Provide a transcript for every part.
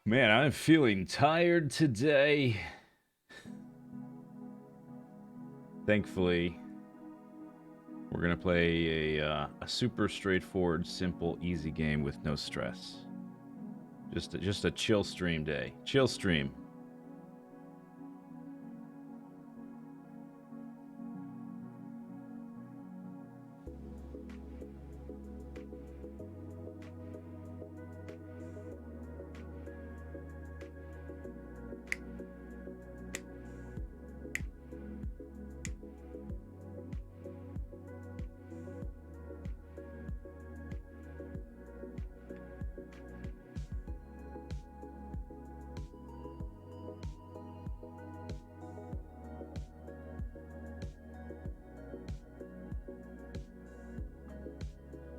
Man, I'm feeling tired today. Thankfully, we're gonna play a super straightforward, simple, easy game with no stress. Just a chill stream day. Chill stream.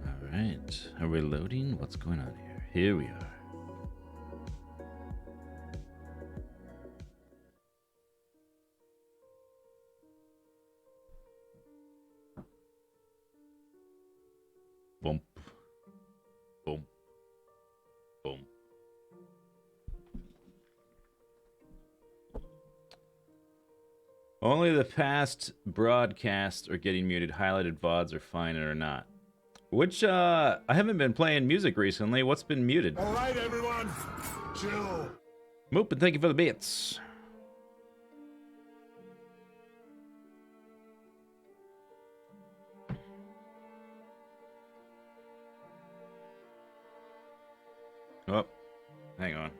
All right, are we loading? What's going on here? Here we are. Boom, boom, boom. Only the past broadcasts are getting muted. Highlighted VODs are fine or not. Which, I haven't been playing music recently. What's been muted? All right, everyone, chill. Moop, and thank you for the bits. Oh, hang on.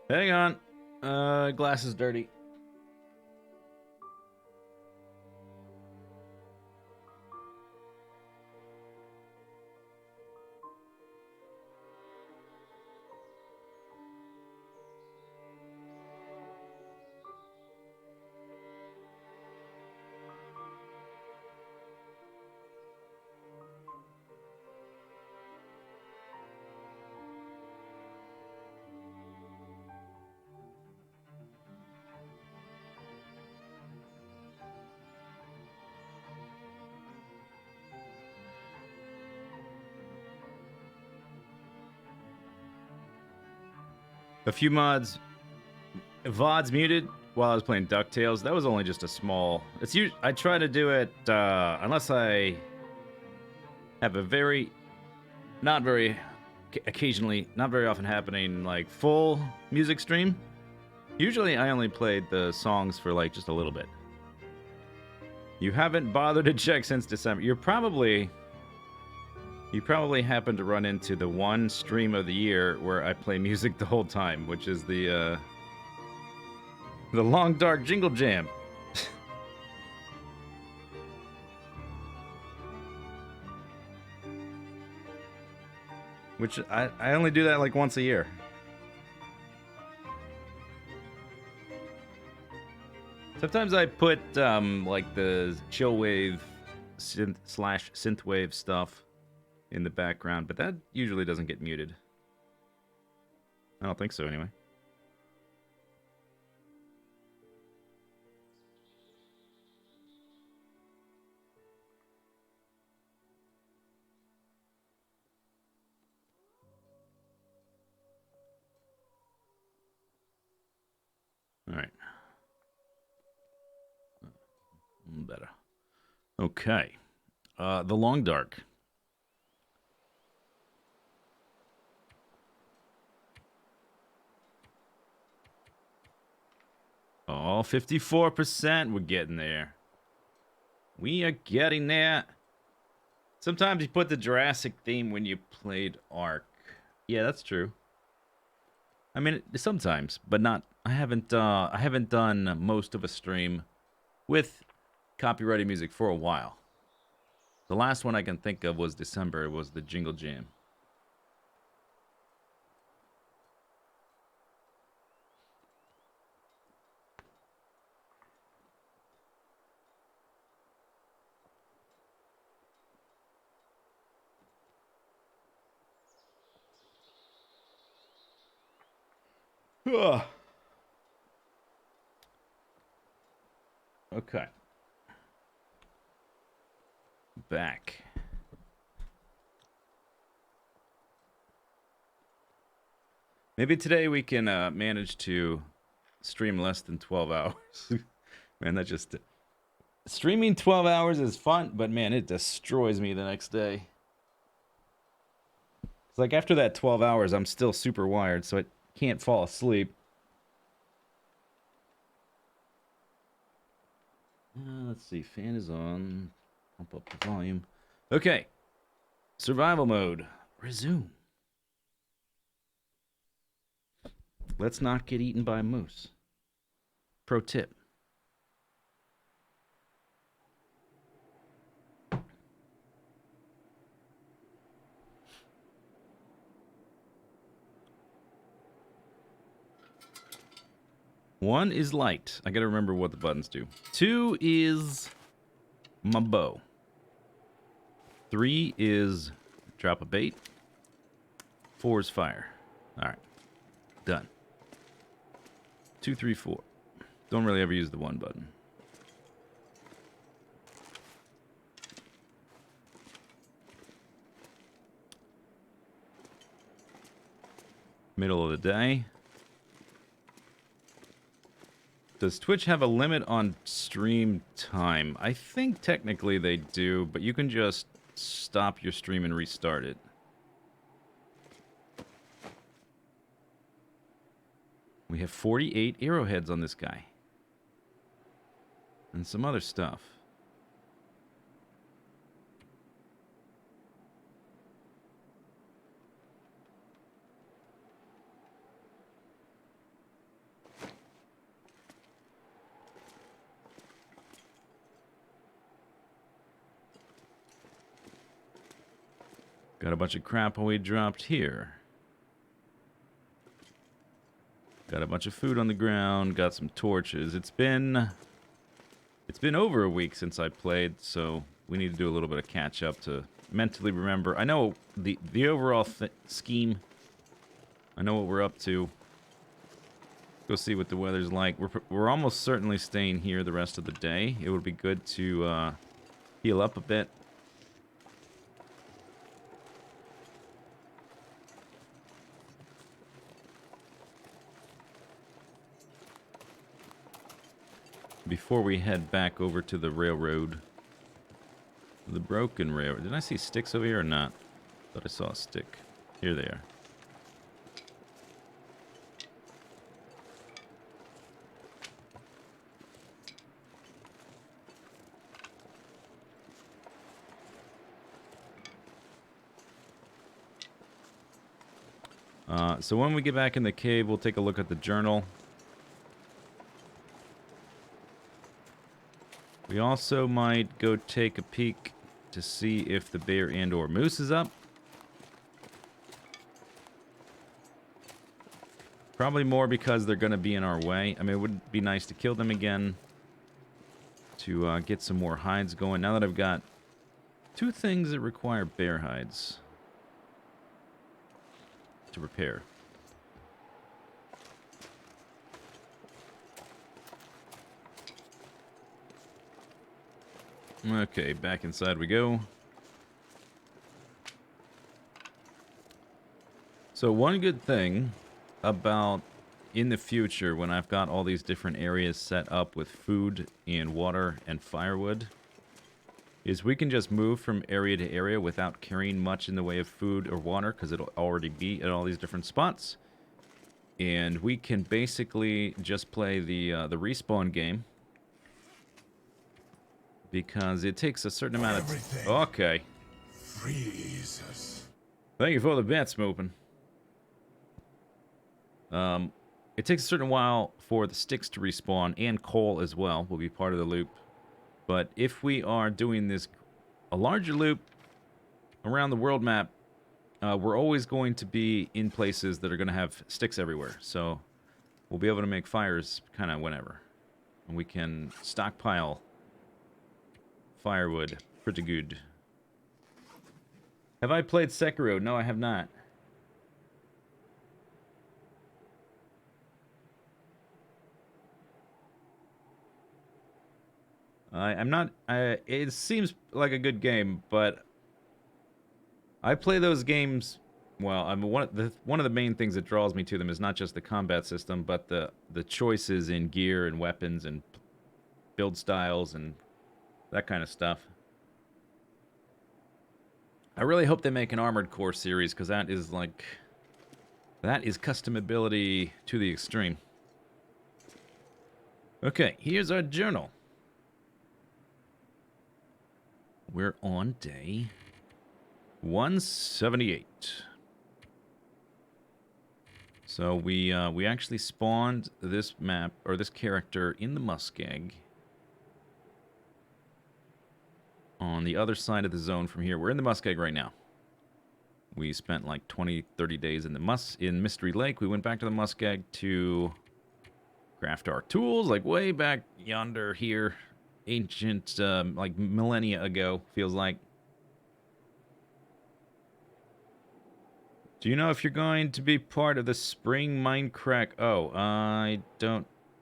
Hang on. Glass is dirty. A few VODs muted while I was playing DuckTales. That was only just a small. I try to do it unless I have a not very occasionally, not very often happening like full music stream. Usually, I only played the songs for like just a little bit. You haven't bothered to check since December. You probably happen to run into the one stream of the year where I play music the whole time, which is the Long Dark Jingle Jam. Which I only do that like once a year. Sometimes I put like the chill wave synth wave stuff in the background, but that usually doesn't get muted. I don't think so anyway. All right. Better. Okay. The Long Dark. Oh, 54%. We're getting there. We are getting there. Sometimes you put the Jurassic theme when you played Ark. Yeah, that's true. I mean, sometimes, but not. I haven't done most of a stream with copyrighted music for a while. The last one I can think of was December. It was the Jingle Jam. Ugh. Okay. Back. Maybe today we can manage to stream less than 12 hours. Man, that just... Streaming 12 hours is fun, but man, it destroys me the next day. It's like after that 12 hours, I'm still super wired, so I can't fall asleep. Let's see, fan is on. Pump up the volume. Okay. Survival mode. Resume. Let's not get eaten by a moose. Pro tip. One is light. I gotta remember what the buttons do. 2 is my bow. 3 is drop a bait. 4 is fire. Alright. Done. 2, 3, 4. Don't really ever use the 1 button. Middle of the day. Does Twitch have a limit on stream time? I think technically they do, but you can just stop your stream and restart it. We have 48 arrowheads on this guy. And some other stuff. Got a bunch of crap we dropped here. Got a bunch of food on the ground, got some torches. It's been over a week since I played, so we need to do a little bit of catch up to mentally remember. I know the overall scheme. I know what we're up to. Go see what the weather's like. We're almost certainly staying here the rest of the day. It would be good to heal up a bit. Before we head back over to the railroad. The broken railroad. Did I see sticks over here or not? Thought I saw a stick. Here they are. So when we get back in the cave, we'll take a look at the journal. We also might go take a peek to see if the bear and or moose is up. Probably more because they're going to be in our way. I mean, it would be nice to kill them again to get some more hides going. Now that I've got 2 things that require bear hides to repair. Okay, back inside we go. So one good thing about in the future when I've got all these different areas set up with food and water and firewood is we can just move from area to area without carrying much in the way of food or water because it'll already be at all these different spots. And we can basically just play the respawn game. Because it takes a certain amount of... Okay. Freezes. Thank you for the bets, Moopin. It takes a certain while for the sticks to respawn, and coal as well will be part of the loop. But if we are doing this, a larger loop around the world map, we're always going to be in places that are going to have sticks everywhere. So we'll be able to make fires kind of whenever. And we can stockpile firewood. Pretty good. Have I played Sekiro? No, I have not. I'm not... it seems like a good game, but I play those games Well, I mean, one of the main things that draws me to them is not just the combat system, but the choices in gear and weapons and build styles and that kind of stuff. I really hope they make an Armored Core series, because that is customability to the extreme. Okay, here's our journal. We're on day 178. So we actually spawned this map, or this character, in the muskeg on the other side of the zone from here. We're in the muskeg right now. We spent like 20, 30 days in Mystery Lake. We went back to the muskeg to craft our tools, like way back yonder here. Ancient, like millennia ago, feels like. Do you know if you're going to be part of the spring Minecraft? Oh,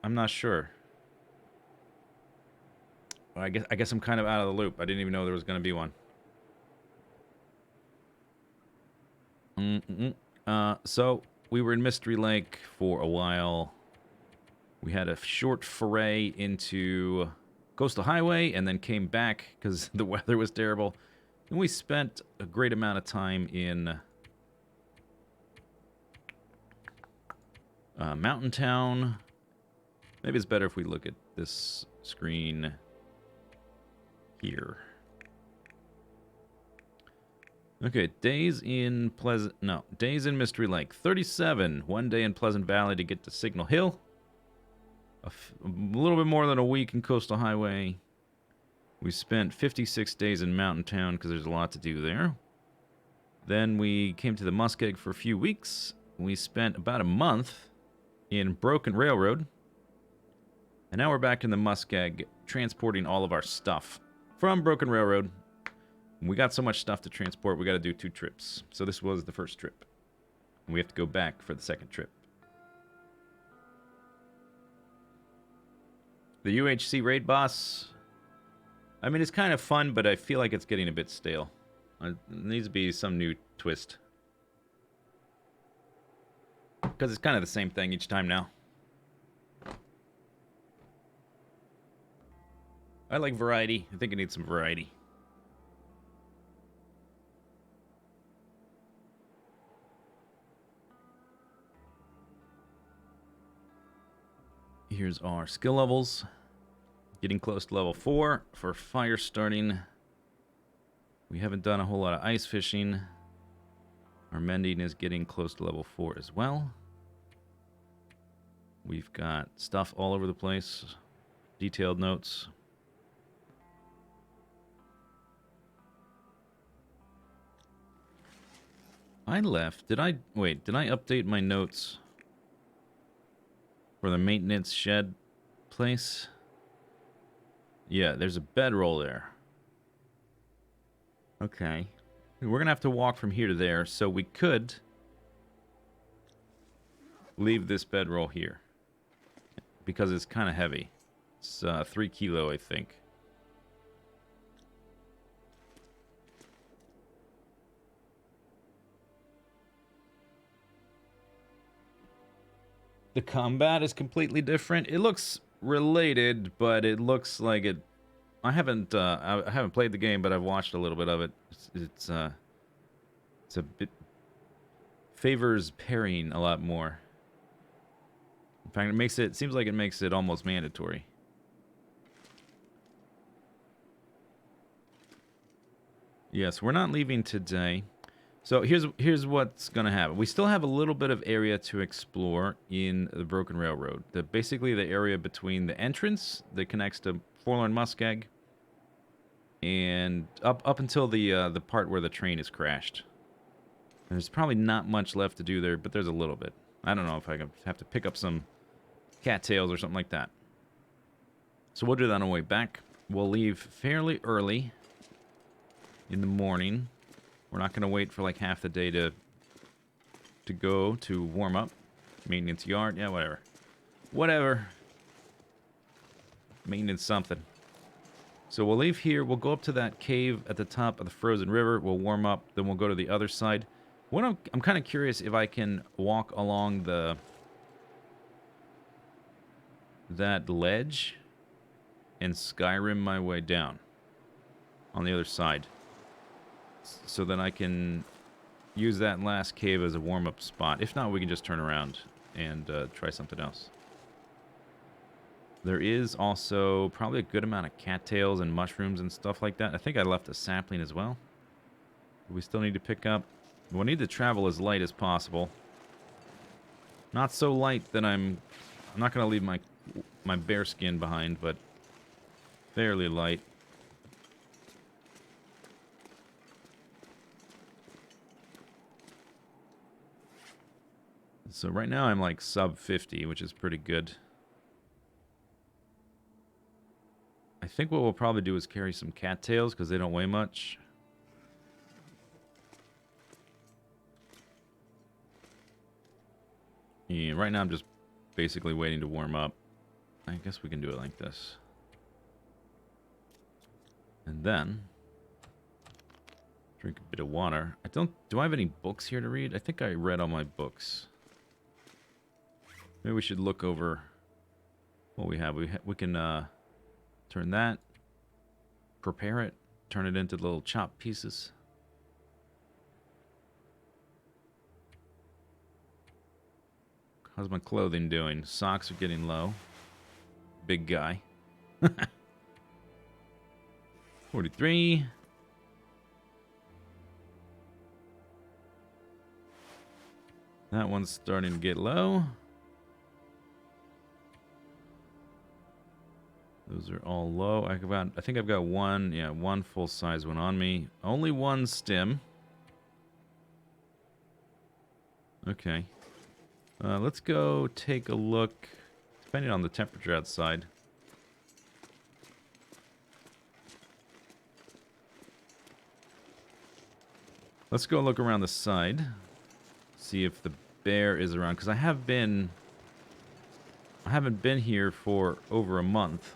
I'm not sure. I guess I'm kind of out of the loop. I didn't even know there was going to be one. So we were in Mystery Lake for a while. We had a short foray into Coastal Highway and then came back because the weather was terrible. And we spent a great amount of time in Mountain Town. Maybe it's better if we look at this screen here. Okay, days in Mystery Lake. 37. 1 day in Pleasant Valley to get to Signal Hill. A little bit more than a week in Coastal Highway. We spent 56 days in Mountain Town because there's a lot to do there. Then we came to the Muskeg for a few weeks. We spent about a month in Broken Railroad. And now we're back in the Muskeg transporting all of our stuff from Broken Railroad. We got so much stuff to transport, we got to do 2 trips. So this was the first trip. And we have to go back for the second trip. The UHC raid boss, I mean, it's kind of fun, but I feel like it's getting a bit stale. There needs to be some new twist. Because it's kind of the same thing each time now. I like variety. I think it needs some variety. Here's our skill levels. Getting close to level 4 for fire starting. We haven't done a whole lot of ice fishing. Our mending is getting close to level 4 as well. We've got stuff all over the place. Detailed notes. I left. Did I update my notes for the maintenance shed place? Yeah, there's a bedroll there. Okay. We're going to have to walk from here to there, so we could leave this bedroll here. Because it's kind of heavy. It's 3 kilo, I think. The combat is completely different. It looks related, but it looks like it. I haven't played the game, but I've watched a little bit of it. It's a bit favors parrying a lot more. In fact, it seems like it makes it almost mandatory. Yes, we're not leaving today. So here's what's gonna happen. We still have a little bit of area to explore in the Broken Railroad. Basically the area between the entrance that connects to Forlorn Muskeg and up until the part where the train is crashed. There's probably not much left to do there, but there's a little bit. I don't know if I have to pick up some cattails or something like that. So we'll do that on the way back. We'll leave fairly early in the morning. We're not going to wait for like half the day to go to warm up. Maintenance yard, yeah, whatever. Whatever. Maintenance something. So we'll leave here. We'll go up to that cave at the top of the frozen river. We'll warm up. Then we'll go to the other side. What I'm kind of curious if I can walk along that ledge and Skyrim my way down on the other side, so that I can use that last cave as a warm-up spot. If not, we can just turn around and try something else. There is also probably a good amount of cattails and mushrooms and stuff like that. I think I left a sapling as well. We still need to pick up. We'll need to travel as light as possible. Not so light that I'm not going to leave my bear skin behind, but fairly light. So right now I'm like sub 50, which is pretty good. I think what we'll probably do is carry some cattails because they don't weigh much. Yeah, right now I'm just basically waiting to warm up. I guess we can do it like this. And then drink a bit of water. Do I have any books here to read? I think I read all my books. Maybe we should look over what we have. We can turn that, prepare it, turn it into little chopped pieces. How's my clothing doing? Socks are getting low. Big guy. 43. That one's starting to get low. Those are all low. I think I've got one full-size one on me. Only one stim. Okay. Let's go take a look, depending on the temperature outside. Let's go look around the side. See if the bear is around, because I haven't been here for over a month.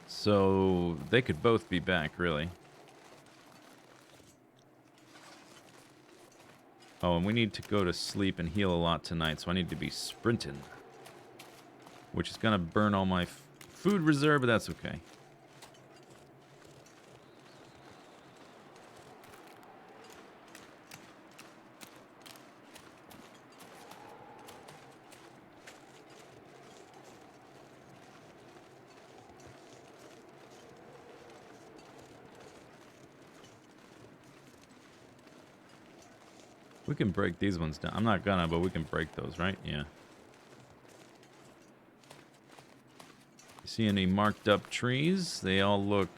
So they could both be back, really. Oh, and we need to go to sleep and heal a lot tonight, so I need to be sprinting. Which is going to burn all my food reserve, but that's okay. We can break these ones down. I'm not gonna, but we can break those, right? Yeah. You see any marked up trees? They all look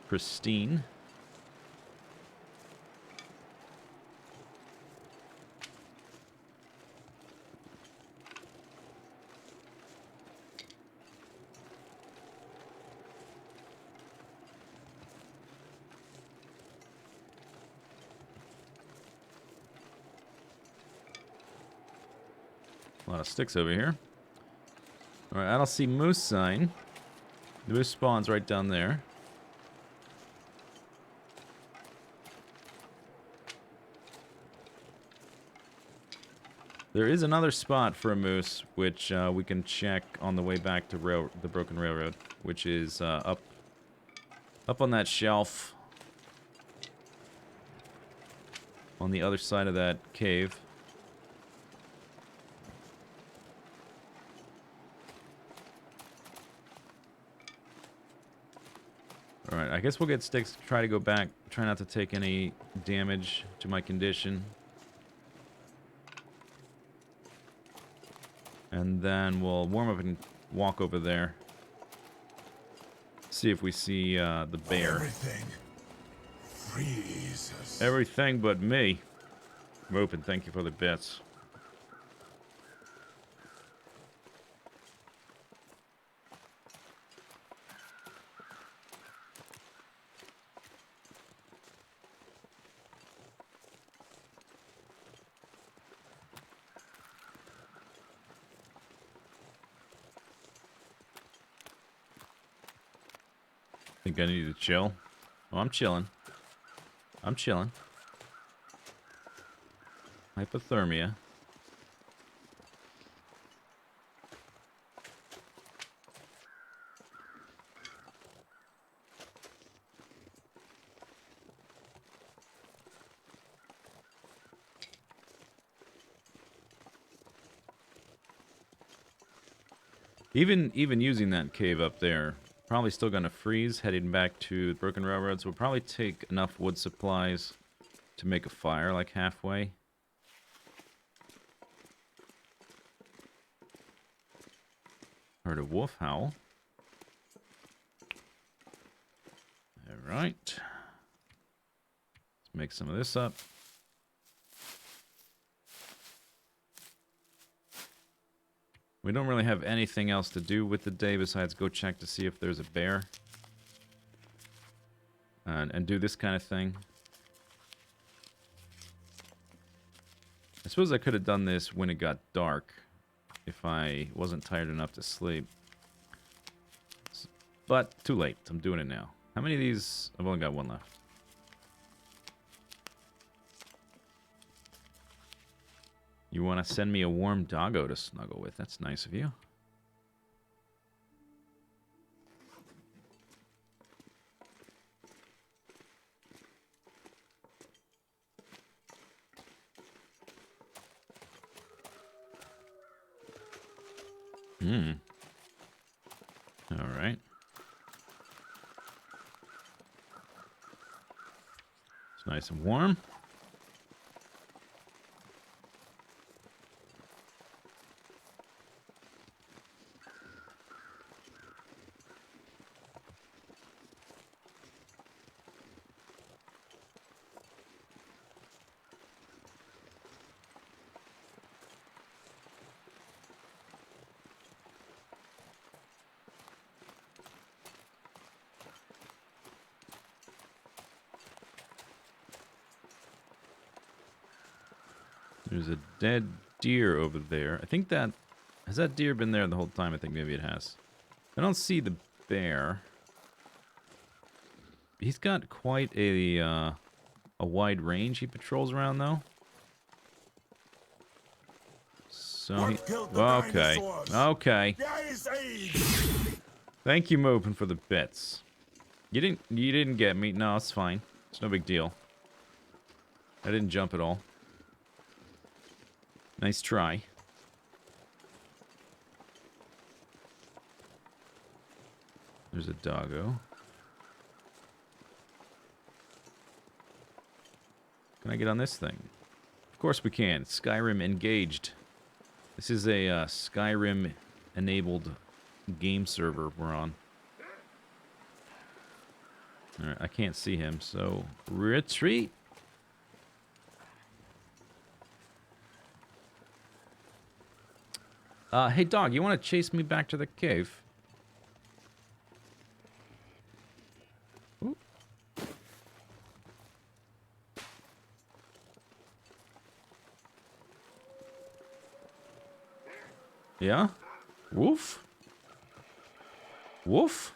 pristine. A lot of sticks over here. Alright, I don't see moose sign. The moose spawns right down there. There is another spot for a moose, which we can check on the way back to the broken railroad, which is up on that shelf on the other side of that cave. Alright, I guess we'll get sticks, try to go back, try not to take any damage to my condition. And then we'll warm up and walk over there. See if we see the bear. Everything freezes. Everything but me. Rope, and thank you for the bits. Think I need to chill? Oh, I'm chilling. I'm chilling. Hypothermia. Even using that cave up there, probably still gonna freeze. Heading back to the Broken Railroads will probably take enough wood supplies to make a fire like halfway. Heard a wolf howl. Alright. Let's make some of this up. We don't really have anything else to do with the day besides go check to see if there's a bear. And do this kind of thing. I suppose I could have done this when it got dark. If I wasn't tired enough to sleep. But too late. I'm doing it now. How many of these? I've only got one left. You want to send me a warm doggo to snuggle with. That's nice of you. All right. It's nice and warm. There's a dead deer over there. I think that... Has that deer been there the whole time? I think maybe it has. I don't see the bear. He's got quite a wide range he patrols around, though. So he... Okay. Okay. Thank you, Mopin, for the bits. You didn't get me. No, it's fine. It's no big deal. I didn't jump at all. Nice try. There's a doggo. Can I get on this thing? Of course we can. Skyrim engaged. This is a Skyrim-enabled game server we're on. Alright, I can't see him, so retreat! Hey dog, you want to chase me back to the cave? Ooh. Yeah? Woof? Woof?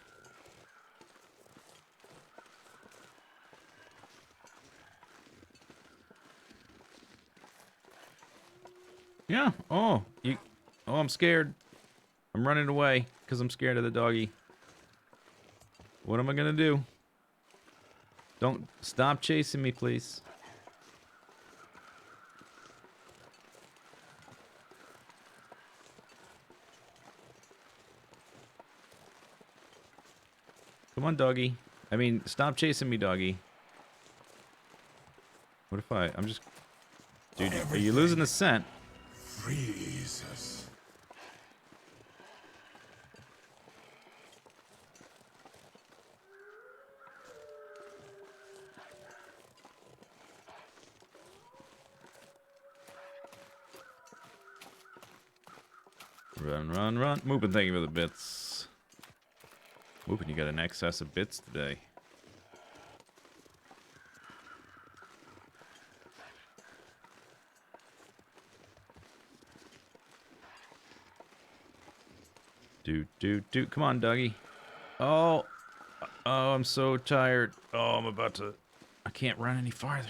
Yeah. Oh, you... Oh, I'm scared. I'm running away because I'm scared of the doggy. What am I gonna do? Don't stop chasing me, please. Come on, doggy. I mean, stop chasing me, doggy. What if I'm just... Dude, are you losing the scent? Freezes. Run, run, run. Moopin, thank you for the bits. Moopin, you got an excess of bits today. Do. Come on, doggy. Oh. Oh, I'm so tired. Oh, I'm about to I can't run any farther.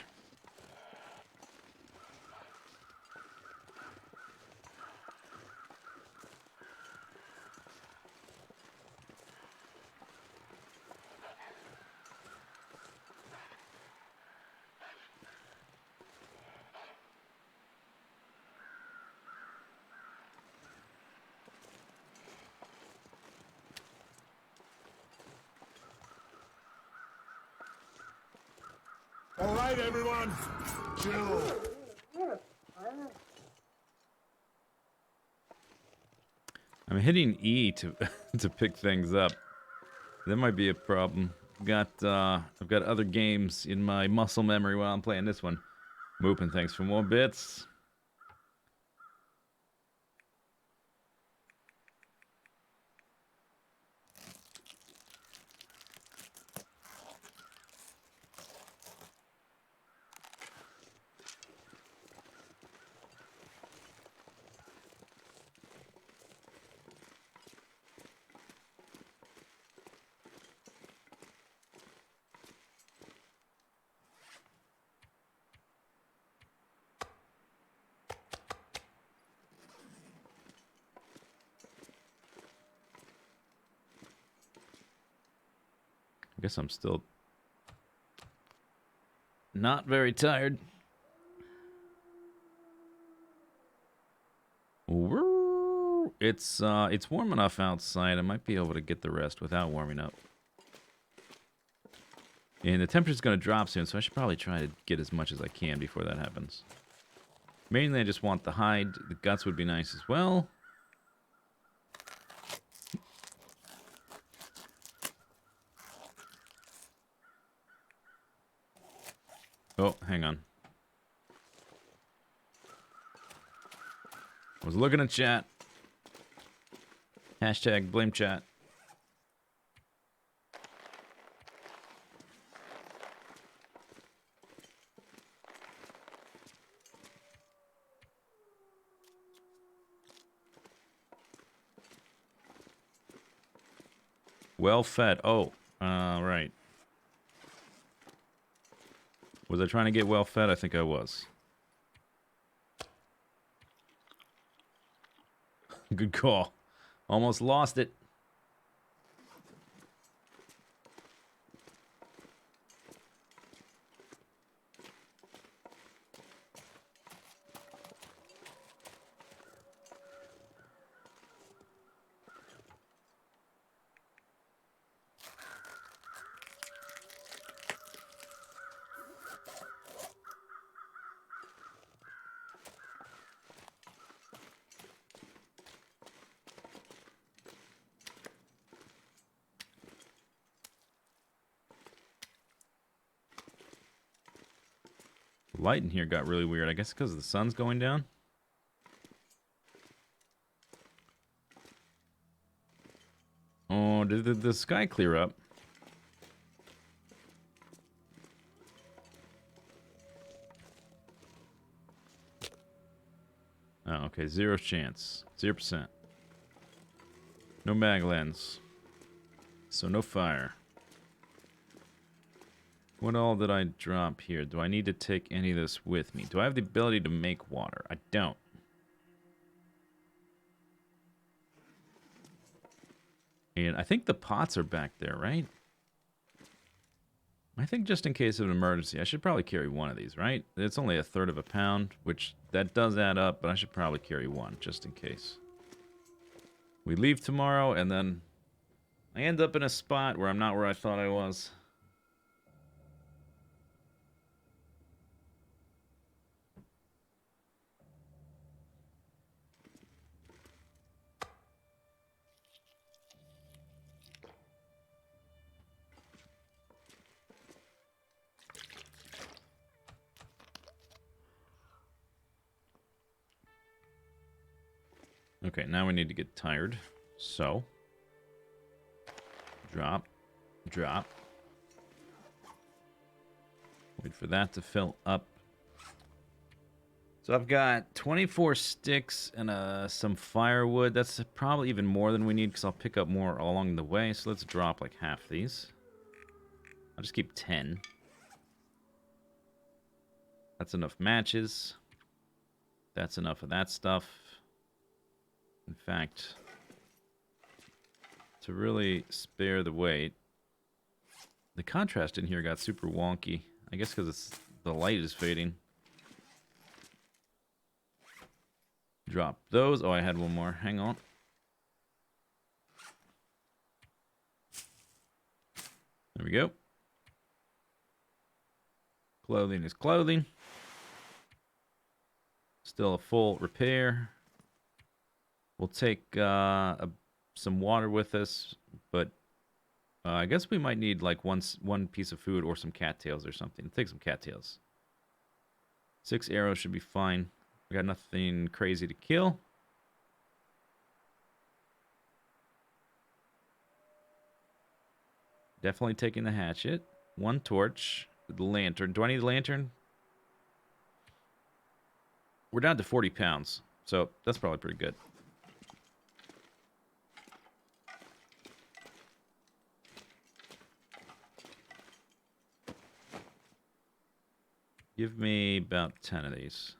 All right, everyone. Chill. I'm hitting E to to pick things up. That might be a problem. I've got other games in my muscle memory while I'm playing this one. Moopin, thanks for more bits. I guess I'm still not very tired. It's warm enough outside. I might be able to get the rest without warming up. And the temperature's going to drop soon, so I should probably try to get as much as I can before that happens. Mainly, I just want the hide. The guts would be nice as well. Oh, hang on. I was looking at chat. Hashtag blame chat. Well fed. Oh, right. Was I trying to get well fed? I think I was. Good call. Almost lost it. Light in here got really weird. I guess because the sun's going down. Oh, did the sky clear up? Oh, okay. 0 chance. 0%. No mag lens. So no fire. What all did I drop here? Do I need to take any of this with me? Do I have the ability to make water? I don't. And I think the pots are back there, right? I think just in case of an emergency, I should probably carry one of these, right? It's only 1/3 of a pound, which that does add up, but I should probably carry one just in case. We leave tomorrow, and then I end up in a spot where I'm not where I thought I was. Okay, now we need to get tired. So, drop, drop. Wait for that to fill up. So I've got 24 sticks and some firewood. That's probably even more than we need because I'll pick up more along the way. So let's drop like half these. I'll just keep 10. That's enough matches. That's enough of that stuff. In fact, to really spare the weight, the contrast in here got super wonky. I guess because the light is fading. Drop those. Oh, I had one more. Hang on. There we go. Clothing is clothing. Still a full repair. We'll take some water with us, but I guess we might need like one piece of food or some cattails or something. Take some cattails. 6 arrows should be fine. We got nothing crazy to kill. Definitely taking the hatchet. 1 torch. The lantern. Do I need the lantern? We're down to 40 pounds, so that's probably pretty good. Give me about 10 of these.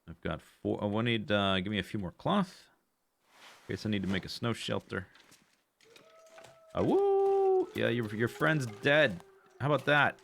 I've got 4. Oh, I need, give me a few more cloth. In case I need to make a snow shelter. Oh, woo! Yeah, your friend's dead. How about that?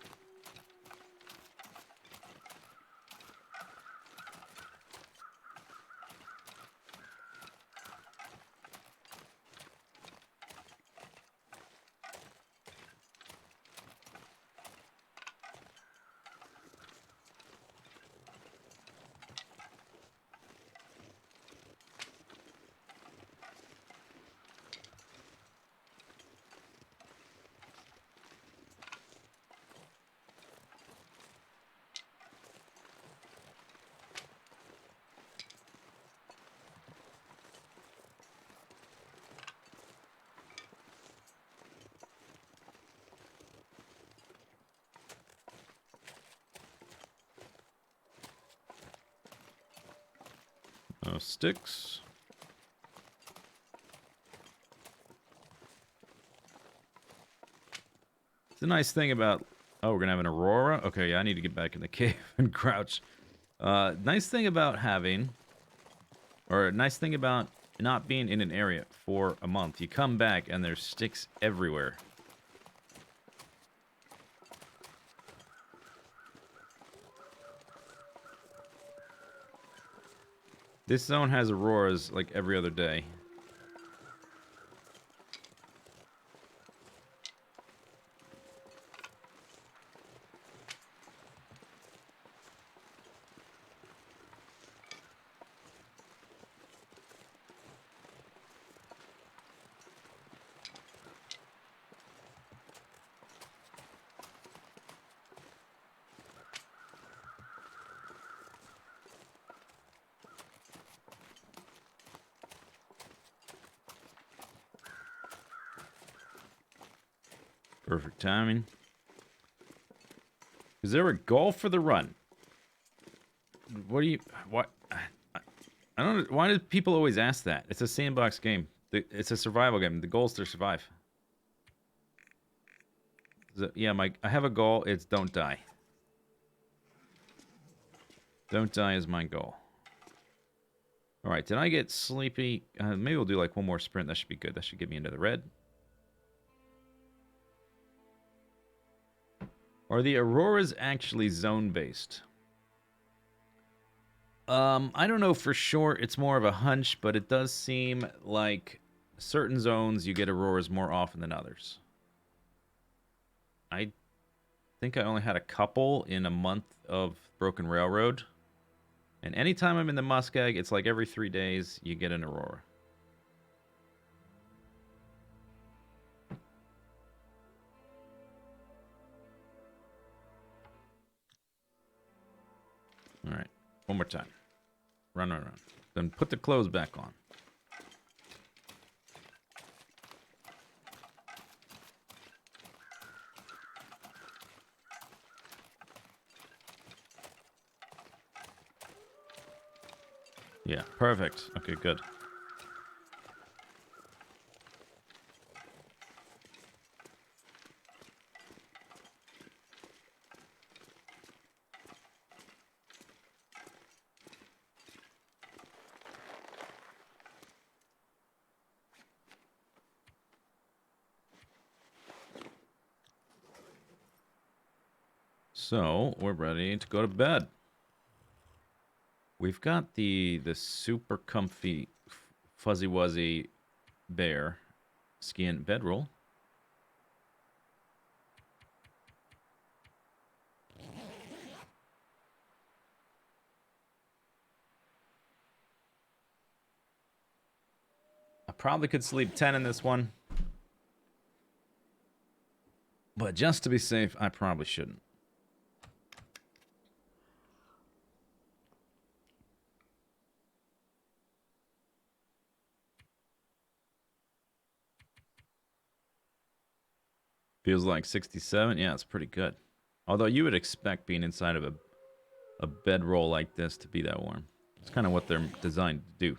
No sticks. It's a nice thing about... Oh, we're going to have an aurora? Okay, yeah, I need to get back in the cave and crouch. Nice thing about having... Or a nice thing about not being in an area for a month. You come back and there's sticks everywhere. This zone has auroras like every other day. Perfect timing. Is there a goal for the run? What do you... What? I don't know. Why do people always ask that? It's a sandbox game. It's a survival game. The goal is to survive. Yeah, I have a goal. It's don't die. Don't die is my goal. Alright, did I get sleepy? Maybe we'll do like one more sprint. That should be good. That should get me into the red. Are the auroras actually zone-based? I don't know for sure. It's more of a hunch, but it does seem like certain zones you get auroras more often than others. I think I only had a couple in a month of Broken Railroad. And anytime I'm in the Muskeg, it's like every 3 days you get an aurora. Alright, one more time. Run, run, run. Then put the clothes back on. Yeah, perfect. Okay, good. So we're ready to go to bed. We've got the super comfy fuzzy wuzzy bear skin bedroll. I probably could sleep 10 in this one. But just to be safe, I probably shouldn't. Feels like 67. Yeah, it's pretty good. Although you would expect being inside of a bedroll like this to be that warm. It's kind of what they're designed to do.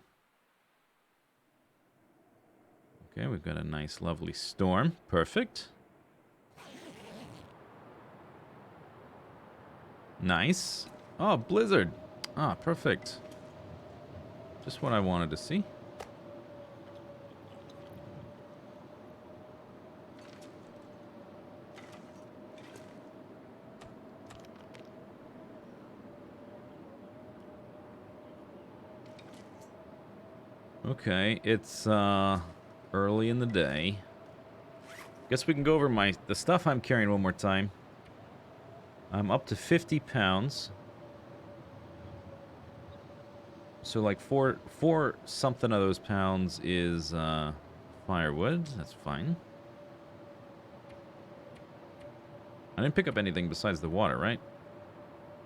Okay, we've got a nice, lovely storm. Perfect. Nice. Oh, blizzard. Ah, perfect. Just what I wanted to see. Okay, it's early in the day. Guess we can go over the stuff I'm carrying one more time. I'm up to 50 pounds. So like four something of those pounds is firewood. That's fine. I didn't pick up anything besides the water, right?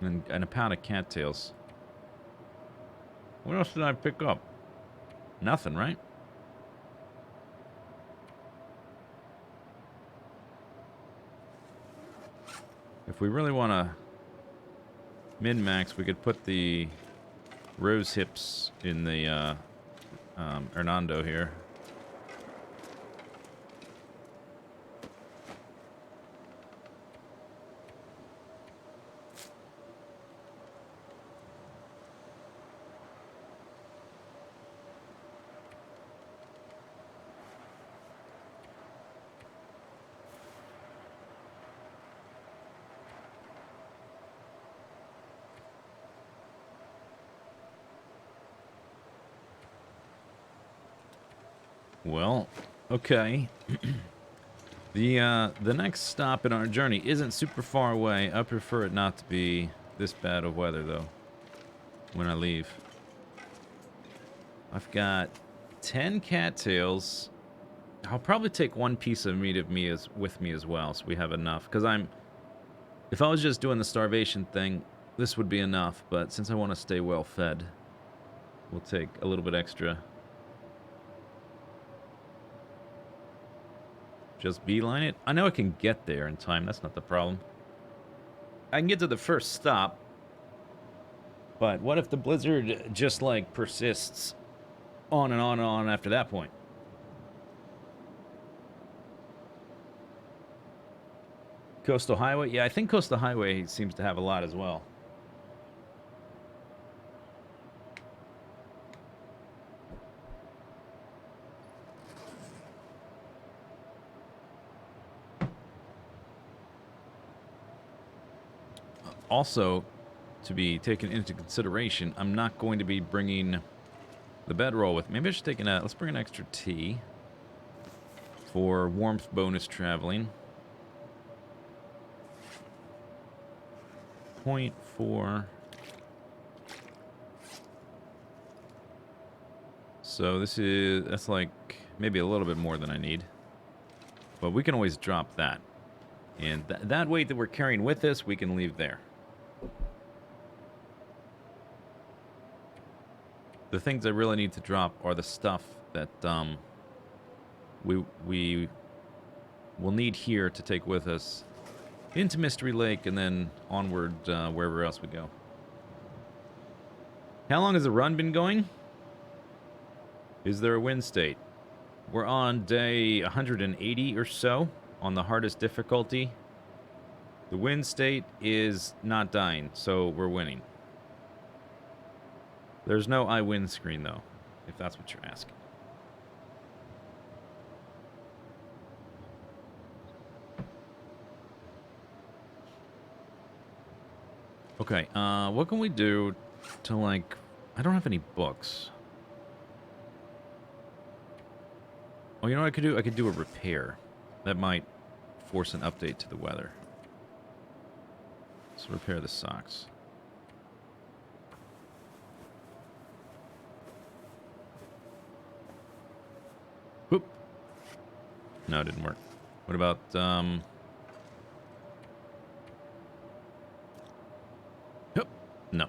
And a pound of cattails. What else did I pick up? Nothing, right? If we really want to min-max, we could put the rose hips in the Hernando here. Well, okay. The next stop in our journey isn't super far away. I prefer it not to be this bad of weather, though, when I leave. I've got 10 cattails. I'll probably take one piece of meat with me as well, so we have enough. Because if I was just doing the starvation thing, this would be enough. But since I want to stay well fed, we'll take a little bit extra. Just beeline it? I know I can get there in time. That's not the problem. I can get to the first stop. But what if the blizzard just, like, persists on and on and on after that point? Coastal Highway? Yeah, I think Coastal Highway seems to have a lot as well. Also, to be taken into consideration, I'm not going to be bringing the bedroll with me. Maybe I should take let's bring an extra tea for warmth bonus traveling. 0.4. So that's like maybe a little bit more than I need. But we can always drop that. And that weight that we're carrying with us, we can leave there. The things I really need to drop are the stuff that we will need here to take with us into Mystery Lake and then onward wherever else we go. How long has the run been going? Is there a wind state? We're on day 180 or so on the hardest difficulty. The wind state is not dying, so we're winning. There's no I win screen, though, if that's what you're asking. Okay, what can we do to, like... I don't have any books. Oh, you know what I could do? I could do a repair. That might force an update to the weather. Let's repair the socks. Whoop. No, it didn't work. What about, Yep. No.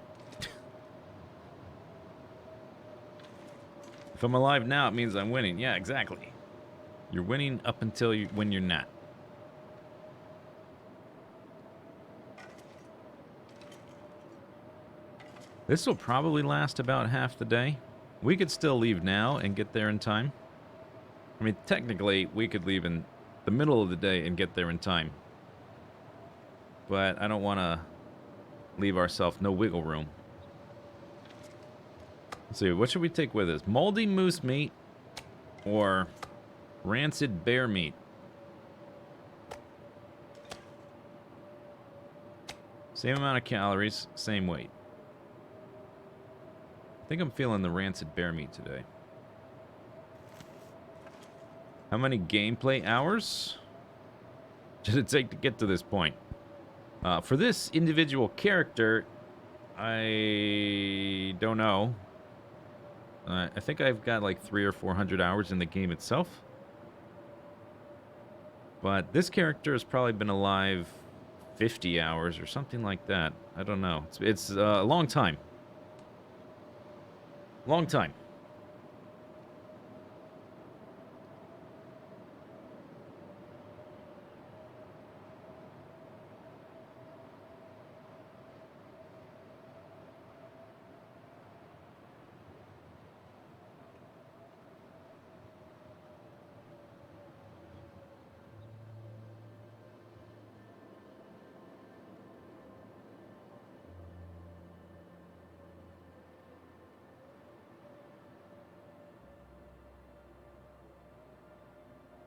If I'm alive now, it means I'm winning. Yeah, exactly. You're winning up until when you're not. This will probably last about half the day. We could still leave now and get there in time. I mean, technically, we could leave in the middle of the day and get there in time. But I don't want to leave ourselves no wiggle room. Let's see, what should we take with us? Moldy moose meat or rancid bear meat? Same amount of calories, same weight. I think I'm feeling the rancid bear meat today. How many gameplay hours did it take to get to this point? For this individual character, I don't know. I think I've got like 300 or 400 hours in the game itself. But this character has probably been alive 50 hours or something like that. I don't know. It's a long time. Long time.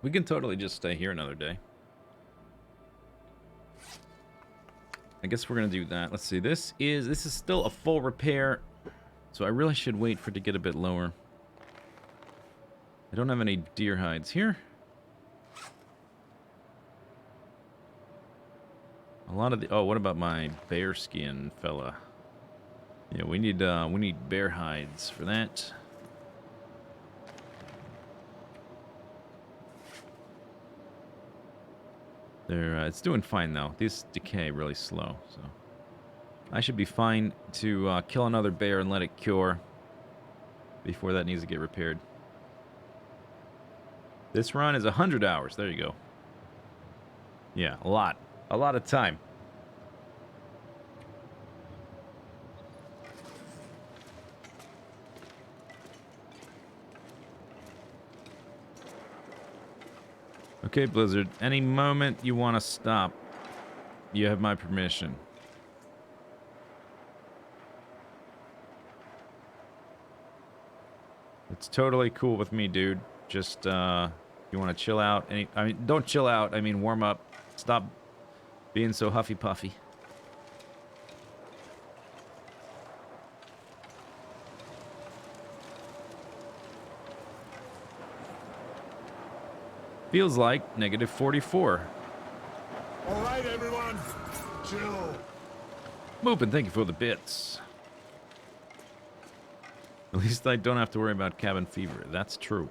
We can totally just stay here another day. I guess we're gonna do that. Let's see. This is still a full repair, so I really should wait for it to get a bit lower. I don't have any deer hides here. A lot of the what about my bear skin fella? Yeah, we need bear hides for that. It's doing fine though. These decay really slow, so I should be fine to kill another bear and let it cure before that needs to get repaired. This run is 100 hours. There you go. Yeah, a lot of time. Okay, Blizzard, any moment you want to stop, you have my permission. It's totally cool with me, dude. Just, you want to chill out. I mean, don't chill out. I mean, warm up. Stop being so huffy-puffy. Feels like negative 44. All right, everyone. Chill. Moopin, thank you for the bits. At least I don't have to worry about cabin fever. That's true.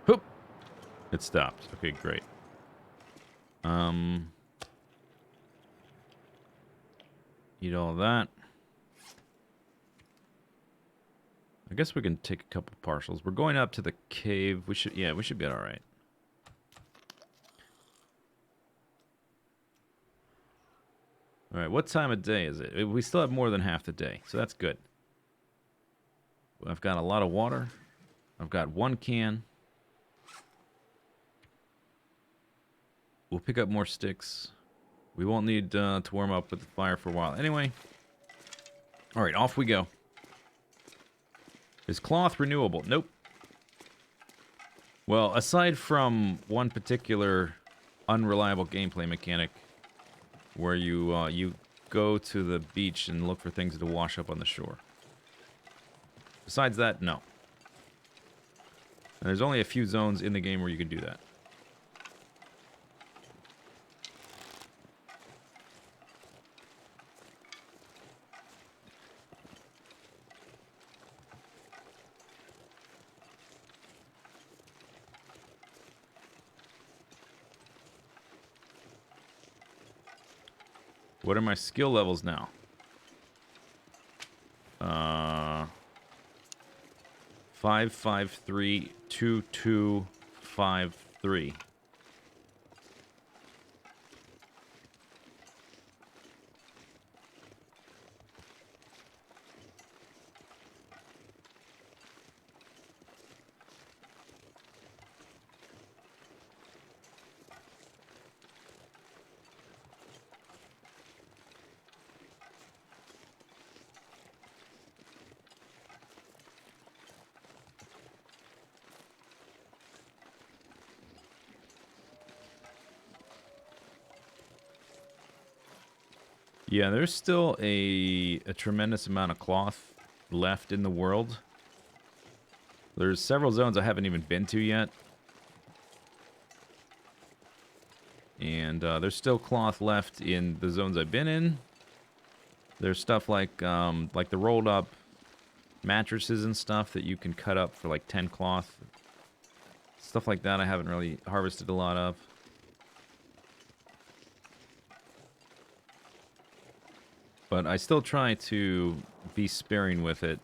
Hoop. It stopped. Okay, great. Eat all that. I guess we can take a couple partials. We're going up to the cave. We should be all right. All right, what time of day is it? We still have more than half the day, so that's good. I've got a lot of water. I've got one can. We'll pick up more sticks. We won't need to warm up with the fire for a while. Anyway. Alright, off we go. Is cloth renewable? Nope. Well, aside from one particular unreliable gameplay mechanic where you go to the beach and look for things to wash up on the shore. Besides that, no. And there's only a few zones in the game where you can do that. What are my skill levels now? 553 2253. Yeah, there's still a tremendous amount of cloth left in the world. There's several zones I haven't even been to yet. And there's still cloth left in the zones I've been in. There's stuff like the rolled up mattresses and stuff that you can cut up for like 10 cloth. Stuff like that I haven't really harvested a lot of. But I still try to be sparing with it.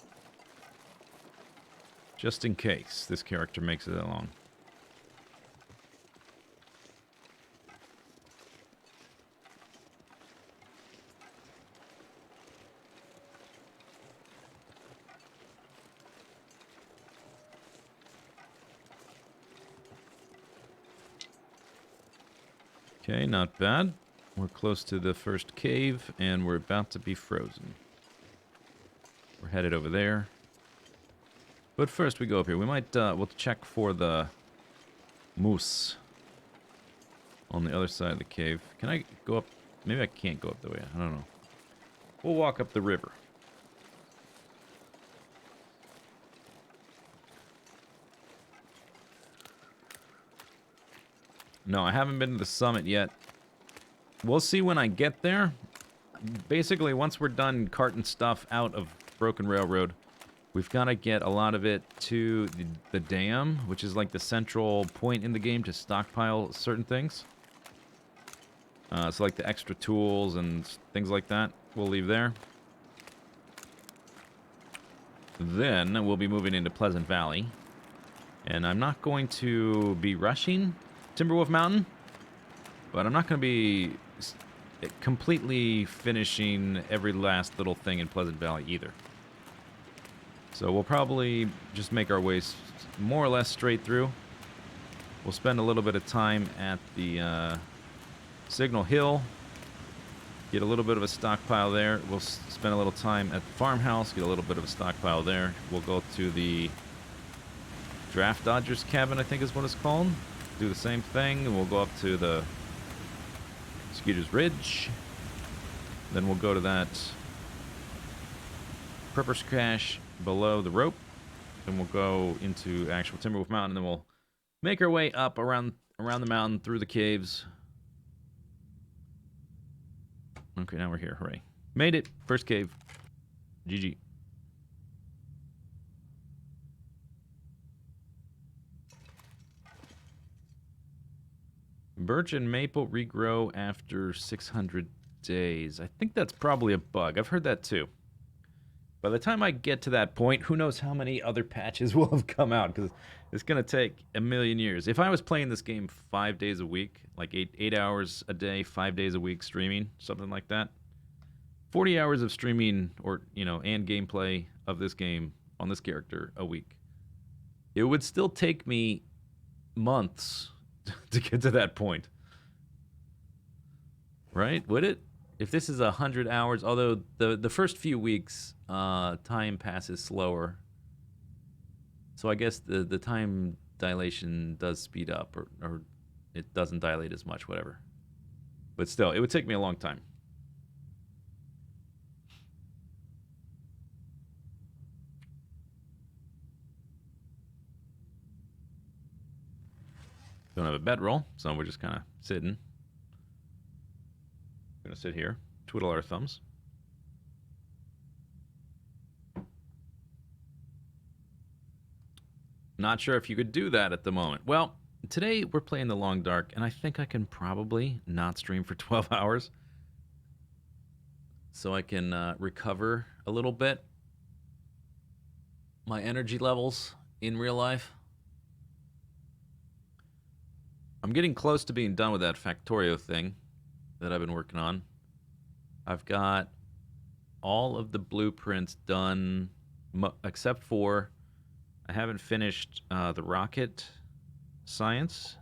Just in case this character makes it along. Okay, not bad. We're close to the first cave, and we're about to be frozen. We're headed over there. But first we go up here. We might, we'll check for the moose on the other side of the cave. Can I go up? Maybe I can't go up the way. I don't know. We'll walk up the river. No, I haven't been to the summit yet. We'll see when I get there. Basically, once we're done carting stuff out of Broken Railroad, we've got to get a lot of it to the dam, which is like the central point in the game to stockpile certain things. So like the extra tools and things like that, we'll leave there. Then we'll be moving into Pleasant Valley. And I'm not going to be rushing Timberwolf Mountain, but I'm not going to be completely finishing every last little thing in Pleasant Valley either. So we'll probably just make our way more or less straight through. We'll spend a little bit of time at the Signal Hill, get a little bit of a stockpile there. We'll spend a little time at the farmhouse, get a little bit of a stockpile there. We'll go to the Draft Dodgers cabin, I think is what it's called. Do the same thing, and we'll go up to the Skeeter's Ridge. Then we'll go to that Prepper's Cache below the rope. Then we'll go into actual Timberwolf Mountain, and then we'll make our way up around the mountain through the caves. Okay, now we're here. Hooray. Made it. First cave. GG. Birch and maple regrow after 600 days. I think that's probably a bug. I've heard that too. By the time I get to that point, who knows how many other patches will have come out, because it's going to take a million years. If I was playing this game 5 days a week, like 8 hours a day, 5 days a week streaming, something like that, 40 hours of streaming or, and gameplay of this game on this character a week, it would still take me months to get to that point. Right? Would it? If this is 100 hours, although the first few weeks, time passes slower. So I guess the time dilation does speed up, or it doesn't dilate as much, whatever. But still, it would take me a long time. Don't have a bedroll, so we're just kind of sitting. Gonna sit here, twiddle our thumbs. Not sure if you could do that at the moment. Well, today we're playing the Long Dark, and I think I can probably not stream for 12 hours. So I can recover a little bit. My energy levels in real life. I'm getting close to being done with that Factorio thing that I've been working on. I've got all of the blueprints done, except for I haven't finished the rocket science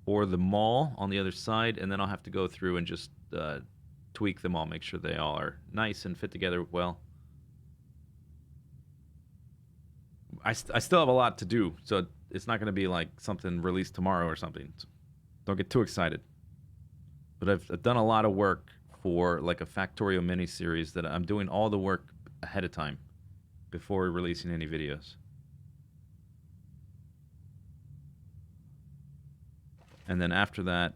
or the mall on the other side, and then I'll have to go through and just tweak them all, make sure they all are nice and fit together well. I still have a lot to do, so it's not going to be like something released tomorrow or something. So don't get too excited. But I've done a lot of work for like a Factorio mini-series that I'm doing all the work ahead of time before releasing any videos. And then after that,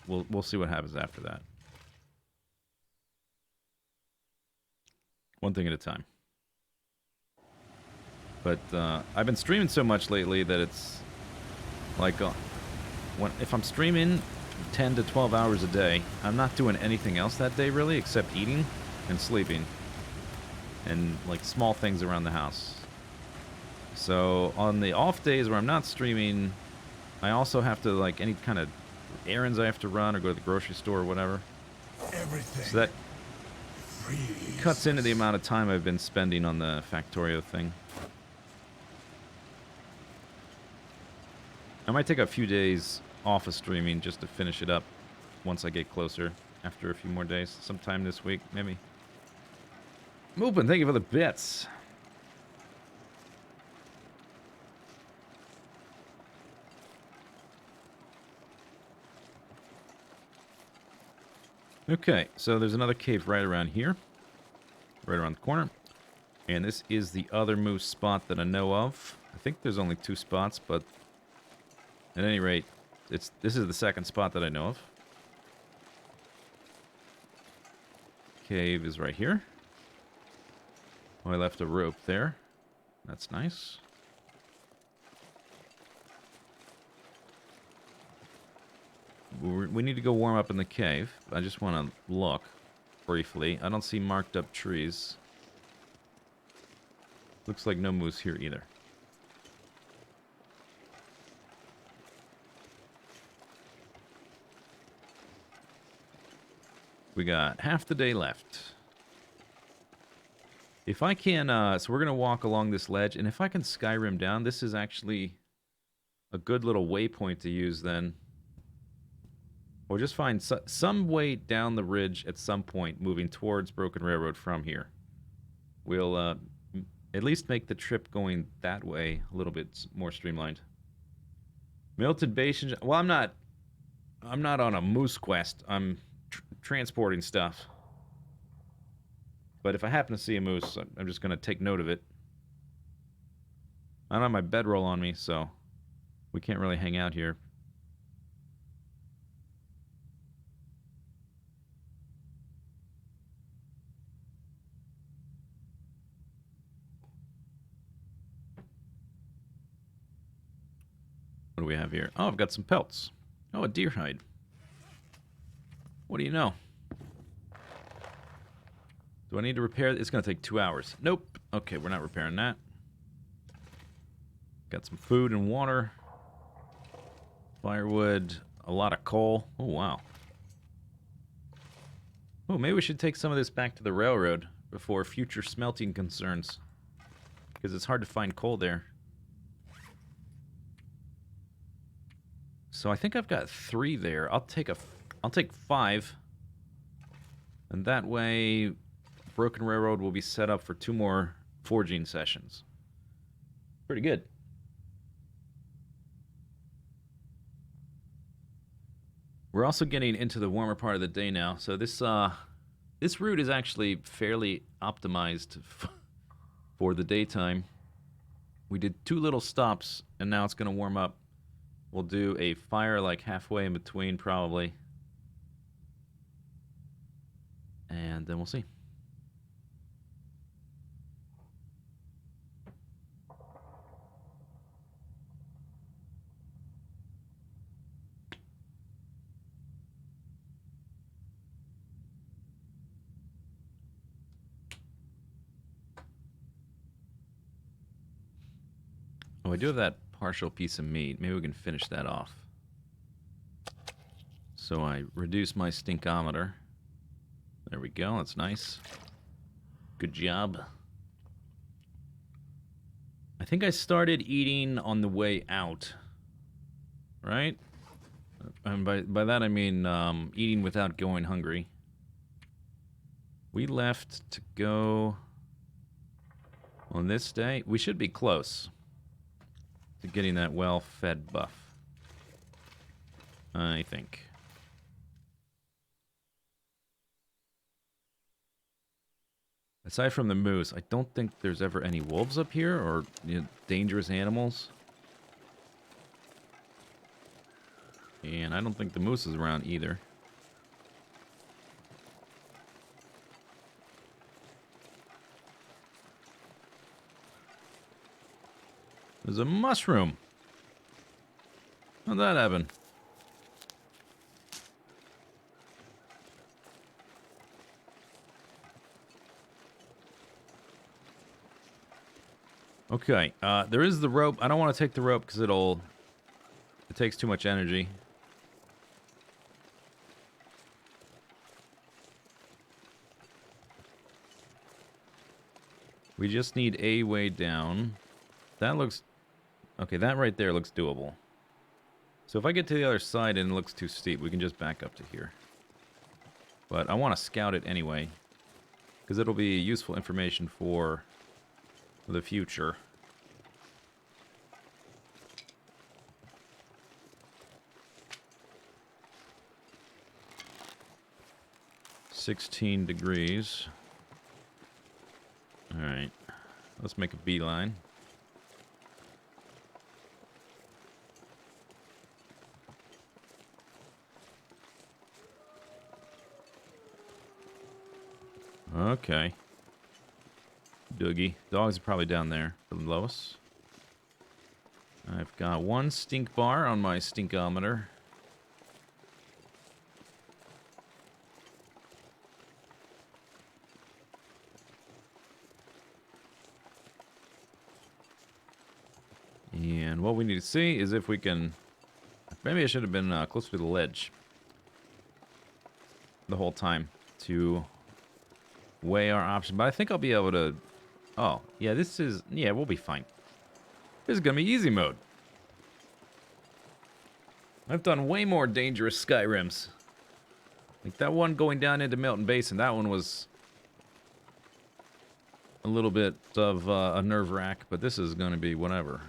we'll see what happens after that. One thing at a time. But I've been streaming so much lately that it's like if I'm streaming 10 to 12 hours a day, I'm not doing anything else that day really except eating and sleeping and like small things around the house. So on the off days where I'm not streaming, I also have to like any kind of errands I have to run or go to the grocery store or whatever. Everything. So that cuts into the amount of time I've been spending on the Factorio thing. I might take a few days off of streaming just to finish it up once I get closer after a few more days. Sometime this week, maybe. Moopin, thank you for the bits. Okay, so there's another cave right around here. Right around the corner. And this is the other moose spot that I know of. I think there's only 2 spots, but at any rate, this is the second spot that I know of. Cave is right here. Oh, I left a rope there. That's nice. We need to go warm up in the cave. I just want to look briefly. I don't see marked up trees. Looks like no moose here either. We got half the day left. If I can, so we're going to walk along this ledge, and if I can Skyrim down, this is actually a good little waypoint to use then. Or just find some way down the ridge at some point, moving towards Broken Railroad from here. We'll at least make the trip going that way a little bit more streamlined. Milton Basin. Well, I'm not on a moose quest. I'm transporting stuff. But if I happen to see a moose, I'm just going to take note of it. I don't have my bedroll on me, so we can't really hang out here. What do we have here? Oh, I've got some pelts. Oh, a deer hide. What do you know? Do I need to repair? It's going to take 2 hours. Nope. Okay, we're not repairing that. Got some food and water. Firewood. A lot of coal. Oh, wow. Oh, maybe we should take some of this back to the railroad before future smelting concerns. Because it's hard to find coal there. So I think I've got 3 there. I'll take I'll take 5. And that way, Broken Railroad will be set up for 2 more forging sessions. Pretty good. We're also getting into the warmer part of the day now, so this route is actually fairly optimized for the daytime. We did 2 little stops, and now it's going to warm up. We'll do a fire like halfway in between, probably. And then we'll see. Oh, I do have that partial piece of meat. Maybe we can finish that off. So I reduce my stinkometer. There we go. That's nice. Good job. I think I started eating on the way out. Right? And by that I mean eating without going hungry. We left to go on this day. We should be close to getting that well-fed buff, I think. Aside from the moose, I don't think there's ever any wolves up here or dangerous animals. And I don't think the moose is around either. There's a mushroom. How'd that happen? Okay, there is the rope. I don't want to take the rope because it takes too much energy. We just need a way down. That looks... Okay, that right there looks doable. So if I get to the other side and it looks too steep, we can just back up to here. But I want to scout it anyway, because it'll be useful information for the future. $16 degrees. Alright. Let's make a beeline. Okay. Doogie. Dogs are probably down there for Lois. I've got 1 stink bar on my stinkometer. And what we need to see is if we can... Maybe I should have been closer to the ledge the whole time to weigh our option. But I think I'll be able to... Oh, yeah, this is... Yeah, we'll be fine. This is going to be easy mode. I've done way more dangerous Skyrims. Like that one going down into Milton Basin, that one was a little bit of a nerve-wrack, but this is going to be whatever.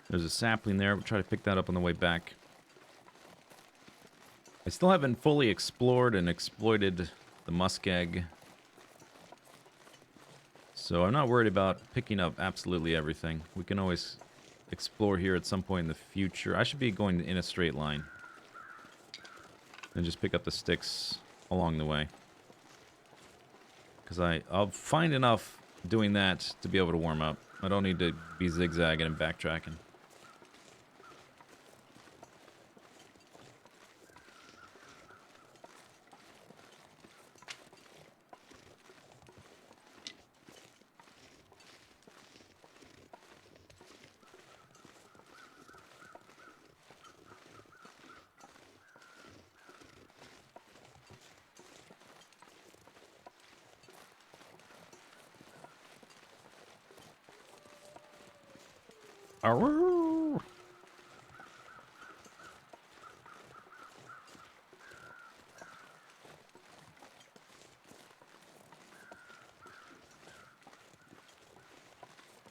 There's a sapling there. We'll try to pick that up on the way back. I still haven't fully explored and exploited the muskeg. So I'm not worried about picking up absolutely everything. We can always explore here at some point in the future. I should be going in a straight line. And just pick up the sticks along the way. Because I'll find enough doing that to be able to warm up. I don't need to be zigzagging and backtracking. Arrgh.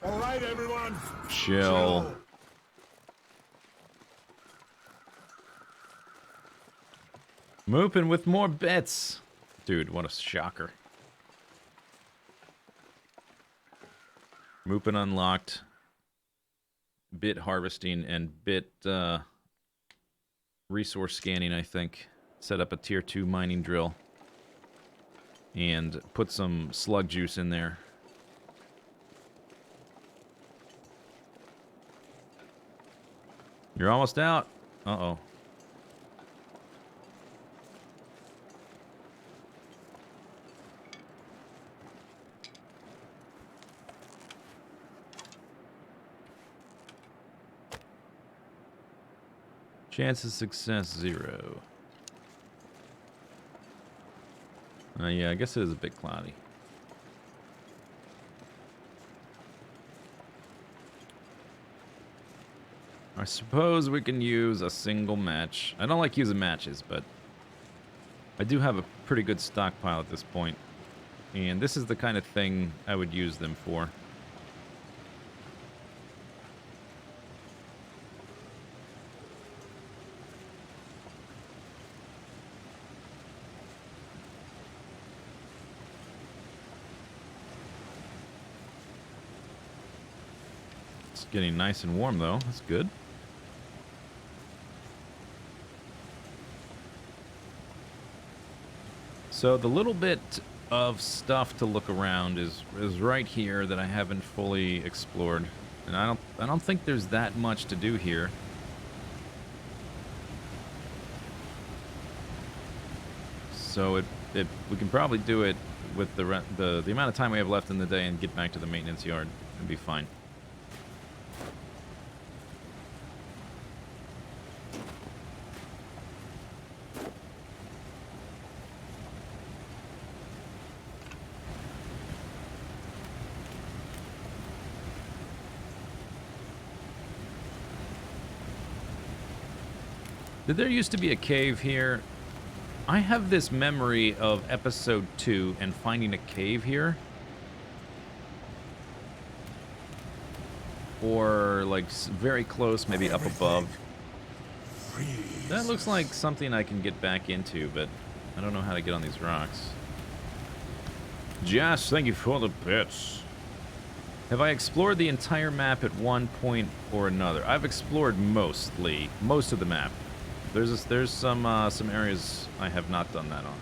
All right, everyone. Chill. Mooping with more bits. Dude, what a shocker. Mooping unlocked. Bit harvesting and bit resource scanning, I think. Set up a tier 2 mining drill. And put some slug juice in there. You're almost out. Uh-oh. Chance of success 0. Yeah, I guess it is a bit cloudy. I suppose we can use a single match. I don't like using matches, but I do have a pretty good stockpile at this point. And this is the kind of thing I would use them for. It's getting nice and warm, though. That's good. So the little bit of stuff to look around is right here that I haven't fully explored, and I don't think there's that much to do here. So we can probably do it with the amount of time we have left in the day and get back to the maintenance yard and be fine. Did there used to be a cave here? I have this memory of episode 2 and finding a cave here. Or, like, very close, maybe up above. That looks like something I can get back into, but I don't know how to get on these rocks. Josh, thank you for the bits. Have I explored the entire map at one point or another? I've explored most of the map. There's some areas I have not done that on.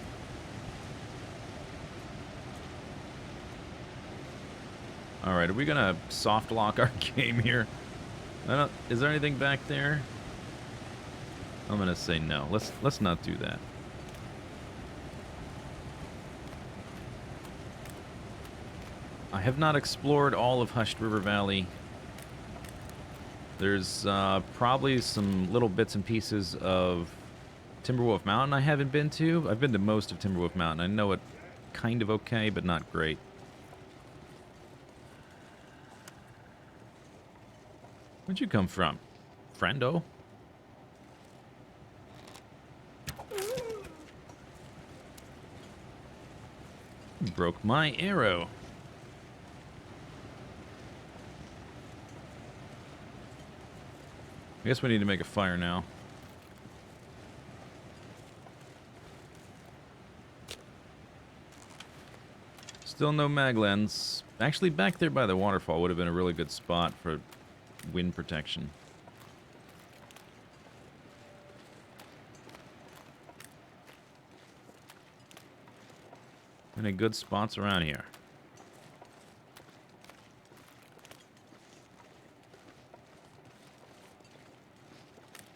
All right, are we gonna soft lock our game here? Is there anything back there? I'm gonna say no. Let's not do that. I have not explored all of Hushed River Valley. There's probably some little bits and pieces of Timberwolf Mountain I haven't been to. I've been to most of Timberwolf Mountain. I know it kind of okay, but not great. Where'd you come from, friendo? You broke my arrow. I guess we need to make a fire now. Still no mag lens. Actually, back there by the waterfall would have been a really good spot for wind protection. Any good spots around here?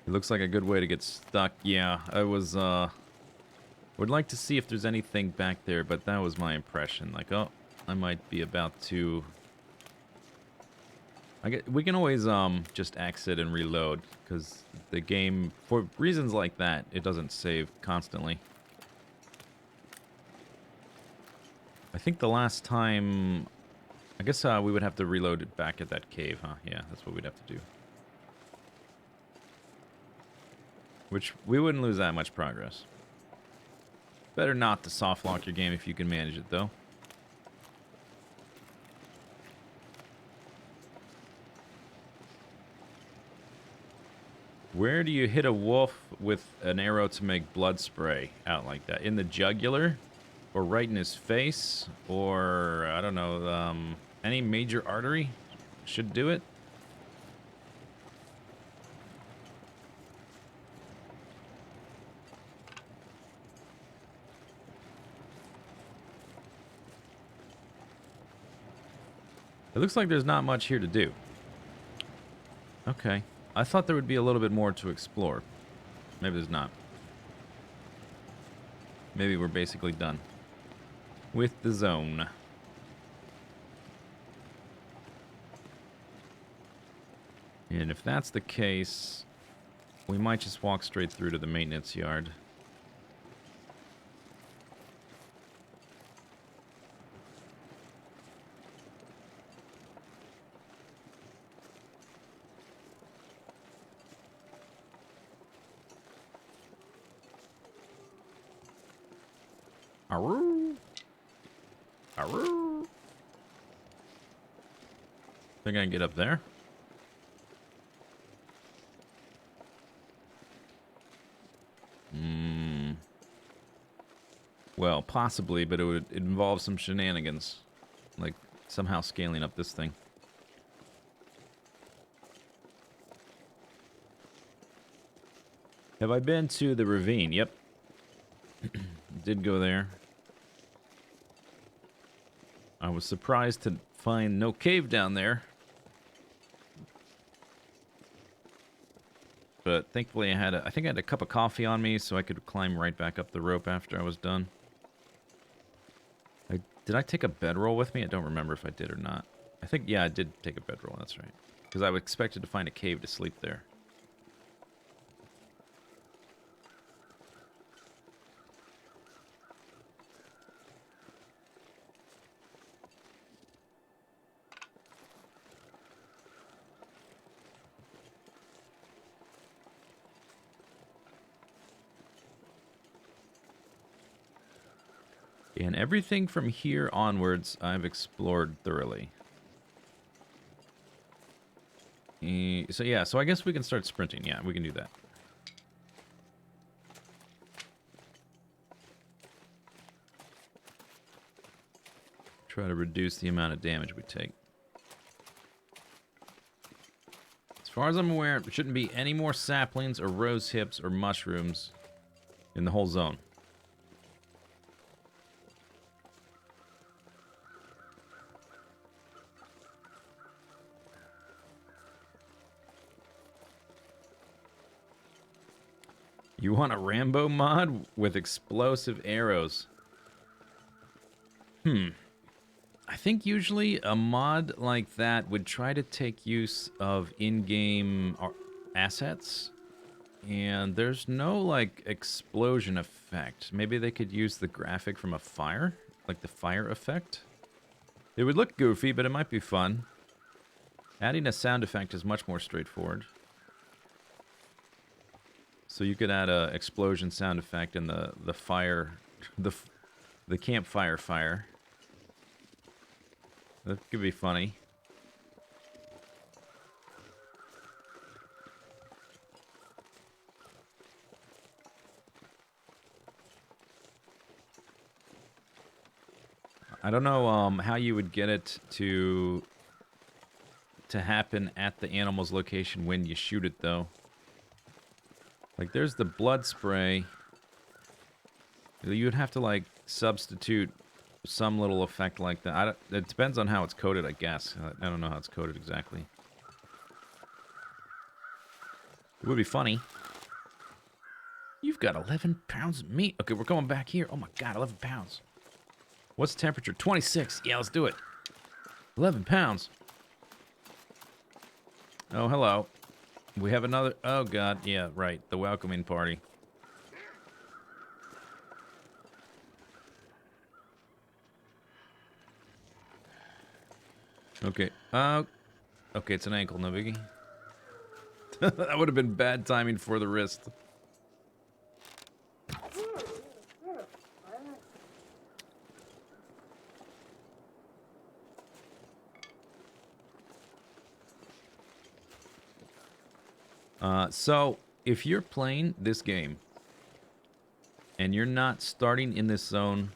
It looks like a good way to get stuck. Yeah, I was, would like to see if there's anything back there, but that was my impression. Like, oh, I might be about to... we can always, just exit and reload, because the game, for reasons like that, it doesn't save constantly. I think the last time I guess we would have to reload it back at that cave, huh? Yeah, that's what we'd have to do. Which, we wouldn't lose that much progress. Better not to soft lock your game if you can manage it, though. Where do you hit a wolf with an arrow to make blood spray out like that? In the jugular? Or right in his face? Or, I don't know, any major artery should do it? It looks like there's not much here to do. Okay. I thought there would be a little bit more to explore. Maybe there's not. Maybe we're basically done with the zone. And if that's the case, we might just walk straight through to the maintenance yard. Aroo. Aroo. Think I can get up there? Well, possibly, but it would involve some shenanigans. Like, somehow scaling up this thing. Have I been to the ravine? Yep. Did go there. I was surprised to find no cave down there. But thankfully I think I had a cup of coffee on me so I could climb right back up the rope after I was done. Did I take a bedroll with me? I don't remember if I did or not. I think, yeah, I did take a bedroll, that's right. Because I expected to find a cave to sleep there. And everything from here onwards, I've explored thoroughly. So yeah, so I guess we can start sprinting. Yeah, we can do that. Try to reduce the amount of damage we take. As far as I'm aware, there shouldn't be any more saplings or rose hips or mushrooms in the whole zone. You want a Rambo mod with explosive arrows? I think usually a mod like that would try to take use of in-game assets. And there's no, like, explosion effect. Maybe they could use the graphic from a fire? Like the fire effect? It would look goofy, but it might be fun. Adding a sound effect is much more straightforward. So you could add a explosion sound effect in the fire, the campfire fire. That could be funny. I don't know how you would get it to happen at the animal's location when you shoot it, though. Like, there's the blood spray. You'd have to, like, substitute some little effect like that. It depends on how it's coded, I guess. I don't know how it's coded exactly. It would be funny. You've got 11 pounds of meat. Okay, we're going back here. Oh my god, 11 pounds. What's the temperature? 26. Yeah, let's do it. 11 pounds. Oh, hello. We have another... Oh, God. Yeah, right. The welcoming party. Okay. Okay, it's an ankle, no biggie. That would have been bad timing for the wrist. So, if you're playing this game and you're not starting in this zone,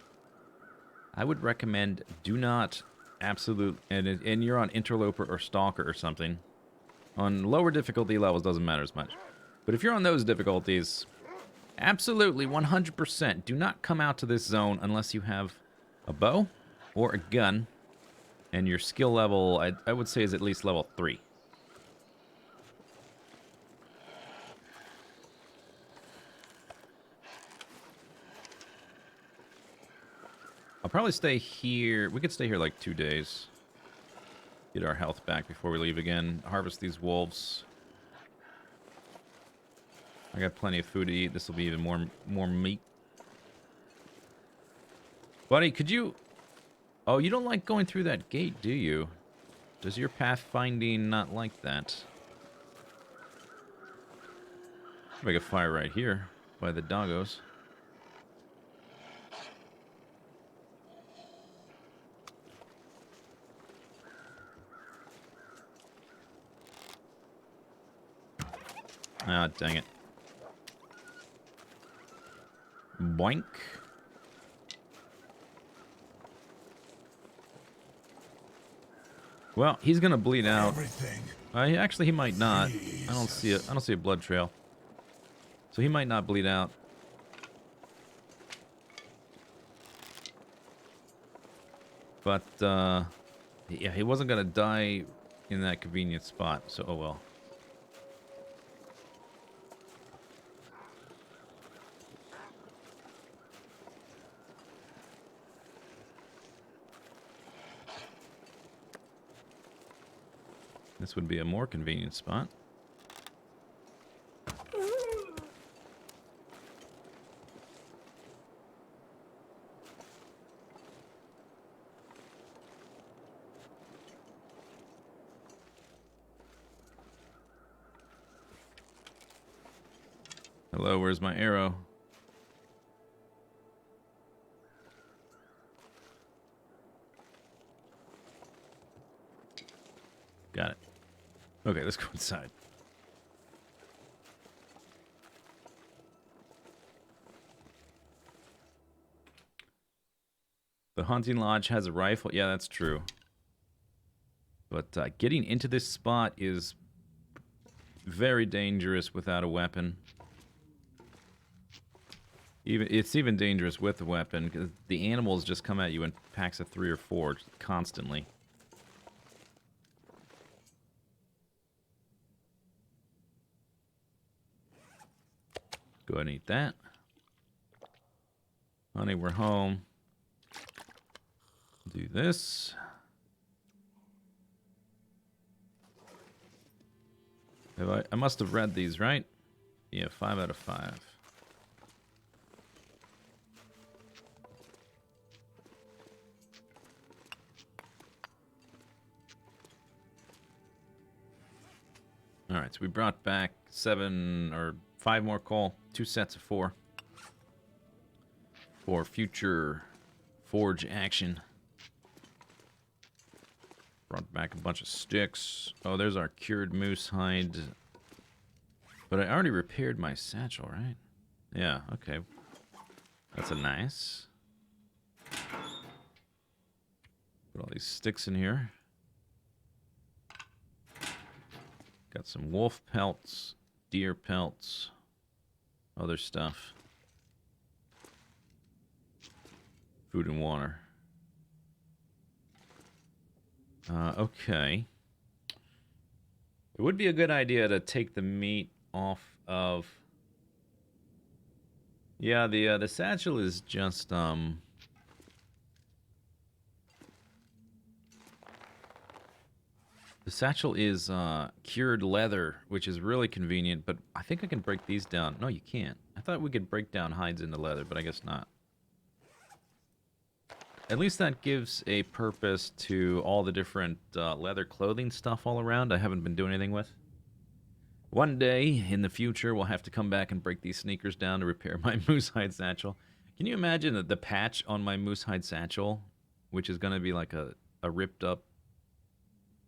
I would recommend do not and you're on Interloper or Stalker or something. On lower difficulty levels, doesn't matter as much. But if you're on those difficulties, absolutely 100% do not come out to this zone unless you have a bow or a gun, and your skill level, I would say, is at least level 3. I'll probably stay here. We could stay here like 2 days. Get our health back before we leave again. Harvest these wolves. I got plenty of food to eat. This will be even more meat. Buddy, could you... Oh, you don't like going through that gate, do you? Does your pathfinding not like that? Make a fire right here by the doggos. Ah, dang it. Boink. Well, he's gonna bleed out. Everything. Actually, he might not. I don't see it. I don't see a blood trail. So he might not bleed out. But yeah, he wasn't gonna die in that convenient spot. So oh well. This would be a more convenient spot. Hello, where's my arrow? Got it. Okay, let's go inside. The hunting lodge has a rifle. Yeah, that's true. But getting into this spot is very dangerous without a weapon. It's even dangerous with a weapon because the animals just come at you in packs of 3 or 4 constantly. Go ahead and eat that. Honey, we're home. Do this. I must have read these, right? Yeah, 5 out of 5. Alright, so we brought back 7 or 5 more coal. 2 sets of 4. For future forge action. Brought back a bunch of sticks. Oh, there's our cured moose hide. But I already repaired my satchel, right? Yeah, okay. That's a nice. Put all these sticks in here. Got some wolf pelts, deer pelts, other stuff. Food and water. Okay. It would be a good idea to take the meat off of... Yeah, the satchel is just, The satchel is cured leather, which is really convenient, but I think I can break these down. No, you can't. I thought we could break down hides into leather, but I guess not. at least that gives a purpose to all the different leather clothing stuff all around I haven't been doing anything with. One day in the future, we'll have to come back and break these sneakers down to repair my moose hide satchel. Can you imagine the patch on my moose hide satchel, which is going to be like a ripped up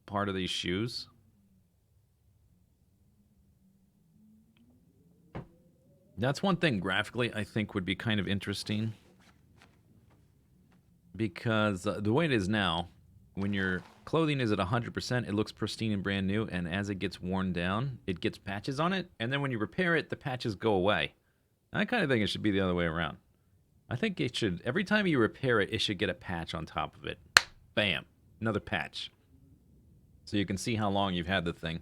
part of these shoes? That's one thing graphically I think would be kind of interesting. Because the way it is now, when your clothing is at 100%, it looks pristine and brand new, and as it gets worn down, it gets patches on it, and then when you repair it, the patches go away. I kind of think it should be the other way around. I think it should, every time you repair it, it should get a patch on top of it. Bam, another patch. So you can see how long you've had the thing.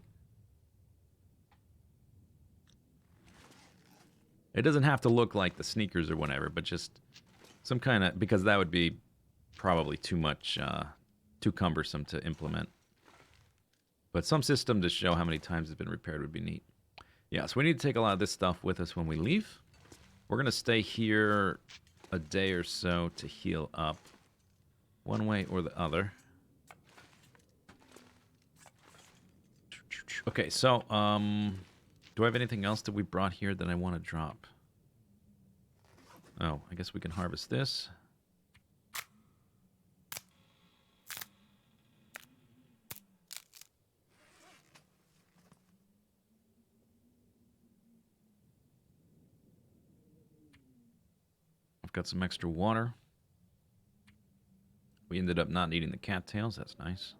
It doesn't have to look like the sneakers or whatever, but just some kind of, because that would be probably too much, too cumbersome to implement. But some system to show how many times it's been repaired would be neat. Yeah, so we need to take a lot of this stuff with us when we leave. We're going to stay here a day or so to heal up one way or the other. Okay, so, do I have anything else that we brought here that I want to drop? Oh, I guess we can harvest this. I've got some extra water. We ended up not needing the cattails. That's nice.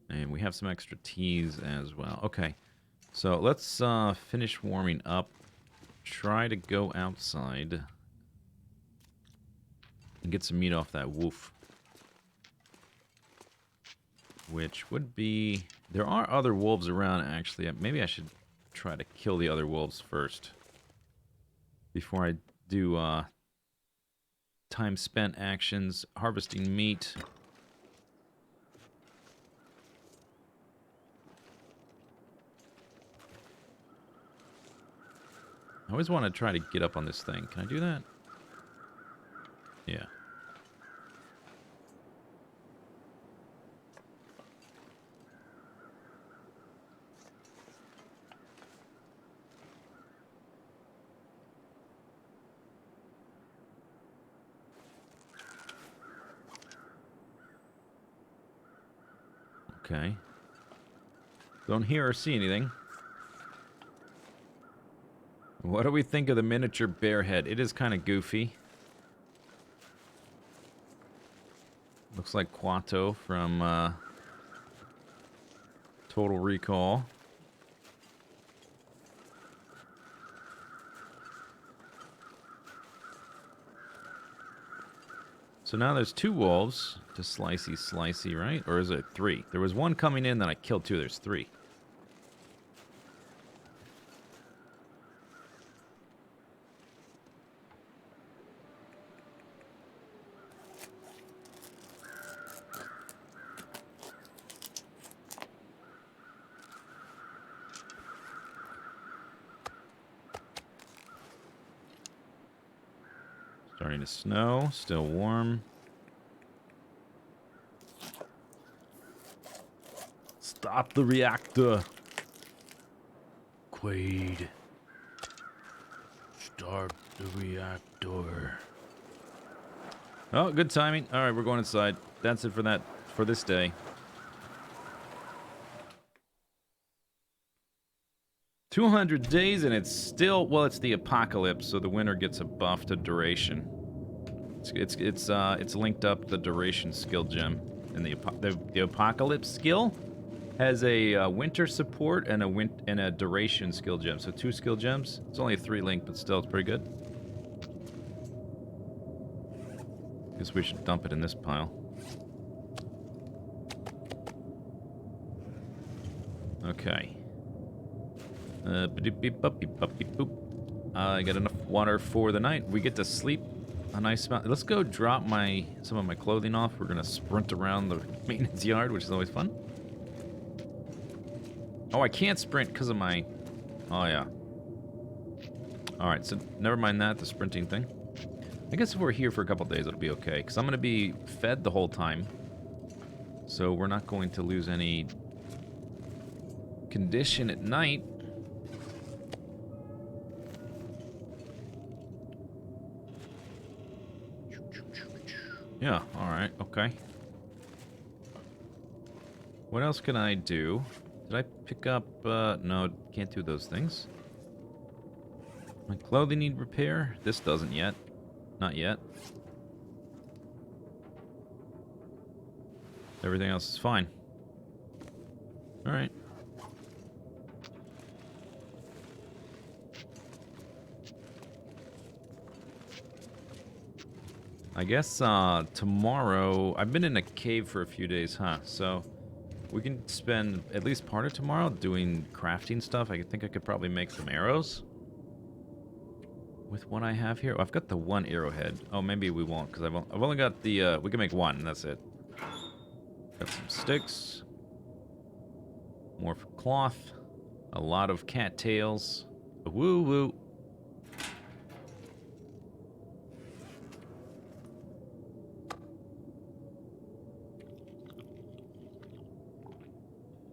And we have some extra teas as well. Okay, so let's finish warming up. Try to go outside and get some meat off that wolf. Which would be... There are other wolves around, actually. Maybe I should try to kill the other wolves first. Before I do time spent actions, harvesting meat. I always want to try to get up on this thing. Can I do that? Yeah. Okay. Don't hear or see anything. What do we think of the miniature bear head? It is kind of goofy. Looks like Quato from Total Recall. So now there's two wolves to slicey, right? Or is it three? There was one coming in, then I killed two. There's three. Starting to snow, still warm. Stop the reactor. Quaid. Start the reactor. Oh, good timing. All right, we're going inside. That's it for this day. 200 days and it's still, well, it's the apocalypse, so the winter gets a buff to duration. It's linked up the duration skill gem, and the apocalypse skill has a winter support and a duration skill gem. So 2 skill gems. It's only a 3 link, but still it's pretty good. Guess we should dump it in this pile. Okay. I got enough water for the night. We get to sleep a nice amount. Let's go drop some of my clothing off. We're gonna sprint around the maintenance yard, which is always fun. Oh, I can't sprint because of my... Oh, yeah. Alright, so never mind that, the sprinting thing. I guess if we're here for a couple days, it'll be okay. Because I'm going to be fed the whole time. So we're not going to lose any condition at night. Yeah, alright, okay. What else can I do? Did I pick up, no, can't do those things. My clothing need repair? This doesn't yet. Not yet. Everything else is fine. Alright. I guess, tomorrow... I've been in a cave for a few days, huh? So, we can spend at least part of tomorrow doing crafting stuff. I think I could probably make some arrows. With what I have here. Oh, I've got the one arrowhead. Oh, maybe we won't, because I've only got the, we can make one, and that's it. Got some sticks. More cloth. A lot of cattails. Woo-woo.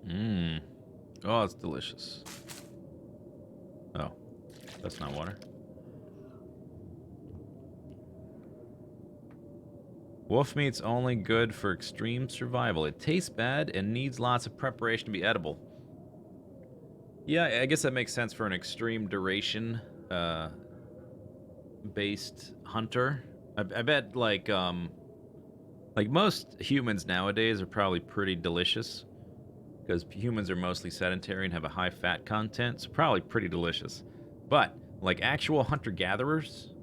Mmm. Oh, it's delicious. Oh. That's not water. Wolf meat's only good for extreme survival. It tastes bad and needs lots of preparation to be edible. Yeah, I guess that makes sense for an extreme duration based hunter. I bet like most humans nowadays are probably pretty delicious because humans are mostly sedentary and have a high fat content, so probably pretty delicious. But like actual hunter-gatherers,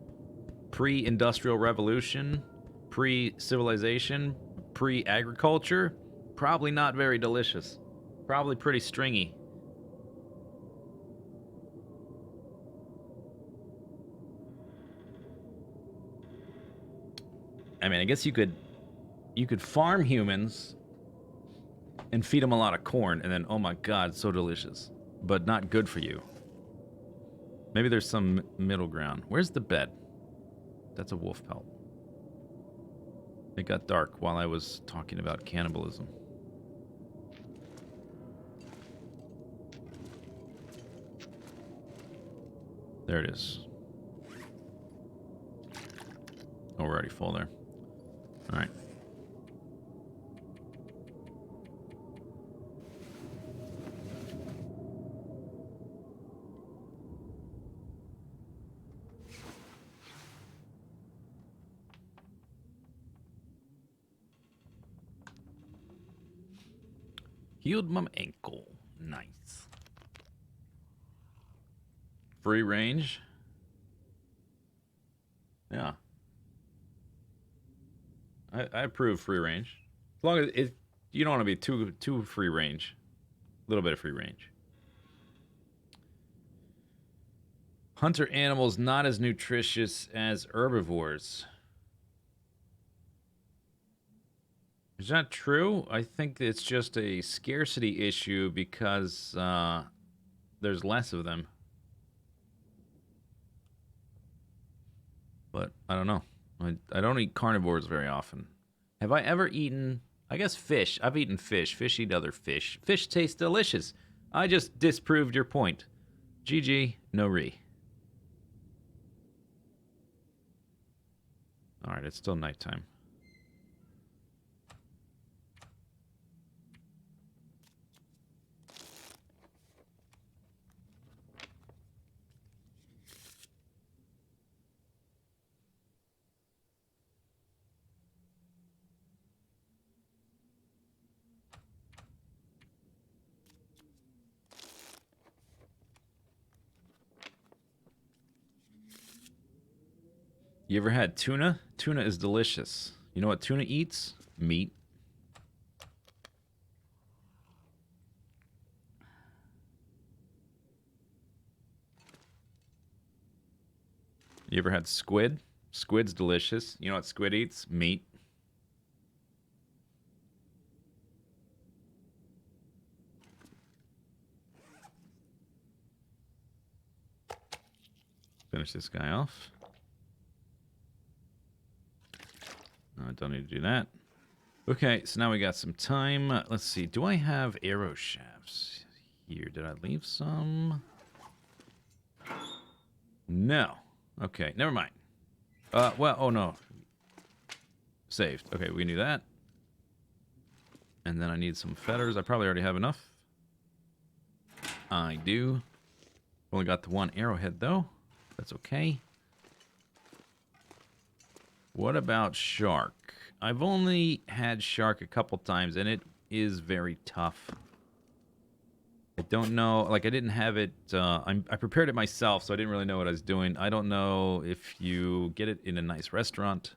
pre-industrial revolution, pre-civilization, pre-agriculture, probably not very delicious. Probably pretty stringy. I mean, I guess you could farm humans and feed them a lot of corn, and then, oh my god, so delicious. But not good for you. Maybe there's some middle ground. Where's the bed? That's a wolf pelt. It got dark while I was talking about cannibalism. There it is. Oh, we're already full there. Alright. Healed my ankle. Nice. Free range. Yeah. I approve free range. As long as you don't want to be too free range. A little bit of free range. Hunter animals not as nutritious as herbivores. Is that true? I think it's just a scarcity issue because there's less of them. But I don't know. I don't eat carnivores very often. Have I ever eaten... I guess fish. I've eaten fish. Fish eat other fish. Fish tastes delicious. I just disproved your point. GG, no re. Alright, it's still nighttime. You ever had tuna? Tuna is delicious. You know what tuna eats? Meat. You ever had squid? Squid's delicious. You know what squid eats? Meat. Finish this guy off. I don't need to do that. Okay, so now we got some time. Let's see. Do I have arrow shafts here? Did I leave some? No. Okay, never mind. Well, oh no. Saved. Okay, we knew that. And then I need some feathers. I probably already have enough. I do. Only got the one arrowhead, though. That's okay. What about shark? I've only had shark a couple times, and it is very tough. I don't know. Like, I didn't have it... I prepared it myself, so I didn't really know what I was doing. I don't know if you get it in a nice restaurant,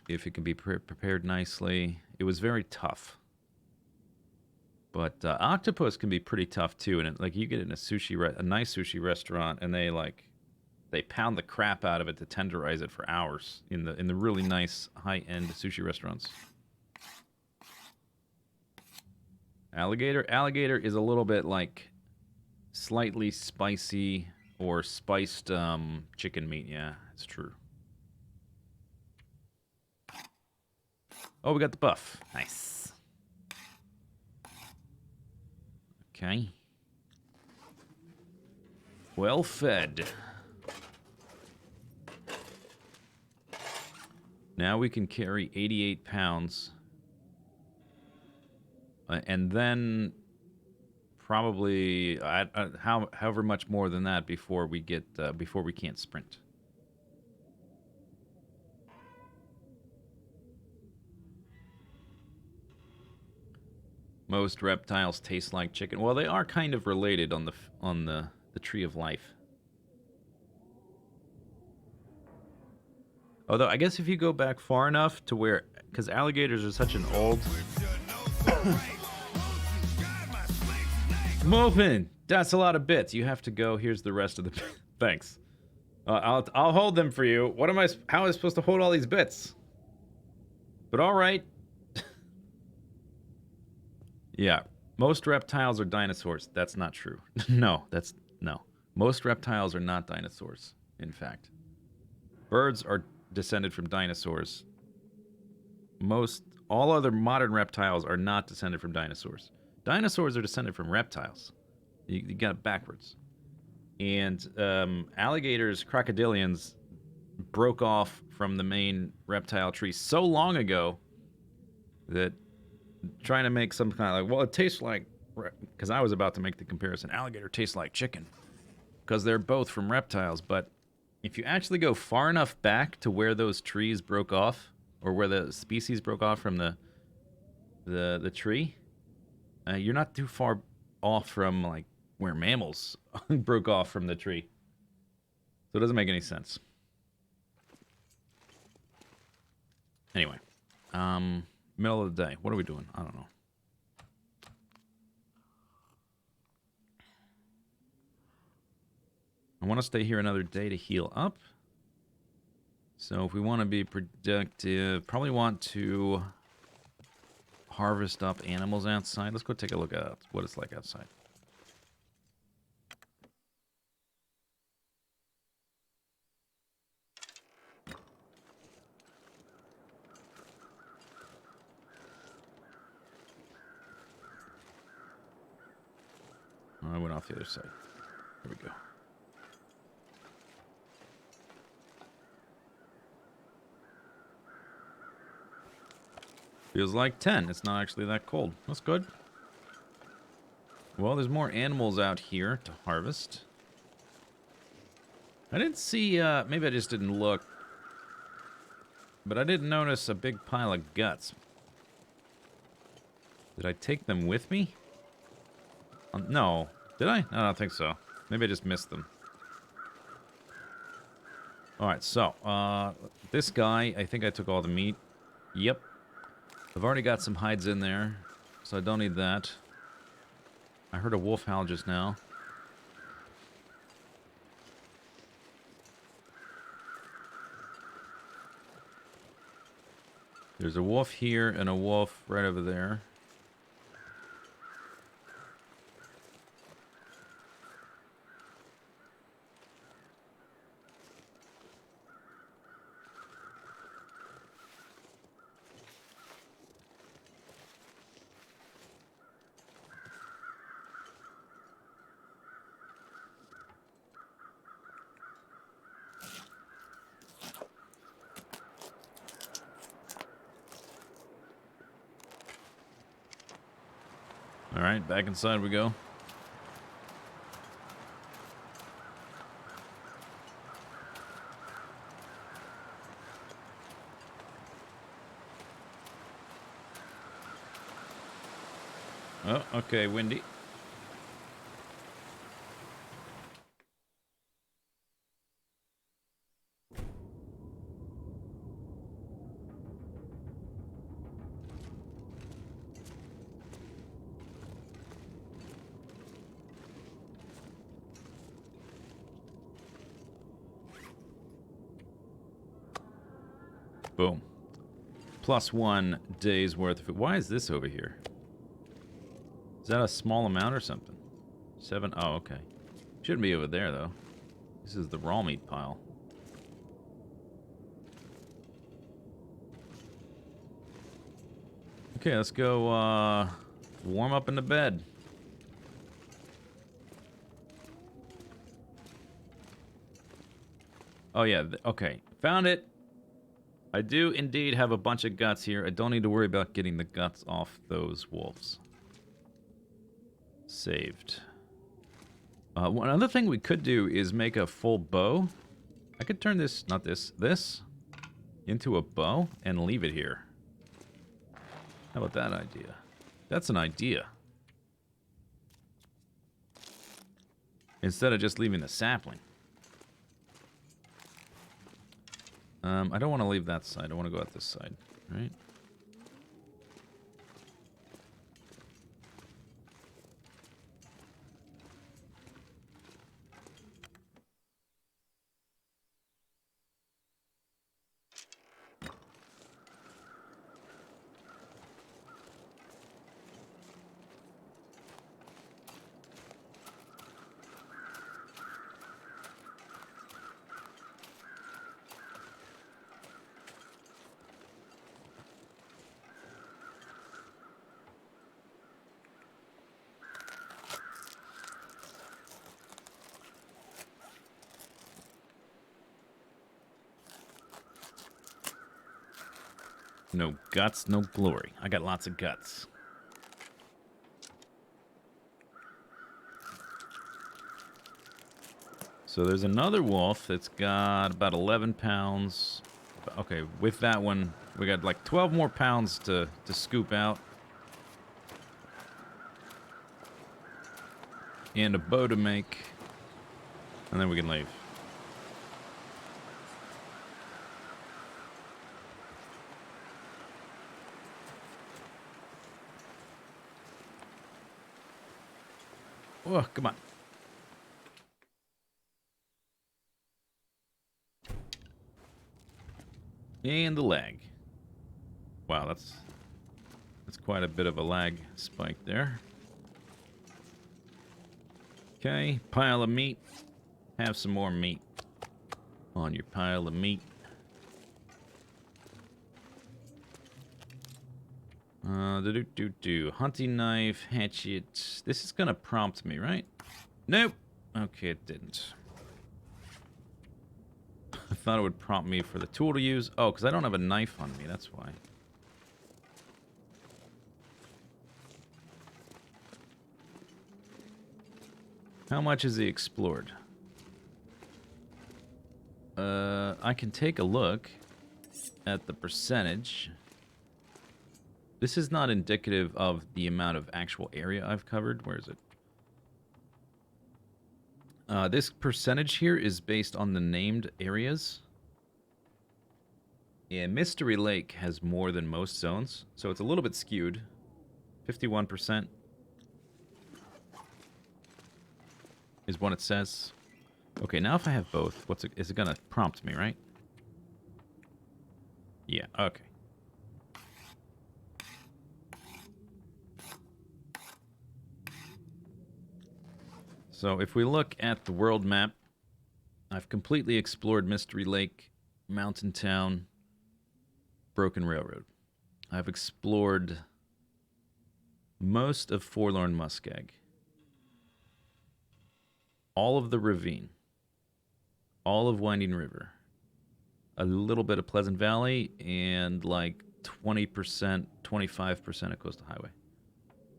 if it can be prepared nicely. It was very tough. But octopus can be pretty tough, too. And, like, you get it in a nice sushi restaurant, and they pound the crap out of it to tenderize it for hours in the really nice high-end sushi restaurants. Alligator is a little bit like slightly spicy or spiced chicken meat. Yeah, it's true. Oh, we got the buff. Nice. Okay. Well fed. Now we can carry 88 pounds. And then probably however much more than that before we can't sprint. Most reptiles taste like chicken. Well, they are kind of related on the tree of life. Although I guess if you go back far enough to where, because alligators are such an old. Mopin, that's a lot of bits. You have to go. Here's the rest of the. Thanks. I'll hold them for you. What am I? How am I supposed to hold all these bits? But all right. Yeah, most reptiles are dinosaurs. That's not true. No. Most reptiles are not dinosaurs. In fact, birds are descended from dinosaurs. All other modern reptiles are not descended from dinosaurs. Dinosaurs are descended from reptiles. You got it backwards. And alligators, crocodilians, broke off from the main reptile tree so long ago that trying to make some kind of like, well, it tastes like, because I was about to make the comparison, alligator tastes like chicken because they're both from reptiles. But if you actually go far enough back to where those trees broke off, or where the species broke off from the tree, you're not too far off from like where mammals broke off from the tree. So it doesn't make any sense. Anyway, middle of the day. What are we doing? I don't know. I want to stay here another day to heal up. So if we want to be productive, probably want to harvest up animals outside. Let's go take a look at what it's like outside. I went off the other side. Here we go. Feels like 10. It's not actually that cold. That's good. Well, there's more animals out here to harvest. I didn't see, maybe I just didn't look. But I didn't notice a big pile of guts. Did I take them with me? No. Did I? I don't think so. Maybe I just missed them. Alright, so, this guy, I think I took all the meat. Yep. I've already got some hides in there, so I don't need that. I heard a wolf howl just now. There's a wolf here and a wolf right over there. Alright, back inside we go. Oh, okay, windy. Boom. +1 day's worth of it. Why is this over here? Is that a small amount or something? 7. Oh, okay. Shouldn't be over there, though. This is the raw meat pile. Okay, let's go warm up in the bed. Oh, yeah. Okay. Found it. I do indeed have a bunch of guts here. I don't need to worry about getting the guts off those wolves. Saved. One other thing we could do is make a full bow. I could turn this, not this, this into a bow and leave it here. How about that idea? That's an idea. Instead of just leaving the sapling. I don't want to leave that side. I want to go out this side, right? No guts, no glory. I got lots of guts. So there's another wolf that's got about 11 pounds. Okay, with that one, we got like 12 more pounds to scoop out. And a bow to make. And then we can leave. Oh, come on. And the lag. Wow, that's quite a bit of a lag spike there. Okay, pile of meat. Have some more meat on your pile of meat. Hunting knife, hatchet. This is gonna prompt me, right? Nope. Okay, it didn't. I thought it would prompt me for the tool to use. Oh, because I don't have a knife on me, that's why. How much is he explored? I can take a look at the percentage. This is not indicative of the amount of actual area I've covered. Where is it? This percentage here is based on the named areas. Yeah, Mystery Lake has more than most zones, so it's a little bit skewed. 51% is what it says. Okay, now if I have both, is it gonna prompt me, right? Yeah, okay. So if we look at the world map, I've completely explored Mystery Lake, Mountain Town, Broken Railroad. I've explored most of Forlorn Muskeg, all of the Ravine, all of Winding River, a little bit of Pleasant Valley, and like 20%, 25% of Coastal Highway.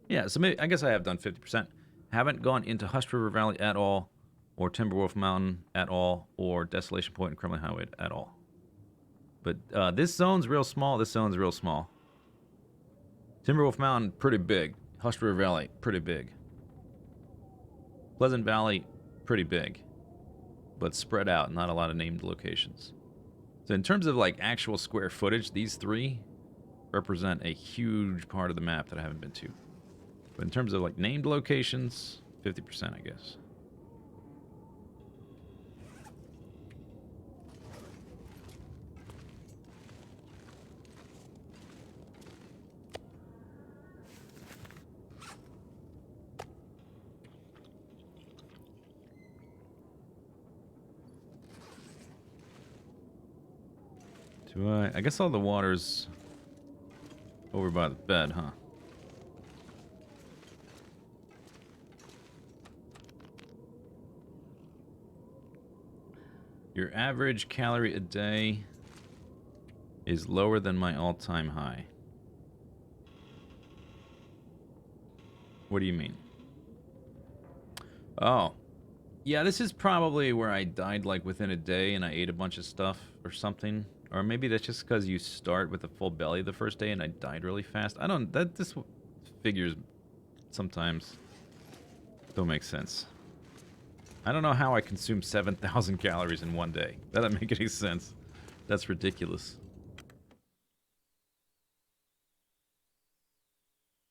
Yeah, so maybe, I guess I have done 50%. Haven't gone into Hush River Valley at all, or Timberwolf Mountain at all, or Desolation Point and Kremlin Highway at all. But this zone's real small. This zone's real small. Timberwolf Mountain, pretty big. Hush River Valley, pretty big. Pleasant Valley, pretty big. But spread out, not a lot of named locations. So in terms of like actual square footage, these three represent a huge part of the map that I haven't been to. But in terms of like named locations, 50%, I guess. I guess all the water's over by the bed, huh? Your average calorie a day is lower than my all-time high. What do you mean? Oh. Yeah, this is probably where I died like within a day and I ate a bunch of stuff or something. Or maybe that's just because you start with a full belly the first day and I died really fast. I don't... This figures sometimes don't make sense. I don't know how I consumed 7,000 calories in one day. That doesn't make any sense. That's ridiculous.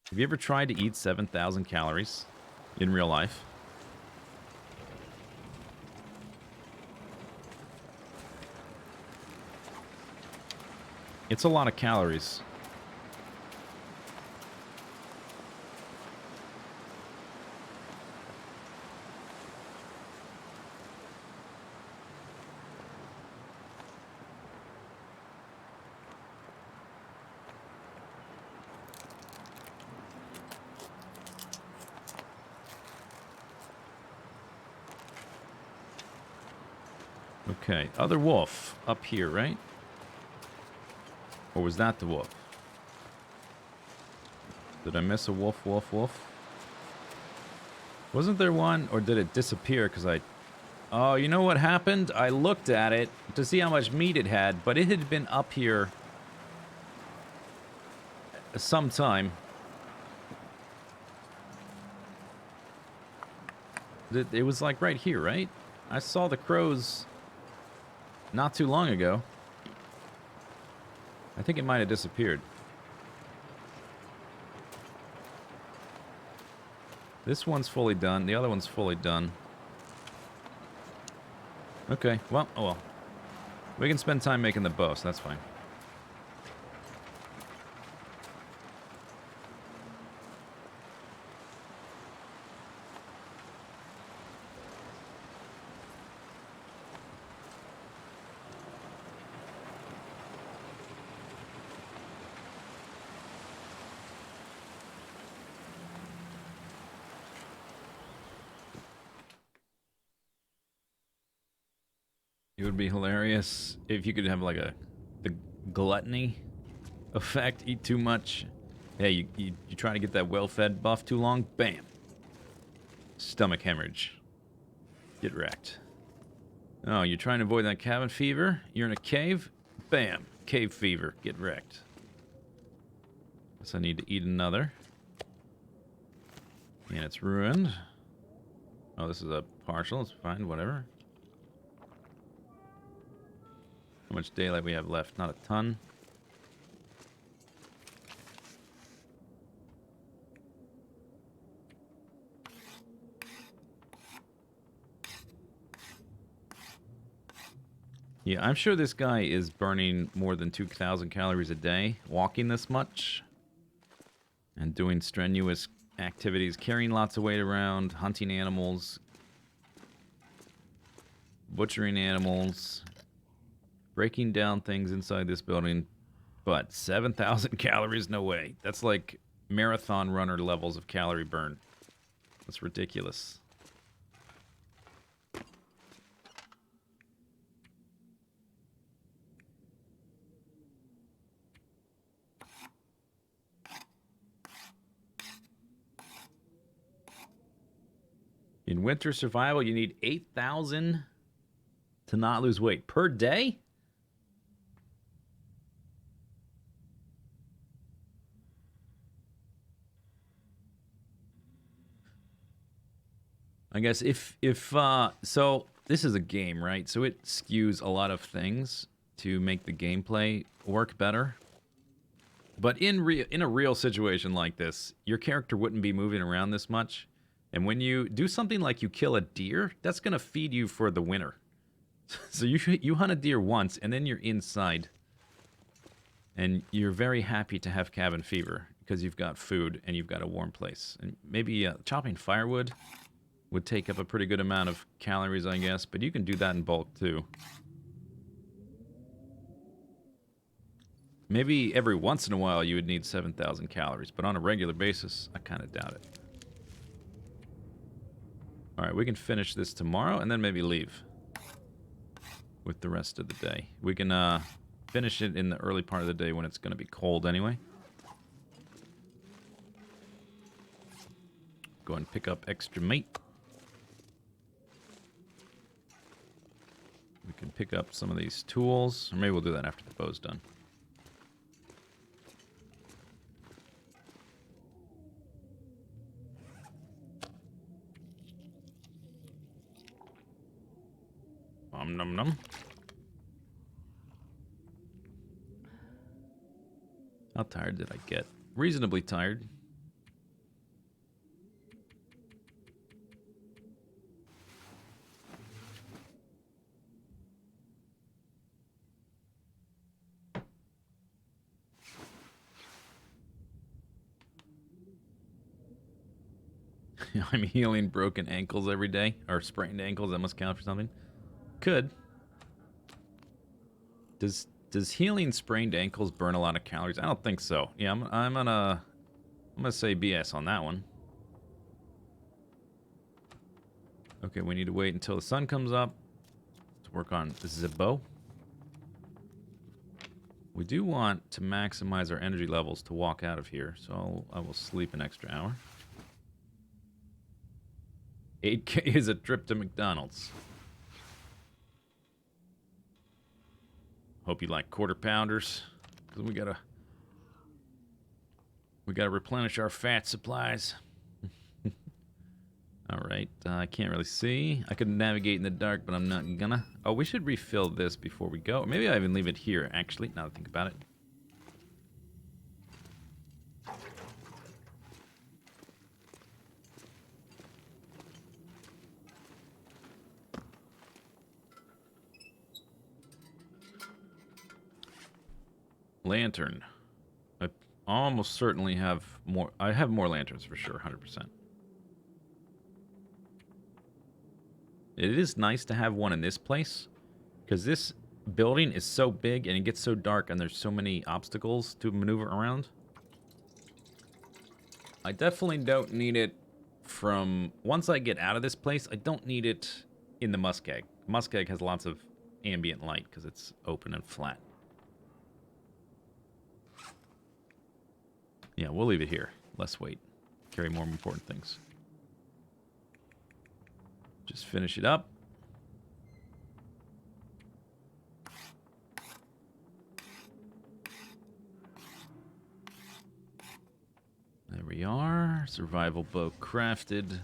Have you ever tried to eat 7,000 calories in real life? It's a lot of calories. Okay, other wolf up here, right? Or was that the wolf? Did I miss a wolf, wolf, wolf? Wasn't there one, or did it disappear because I... Oh, you know what happened? I looked at it to see how much meat it had, but it had been up here some time. It was like right here, right? I saw the crows not too long ago. I think it might have disappeared. This one's fully done. The other one's fully done. Okay, well, oh well. We can spend time making the bow, so that's fine. It would be hilarious if you could have like the gluttony effect, eat too much. Hey, you try to get that well-fed buff too long, bam. Stomach hemorrhage. Get wrecked. Oh, you're trying to avoid that cabin fever? You're in a cave? Bam. Cave fever. Get wrecked. Guess I need to eat another. And it's ruined. Oh, this is a partial. It's fine, whatever. How much daylight we have left? Not a ton. Yeah, I'm sure this guy is burning more than 2,000 calories a day, walking this much, and doing strenuous activities, carrying lots of weight around, hunting animals, butchering animals, breaking down things inside this building. But 7,000 calories? No way. That's like marathon runner levels of calorie burn. That's ridiculous. In winter survival, you need 8,000 to not lose weight per day? I guess so this is a game, right? So it skews a lot of things to make the gameplay work better. But in a real situation like this, your character wouldn't be moving around this much. And when you do something like you kill a deer, that's going to feed you for the winter. So you hunt a deer once, and then you're inside. And you're very happy to have cabin fever because you've got food and you've got a warm place. And maybe chopping firewood would take up a pretty good amount of calories, I guess. But you can do that in bulk, too. Maybe every once in a while you would need 7,000 calories. But on a regular basis, I kind of doubt it. Alright, we can finish this tomorrow and then maybe leave with the rest of the day. We can finish it in the early part of the day when it's going to be cold anyway. Go and pick up extra meat. We can pick up some of these tools. Or maybe we'll do that after the bow's done. Num num. How tired did I get? Reasonably tired. I'm healing broken ankles every day, or sprained ankles. That must count for something. Could. Does healing sprained ankles burn a lot of calories? I don't think so. Yeah, I'm gonna say BS on that one. Okay, we need to wait until the sun comes up to work on Zisteau. We do want to maximize our energy levels to walk out of here, so I will sleep an extra hour. 8K is a trip to McDonald's. Hope you like quarter pounders, because we gotta replenish our fat supplies. All right, I can't really see. I could navigate in the dark, but I'm not gonna. Oh, we should refill this before we go. Or maybe I even leave it here, actually, now that I think about it. Lantern. I almost certainly have more. I have more lanterns for sure, 100%. It is nice to have one in this place, because this building is so big and it gets so dark and there's so many obstacles to maneuver around. I definitely don't need it from... Once I get out of this place, I don't need it in the muskeg. Muskeg has lots of ambient light because it's open and flat. Yeah, we'll leave it here. Less weight. Carry more important things. Just finish it up. There we are. Survival bow crafted.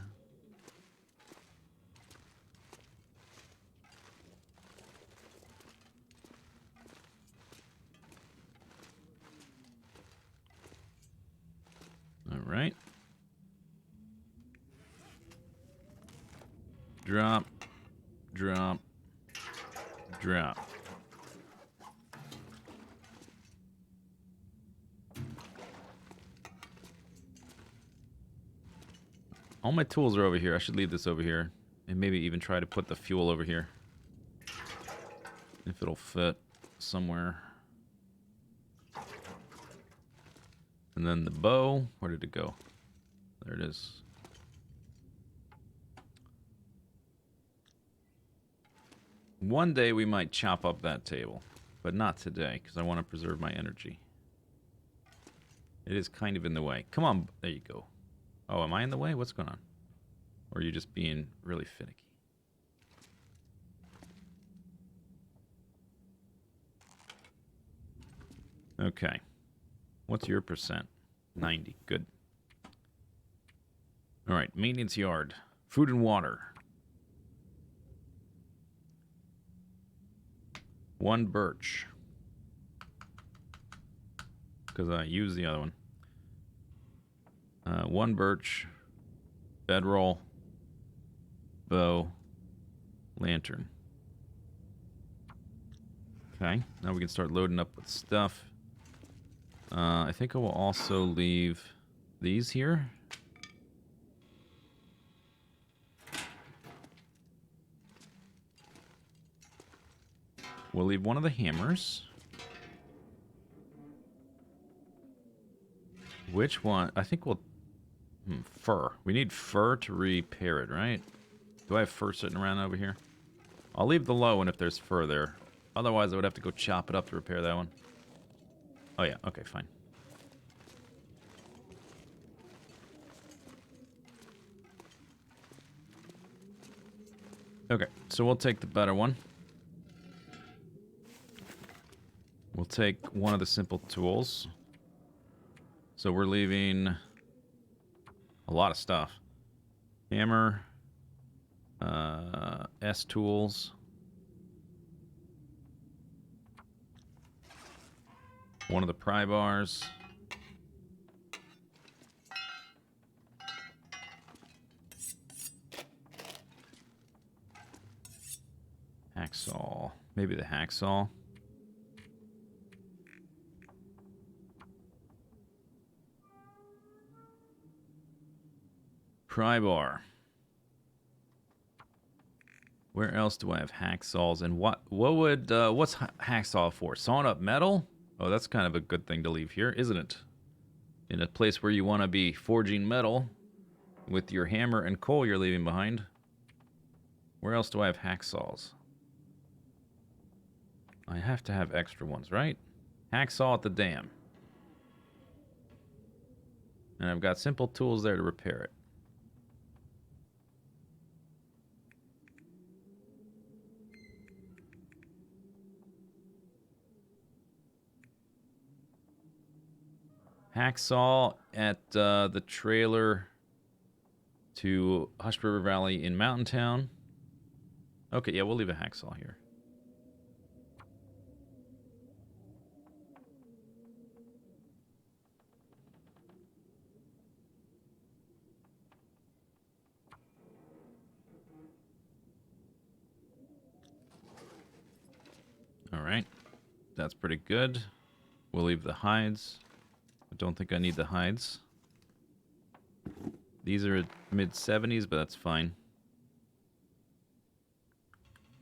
All right. Drop, drop, drop. All my tools are over here. I should leave this over here. And maybe even try to put the fuel over here. If it'll fit somewhere. And then the bow. Where did it go? There it is. One day we might chop up that table. But not today, because I want to preserve my energy. It is kind of in the way. Come on. There you go. Oh, am I in the way? What's going on? Or are you just being really finicky? Okay. What's your percent? 90. Good. All right. Maintenance yard. Food and water. 1 birch. Because I used the other one. 1 birch. Bedroll. Bow. Lantern. Okay. Now we can start loading up with stuff. I think I will also leave these here. We'll leave one of the hammers. Which one? I think we'll... fur. We need fur to repair it, right? Do I have fur sitting around over here? I'll leave the low one if there's fur there. Otherwise, I would have to go chop it up to repair that one. Oh, yeah. Okay, fine. Okay, so we'll take the better one. We'll take one of the simple tools. So we're leaving a lot of stuff. Hammer. S tools. One of the pry bars. Hacksaw. Maybe the hacksaw. Pry bar. Where else do I have hacksaws? And what's hacksaw for? Sawing up metal? Oh, that's kind of a good thing to leave here, isn't it? In a place where you want to be forging metal with your hammer and coal you're leaving behind. Where else do I have hacksaws? I have to have extra ones, right? Hacksaw at the dam. And I've got simple tools there to repair it. Hacksaw at the trailer to Hush River Valley in Mountain Town. Okay, yeah, we'll leave a hacksaw here. All right, that's pretty good. We'll leave the hides. I don't think I need the hides. These are mid-70s, but that's fine.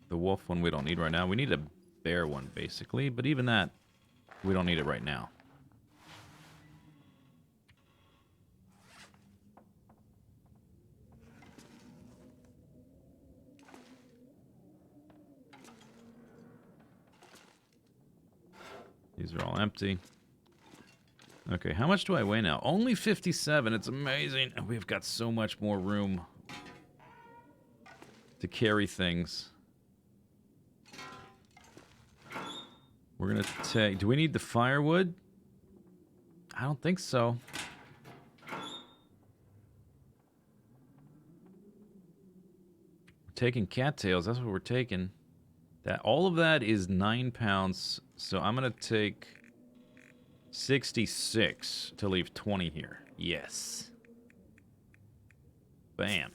The wolf one we don't need right now. We need a bear one, basically, but even that, we don't need it right now. These are all empty. Okay, how much do I weigh now? Only 57. It's amazing. And we've got so much more room to carry things. We're going to take... Do we need the firewood? I don't think so. We're taking cattails. That's what we're taking. All of that is 9 pounds. So I'm going to take 66 to leave 20 here. Yes. Bam.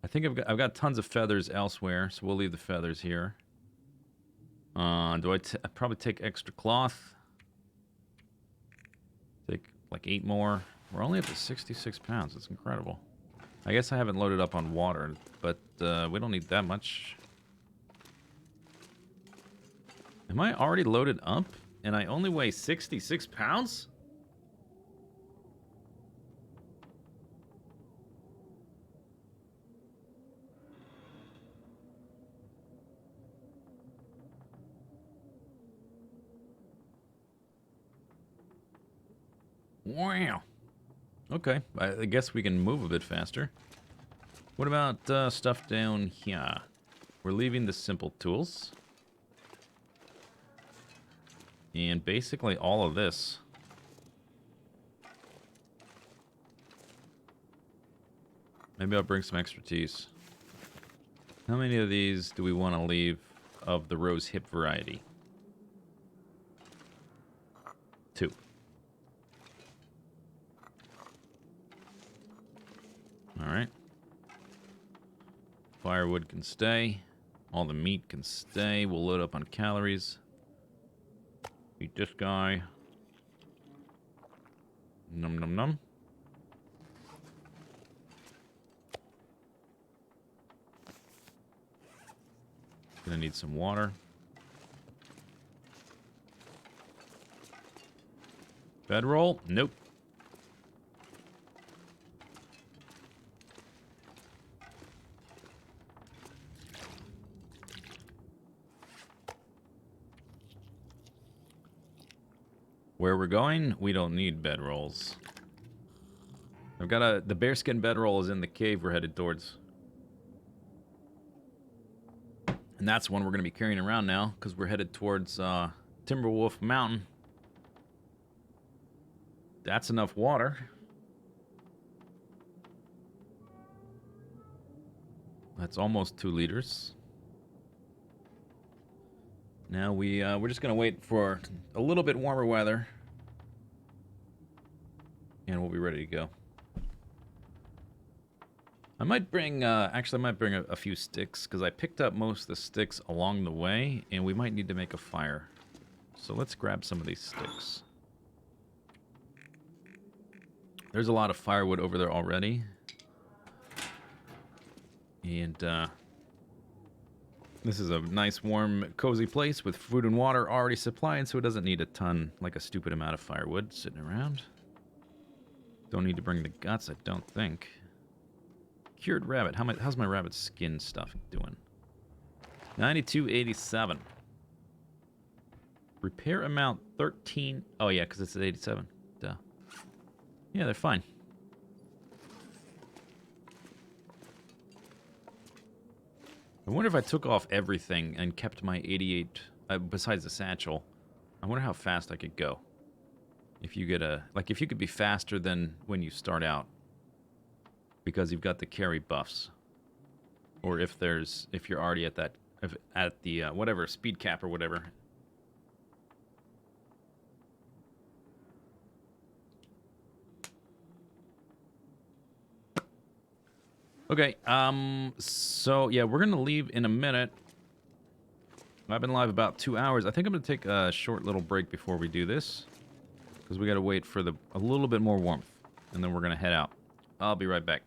I think I've got tons of feathers elsewhere, so we'll leave the feathers here. I'd probably take extra cloth. Take like 8 more. We're only up to 66 pounds. It's incredible. I guess I haven't loaded up on water, but we don't need that much. Am I already loaded up? And I only weigh 66 pounds? Wow. Okay, I guess we can move a bit faster. What about stuff down here? We're leaving the simple tools. And basically all of this. Maybe I'll bring some expertise. How many of these do we want to leave of the rose hip variety? 2. Alright. Firewood can stay. All the meat can stay. We'll load up on calories. Eat this guy. Num num num. Gonna need some water. Bedroll? Nope. Where we're going, we don't need bedrolls. I've got the bearskin bedroll is in the cave we're headed towards. And that's one we're going to be carrying around now, because we're headed towards Timberwolf Mountain. That's enough water. That's almost 2 liters. Now we're just going to wait for a little bit warmer weather. And we'll be ready to go. I might bring, actually I might bring a few sticks, because I picked up most of the sticks along the way, and we might need to make a fire. So let's grab some of these sticks. There's a lot of firewood over there already. And, this is a nice, warm, cozy place with food and water already supplied, so it doesn't need a ton, like a stupid amount of firewood sitting around. Don't need to bring the guts, I don't think. Cured rabbit. How's my rabbit skin stuff doing? 92.87. Repair amount 13. Oh yeah, because it's at 87. Duh. Yeah, they're fine. I wonder if I took off everything and kept my 88, besides the satchel. I wonder how fast I could go. If you get if you could be faster than when you start out. Because you've got the carry buffs. Or if you're already at that, at the, whatever, speed cap or whatever. Okay, so, yeah, we're gonna leave in a minute. I've been live about 2 hours. I think I'm gonna take a short little break before we do this. Because we gotta wait for a little bit more warmth. And then we're gonna head out. I'll be right back.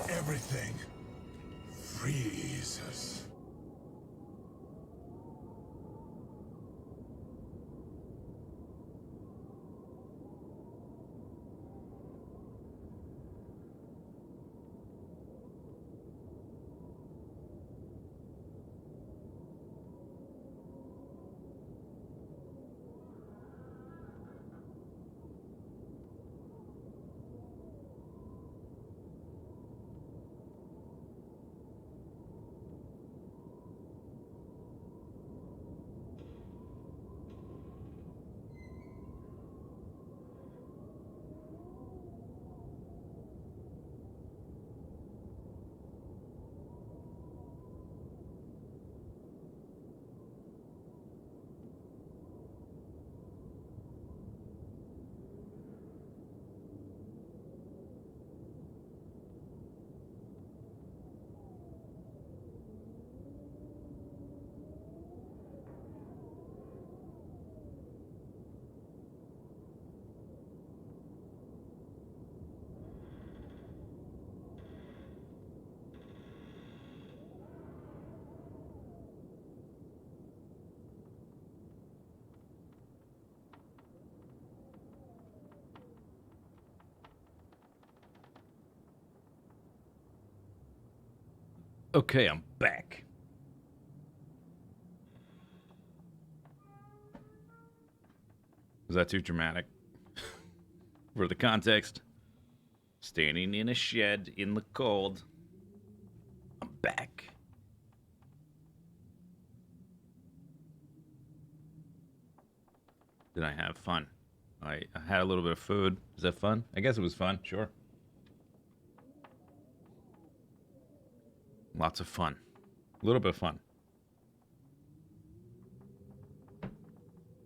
Everything freezes. Okay, I'm back. Was that too dramatic? For the context, standing in a shed in the cold. I'm back. Did I have fun? I had a little bit of food. Is that fun? I guess it was fun, sure. Lots of fun. A little bit of fun.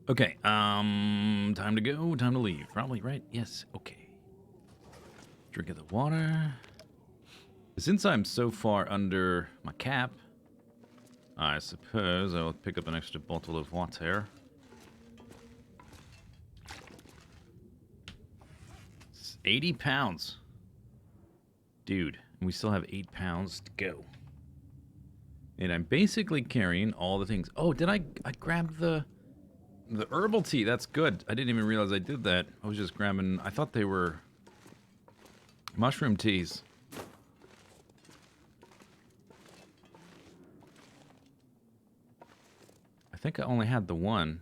Okay, time to go, time to leave. Probably, right? Yes, okay. Drink of the water. Since I'm so far under my cap, I suppose I will pick up an extra bottle of water. It's 80 pounds. Dude, we still have 8 pounds to go. And I'm basically carrying all the things. Oh, did I grab the herbal tea? That's good. I didn't even realize I did that. I was just grabbing, I thought they were mushroom teas. I think I only had the one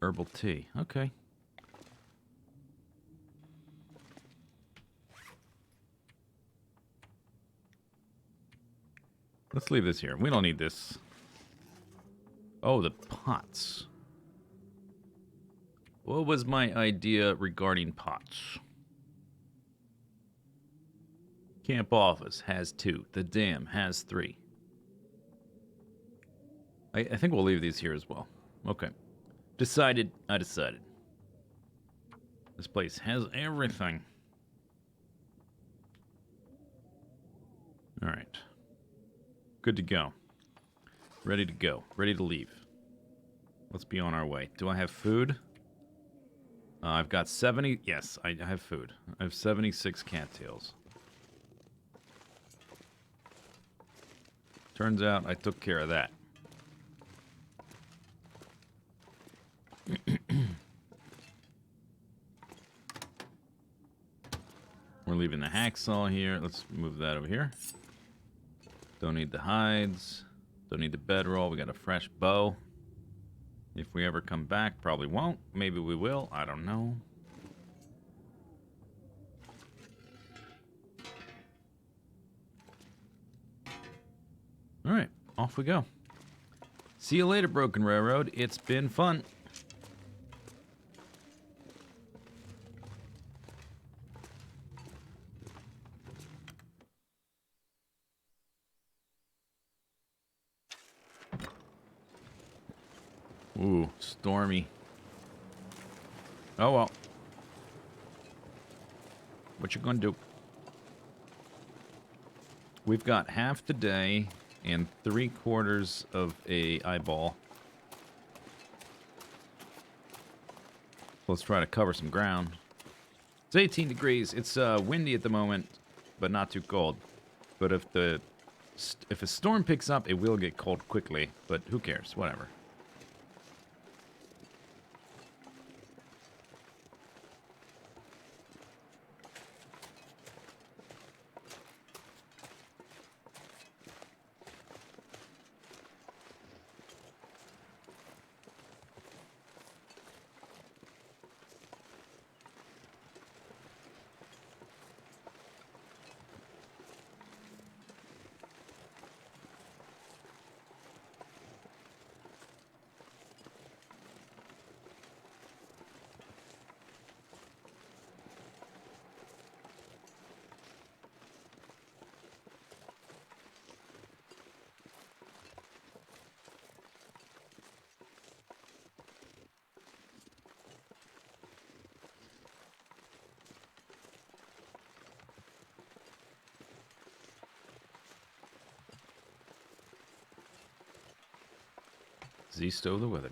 herbal tea. Okay. Let's leave this here. We don't need this. Oh, the pots. What was my idea regarding pots? Camp office has 2. The dam has 3. I think we'll leave these here as well. Okay. Decided. I decided. This place has everything. All right. Good to go. Ready to go. Ready to leave. Let's be on our way. Do I have food? I've got 70... Yes, I have food. I have 76 cattails. Turns out I took care of that. We're leaving the hacksaw here. Let's move that over here. Don't need the hides. Don't need the bedroll. We got a fresh bow. If we ever come back, probably won't. Maybe we will. I don't know. All right, off we go. See you later, Broken Railroad. It's been fun. Ooh, stormy. Oh well. What you gonna do? We've got half the day and 3/4 of a eyeball. Let's try to cover some ground. It's 18 degrees. It's windy at the moment, but not too cold. But if a storm picks up, it will get cold quickly. But who cares? Whatever. Zisteau the weather.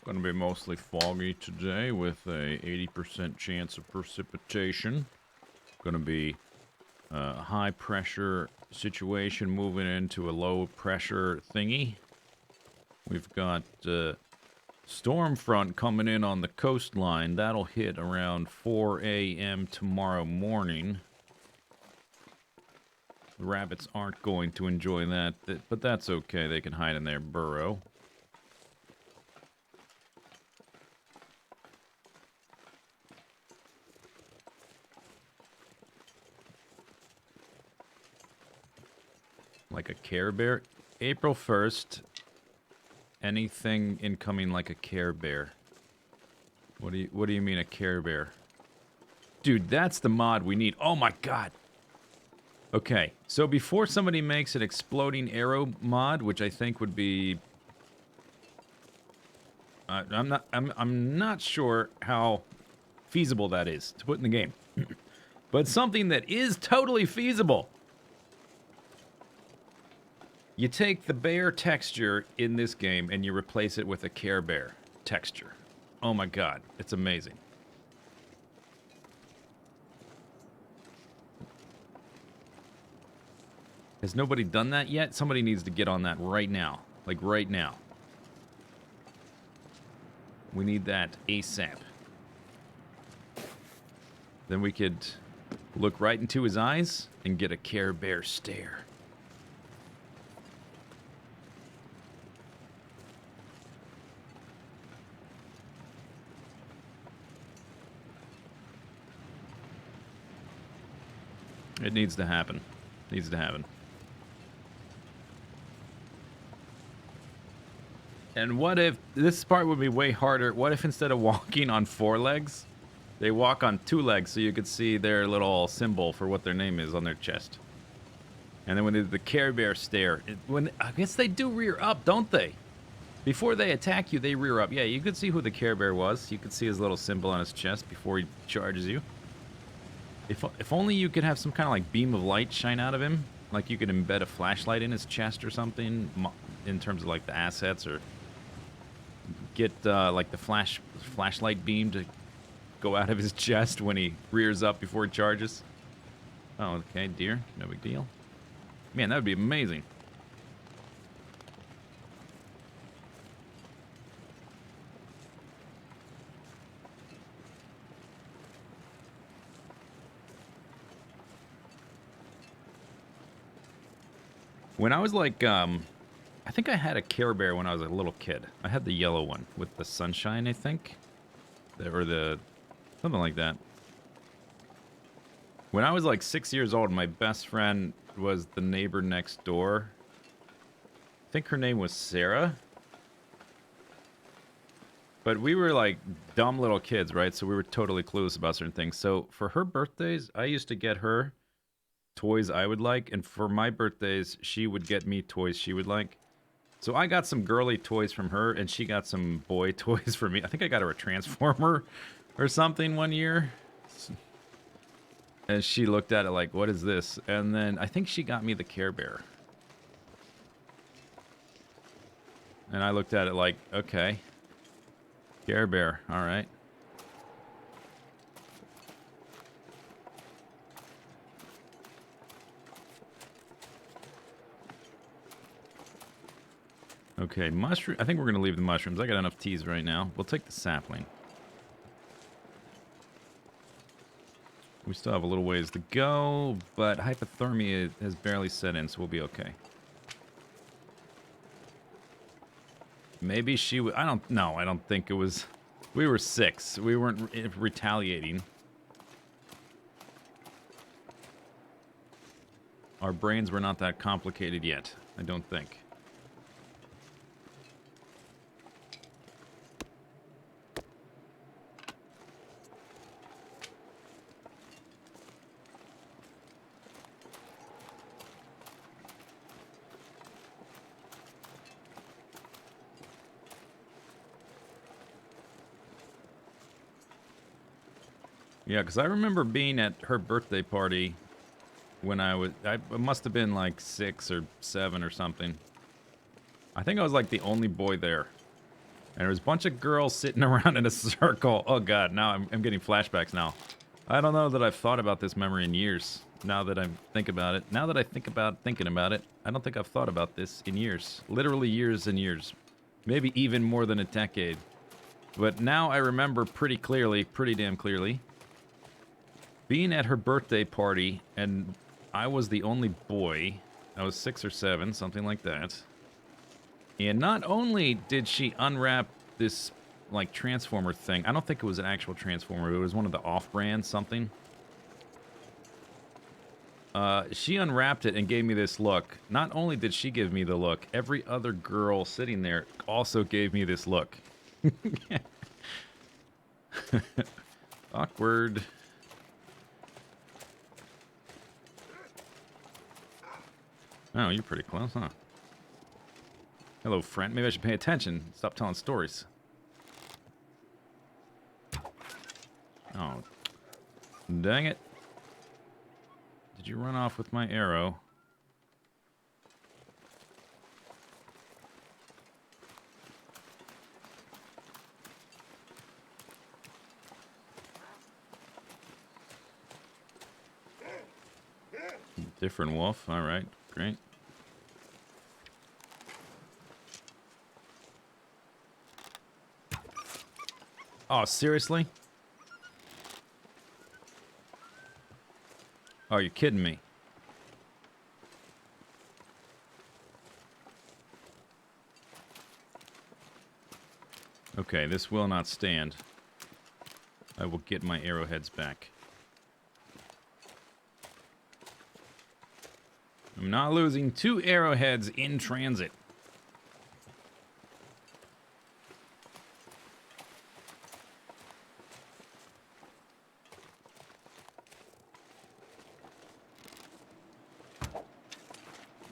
Going to be mostly foggy today with a 80% chance of precipitation. Going to be a high pressure situation moving into a low pressure thingy. We've got storm front coming in on the coastline. That'll hit around 4 a.m. tomorrow morning. The rabbits aren't going to enjoy that, but that's okay. They can hide in their burrow. Like a Care Bear? April 1st. Anything incoming like a Care Bear. What do you mean a Care Bear? Dude, that's the mod we need. Oh my god. Okay, so before somebody makes an exploding arrow mod, which I think would be, I'm not sure how feasible that is to put in the game, but something that is totally feasible. You take the bear texture in this game and you replace it with a Care Bear texture. Oh my god, it's amazing. Has nobody done that yet? Somebody needs to get on that right now. Like, right now. We need that ASAP. Then we could look right into his eyes and get a Care Bear stare. It needs to happen. Needs to happen. And what if, this part would be way harder, what if instead of walking on 4 legs, they walk on 2 legs so you could see their little symbol for what their name is on their chest. And then when they do the Care Bear stare, I guess they do rear up, don't they? Before they attack you, they rear up. Yeah, you could see who the Care Bear was. You could see his little symbol on his chest before he charges you. If only you could have some kind of like beam of light shine out of him. Like you could embed a flashlight in his chest or something in terms of like the assets, or get like the flashlight beam to go out of his chest when he rears up before he charges. Oh, okay, deer. No big deal. Man, that would be amazing. When I was like, I think I had a Care Bear when I was a little kid. I had the yellow one with the sunshine, I think. Or something like that. When I was like 6 years old, my best friend was the neighbor next door. I think her name was Sarah. But we were like dumb little kids, right? So we were totally clueless about certain things. So for her birthdays, I used to get her toys I would like, and for my birthdays, she would get me toys she would like. So I got some girly toys from her, and she got some boy toys for me. I think I got her a Transformer or something one year. And she looked at it like, what is this? And then I think she got me the Care Bear. And I looked at it like, okay. Care Bear. All right. Okay, mushroom. I think we're going to leave the mushrooms. I got enough teas right now. We'll take the sapling. We still have a little ways to go, but hypothermia has barely set in, so we'll be okay. Maybe she I don't know. I don't think it was... We were 6. We weren't retaliating. Our brains were not that complicated yet, I don't think. Yeah, because I remember being at her birthday party when I must have been like 6 or 7 or something. I think I was like the only boy there. And there was a bunch of girls sitting around in a circle. Oh god, now I'm getting flashbacks now. I don't know that I've thought about this memory in years. Now that I think about it. Now that I think about thinking about it, I don't think I've thought about this in years. Literally years and years. Maybe even more than a decade. But now I remember pretty clearly, pretty damn clearly, being at her birthday party, and I was the only boy. I was 6 or 7, something like that. And not only did she unwrap this, like, transformer thing. I don't think it was an actual transformer. It was one of the off-brand something. She unwrapped it and gave me this look. Not only did she give me the look, every other girl sitting there also gave me this look. Awkward. Oh, you're pretty close, huh? Hello, friend. Maybe I should pay attention. Stop telling stories. Oh. Dang it. Did you run off with my arrow? Different wolf. All right. Great. Oh, seriously? Oh, you're kidding me. Okay, this will not stand. I will get my arrowheads back. I'm not losing 2 arrowheads in transit.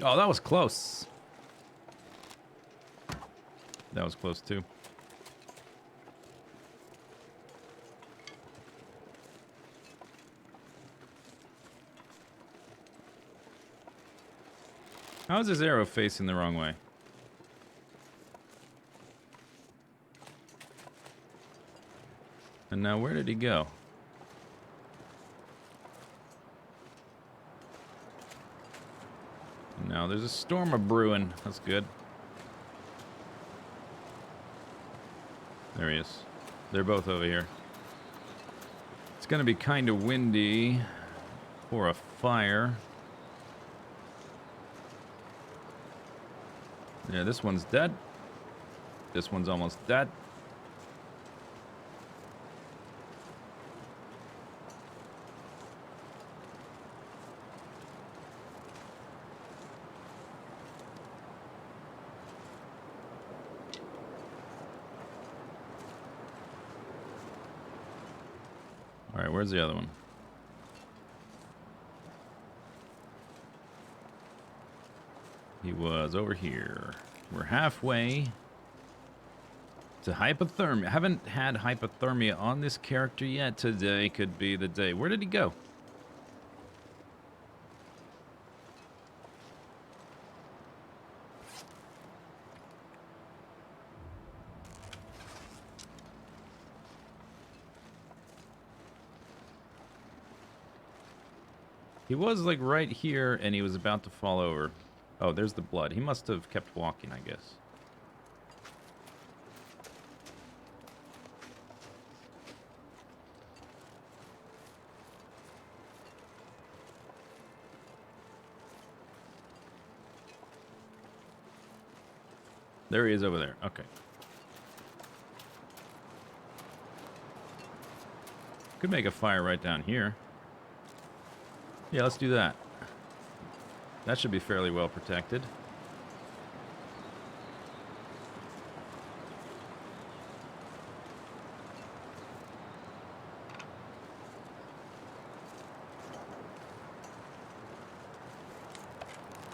Oh, that was close. That was close, too. How is this arrow facing the wrong way? And now where did he go? Now there's a storm a-brewing. That's good. There he is. They're both over here. It's gonna be kind of windy for a fire. Yeah, this one's dead. This one's almost dead. All right, where's the other one? He was over here. We're halfway to hypothermia. I haven't had hypothermia on this character yet. Today could be the day. Where did he go? He was, like, right here, and he was about to fall over. Oh, there's the blood. He must have kept walking, I guess. There he is over there. Okay. Could make a fire right down here. Yeah, let's do that. That should be fairly well protected.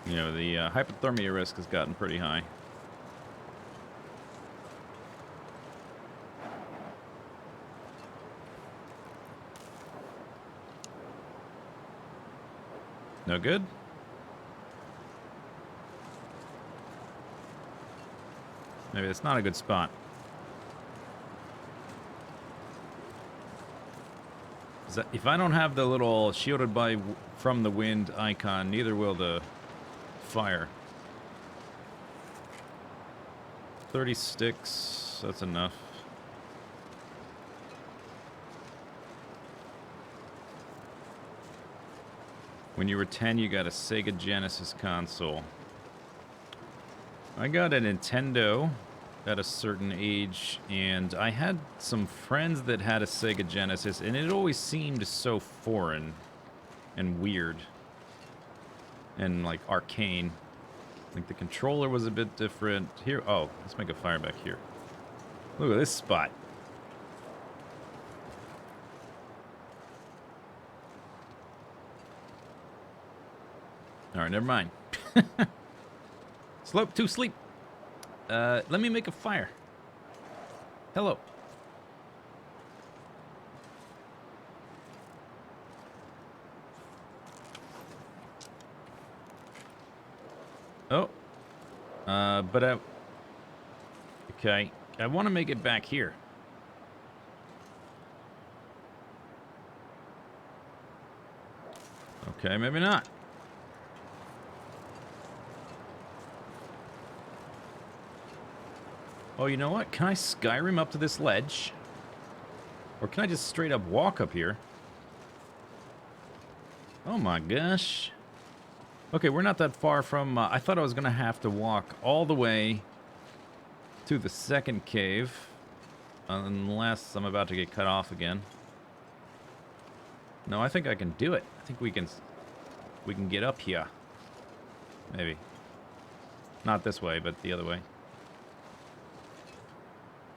You know, the hypothermia risk has gotten pretty high. No good? Maybe that's not a good spot. If I don't have the little shielded by from the wind icon, neither will the fire. 30 sticks, that's enough. When you were 10, you got a Sega Genesis console. I got a Nintendo at a certain age, and I had some friends that had a Sega Genesis, and it always seemed so foreign and weird and, like, arcane. Like, the controller was a bit different. Here, oh, let's make a fire back here. Look at this spot. All right, never mind. Slope to sleep. Let me make a fire. Hello. Oh. But I... Okay. I want to make it back here. Okay, maybe not. Oh, you know what? Can I Skyrim up to this ledge? Or can I just straight up walk up here? Oh my gosh. Okay, we're not that far from... I thought I was going to have to walk all the way to the second cave. Unless I'm about to get cut off again. No, I think I can do it. I think we can get up here. Maybe. Not this way, but the other way.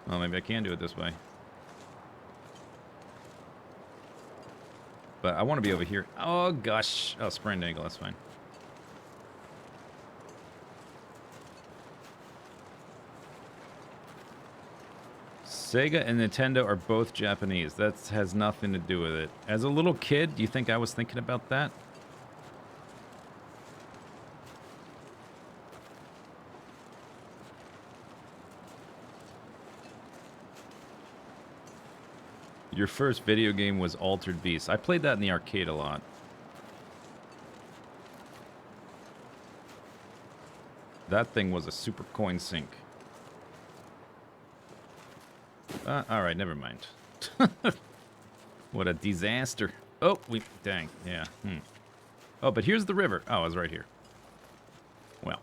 Well, maybe I can do it this way. But I want to be over here. Oh, gosh. Oh, sprained ankle. That's fine. Sega and Nintendo are both Japanese. That has nothing to do with it. As a little kid, do you think I was thinking about that? Your first video game was Altered Beast. I played that in the arcade a lot. That thing was a super coin sink. Alright, never mind. What a disaster. Oh, dang, yeah. Oh, but here's the river. Oh, it's right here. Well.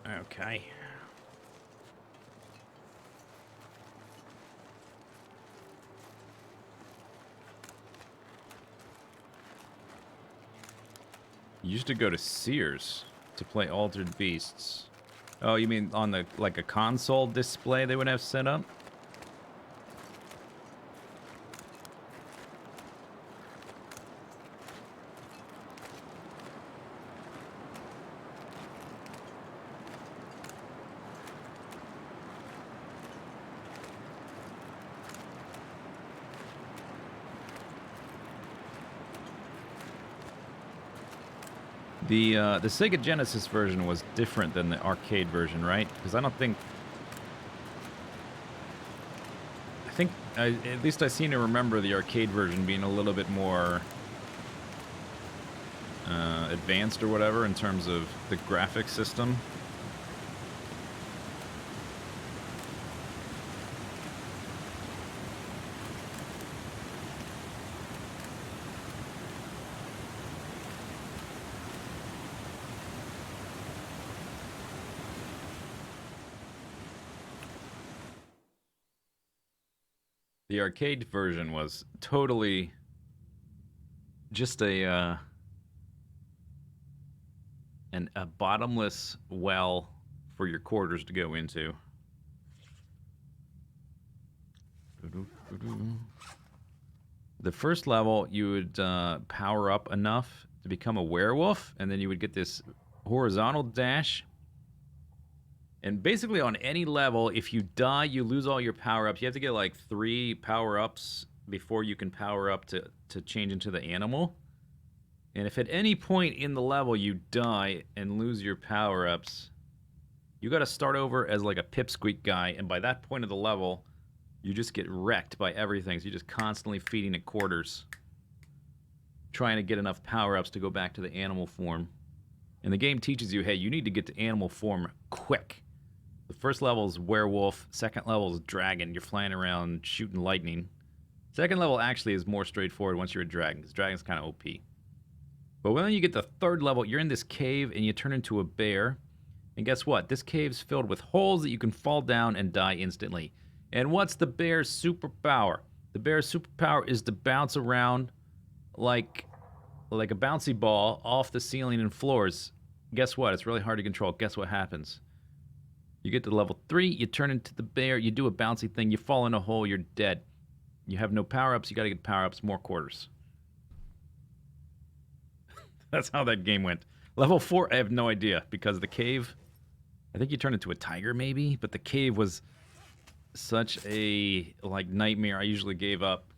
Okay. You used to go to Sears to play Altered Beasts. Oh, you mean on the, like, a console display they would have set up? The Sega Genesis version was different than the arcade version, right? Because I think at least I seem to remember the arcade version being a little bit more advanced or whatever in terms of the graphics system. The arcade version was totally just a bottomless well for your quarters to go into. The first level, you would power up enough to become a werewolf, and then you would get this horizontal dash. And basically, on any level, if you die, you lose all your power-ups. You have to get like 3 power-ups before you can power up to change into the animal. And if at any point in the level you die and lose your power-ups, you got to start over as like a pipsqueak guy. And by that point of the level, you just get wrecked by everything. So you're just constantly feeding it quarters, trying to get enough power-ups to go back to the animal form. And the game teaches you, hey, you need to get to animal form quick. The first level is werewolf. Second level is dragon. You're flying around shooting lightning. Second level actually is more straightforward once you're a dragon, because dragon's kind of OP. But when you get to third level, you're in this cave and you turn into a bear. And guess what? This cave's filled with holes that you can fall down and die instantly. And what's the bear's superpower? The bear's superpower is to bounce around like a bouncy ball off the ceiling and floors. Guess what? It's really hard to control. Guess what happens? You get to level 3, you turn into the bear, you do a bouncy thing, you fall in a hole, you're dead. You have no power-ups, you gotta get power-ups, more quarters. That's how that game went. Level 4, I have no idea, because the cave, I think you turn into a tiger maybe, but the cave was such a nightmare, I usually gave up.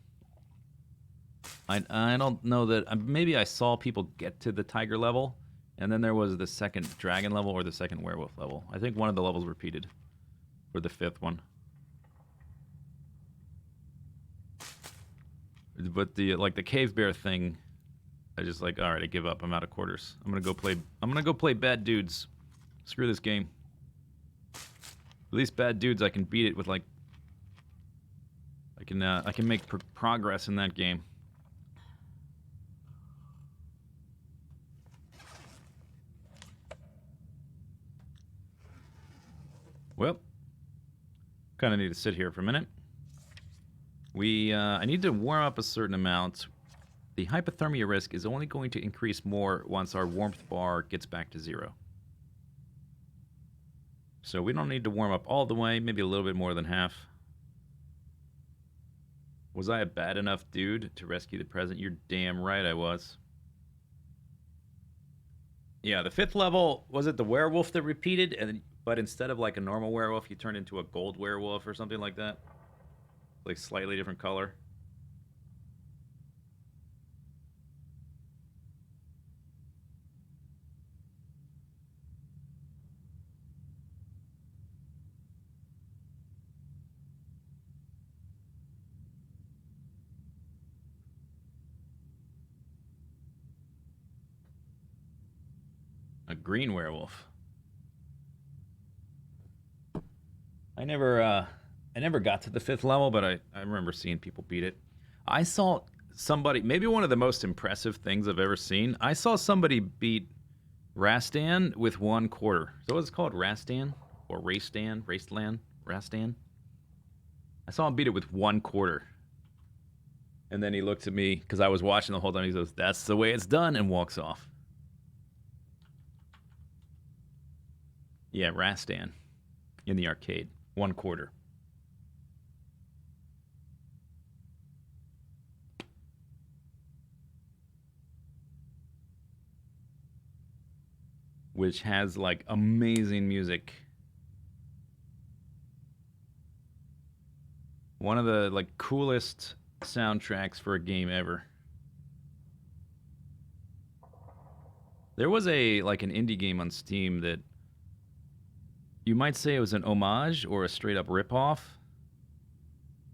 I don't know that, maybe I saw people get to the tiger level, and then there was the second dragon level or the second werewolf level. I think one of the levels repeated for the 5th one. But the cave bear thing, I just all right, I give up. I'm out of quarters. I'm gonna go play bad dudes. Screw this game. At least bad dudes, I can beat it with I can make progress in that game. Well, kind of need to sit here for a minute. I need to warm up a certain amount. The hypothermia risk is only going to increase more once our warmth bar gets back to 0. So we don't need to warm up all the way, maybe a little bit more than half. Was I a bad enough dude to rescue the president? You're damn right I was. Yeah, the 5th level, was it the werewolf that repeated? But instead of a normal werewolf, you turn into a gold werewolf or something like that? Slightly different color. A green werewolf. I never got to the 5th level, but I remember seeing people beat it. I saw somebody, maybe one of the most impressive things I've ever seen. I saw somebody beat Rastan with 1 quarter. So what's it called? Rastan? Or Raceland? Rastan? I saw him beat it with 1 quarter. And then he looks at me, because I was watching the whole time, he goes, "That's the way it's done," and walks off. Yeah, Rastan. In the arcade. 1 quarter. Which has amazing music. One of the coolest soundtracks for a game ever. There was an indie game on Steam that you might say it was an homage or a straight up ripoff.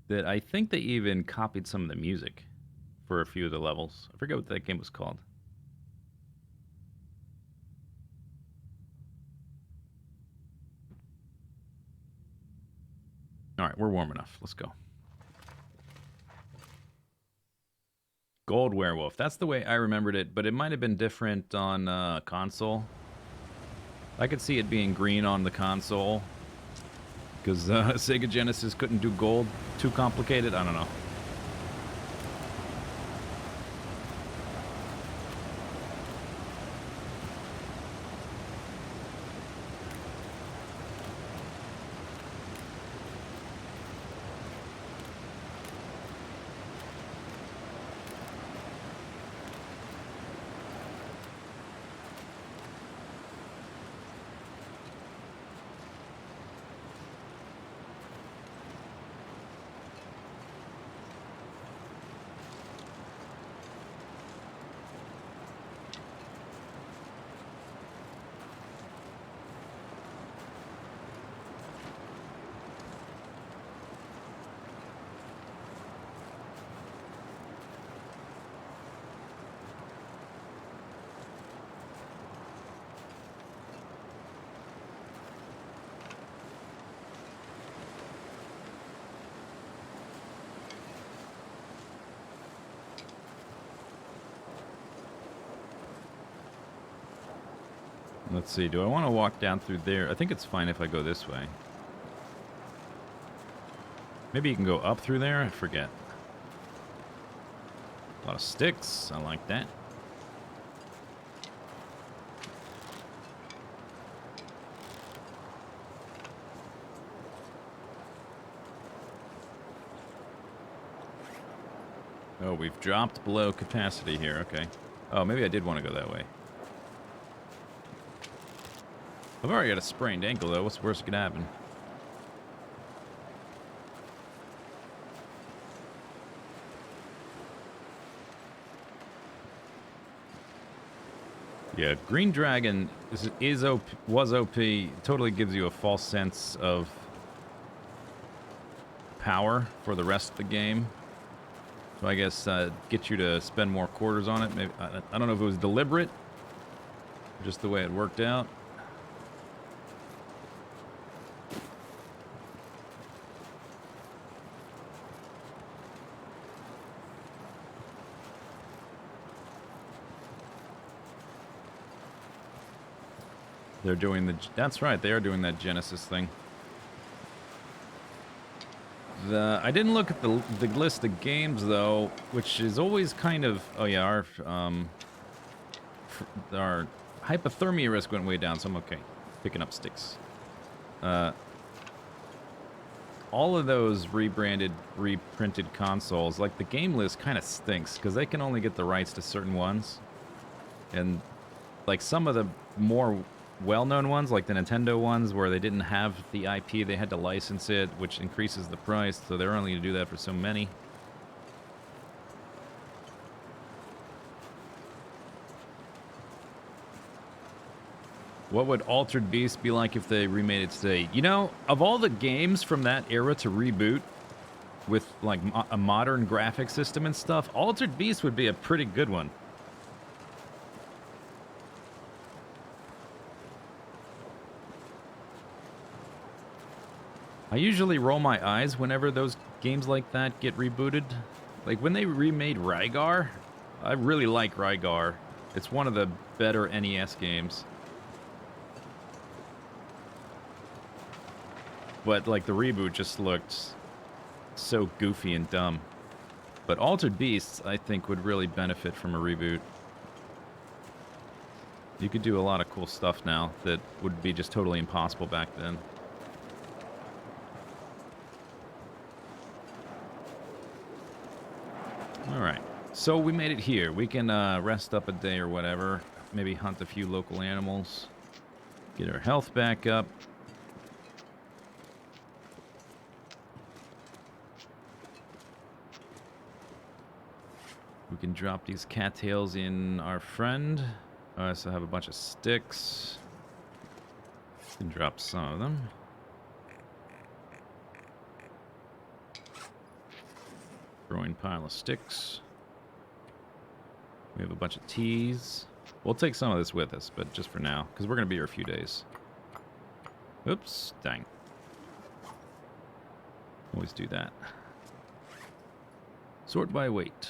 That I think they even copied some of the music for a few of the levels. I forget what that game was called. Alright, we're warm enough. Let's go. Gold Werewolf. That's the way I remembered it, but it might have been different on console. I could see it being green on the console. Because Sega Genesis couldn't do gold. Too complicated? I don't know. Let's see, do I want to walk down through there? I think it's fine if I go this way. Maybe you can go up through there? I forget. A lot of sticks. I like that. Oh, we've dropped below capacity here. Okay. Oh, maybe I did want to go that way. I've already got a sprained ankle, though. What's the worst that could happen? Yeah, Green Dragon was OP. Totally gives you a false sense of power for the rest of the game. So I guess get you to spend more quarters on it. Maybe I don't know if it was deliberate, or just the way it worked out. They're doing the... That's right, they are doing that Genesis thing. I didn't look at the list of games, though, which is always kind of... Oh, yeah, our hypothermia risk went way down, so I'm okay. Picking up sticks. All of those rebranded, reprinted consoles, like, the game list kind of stinks, because they can only get the rights to certain ones. And, like, some of the more well-known ones, like the Nintendo ones, where they didn't have the IP, they had to license it, which increases the price, so they're only going to do that for so many. What would Altered Beast be like if they remade it today? You know, of all the games from that era to reboot with, like, a modern graphic system and stuff, Altered Beast would be a pretty good one. I usually roll my eyes whenever those games like that get rebooted. Like, when they remade Rygar, I really like Rygar. It's one of the better NES games. But, like, the reboot just looked so goofy and dumb. But Altered Beasts, I think, would really benefit from a reboot. You could do a lot of cool stuff now that would be just totally impossible back then. Alright, so we made it here. We can rest up a day or whatever. Maybe hunt a few local animals. Get our health back up. We can drop these cattails in our friend. I also have a bunch of sticks. We can drop some of them. Growing pile of sticks. We have a bunch of teas. We'll take some of this with us, but just for now, because we're going to be here a few days. Oops, dang. Always do that. Sort by weight.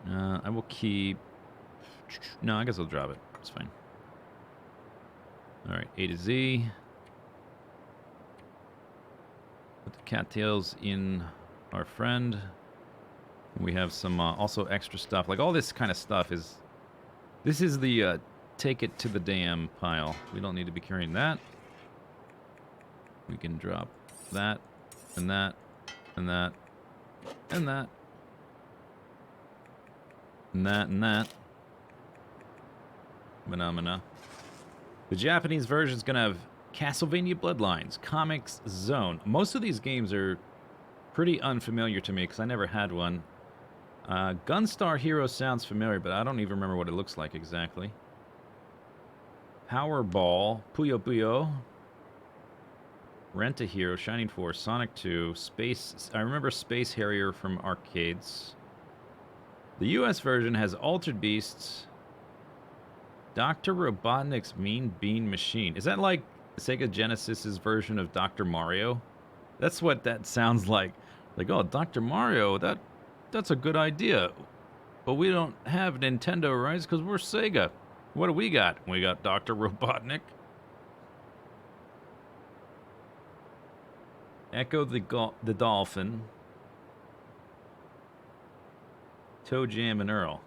I will keep... No, I guess I'll drop it. It's fine. Alright, A to Z. Put the cattails in our friend. We have some also extra stuff. Like all this kind of stuff is... This is the take it to the dam pile. We don't need to be carrying that. We can drop that, and that, and that, and that. And that, and that. Phenomena. The Japanese version is going to have Castlevania Bloodlines, Comics Zone. Most of these games are pretty unfamiliar to me because I never had one. Gunstar Hero sounds familiar, but I don't even remember what it looks like exactly. Powerball, Puyo Puyo, Rent a Hero, Shining Force, Sonic 2, Space... I remember Space Harrier from arcades. The US version has Altered Beasts, Dr. Robotnik's Mean Bean Machine. Is that like Sega Genesis's version of Dr. Mario? That's what that sounds like. Like, oh, Dr. Mario, that's a good idea. But we don't have Nintendo rights because we're Sega. What do we got? We got Dr. Robotnik. Echo the Dolphin. Toe Jam and Earl.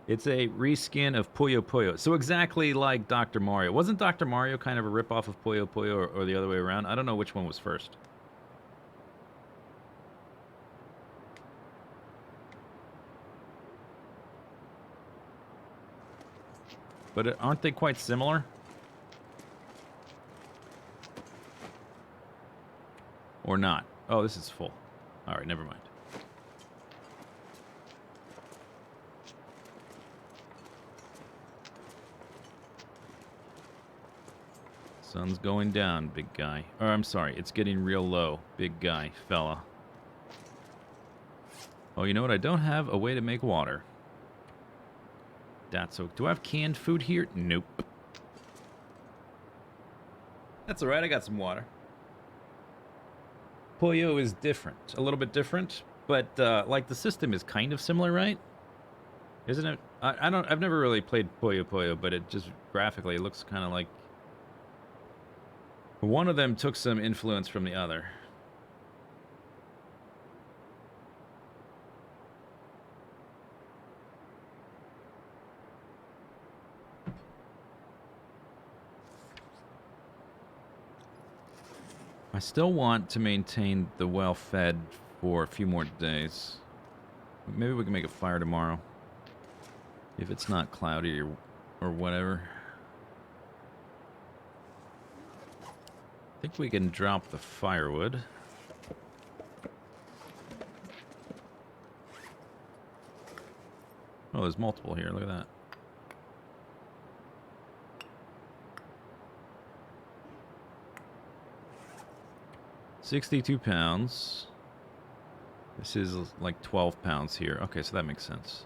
It's a reskin of Puyo Puyo. So exactly like Dr. Mario. Wasn't Dr. Mario kind of a ripoff of Puyo Puyo or the other way around? I don't know which one was first. But aren't they quite similar? Or not? Oh, this is full. Alright, never mind. Sun's going down, big guy. Or, I'm sorry, it's getting real low, big guy, fella. Oh, you know what? I don't have a way to make water. That's okay. Do I have canned food here? Nope. That's alright, I got some water. Puyo is different. A little bit different, but, like, the system is kind of similar, right? Isn't it? I've never really played Puyo Puyo, but it just, graphically, it looks kind of like... One of them took some influence from the other. I still want to maintain the well-fed for a few more days. Maybe we can make a fire tomorrow. If it's not cloudy or whatever. I think we can drop the firewood. Oh, there's multiple here. Look at that. £62. This is like 12 pounds here. Okay, so that makes sense.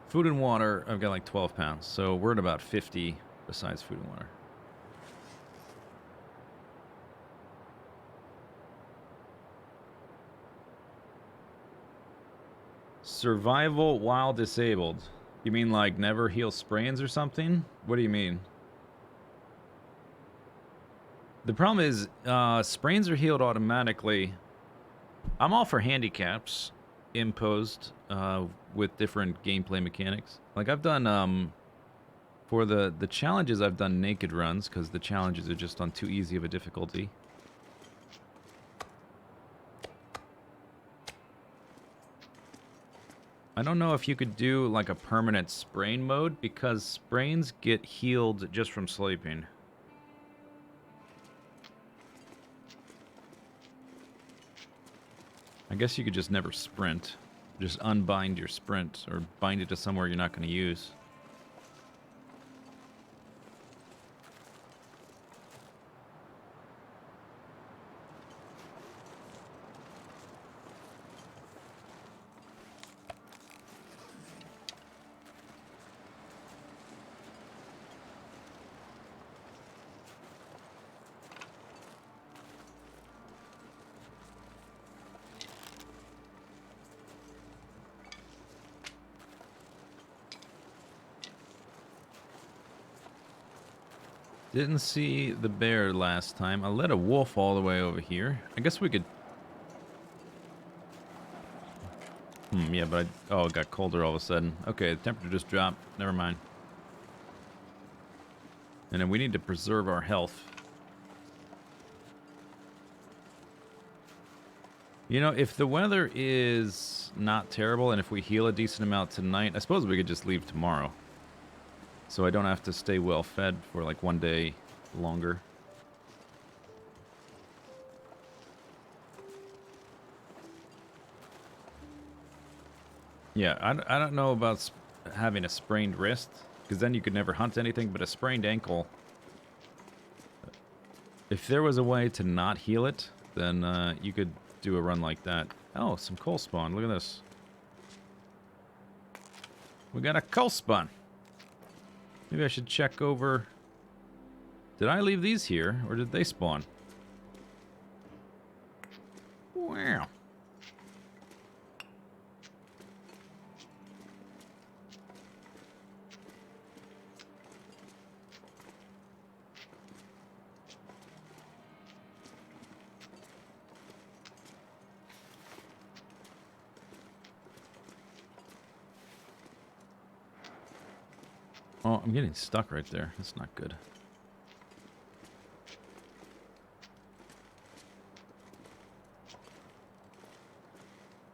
Food and water, I've got like 12 pounds. So we're at about 50 besides food and water. Survival while disabled. You mean like never heal sprains or something? What do you mean? The problem is, sprains are healed automatically. I'm all for handicaps imposed with different gameplay mechanics. Like I've done, for the challenges, I've done naked runs because the challenges are just on too easy of a difficulty. I don't know if you could do like a permanent sprain mode because sprains get healed just from sleeping. I guess you could just never sprint. Just unbind your sprint or bind it to somewhere you're not going to use. Didn't see the bear last time. I led a wolf all the way over here. I guess we could... yeah, but oh, it got colder all of a sudden. Okay, the temperature just dropped. Never mind. And then we need to preserve our health. You know, if the weather is not terrible and if we heal a decent amount tonight, I suppose we could just leave tomorrow. So I don't have to stay well fed for like one day longer. Yeah, I don't know about having a sprained wrist, because then you could never hunt anything, but a sprained ankle... If there was a way to not heal it, then you could do a run like that. Oh, some coal spawn. Look at this. We got a coal spawn. Maybe I should check over... Did I leave these here, or did they spawn? Wow. Oh, I'm getting stuck right there. That's not good.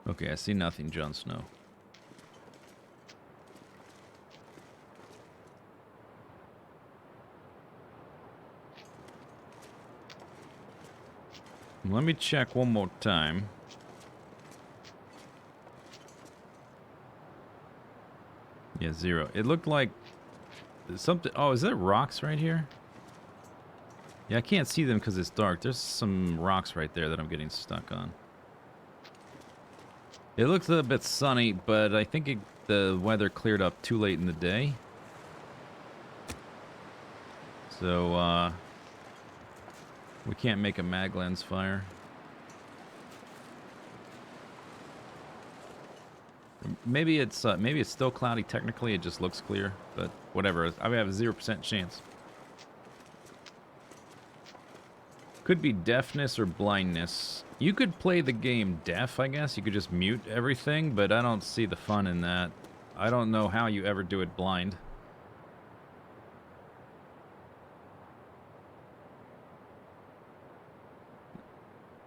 Okay, I see nothing, Jon Snow. Let me check one more time. Yeah, 0. It looked like something... Oh, is that rocks right here? Yeah, I can't see them because it's dark. There's some rocks right there that I'm getting stuck on. It looks a bit sunny, but I think the weather cleared up too late in the day. So, we can't make a Maglens fire. Maybe it's still cloudy technically, it just looks clear, but whatever. I have a 0% chance. Could be deafness or blindness. You could play the game deaf, I guess. You could just mute everything, but I don't see the fun in that. I don't know how you ever do it blind.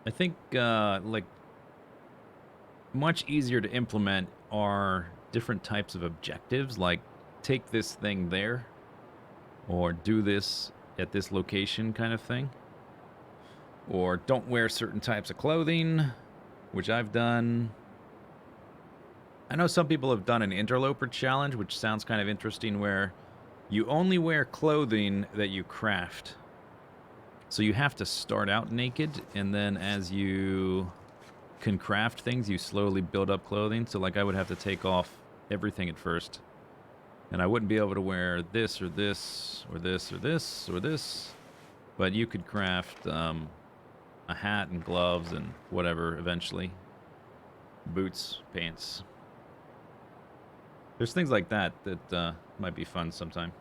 I think, like, much easier to implement are different types of objectives, like take this thing there, or do this at this location kind of thing. Or don't wear certain types of clothing, which I've done. I know some people have done an Interloper challenge, which sounds kind of interesting, where you only wear clothing that you craft. So you have to start out naked, and then as you can craft things, you slowly build up clothing. So like I would have to take off everything at first. And I wouldn't be able to wear this or this or this or this or this. But you could craft a hat and gloves and whatever eventually. Boots, pants. There's things like that that might be fun sometime.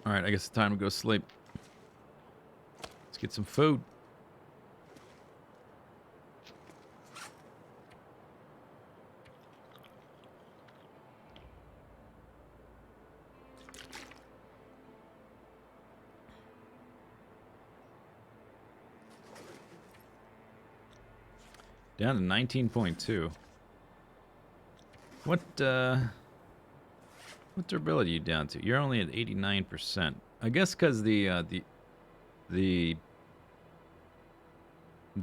Alright, I guess it's time to go sleep. Let's get some food. Down to 19.2. What durability are you down to? You're only at 89%. I guess because the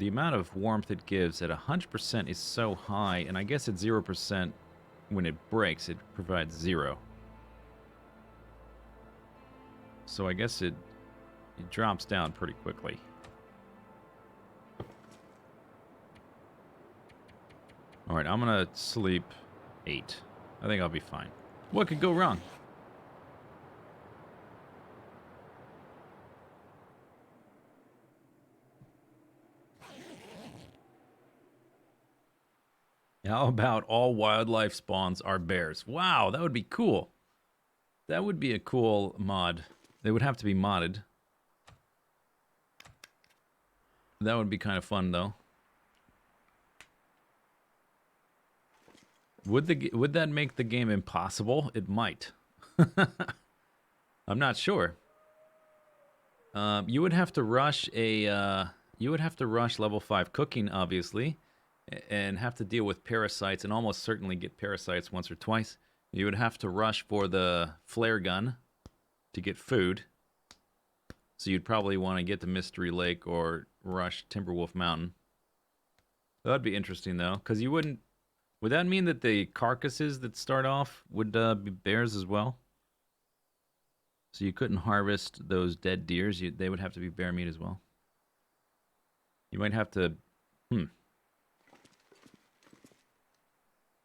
amount of warmth it gives at 100% is so high, and I guess at 0% when it breaks, it provides 0. So I guess it drops down pretty quickly. All right, I'm gonna sleep. 8. I think I'll be fine. What could go wrong? How about all wildlife spawns are bears? Wow, that would be cool. That would be a cool mod. They would have to be modded. That would be kind of fun, though. Would that make the game impossible? It might. I'm not sure. You would have to rush level 5 cooking, obviously, and have to deal with parasites, and almost certainly get parasites once or twice. You would have to rush for the flare gun to get food. So you'd probably want to get to Mystery Lake or rush Timberwolf Mountain. That'd be interesting, though, because you wouldn't... Would that mean that the carcasses that start off would be bears as well? So you couldn't harvest those dead deers. They would have to be bear meat as well. You might have to...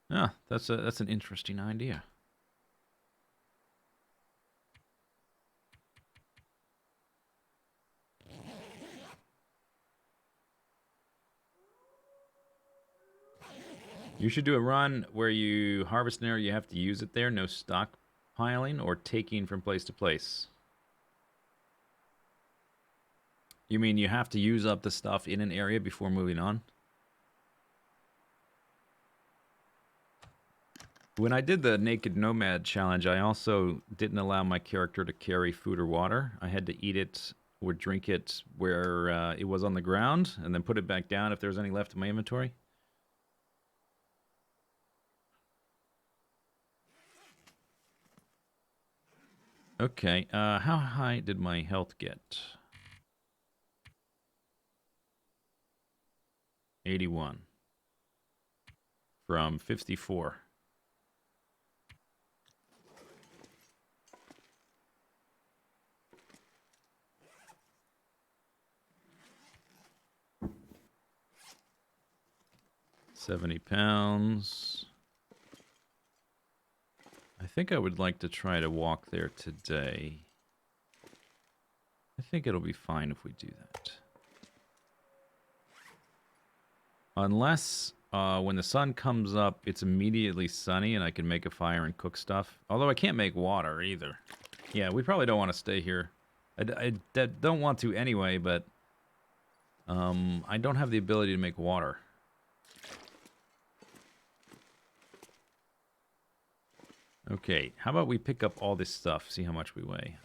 Ah, that's an interesting idea. You should do a run where you harvest an area, you have to use it there, no stockpiling or taking from place to place. You mean you have to use up the stuff in an area before moving on? When I did the Naked Nomad challenge, I also didn't allow my character to carry food or water. I had to eat it or drink it where it was on the ground, and then put it back down if there was any left in my inventory. Okay, how high did my health get? 81. From 54. £70. I think I would like to try to walk there today. I think it'll be fine if we do that. Unless when the sun comes up, it's immediately sunny and I can make a fire and cook stuff. Although I can't make water either. Yeah, we probably don't want to stay here. I don't want to anyway, but I don't have the ability to make water. Okay, how about we pick up all this stuff, see how much we weigh.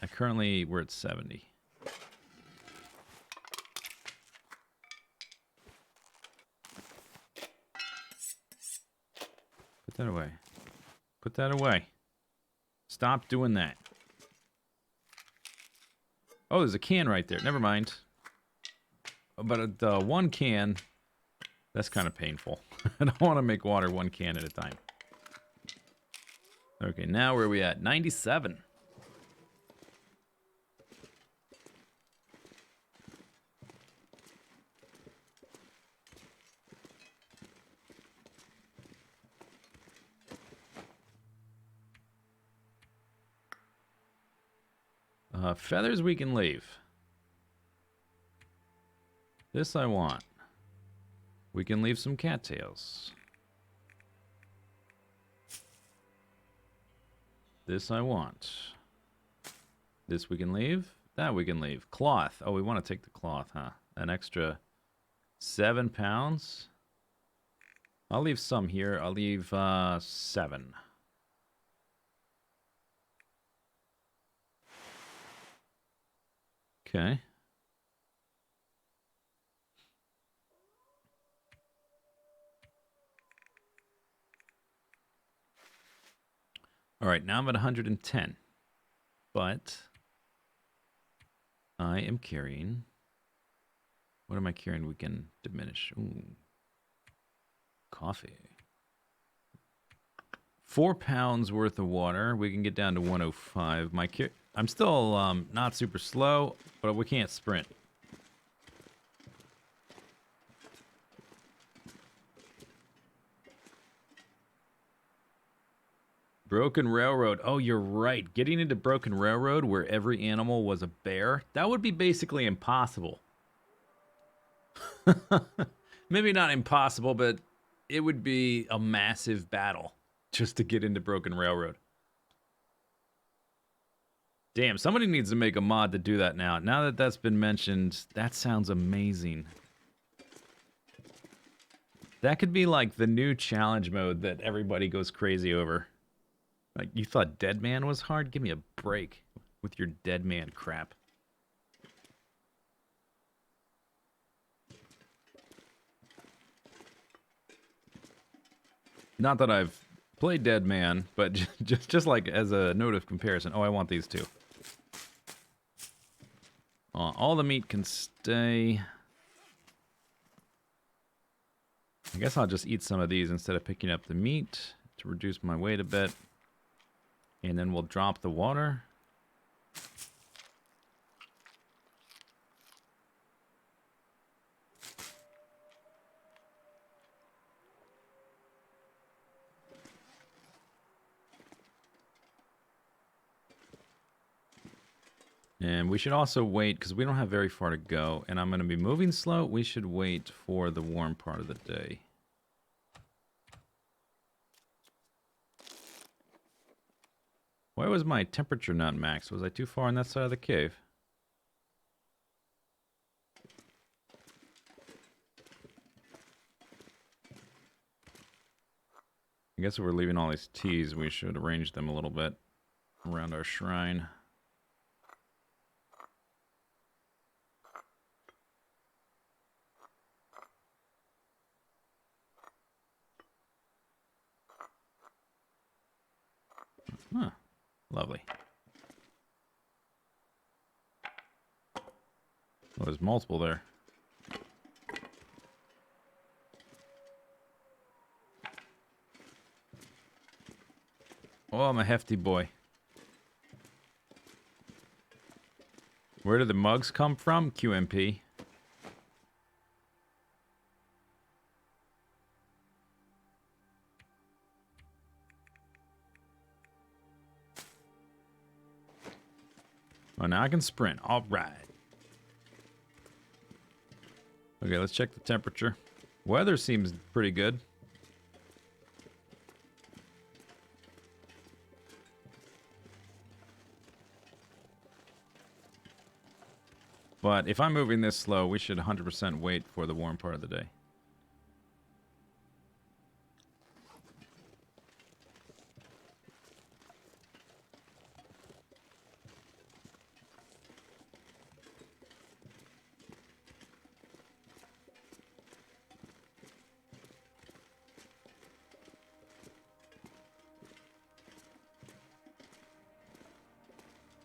We're at 70. Put that away. Put that away. Stop doing that. Oh, there's a can right there. Never mind. But the one can, that's kind of painful. I don't want to make water one can at a time. Okay, now where are we at? 97. Feathers we can leave. This I want. We can leave some cattails. This I want. This we can leave. That we can leave. Cloth. Oh, we want to take the cloth, huh? An extra 7 pounds. I'll leave some here. I'll leave 7. Okay. All right, now I'm at 110. But I am carrying... What am I carrying we can diminish? Ooh. Coffee. 4 pounds worth of water. We can get down to 105. I'm still not super slow, but we can't sprint. Broken Railroad. Oh, you're right. Getting into Broken Railroad where every animal was a bear, that would be basically impossible. Maybe not impossible, but it would be a massive battle just to get into Broken Railroad. Damn, somebody needs to make a mod to do that now. Now that that's been mentioned, that sounds amazing. That could be like the new challenge mode that everybody goes crazy over. Like, you thought Dead Man was hard? Give me a break with your Dead Man crap. Not that I've played Dead Man, but just like as a note of comparison. Oh, I want these two. All the meat can stay. I guess I'll just eat some of these instead of picking up the meat to reduce my weight a bit. And then we'll drop the water. And we should also wait, because we don't have very far to go, and I'm going to be moving slow. We should wait for the warm part of the day. Why was my temperature not maxed? Was I too far on that side of the cave? I guess if we're leaving all these teas, we should arrange them a little bit around our shrine. Huh. Lovely. Well, there's multiple there. Oh, I'm a hefty boy. Where did the mugs come from? QMP. Oh, now I can sprint. All right. Okay, let's check the temperature. Weather seems pretty good. But if I'm moving this slow, we should 100% wait for the warm part of the day.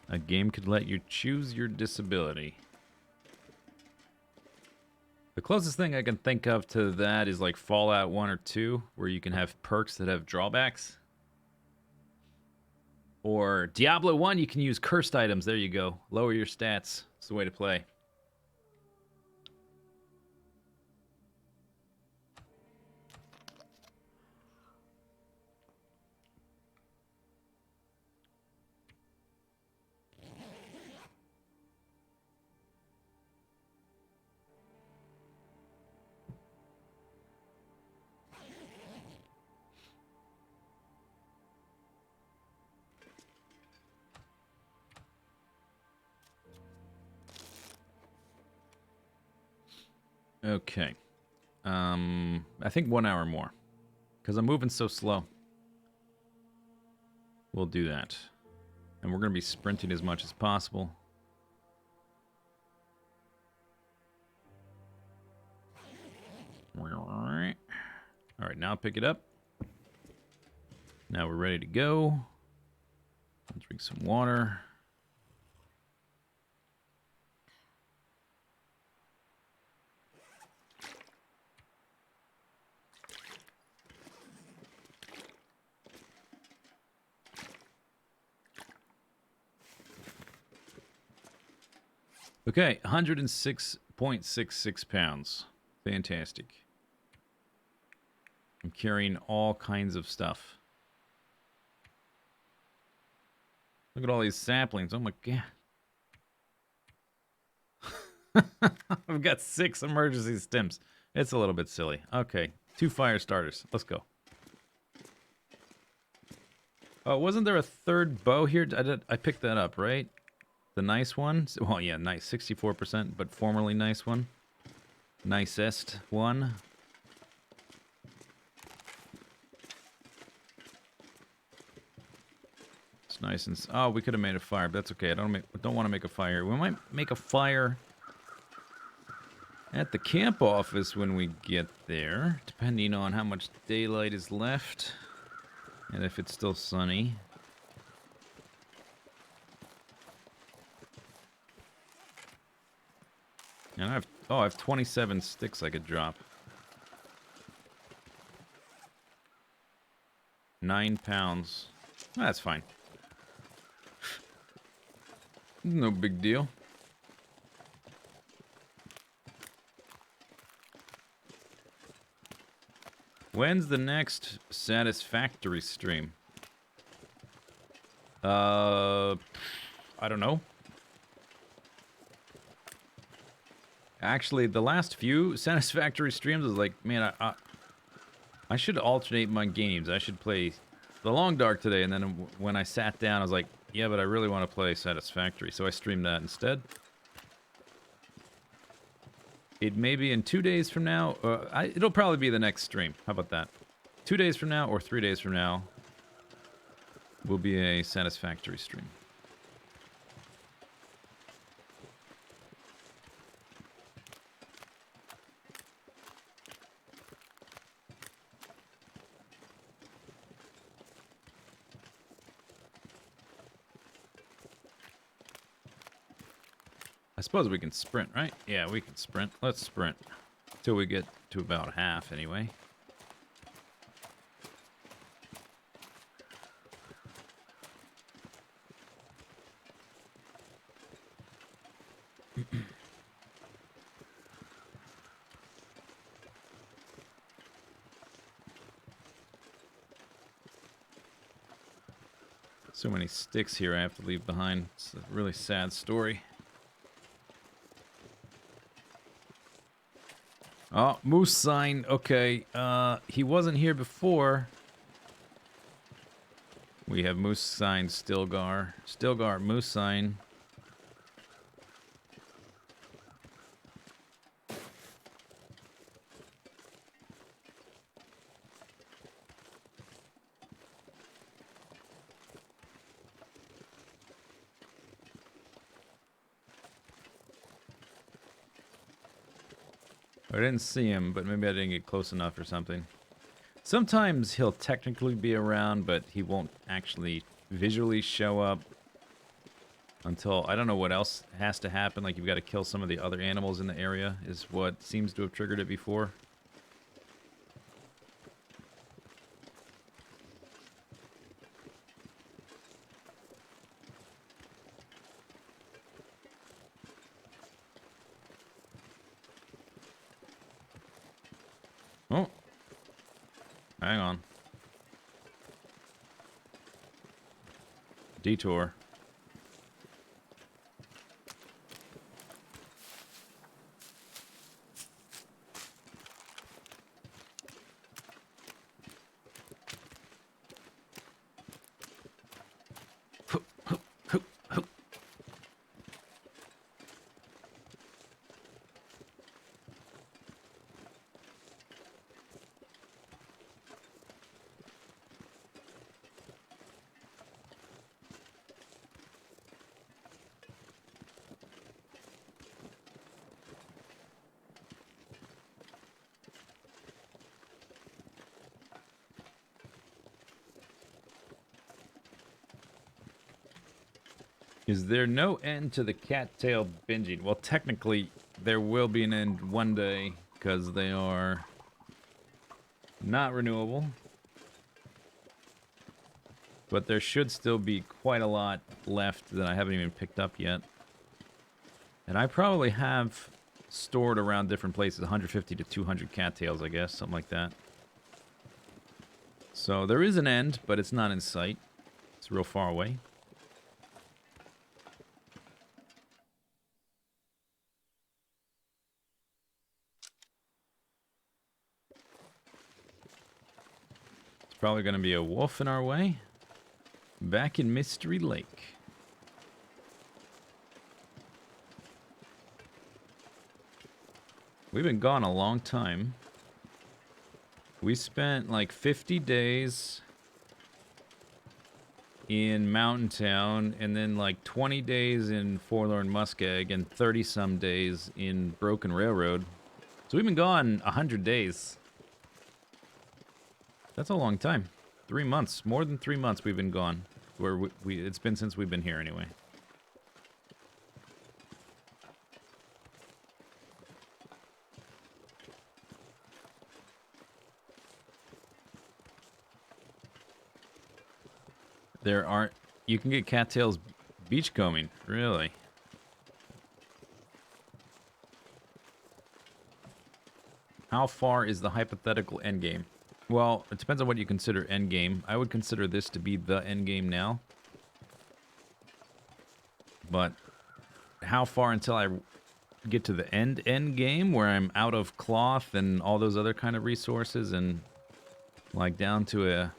A game could let you choose your disability. The closest thing I can think of to that is like Fallout 1 or 2, where you can have perks that have drawbacks. Or Diablo 1, you can use cursed items. There you go. Lower your stats. It's the way to play. Okay. I think 1 hour more. Because I'm moving so slow. We'll do that. And we're going to be sprinting as much as possible. Alright, now pick it up. Now we're ready to go. Let's drink some water. Okay, 106.66 pounds. Fantastic. I'm carrying all kinds of stuff. Look at all these saplings. Oh my god. I've got 6 emergency stims. It's a little bit silly. Okay, 2 fire starters. Let's go. Oh, wasn't there a third bow here? I picked that up, right? The nice one? Well, yeah, nice. 64%, but formerly nice one. Nicest one. It's nice and... Oh, we could have made a fire, but that's okay. I don't want to make a fire. We might make a fire at the camp office when we get there, depending on how much daylight is left and if it's still sunny. And I have 27 sticks I could drop. 9 pounds. That's fine. No big deal. When's the next Satisfactory stream? I don't know. Actually, the last few Satisfactory streams was like, man, I should alternate my games. I should play The Long Dark today, and then when I sat down, I was like, yeah, but I really want to play Satisfactory, so I streamed that instead. It may be in 2 days from now. It'll probably be the next stream. How about that? 2 days from now or 3 days from now will be a Satisfactory stream. I suppose we can sprint, right? Yeah, we can sprint. Let's sprint. Till we get to about half, anyway. So many sticks here I have to leave behind. It's a really sad story. Oh, moose sign. Okay, he wasn't here before. We have moose sign, Stilgar. Stilgar, moose sign. I didn't see him, but maybe I didn't get close enough or something. Sometimes he'll technically be around, but he won't actually visually show up until, I don't know what else has to happen, like you've got to kill some of the other animals in the area, is what seems to have triggered it before. Oh. Hang on. Detour. Is there no end to the cattail binging? Well, technically, there will be an end one day, because they are not renewable. But there should still be quite a lot left that I haven't even picked up yet. And I probably have stored around different places, 150 to 200 cattails, I guess, something like that. So there is an end, but it's not in sight. It's real far away. Probably going to be a wolf in our way. Back in Mystery Lake. We've been gone a long time. We spent like 50 days in Mountain Town, and then like 20 days in Forlorn Muskeg, and 30-some days in Broken Railroad. So we've been gone 100 days. That's a long time. 3 months. More than 3 months we've been gone. Where it's been since we've been here anyway. There aren't... You can get cattails beachcombing. Really? How far is the hypothetical endgame? Well, it depends on what you consider endgame. I would consider this to be the endgame now. But how far until I get to the end game where I'm out of cloth and all those other kind of resources and like down to a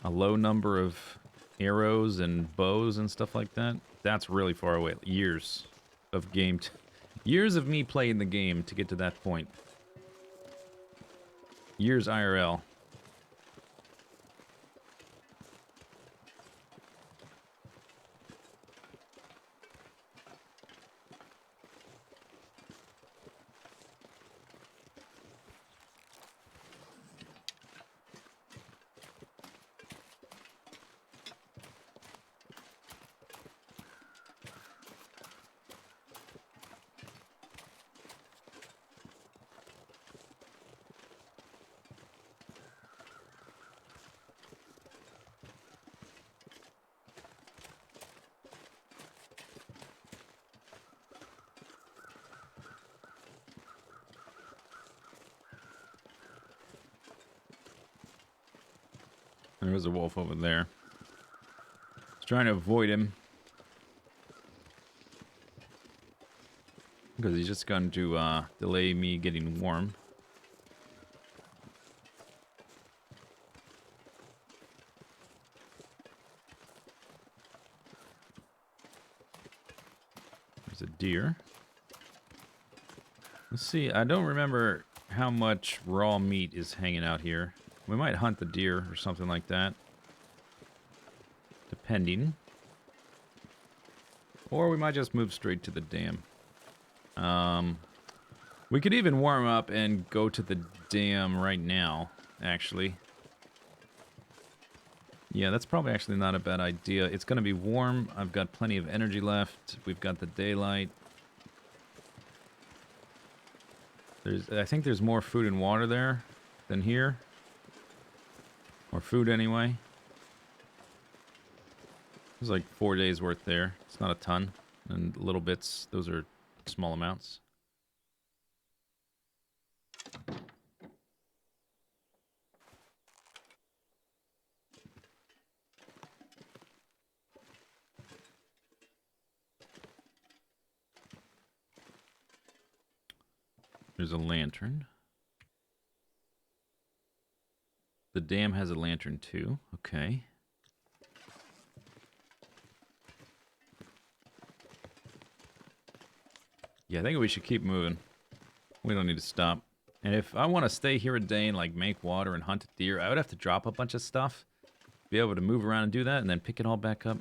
low number of arrows and bows and stuff like that? That's really far away. Years of game. Years of me playing the game to get to that point. Years IRL. There was a wolf over there. I was trying to avoid him. Because he's just going to delay me getting warm. There's a deer. Let's see, I don't remember how much raw meat is hanging out here. We might hunt the deer or something like that. Depending. Or we might just move straight to the dam. We could even warm up and go to the dam right now, actually. Yeah, that's probably actually not a bad idea. It's going to be warm. I've got plenty of energy left. We've got the daylight. I think there's more food and water there than here. Or food, anyway. There's like 4 days worth there. It's not a ton. And little bits, those are small amounts. There's a lantern. The dam has a lantern too. Okay. Yeah, I think we should keep moving. We don't need to stop. And if I want to stay here a day and like make water and hunt deer, I would have to drop a bunch of stuff. Be able to move around and do that and then pick it all back up.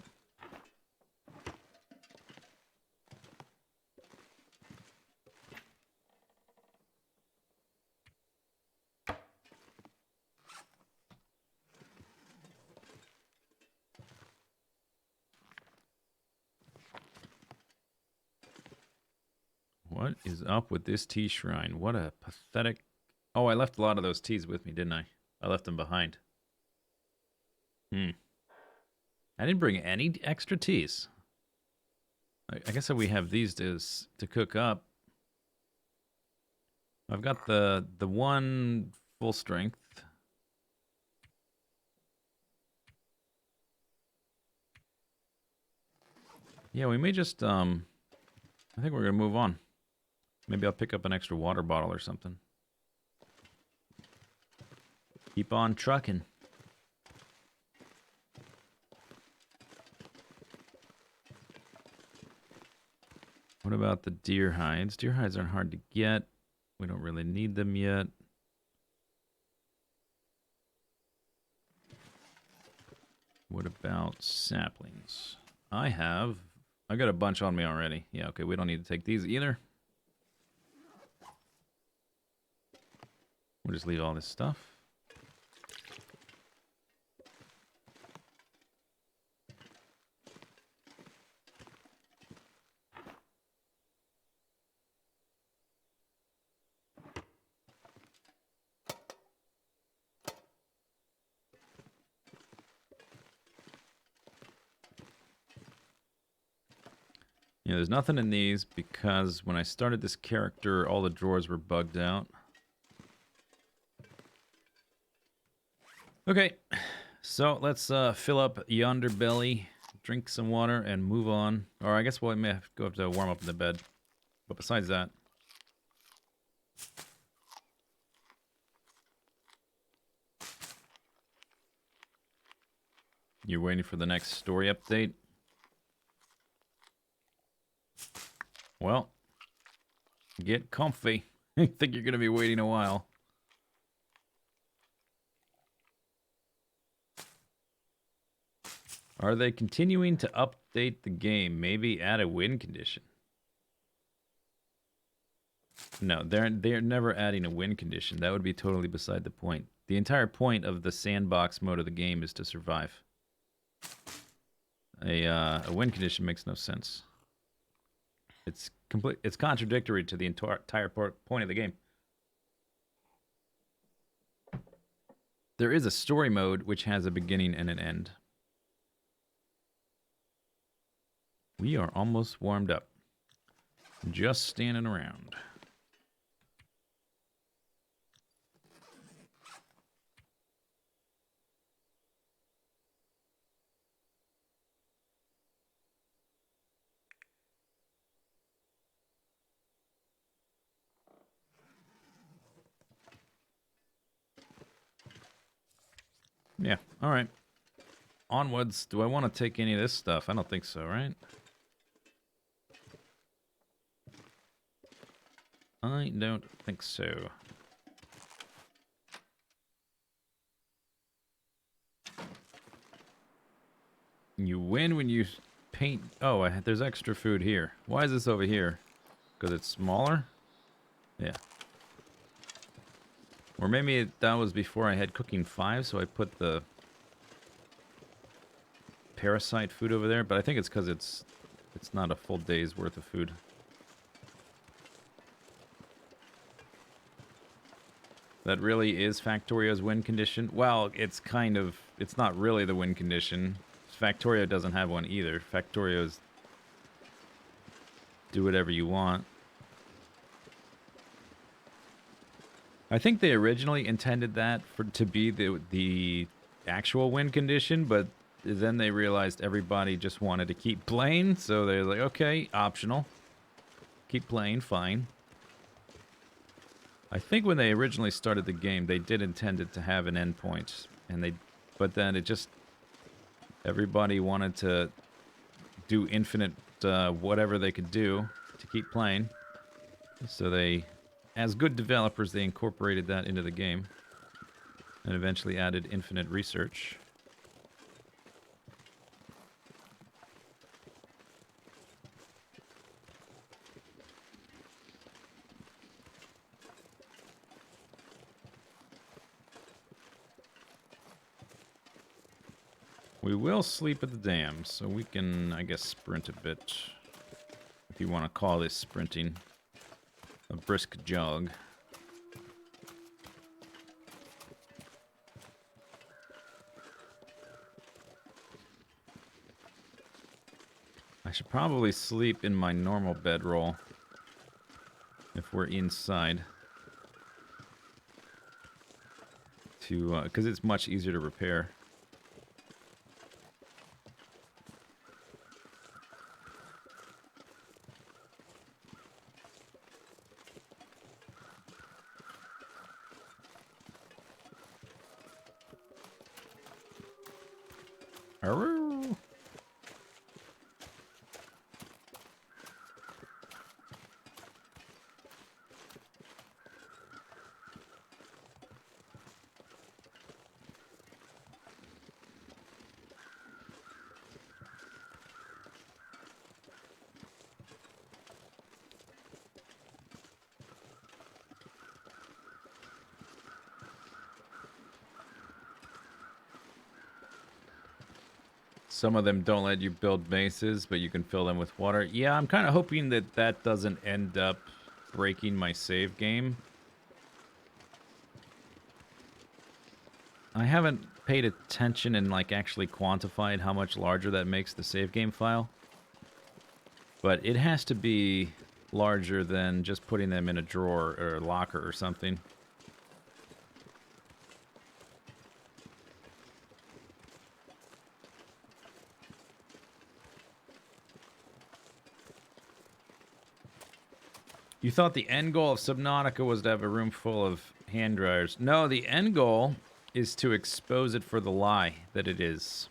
What is up with this tea shrine? What a pathetic... Oh, I left a lot of those teas with me, didn't I? I left them behind. I didn't bring any extra teas. I guess that we have these to cook up. I've got the one full strength. Yeah, we may just, I think we're going to move on. Maybe I'll pick up an extra water bottle or something. Keep on trucking. What about the deer hides? Deer hides aren't hard to get. We don't really need them yet. What about saplings? I got a bunch on me already. Yeah, okay, we don't need to take these either. We'll just leave all this stuff. Yeah, there's nothing in these because when I started this character, all the drawers were bugged out. Okay, so let's fill up yonder belly, drink some water, and move on. Or I guess we may have to warm up in the bed. But besides that... You're waiting for the next story update? Well, get comfy. I think you're going to be waiting a while. Are they continuing to update the game? Maybe add a win condition? No, they're never adding a win condition. That would be totally beside the point. The entire point of the sandbox mode of the game is to survive. A win condition makes no sense. It's contradictory to the entire point of the game. There is a story mode which has a beginning and an end. We are almost warmed up. Just standing around. Yeah, alright. Onwards. Do I want to take any of this stuff? I don't think so, right? I don't think so. You win when you paint... Oh, there's extra food here. Why is this over here? Because it's smaller? Yeah. Or maybe that was before I had cooking 5, so I put the parasite food over there. But I think it's because it's not a full day's worth of food. That really is Factorio's win condition. Well, it's not really the win condition. Factorio doesn't have one either. Factorio's do whatever you want. I think they originally intended that to be the actual win condition, but then they realized everybody just wanted to keep playing, so they're like, okay, optional. Keep playing, fine. I think when they originally started the game, they did intend it to have an endpoint, but then it just everybody wanted to do infinite whatever they could do to keep playing. So they, as good developers, they incorporated that into the game and eventually added infinite research. We will sleep at the dam, so we can, I guess, sprint a bit. If you want to call this sprinting. A brisk jog. I should probably sleep in my normal bedroll if we're inside. Because it's much easier to repair. Arroo. Some of them don't let you build bases, but you can fill them with water. Yeah, I'm kind of hoping that that doesn't end up breaking my save game. I haven't paid attention and like actually quantified how much larger that makes the save game file. But it has to be larger than just putting them in a drawer or a locker or something. You thought the end goal of Subnautica was to have a room full of hand dryers. No, the end goal is to expose it for the lie that it is.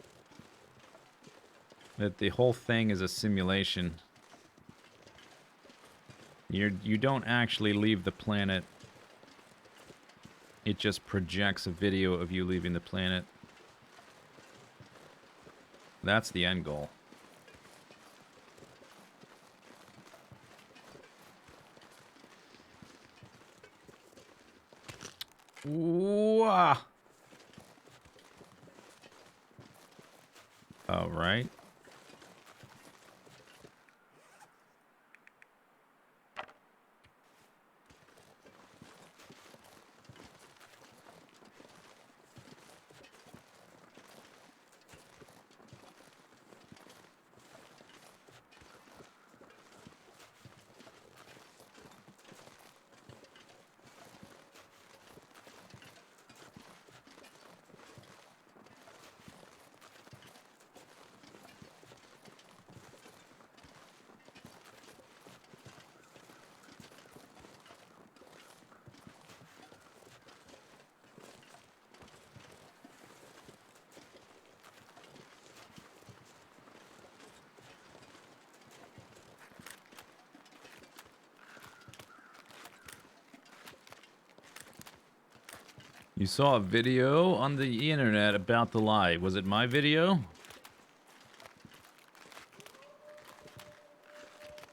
That the whole thing is a simulation. You don't actually leave the planet. It just projects a video of you leaving the planet. That's the end goal. Wah! All right. You saw a video on the internet about the lie. Was it my video?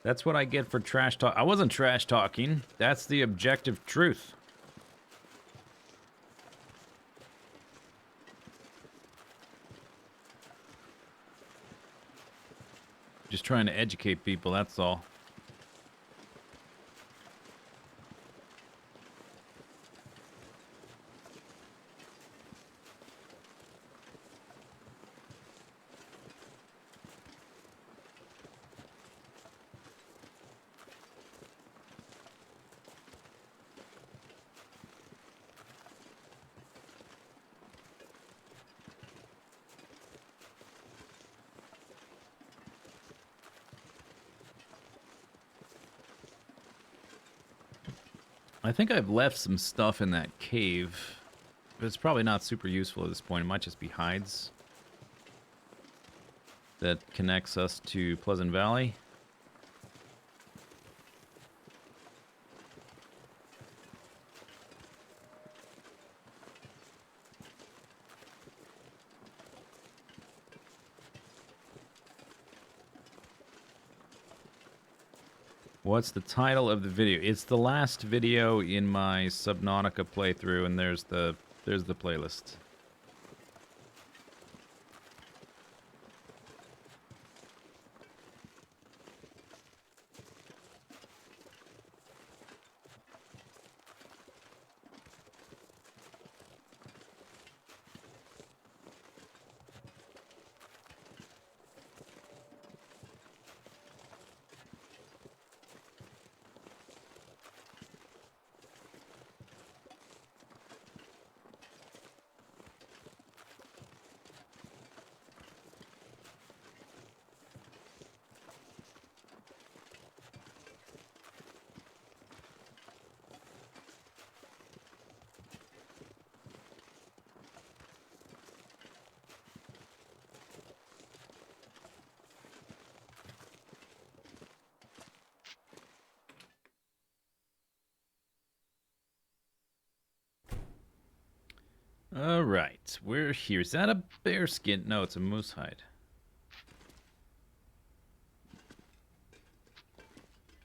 That's what I get for trash talk. I wasn't trash talking. That's the objective truth. Just trying to educate people, that's all. I think I've left some stuff in that cave, but it's probably not super useful at this point. It might just be hides that connects us to Pleasant Valley. What's the title of the video? It's the last video in my Subnautica playthrough, and there's the playlist. All right, we're here. Is that a bear skin? No, it's a moose hide.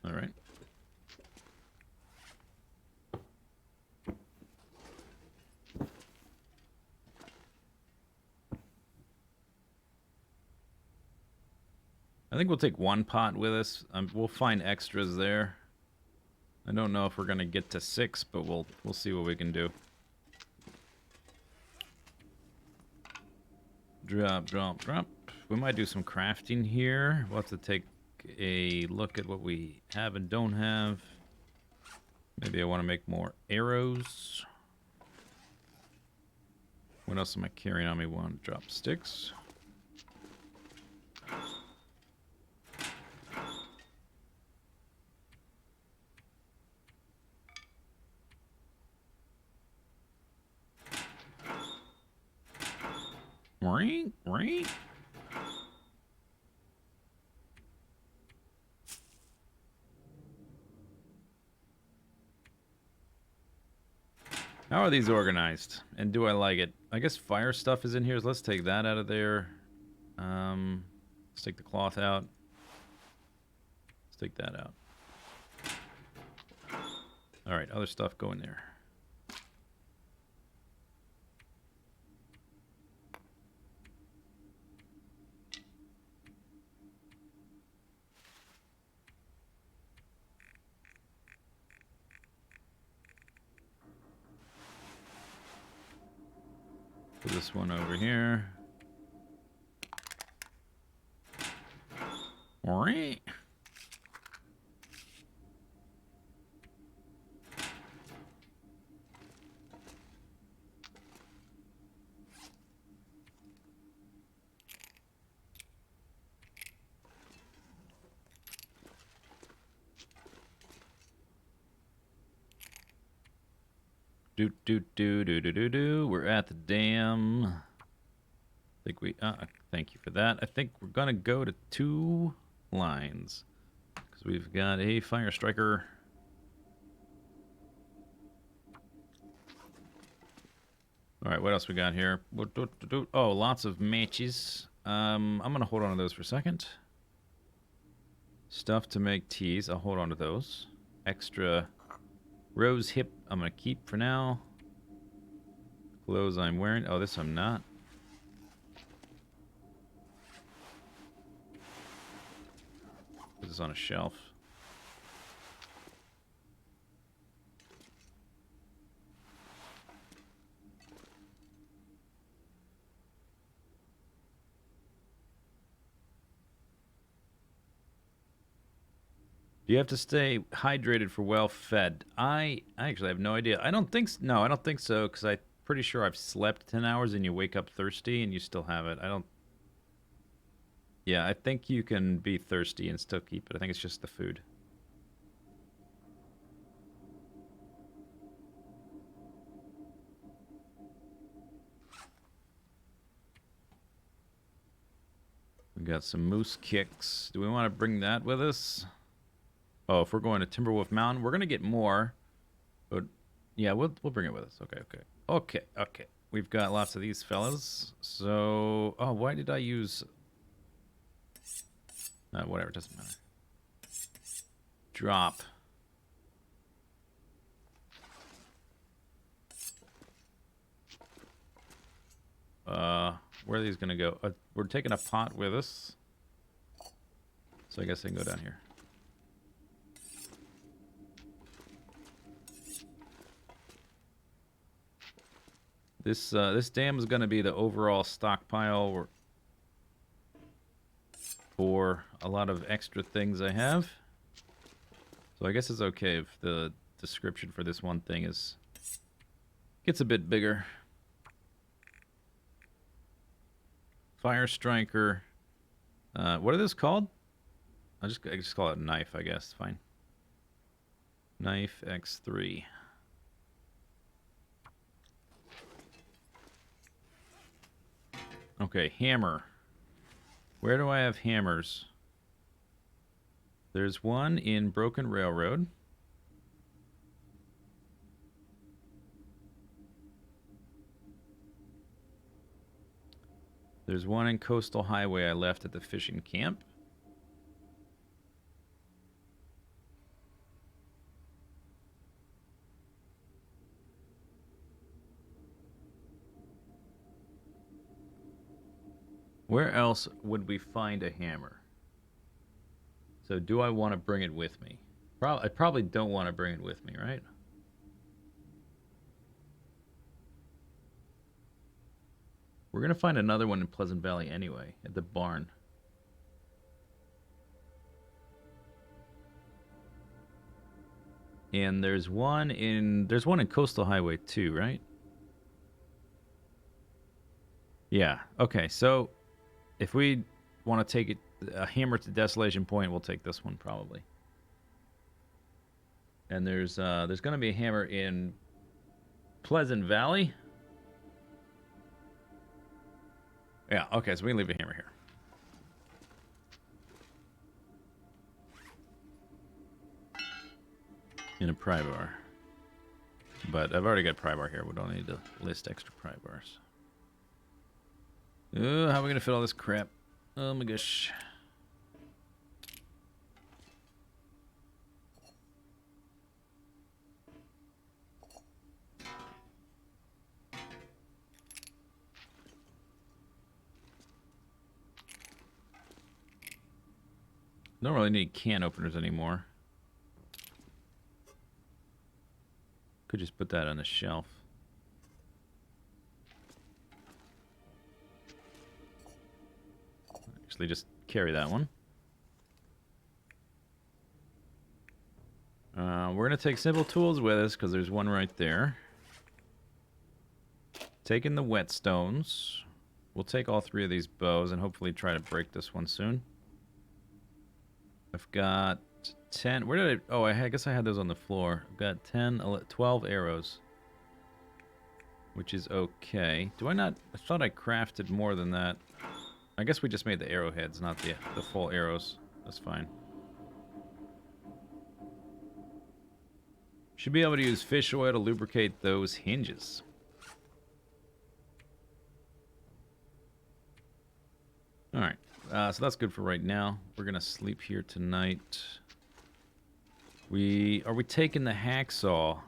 All right. I think we'll take one pot with us. We'll find extras there. I don't know if we're gonna get to 6, but we'll see what we can do. Drop, drop, drop. We might do some crafting here. We'll have to take a look at what we have and don't have. Maybe I want to make more arrows. What else am I carrying on me? One, drop sticks. Ring, ring. How are these organized? And do I like it? I guess fire stuff is in here. So let's take that out of there. Let's take the cloth out. Let's take that out. All right, other stuff go in there. Put this one over here. Alright. Do. We're at the dam. I think we. Thank you for that. I think we're gonna go to 2 lines because we've got a fire striker. All right, what else we got here? Oh, lots of matches. I'm gonna hold on to those for a second. Stuff to make teas. I'll hold on to those. Extra rose hip. I'm gonna keep for now. Clothes I'm wearing. Oh, this I'm not. Put this on a shelf. Do you have to stay hydrated for well fed? I actually have no idea. I don't think no, I don't think so because I'm pretty sure I've slept 10 hours and you wake up thirsty and you still have it. I don't. Yeah, I think you can be thirsty and still keep it. I think it's just the food. We got some moose kicks. Do we want to bring that with us? Oh, if we're going to Timberwolf Mountain, we're gonna get more. But yeah, we'll bring it with us. Okay. We've got lots of these fellas. So, oh, why did I use? Whatever, it doesn't matter. Drop. Where are these gonna go? We're taking a pot with us. So I guess they can go down here. This dam is going to be the overall stockpile for a lot of extra things I have. So I guess it's okay if the description for this one thing gets a bit bigger. Fire striker. What are those called? I just call it a knife, I guess. Fine. Knife X3. Okay, hammer. Where do I have hammers? There's one in Broken Railroad. There's one in Coastal Highway I left at the fishing camp. Where else would we find a hammer? So do I want to bring it with me? I probably don't want to bring it with me, right? We're going to find another one in Pleasant Valley anyway, at the barn. And there's one in Coastal Highway too, right? Yeah. Okay, so if we want to take a hammer to Desolation Point, we'll take this one probably. And there's going to be a hammer in Pleasant Valley. Yeah, okay, so we can leave a hammer here. In a pry bar. But I've already got pry bar here. We don't need to list extra pry bars. Oh, how are we going to fit all this crap? Oh my gosh. Don't really need can openers anymore. Could just put that on the shelf. Actually, just carry that one. We're going to take simple tools with us because there's one right there. Taking the whetstones. We'll take all 3 of these bows and hopefully try to break this one soon. I've got 10. Where did I... Oh, I guess I had those on the floor. I've got 10, 12 arrows. Which is okay. Do I not... I thought I crafted more than that. I guess we just made the arrowheads, not the full arrows. That's fine. Should be able to use fish oil to lubricate those hinges. Alright. So that's good for right now. We're going to sleep here tonight. Are we taking the hacksaw?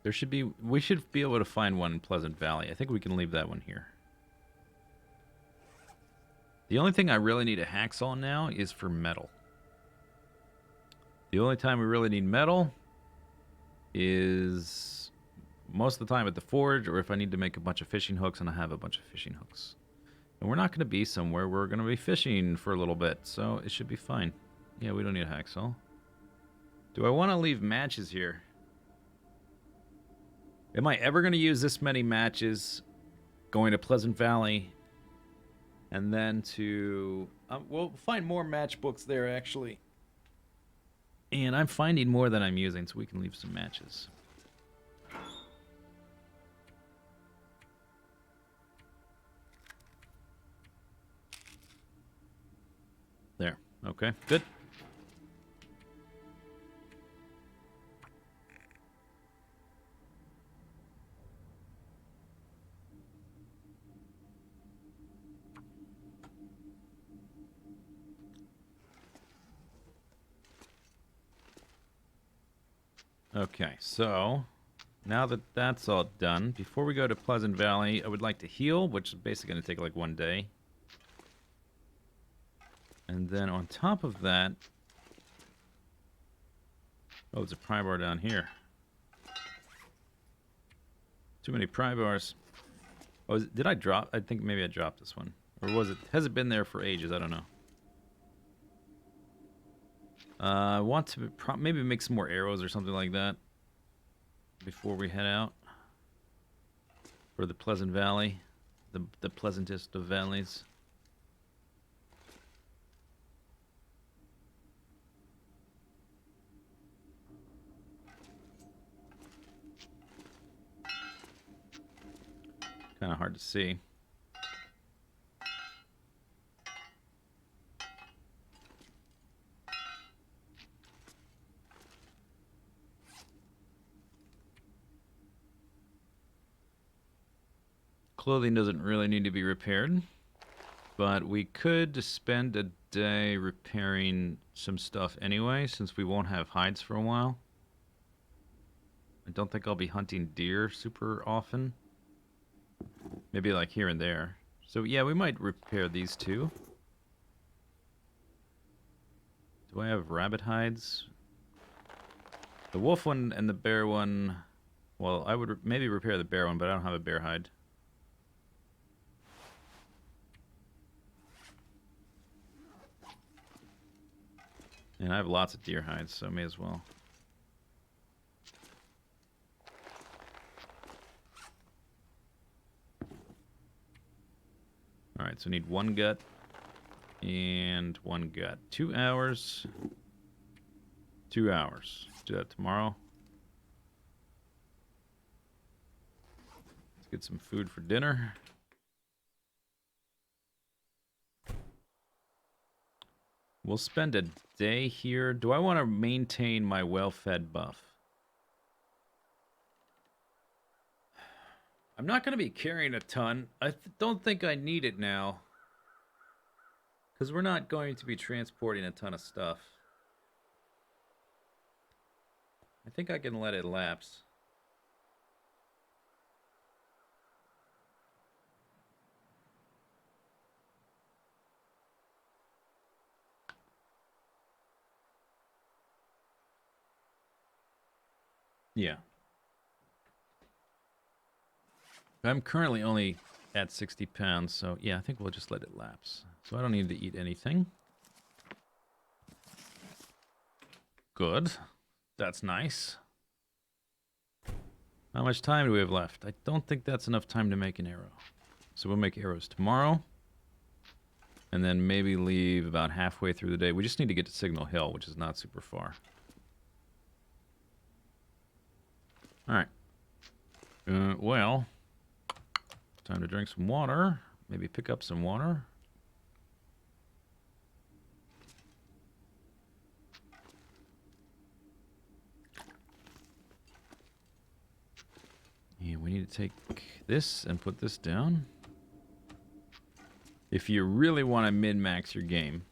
We should be able to find one in Pleasant Valley. I think we can leave that one here. The only thing I really need a hacksaw now is for metal. The only time we really need metal is most of the time at the forge, or if I need to make a bunch of fishing hooks, and I have a bunch of fishing hooks. And we're not going to be somewhere we're going to be fishing for a little bit, so it should be fine. Yeah, we don't need a hacksaw. Do I want to leave matches here? Am I ever going to use this many matches going to Pleasant Valley and then to... we'll find more matchbooks there, actually. And I'm finding more than I'm using, so we can leave some matches. There. Okay, good. Okay, so now that that's all done, before we go to Pleasant Valley, I would like to heal, which is basically going to take like 1 day. And then on top of that... Oh, there's a pry bar down here. Too many pry bars. Oh, did I drop? I think maybe I dropped this one. Or was it? Has it been there for ages? I don't know. I want to maybe make some more arrows or something like that before we head out for the Pleasant Valley, the pleasantest of valleys. Kind of hard to see. Clothing doesn't really need to be repaired, but we could spend a day repairing some stuff anyway, since we won't have hides for a while. I don't think I'll be hunting deer super often. Maybe like here and there. So yeah, we might repair these two. Do I have rabbit hides? The wolf one and the bear one... Well, I would maybe repair the bear one, but I don't have a bear hide. And I have lots of deer hides, so I may as well. Alright, so we need one gut and one gut. 2 hours. 2 hours. Let's do that tomorrow. Let's get some food for dinner. We'll spend a day here. Do I want to maintain my well-fed buff? I'm not going to be carrying a ton. I don't think I need it now. Because we're not going to be transporting a ton of stuff. I think I can let it lapse. Yeah. I'm currently only at 60 pounds, so yeah, I think we'll just let it lapse. So I don't need to eat anything. Good. That's nice. How much time do we have left? I don't think that's enough time to make an arrow. So we'll make arrows tomorrow. And then maybe leave about halfway through the day. We just need to get to Signal Hill, which is not super far. Alright. Well, time to drink some water. Maybe pick up some water. Yeah, we need to take this and put this down. If you really want to min-max your game,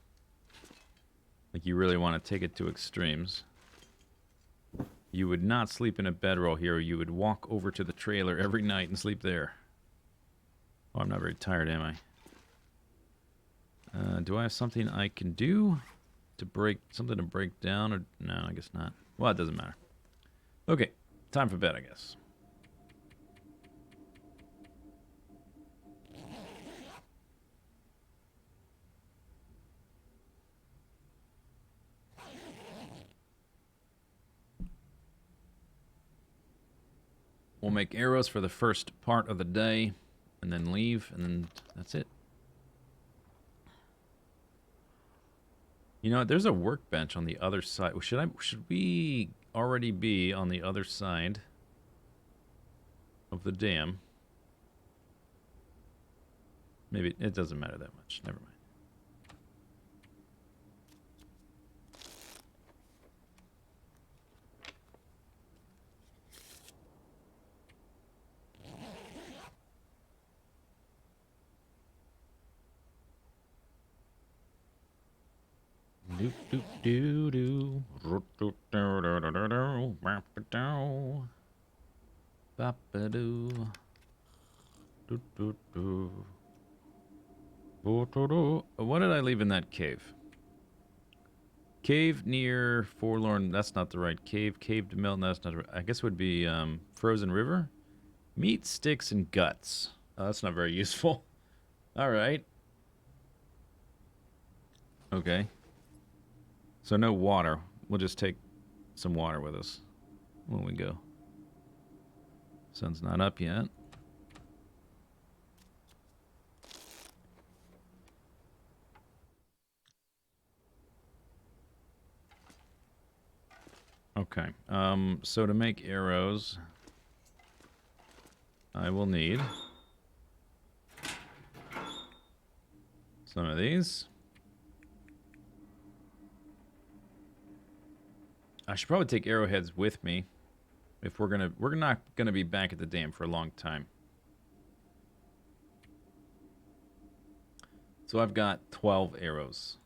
like you really want to take it to extremes, you would not sleep in a bedroll here. You would walk over to the trailer every night and sleep there. Oh, I'm not very tired, am I? Do I have something I can do to break something to break down? Or no, I guess not. Well, it doesn't matter. Okay, time for bed, I guess. We'll make arrows for the first part of the day, and then leave, and then that's it. You know, there's a workbench on the other side. Should we already be on the other side of the dam? Maybe it doesn't matter that much. Never mind. Do do do do. Do do do do do do. Bap do. Bap do. Do do do. What did I leave in that cave? Cave near Forlorn. That's not the right cave. Cave to Milton. That's not. I guess it would be Frozen River. Meat, sticks, and guts. Oh, that's not very useful. All right. Okay. So no water. We'll just take some water with us when we go. Sun's not up yet. Okay. So to make arrows, I will need some of these. I should probably take arrowheads with me if we're not gonna be back at the dam for a long time. So I've got 12 arrows.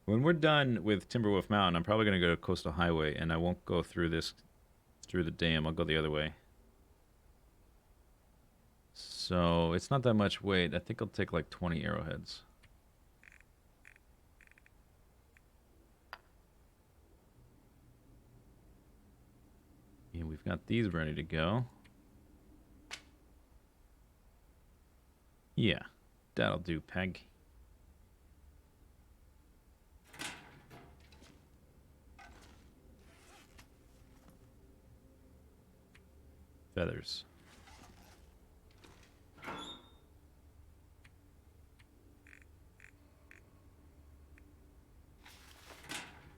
When we're done with Timberwolf Mountain, I'm probably going to go to Coastal Highway, and I won't go through the dam. I'll go the other way. So it's not that much weight. I think I'll take like 20 arrowheads. And we've got these ready to go. Yeah, that'll do, Peg. Feathers.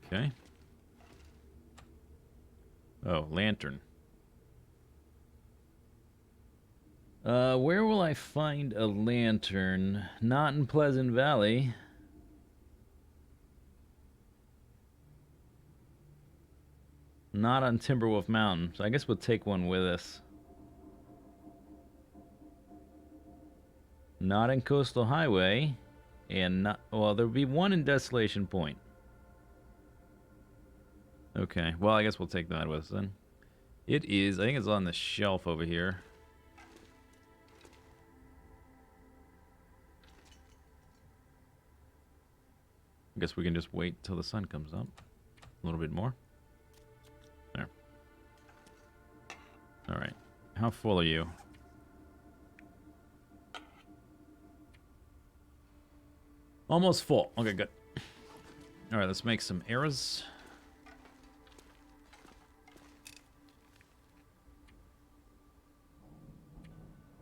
Okay. Oh, lantern. Where will I find a lantern? Not in Pleasant Valley. Not on Timberwolf Mountain. So I guess we'll take one with us. Not in Coastal Highway. And not... Well, there'll be one in Desolation Point. Okay. Well, I guess we'll take that with us then. It is... I think it's on the shelf over here. I guess we can just wait till the sun comes up. A little bit more. There. Alright. How full are you? Almost full. Okay, good. Alright, let's make some arrows.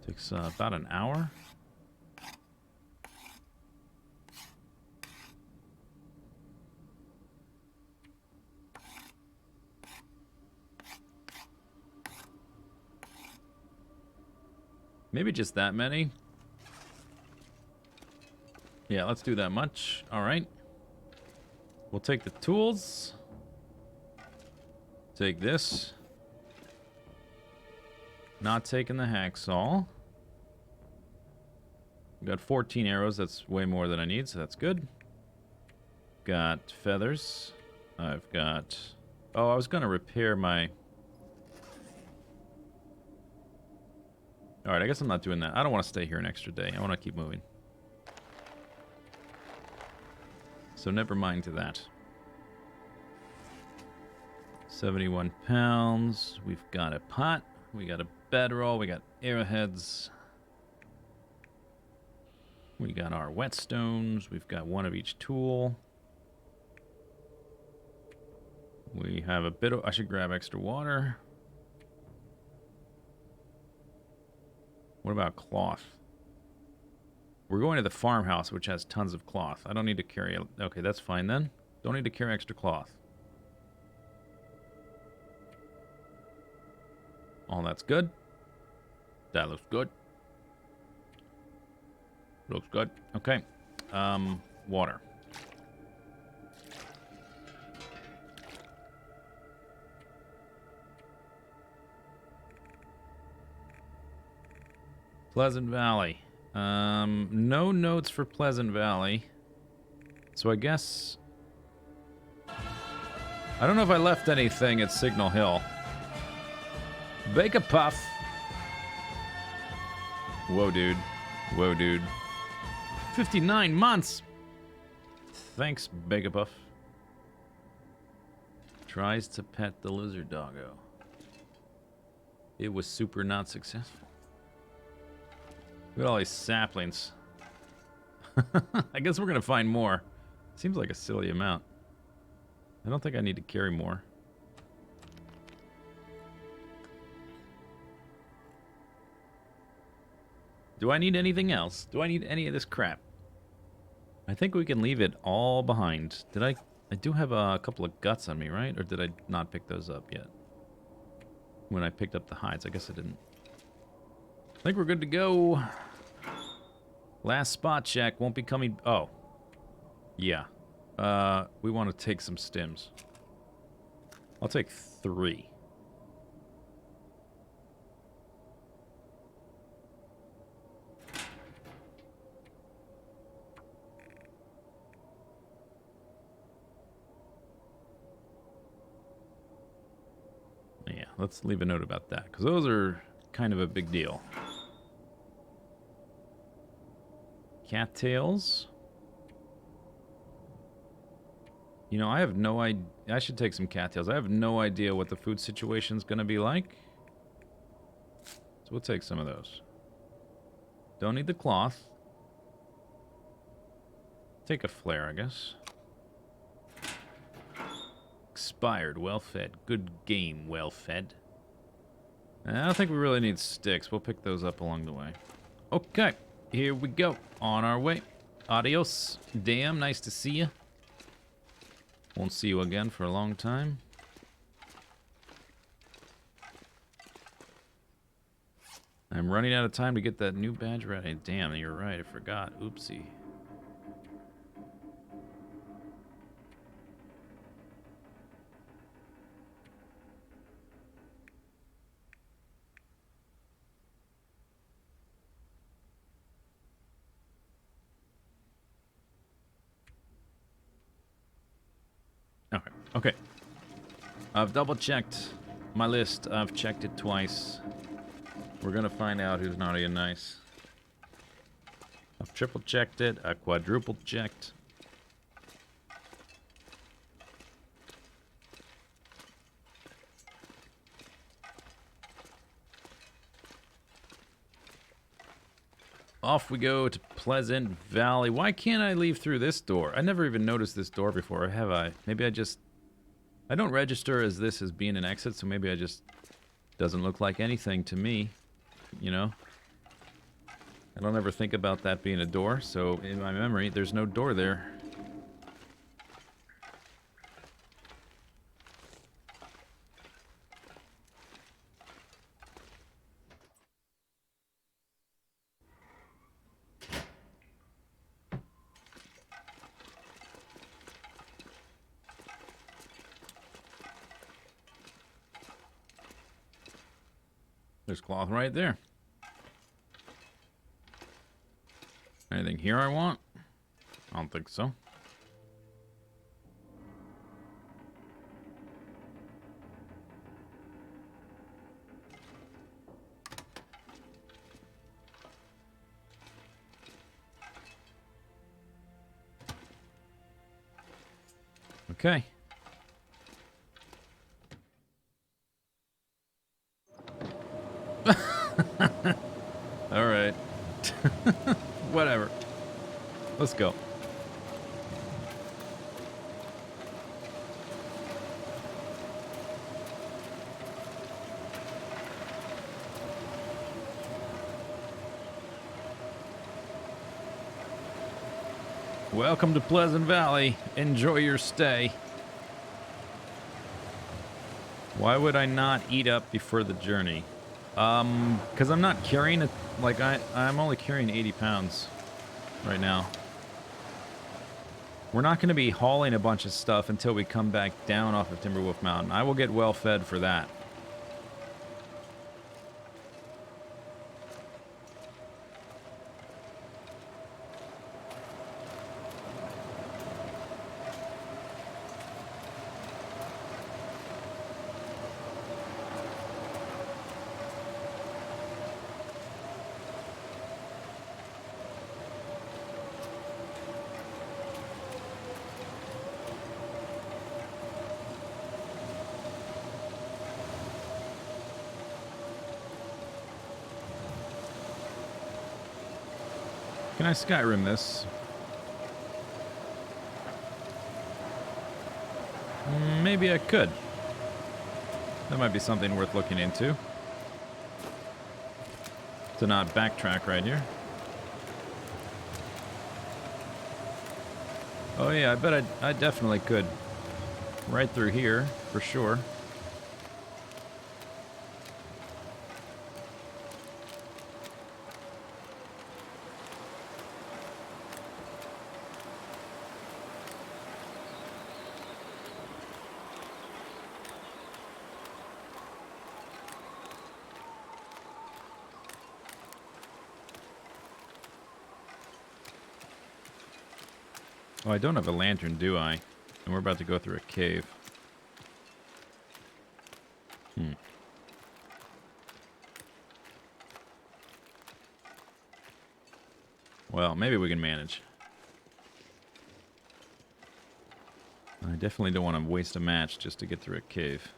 Takes about an hour. Maybe just that many. Yeah, let's do that much. All right. We'll take the tools. Take this. Not taking the hacksaw. We got 14 arrows. That's way more than I need, so that's good. Got feathers. I've got... Oh, I was going to repair my... Alright, I guess I'm not doing that. I don't want to stay here an extra day. I want to keep moving. So never mind to that. 71 pounds. We've got a pot. We got a bedroll. We got arrowheads. We got our whetstones. We've got one of each tool. We have a bit of... I should grab extra water. What about cloth? We're going to the farmhouse, which has tons of cloth. I don't need to carry... Okay, that's fine then. Don't need to carry extra cloth. All that's good. That looks good. Looks good. Okay. Water. Pleasant Valley. No notes for Pleasant Valley. So I guess... I don't know if I left anything at Signal Hill. Bake a puff. Whoa, dude. Whoa, dude. 59 months! Thanks, Bake a Puff. Tries to pet the lizard doggo. It was super not successful. Look at all these saplings. I guess we're gonna find more. Seems like a silly amount. I don't think I need to carry more. Do I need anything else? Do I need any of this crap? I think we can leave it all behind. Did I do have a couple of guts on me, right? Or did I not pick those up yet? When I picked up the hides, I guess I didn't. I think we're good to go. Last spot check won't be coming... Oh. Yeah. We want to take some stims. I'll take 3. let's leave a note about that, because those are kind of a big deal. Cattails. You know, I have no idea. I should take some cattails. I have no idea what the food situation's going to be like. So we'll take some of those. Don't need the cloth. Take a flare, I guess. Expired, well fed. Good game, well fed. I don't think we really need sticks. We'll pick those up along the way. Okay, here we go. On our way. Adios. Damn, nice to see you. Won't see you again for a long time. I'm running out of time to get that new badge ready. Damn, you're right. I forgot. Oopsie. Okay. Okay. I've double-checked my list. I've checked it twice. We're gonna find out who's naughty and nice. I've triple-checked it. I quadruple-checked. Off we go to Pleasant Valley. Why can't I leave through this door? I never even noticed this door before, have I? Maybe I just... I don't register as this as being an exit, so maybe I just... Doesn't look like anything to me, you know? I don't ever think about that being a door, so in my memory, there's no door there. There's cloth right there. Anything here I want? I don't think so. Okay. All right. Whatever. Let's go. Welcome to Pleasant Valley. Enjoy your stay. Why would I not eat up before the journey? Because I'm not carrying it. Like, I'm only carrying 80 pounds right now. We're not going to be hauling a bunch of stuff until we come back down off of Timberwolf Mountain. I will get well fed for that. Can I Skyrim this? Maybe I could. That might be something worth looking into. To not backtrack right here. Oh yeah, I bet I definitely could. Right through here, for sure. Oh, I don't have a lantern, do I? And we're about to go through a cave. Well, maybe we can manage. I definitely don't want to waste a match just to get through a cave.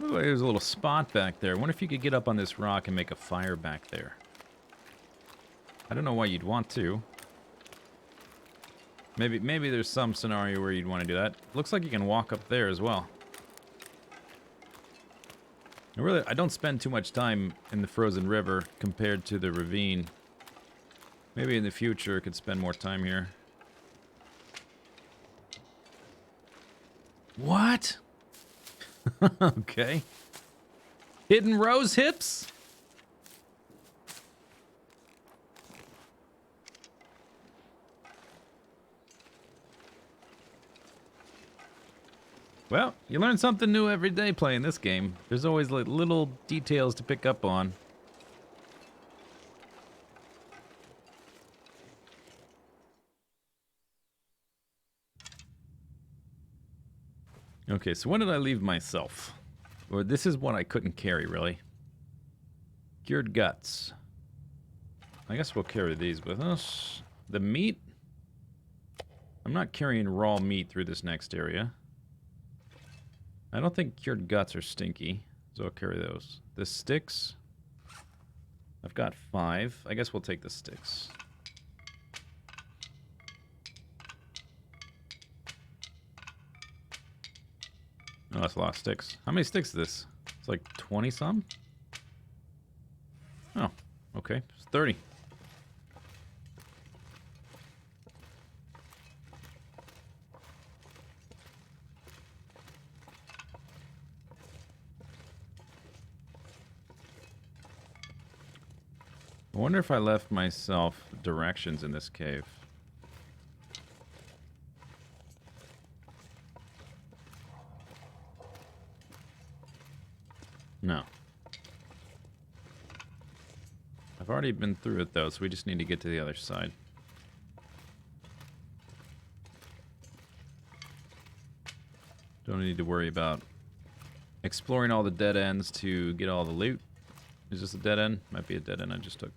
Ooh, there's a little spot back there. I wonder if you could get up on this rock and make a fire back there. I don't know why you'd want to. Maybe there's some scenario where you'd want to do that. Looks like you can walk up there as well. I don't spend too much time in the frozen river compared to the ravine. Maybe in the future I could spend more time here. What? Okay. Hidden rose hips? Well, you learn something new every day playing this game. There's always like little details to pick up on. Okay, so when did I leave myself? Or this is one I couldn't carry, really. Cured guts. I guess we'll carry these with us. The meat? I'm not carrying raw meat through this next area. I don't think cured guts are stinky, so I'll carry those. The sticks? I've got 5. I guess we'll take the sticks. Oh, that's a lot of sticks. How many sticks is this? It's like 20-some? Oh, okay. It's 30. I wonder if I left myself directions in this cave. No. I've already been through it, though, so we just need to get to the other side. Don't need to worry about exploring all the dead ends to get all the loot. Is this a dead end? Might be a dead end I just took.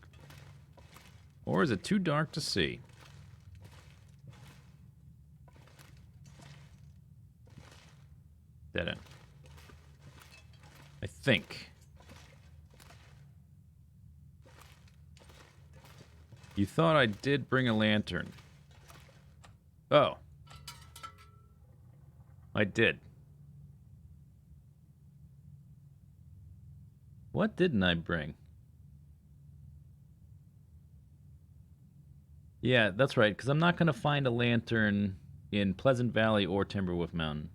Or is it too dark to see? Dead end. I think. You thought I did bring a lantern. Oh. I did. What didn't I bring? Yeah, that's right, because I'm not going to find a lantern in Pleasant Valley or Timberwolf Mountain.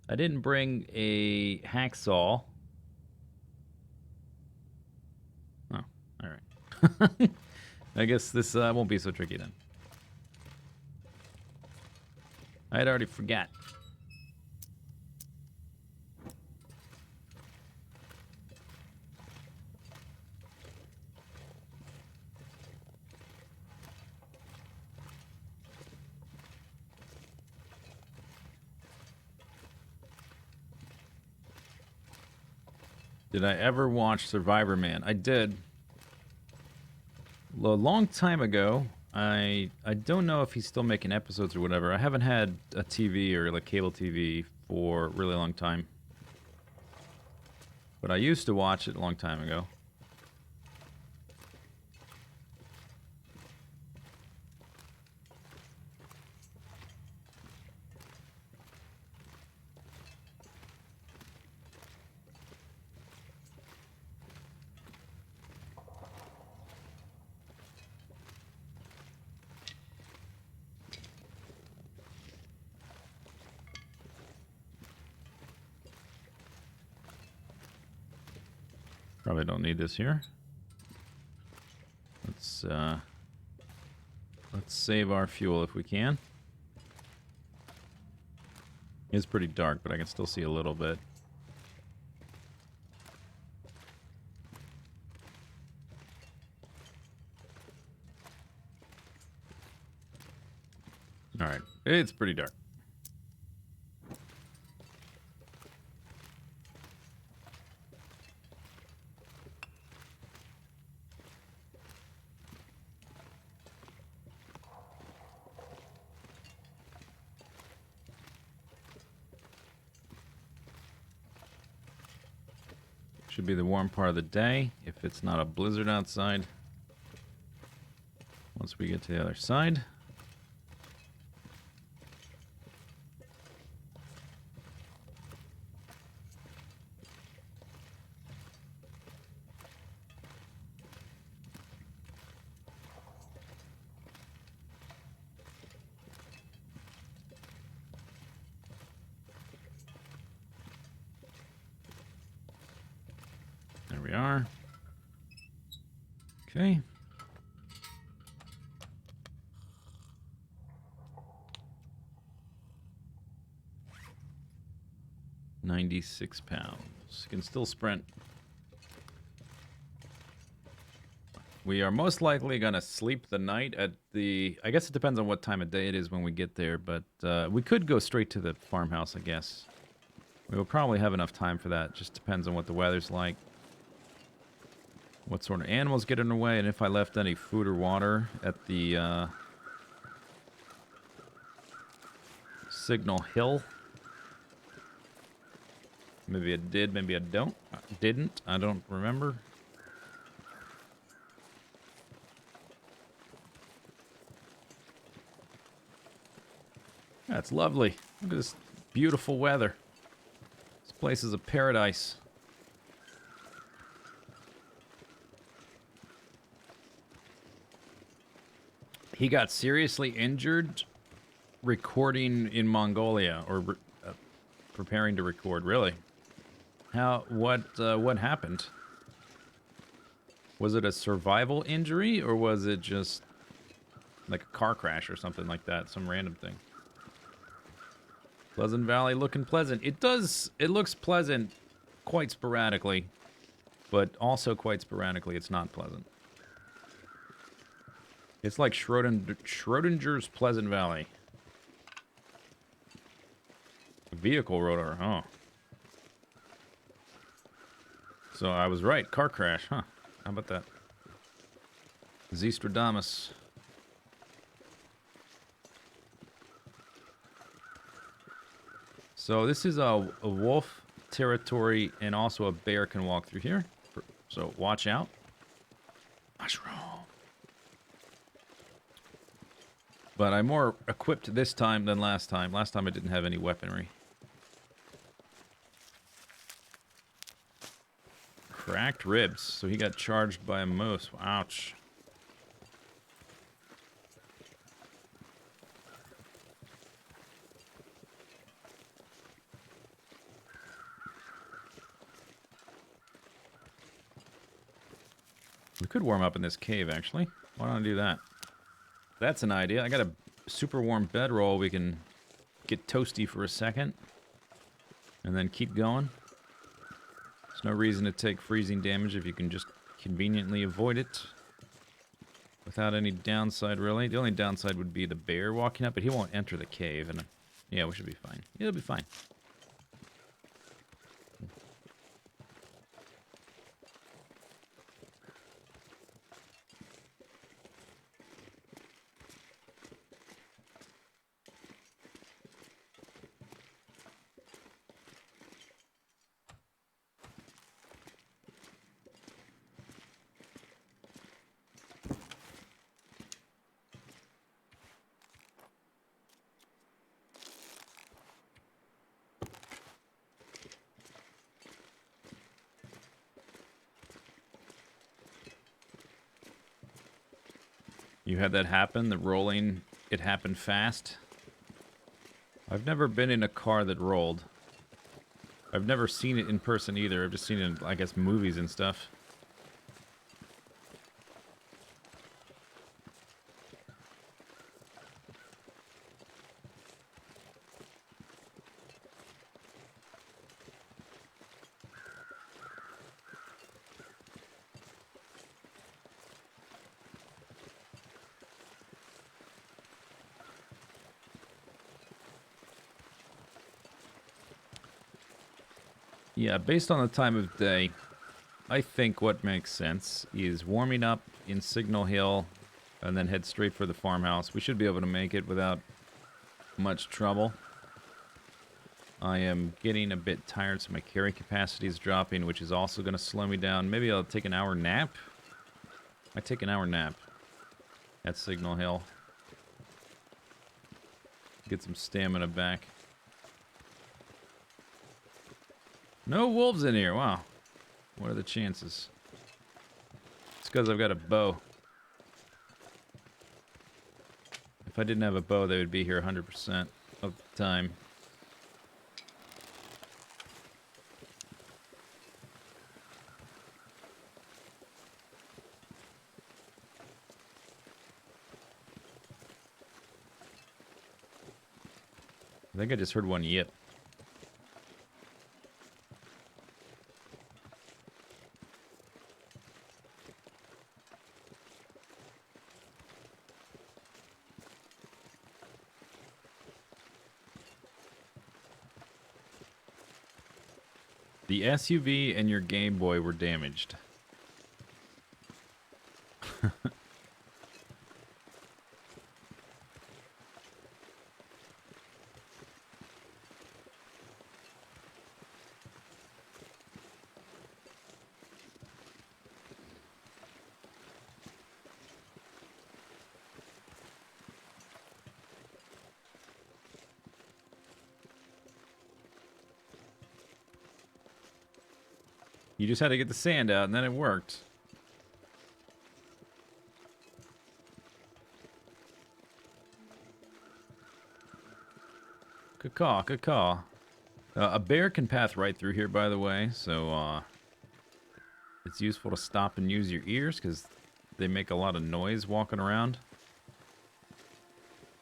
I didn't bring a hacksaw. Oh, alright. I guess this won't be so tricky then. I'd already forgot. Did I ever watch Survivor Man? I did. A long time ago. I don't know if he's still making episodes or whatever. I haven't had a TV or like cable TV for a really long time. But I used to watch it a long time ago. Probably don't need this here. Let's save our fuel if we can. It's pretty dark, but I can still see a little bit. All right, it's pretty dark. Should be the warm part of the day, if it's not a blizzard outside. Once we get to the other side. There we are. Okay. £96. You can still sprint. We are most likely going to sleep the night at the... I guess it depends on what time of day it is when we get there, but we could go straight to the farmhouse, I guess. We will probably have enough time for that. Just depends on what the weather's like. What sort of animals get in the way, and if I left any food or water at the Signal Hill. Maybe I did, maybe I didn't. I don't remember. That's lovely. Look at this beautiful weather. This place is a paradise. He got seriously injured recording in Mongolia, or preparing to record. Really? What happened? Was it a survival injury, or was it just like a car crash or something like that? Some random thing. Pleasant Valley looking pleasant. It does. It looks pleasant quite sporadically, but also quite sporadically it's not pleasant. It's like Schrodinger's Pleasant Valley. Vehicle rotor, huh? So I was right. Car crash, huh? How about that? Zistradamus. So this is a wolf territory, and also a bear can walk through here. So watch out. Mushroom. But I'm more equipped this time than last time. Last time I didn't have any weaponry. Cracked ribs. So he got charged by a moose. Ouch. We could warm up in this cave, actually. Why don't I do that? That's an idea. I got a super warm bedroll. We can get toasty for a second. And then keep going. There's no reason to take freezing damage if you can just conveniently avoid it. Without any downside, really. The only downside would be the bear walking up, but he won't enter the cave. And yeah, we should be fine. It'll be fine. You had that happen, the rolling, it happened fast. I've never been in a car that rolled. I've never seen it in person either. I've just seen it in, I guess, movies and stuff. Yeah, based on the time of day, I think what makes sense is warming up in Signal Hill and then head straight for the farmhouse. We should be able to make it without much trouble. I am getting a bit tired, so my carry capacity is dropping, which is also going to slow me down. Maybe I'll take an hour nap. I take an hour nap at Signal Hill. Get some stamina back. No wolves in here. Wow. What are the chances? It's because I've got a bow. If I didn't have a bow, they would be here 100% of the time. I think I just heard one yip. The SUV and your Game Boy were damaged. You just had to get the sand out, and then it worked. Caw, caw. A bear can path right through here, by the way, so it's useful to stop and use your ears, because they make a lot of noise walking around.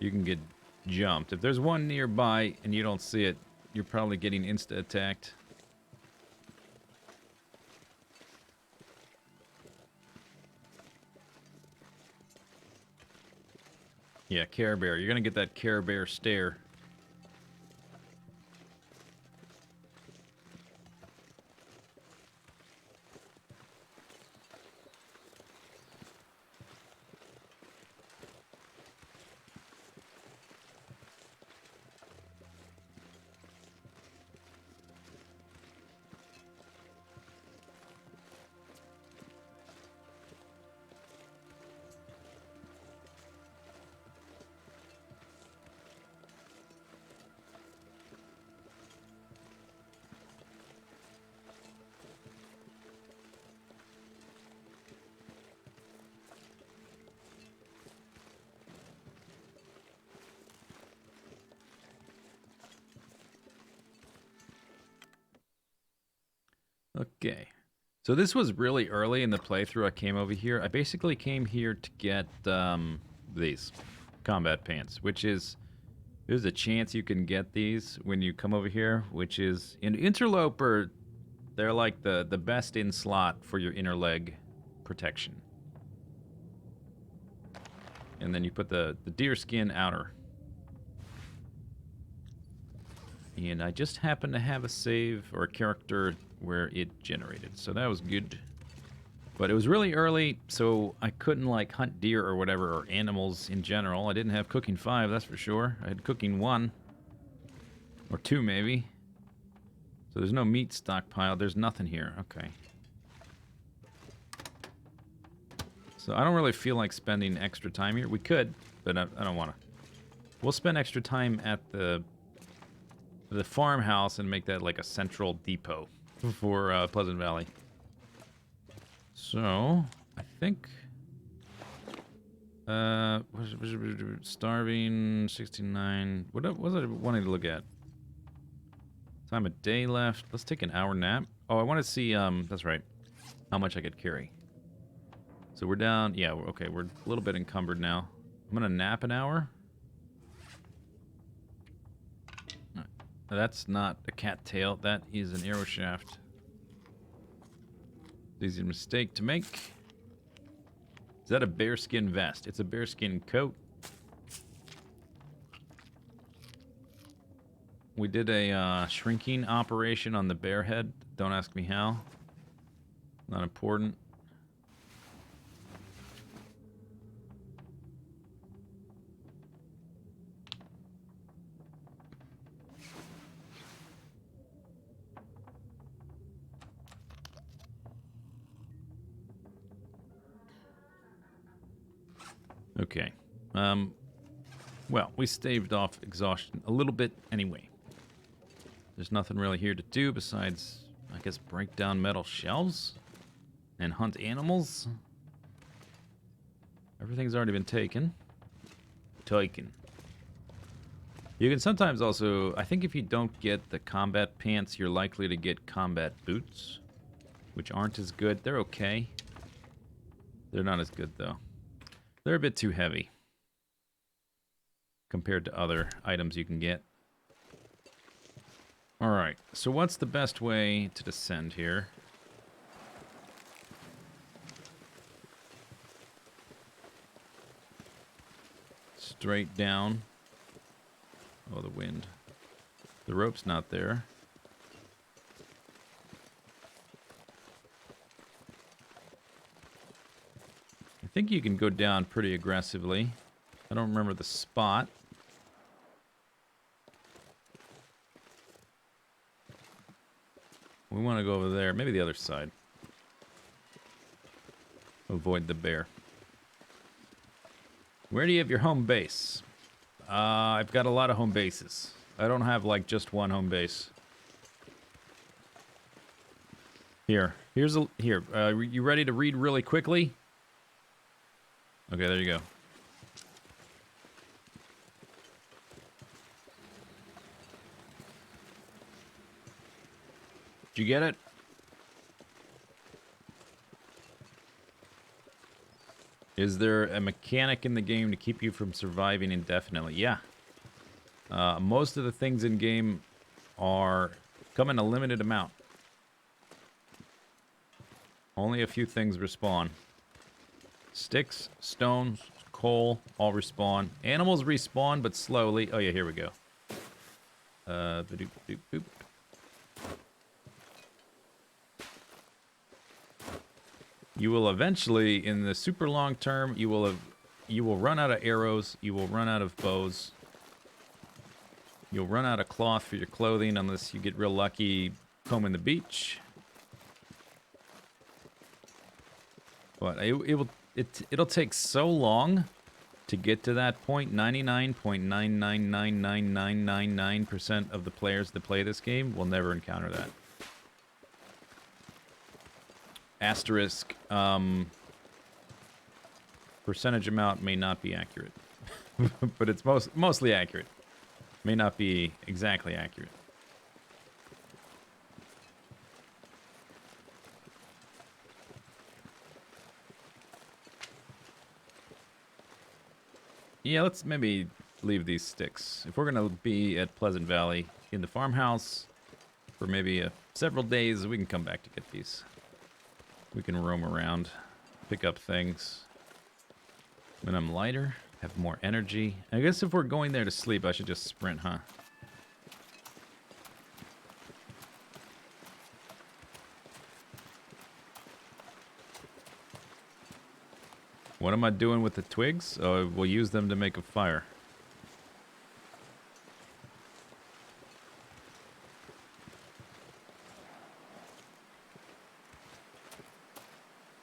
You can get jumped. If there's one nearby and you don't see it, you're probably getting insta-attacked. Yeah, Care Bear. You're going to get that Care Bear stare. Okay. So this was really early in the playthrough I came over here. I basically came here to get these combat pants, which is... There's a chance you can get these when you come over here, which is... In Interloper, they're like the best in slot for your inner leg protection. And then you put the deerskin outer. And I just happened to have a save or a character where it generated, so that was good. But it was really early, so I couldn't like hunt deer or whatever, or animals in general. I didn't have cooking 5, that's for sure. I had cooking 1. Or 2 maybe. So there's no meat stockpiled, there's nothing here, okay. So I don't really feel like spending extra time here. We could, but I don't want to. We'll spend extra time at the farmhouse and make that like a central depot for Pleasant Valley. So, I think... starving, 69... What was I wanting to look at? Time of day left. Let's take an hour nap. Oh, I want to see, that's right, how much I could carry. So we're down... Yeah, okay, we're a little bit encumbered now. I'm going to nap an hour. That's not a cattail. That is an arrow shaft. Easy mistake to make. Is that a bearskin vest? It's a bearskin coat. We did a shrinking operation on the bear head. Don't ask me how. Not important. Okay. Well, we staved off exhaustion a little bit anyway. There's nothing really here to do besides, I guess, break down metal shelves and hunt animals. Everything's already been taken. You can sometimes also, I think if you don't get the combat pants, you're likely to get combat boots, which aren't as good. They're okay. They're not as good, though. They're a bit too heavy compared to other items you can get. Alright, so what's the best way to descend here? Straight down. Oh, the wind. The rope's not there. I think you can go down pretty aggressively. I don't remember the spot. We want to go over there. Maybe the other side. Avoid the bear. Where do you have your home base? I've got a lot of home bases. I don't have, like, just one home base. Here. Here. You ready to read really quickly? Okay, there you go. Did you get it? Is there a mechanic in the game to keep you from surviving indefinitely? Yeah. Most of the things in game come in a limited amount. Only a few things respawn. Sticks, stones, coal, all respawn. Animals respawn, but slowly. Oh yeah, here we go. Boop. You will eventually, in the super long term, you will run out of arrows. You will run out of bows. You'll run out of cloth for your clothing unless you get real lucky combing the beach. But it'll take so long to get to that point. 99.9999999% of the players that play this game will never encounter that. Asterisk, percentage amount may not be accurate. But it's mostly accurate. May not be exactly accurate. Yeah, let's maybe leave these sticks. If we're going to be at Pleasant Valley in the farmhouse for maybe several days, we can come back to get these. We can roam around, pick up things. When I'm lighter, have more energy. I guess if we're going there to sleep, I should just sprint, huh? What am I doing with the twigs? Oh, we'll use them to make a fire.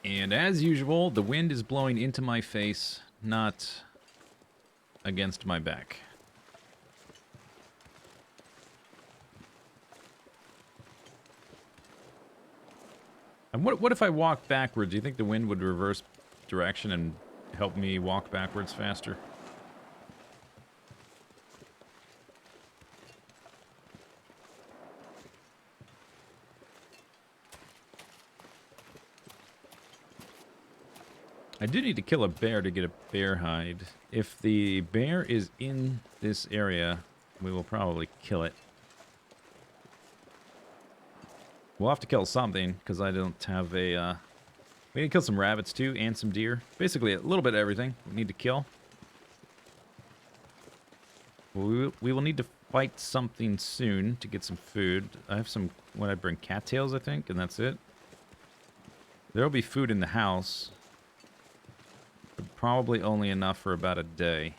And as usual, the wind is blowing into my face, not against my back. And what if I walk backwards? Do you think the wind would reverse direction and help me walk backwards faster? I do need to kill a bear to get a bear hide. If the bear is in this area, we will probably kill it. We'll have to kill something, because I don't have a... We need to kill some rabbits, too, and some deer. Basically, a little bit of everything we need to kill. We will need to fight something soon to get some food. I have some, what I bring, cattails, I think, and that's it. There'll be food in the house, but probably only enough for about a day.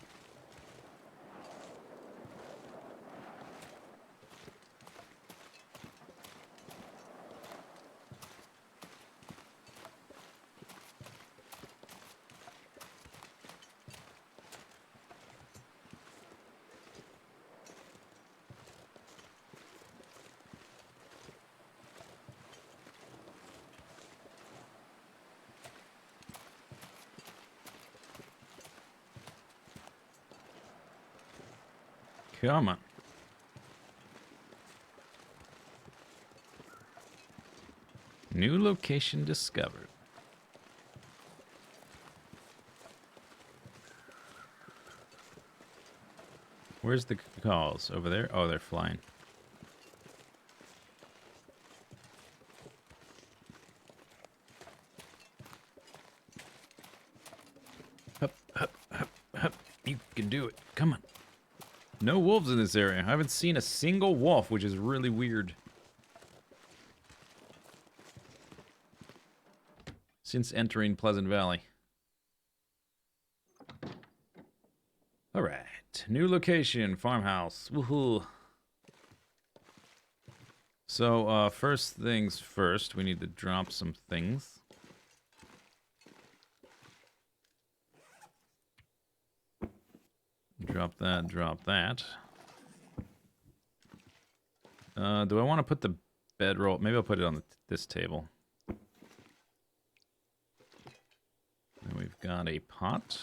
Come on. New location discovered. Where's the calls? Over there? Oh, they're flying. Hup, hup, hup, hup. You can do it. Come on. No wolves in this area. I haven't seen a single wolf, which is really weird. Since entering Pleasant Valley. Alright. New location. Farmhouse. Woohoo. So, first things first. We need to drop some things. Drop that, drop that. Do I want to put the bedroll? Maybe I'll put it on this table. And we've got a pot.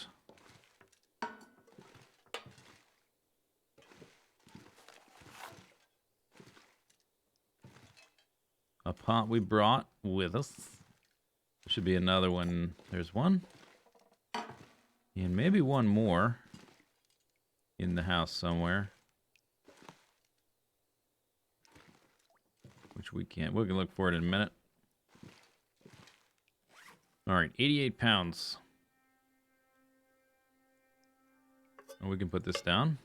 A pot we brought with us. There should be another one. There's one. And maybe one more in the house somewhere. Which we can't. We can look for it in a minute. Alright, 88 pounds. And we can put this down.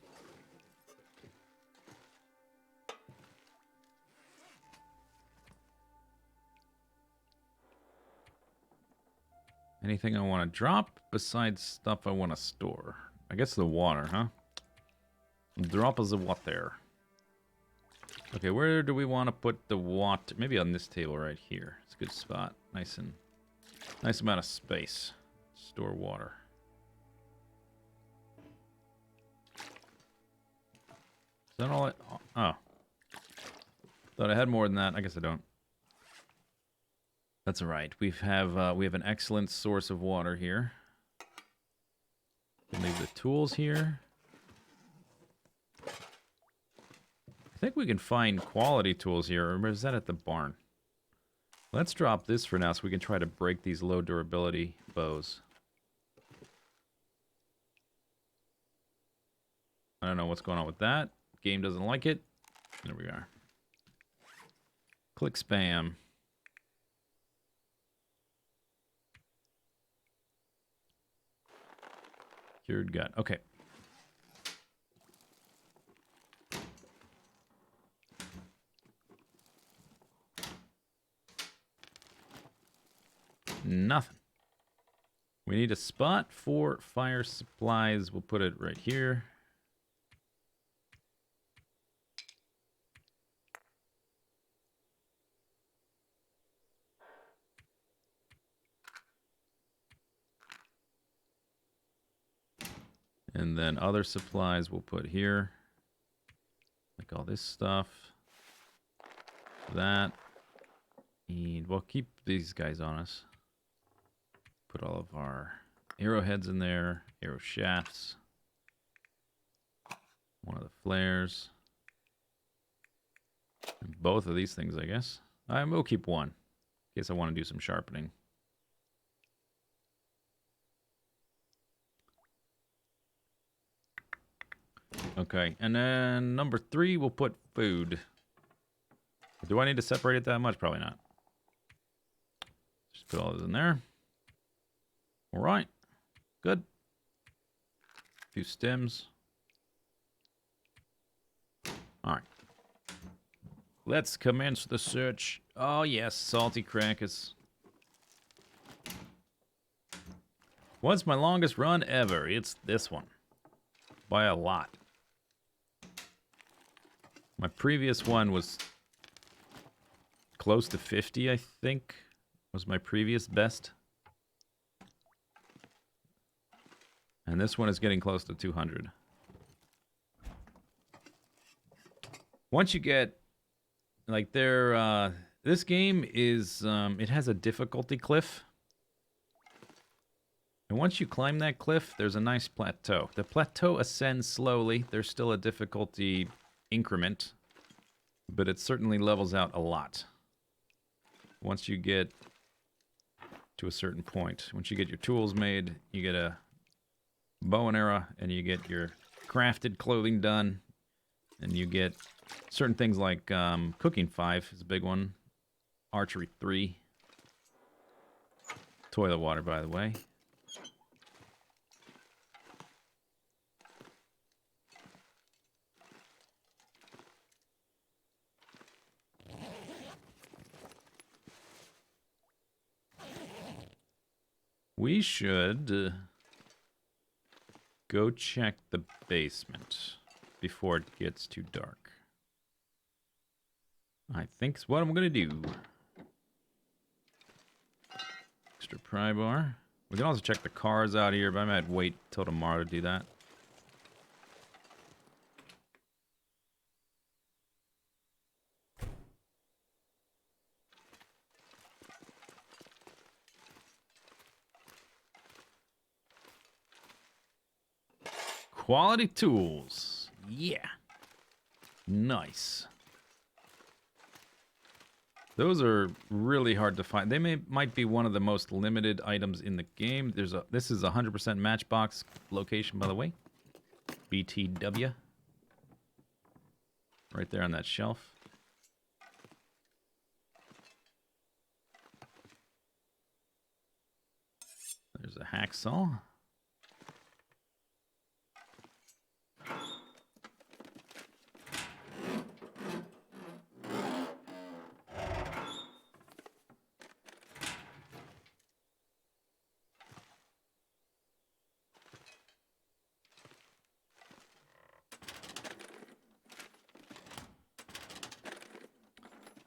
Anything I want to drop besides stuff I want to store? I guess the water, huh? Drop us the water. Okay, where do we want to put the water? Maybe on this table right here. It's a good spot. Nice amount of space. Store water. Is that all oh. Thought I had more than that. I guess I don't. That's alright. We have an excellent source of water here. Can leave the tools here. I think we can find quality tools here, or is that at the barn? Let's drop this for now so we can try to break these low durability bows. I don't know what's going on with that. Game doesn't like it. There we are. Click spam. Cured gut. Okay. Nothing. We need a spot for fire supplies. We'll put it right here. And then other supplies we'll put here. Like all this stuff. That. And we'll keep these guys on us. Put all of our arrowheads in there. Arrow shafts. One of the flares. And both of these things, I guess. We'll keep one. In case I want to do some sharpening. Okay, and then number 3, we'll put food. Do I need to separate it that much? Probably not. Just put all this in there. All right, good. A few stems. All right. Let's commence the search. Oh, yes, salty crackers. What's my longest run ever? It's this one. By a lot. My previous one was close to 50, I think. Was my previous best. And this one is getting close to 200. Once you get, like, this game is, it has a difficulty cliff. And once you climb that cliff, there's a nice plateau. The plateau ascends slowly. There's still a difficulty increment, but it certainly levels out a lot. Once you get to a certain point, once you get your tools made, you get a bow and arrow, and you get your crafted clothing done, and you get certain things like cooking 5 is a big one, archery 3, toilet water, by the way. We should go check the basement before it gets too dark. I think's what I'm gonna do. Extra pry bar. We can also check the cars out here, but I might wait till tomorrow to do that. Quality tools. Yeah. Nice. Those are really hard to find. They might be one of the most limited items in the game. This is a 100% Matchbox location, by the way. BTW. Right there on that shelf. There's a hacksaw.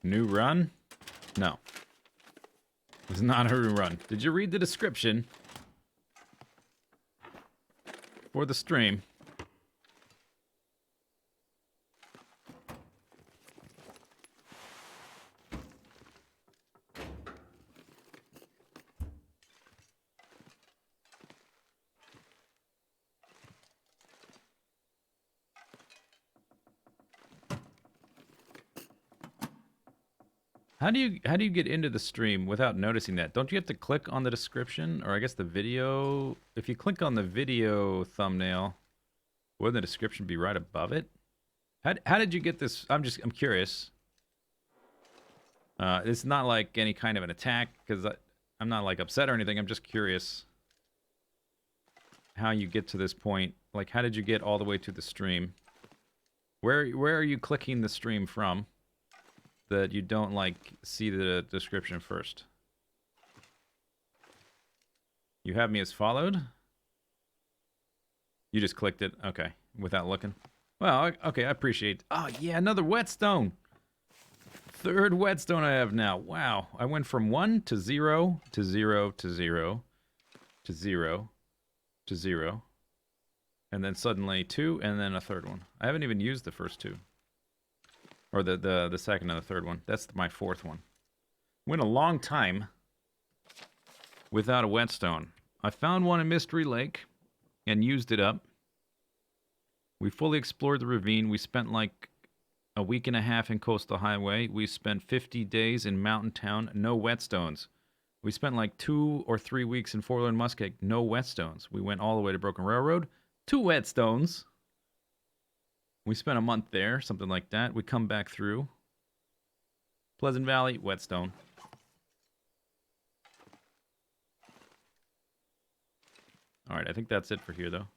New run? No. It's not a new run. Did you read the description for the stream? How do you get into the stream without noticing that? Don't you have to click on the description, or I guess the video? If you click on the video thumbnail, wouldn't the description be right above it? How did you get this? I'm curious. It's not like any kind of an attack, because I'm not like upset or anything. I'm just curious how you get to this point. Like, how did you get all the way to the stream? Where are you clicking the stream from? That you don't, like, see the description first. You have me as followed? You just clicked it. Okay. Without looking. Well, okay, I appreciate. Oh, yeah, another whetstone. 3rd whetstone I have now. Wow. I went from 1 to 0 to 0 to 0 to 0 to 0. And then suddenly 2, and then a 3rd one. I haven't even used the first 2. Or the 2nd and the 3rd one. That's my 4th one. Went a long time without a whetstone. I found one in Mystery Lake and used it up. We fully explored the ravine. We spent like a week and a half in Coastal Highway. We spent 50 days in Mountain Town. No whetstones. We spent like 2 or 3 weeks in Forlorn Muskeg. No whetstones. We went all the way to Broken Railroad. 2 whetstones. We spent a month there, something like that. We come back through. Pleasant Valley, whetstone. All right, I think that's it for here, though.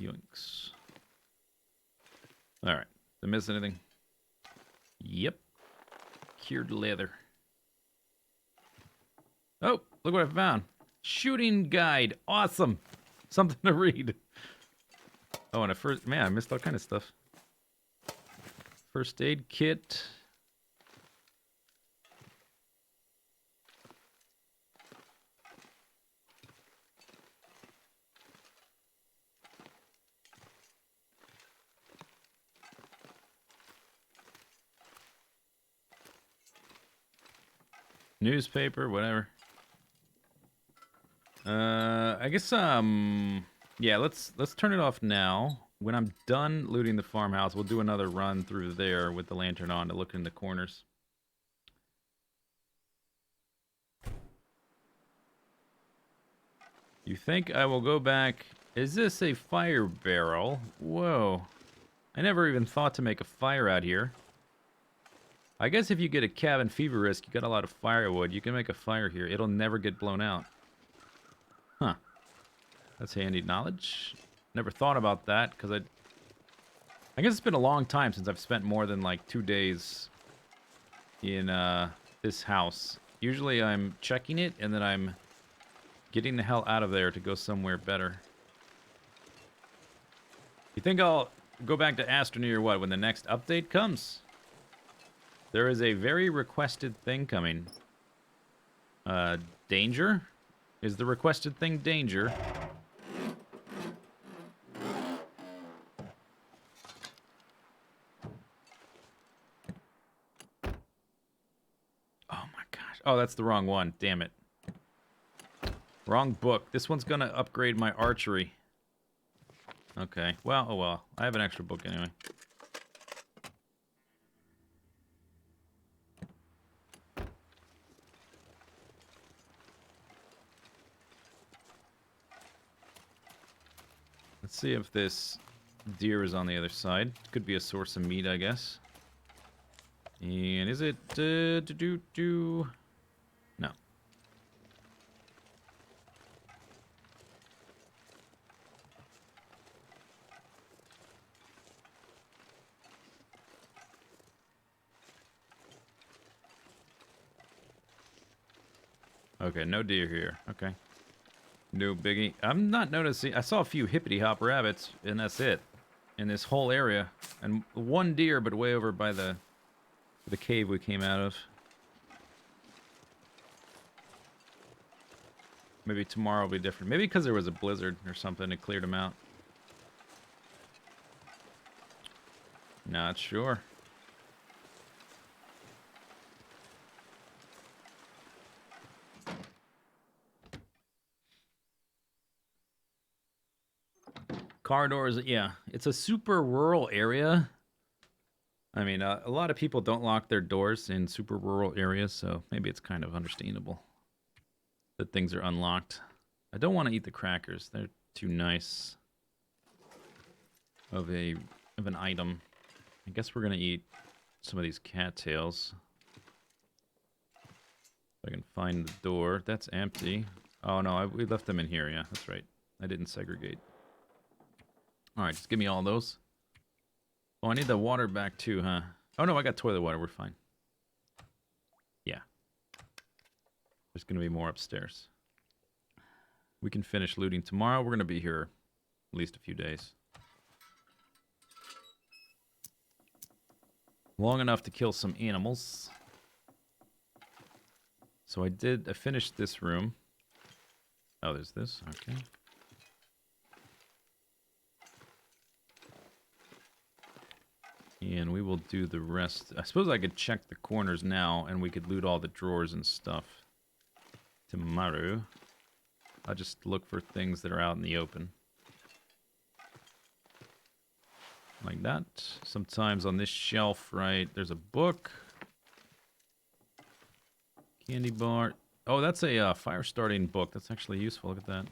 Yoinks. Alright. Did I miss anything? Yep. Cured leather. Oh, look what I found. Shooting guide. Awesome. Something to read. Oh, and man, I missed all kind of stuff. First aid kit. Newspaper, whatever. I guess yeah, let's turn it off now. When I'm done looting the farmhouse, we'll do another run through there with the lantern on to look in the corners. You think I will go back? Is this a fire barrel? Whoa. I never even thought to make a fire out here. I guess if you get a cabin fever risk, you got a lot of firewood, you can make a fire here. It'll never get blown out. Huh. That's handy knowledge. Never thought about that, because I guess it's been a long time since I've spent more than, like, 2 days in, this house. Usually I'm checking it, and then I'm getting the hell out of there to go somewhere better. You think I'll go back to Astroneer or what, when the next update comes? There is a very requested thing coming. Danger? Is the requested thing danger? Oh my gosh. Oh, that's the wrong one. Damn it. Wrong book. This one's gonna upgrade my archery. Okay. Well, oh well. I have an extra book anyway. Let's see if this deer is on the other side. Could be a source of meat, I guess. And is it... No. Okay, no deer here. Okay. No biggie. I'm not noticing... I saw a few hippity-hop rabbits, and that's it. In this whole area. And one deer, but way over by the cave we came out of. Maybe tomorrow will be different. Maybe because there was a blizzard or something, it cleared them out. Not sure. Corridors, yeah. It's a super rural area. I mean, a lot of people don't lock their doors in super rural areas, so maybe it's kind of understandable that things are unlocked. I don't want to eat the crackers. They're too nice of an item. I guess we're going to eat some of these cattails. If I can find the door. That's empty. Oh, no, we left them in here. Yeah, that's right. I didn't segregate. Alright, just give me all those. Oh, I need the water back too, huh? Oh no, I got toilet water, we're fine. Yeah. There's gonna be more upstairs. We can finish looting tomorrow. We're gonna be here at least a few days. Long enough to kill some animals. So I finished this room. Oh, there's this, okay. And we will do the rest. I suppose I could check the corners now, and we could loot all the drawers and stuff tomorrow. I'll just look for things that are out in the open. Like that. Sometimes on this shelf, right, there's a book. Candy bar. Oh, that's a fire starting book. That's actually useful. Look at that.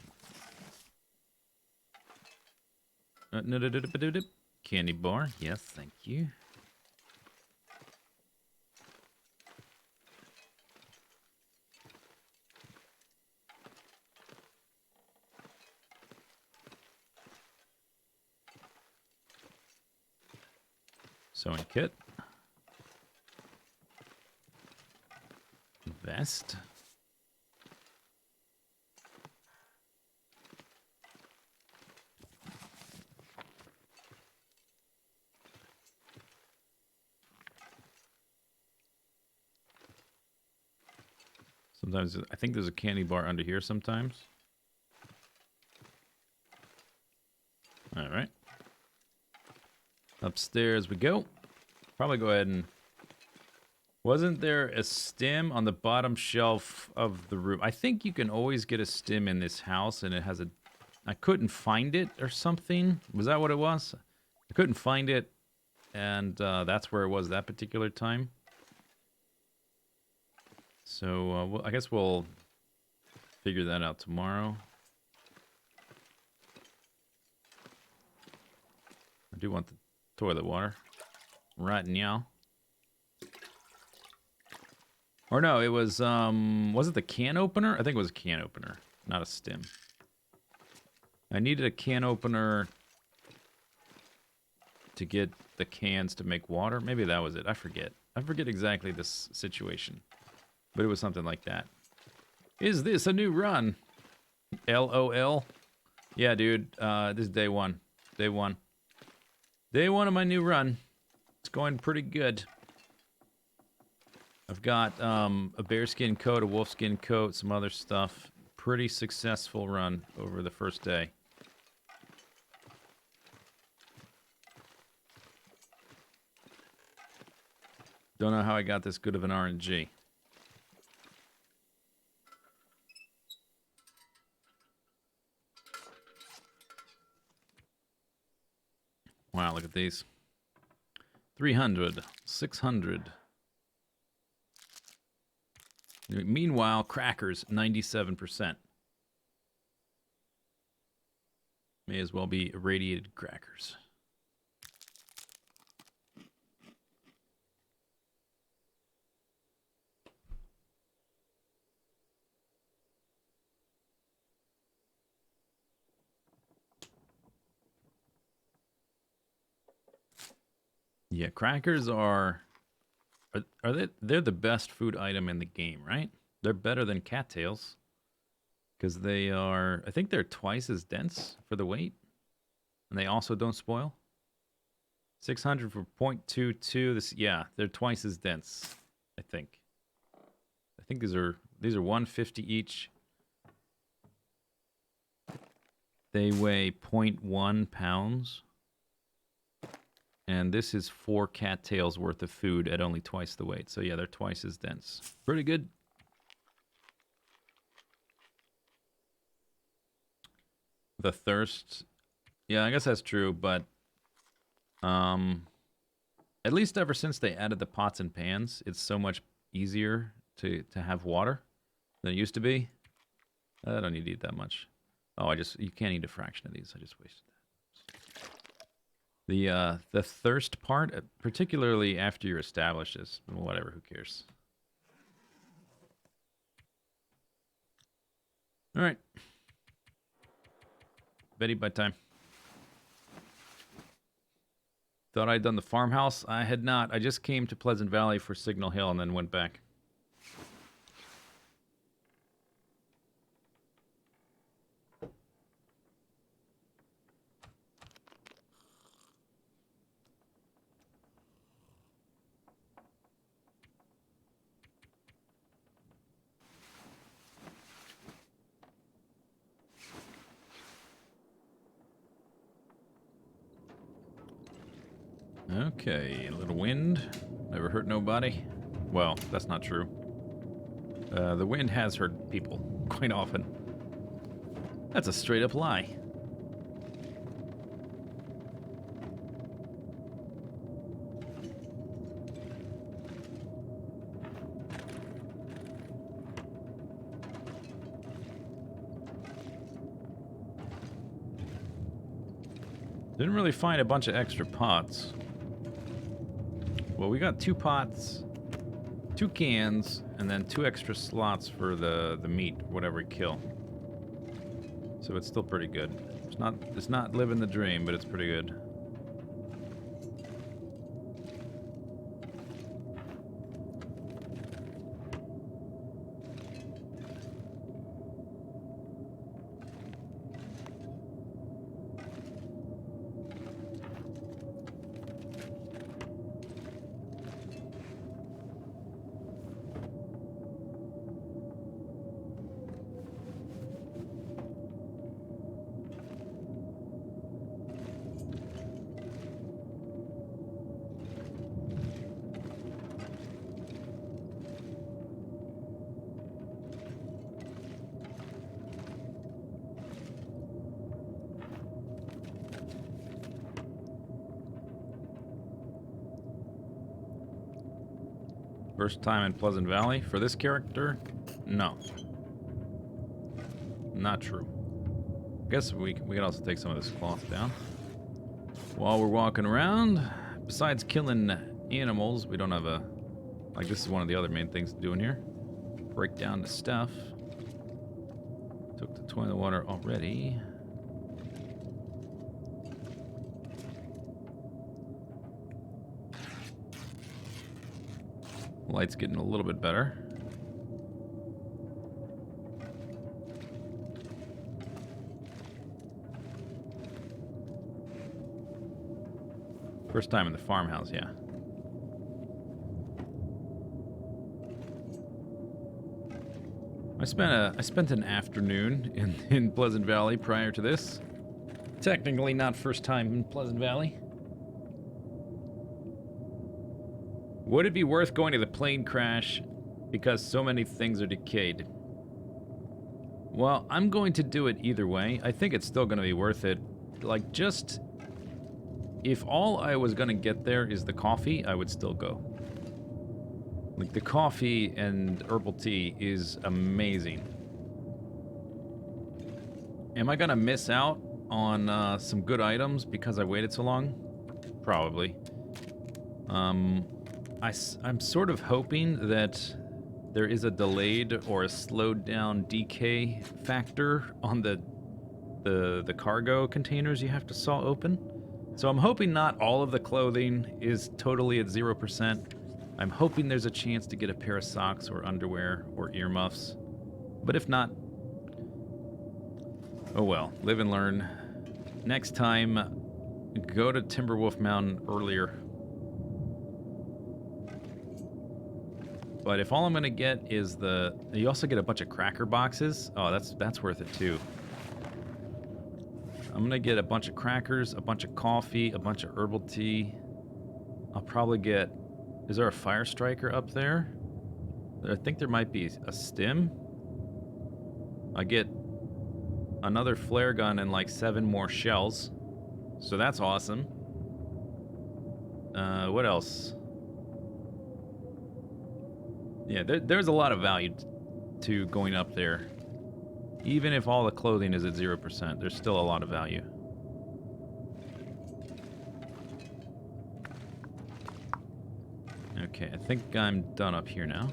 Candy bar. Yes, thank you. Sewing kit. Vest. Sometimes I think there's a candy bar under here sometimes. All right. Upstairs we go. Probably go ahead and... Wasn't there a stem on the bottom shelf of the room? I think you can always get a stem in this house, and it has a... I couldn't find it or something. Was that what it was? I couldn't find it, and that's where it was that particular time. So I guess we'll figure that out tomorrow. I do want the toilet water right now. Or no, it was it the can opener? I think it was a can opener, not a stem. I needed a can opener to get the cans to make water. Maybe that was it. I forget. I forget exactly this situation. But it was something like that. Is this a new run? LOL. Yeah, dude. This is day one. Day one. Day one of my new run. It's going pretty good. I've got a bearskin coat, a wolfskin coat, some other stuff. Pretty successful run over the first day. Don't know how I got this good of an RNG. Wow, look at these. 300, 600. Meanwhile, crackers, 97%. May as well be irradiated crackers. Yeah, crackers are they're the best food item in the game, right? They're better than cattails because they are, I think they're twice as dense for the weight, and they also don't spoil. 600 for 0.22. This, yeah, they're twice as dense, I think. I think these are 150 each. They weigh 0.1 pounds. And this is 4 cattails worth of food at only twice the weight. So yeah, they're twice as dense. Pretty good. The thirst. Yeah, I guess that's true, but at least ever since they added the pots and pans, it's so much easier to have water than it used to be. I don't need to eat that much. Oh, you can't eat a fraction of these. I just wasted that. The thirst part, particularly after you're established, is whatever, who cares? All right. Betty, bedtime. Thought I'd done the farmhouse. I had not. I just came to Pleasant Valley for Signal Hill and then went back. Okay, a little wind. Never hurt nobody. Well, that's not true. The wind has hurt people quite often. That's a straight up lie. Didn't really find a bunch of extra pots. Well, we got 2 pots, 2 cans, and then 2 extra slots for the meat, whatever we kill. So it's still pretty good. It's not living the dream, but it's pretty good. First time in Pleasant Valley. For this character, no. Not true. I guess we can also take some of this cloth down. While we're walking around, besides killing animals, we don't have a... Like, this is one of the other main things to do in here. Break down the stuff. Took the toilet water already. Light's getting a little bit better. First time in the farmhouse, yeah. I spent an afternoon in Pleasant Valley prior to this. Technically not first time in Pleasant Valley. Would it be worth going to the plane crash because so many things are decayed? Well, I'm going to do it either way. I think it's still going to be worth it. Like, just... If all I was going to get there is the coffee, I would still go. Like, the coffee and herbal tea is amazing. Am I going to miss out on some good items because I waited so long? Probably. I'm sort of hoping that there is a delayed or a slowed down decay factor on the cargo containers you have to saw open. So I'm hoping not all of the clothing is totally at 0%. I'm hoping there's a chance to get a pair of socks or underwear or earmuffs. But if not, oh well, live and learn. Next time, go to Timberwolf Mountain earlier. But if all I'm gonna get is you also get a bunch of cracker boxes. Oh, that's worth it too. I'm gonna get a bunch of crackers, a bunch of coffee, a bunch of herbal tea. I'll probably get... Is there a fire striker up there? I think there might be a stim. I get another flare gun and like 7 more shells. So that's awesome. What else? Yeah, there's a lot of value to going up there. Even if all the clothing is at 0%, there's still a lot of value. Okay, I think I'm done up here now.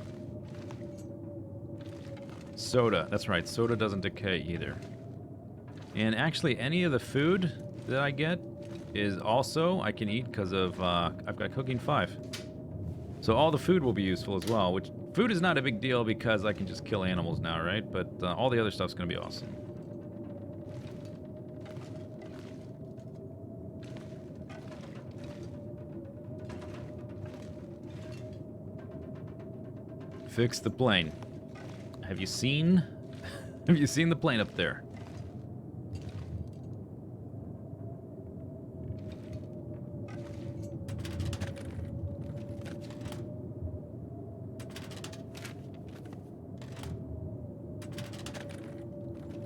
Soda, that's right, soda doesn't decay either. And actually, any of the food that I get is also, I can eat because of, I've got cooking 5. So all the food will be useful as well, which food is not a big deal because I can just kill animals now, right? But all the other stuff's going to be awesome. Fix the plane. Have you seen the plane up there?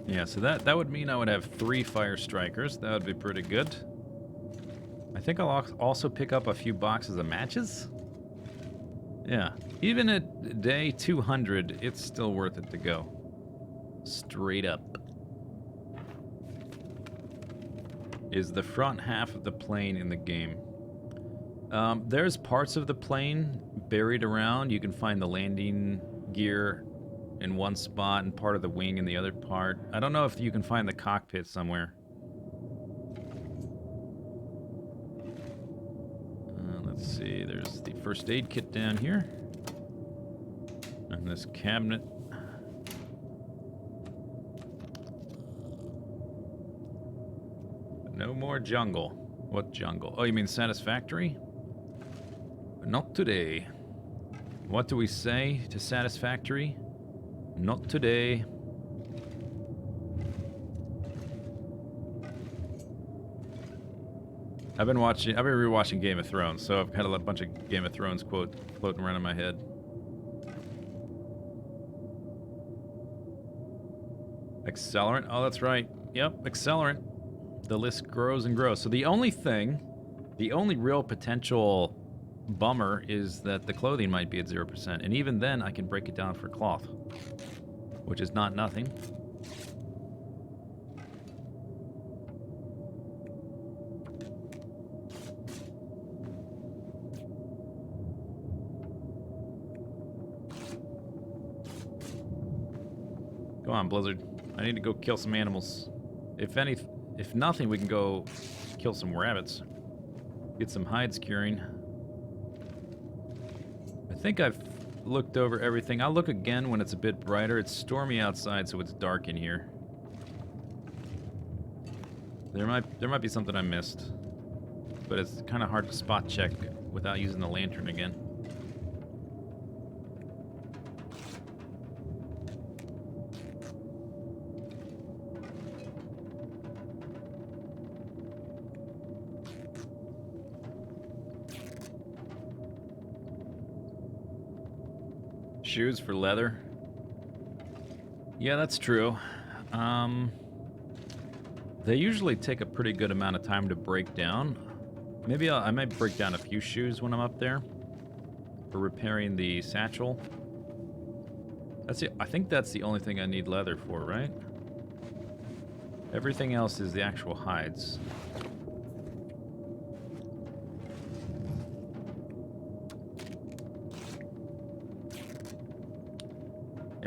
Yeah, so that would mean I would have 3 fire strikers. That would be pretty good. I think I'll also pick up a few boxes of matches. Yeah, even at day 200, it's still worth it to go. Straight up. Is the front half of the plane in the game? There's parts of the plane buried around. You can find the landing gear in one spot and part of the wing in the other part. I don't know if you can find the cockpit somewhere. Let's see, there's the first aid kit down here. And this cabinet. No more jungle. What jungle? Oh, you mean Satisfactory? Not today. What do we say to Satisfactory? Not today. I've been rewatching Game of Thrones, so I've had a bunch of Game of Thrones quotes floating around in my head. Accelerant? Oh, that's right. Yep, accelerant. The list grows and grows. So the only real potential bummer is that the clothing might be at 0%, and even then I can break it down for cloth, which is not nothing. Come on, Blizzard. I need to go kill some animals. If nothing, we can go kill some rabbits. Get some hides curing. I think I've looked over everything. I'll look again when it's a bit brighter. It's stormy outside, so it's dark in here. There might be something I missed, but it's kind of hard to spot check without using the lantern again. Shoes for leather. Yeah, that's true. They usually take a pretty good amount of time to break down. Maybe I might break down a few shoes when I'm up there for repairing the satchel. I think that's the only thing I need leather for, right? Everything else is the actual hides.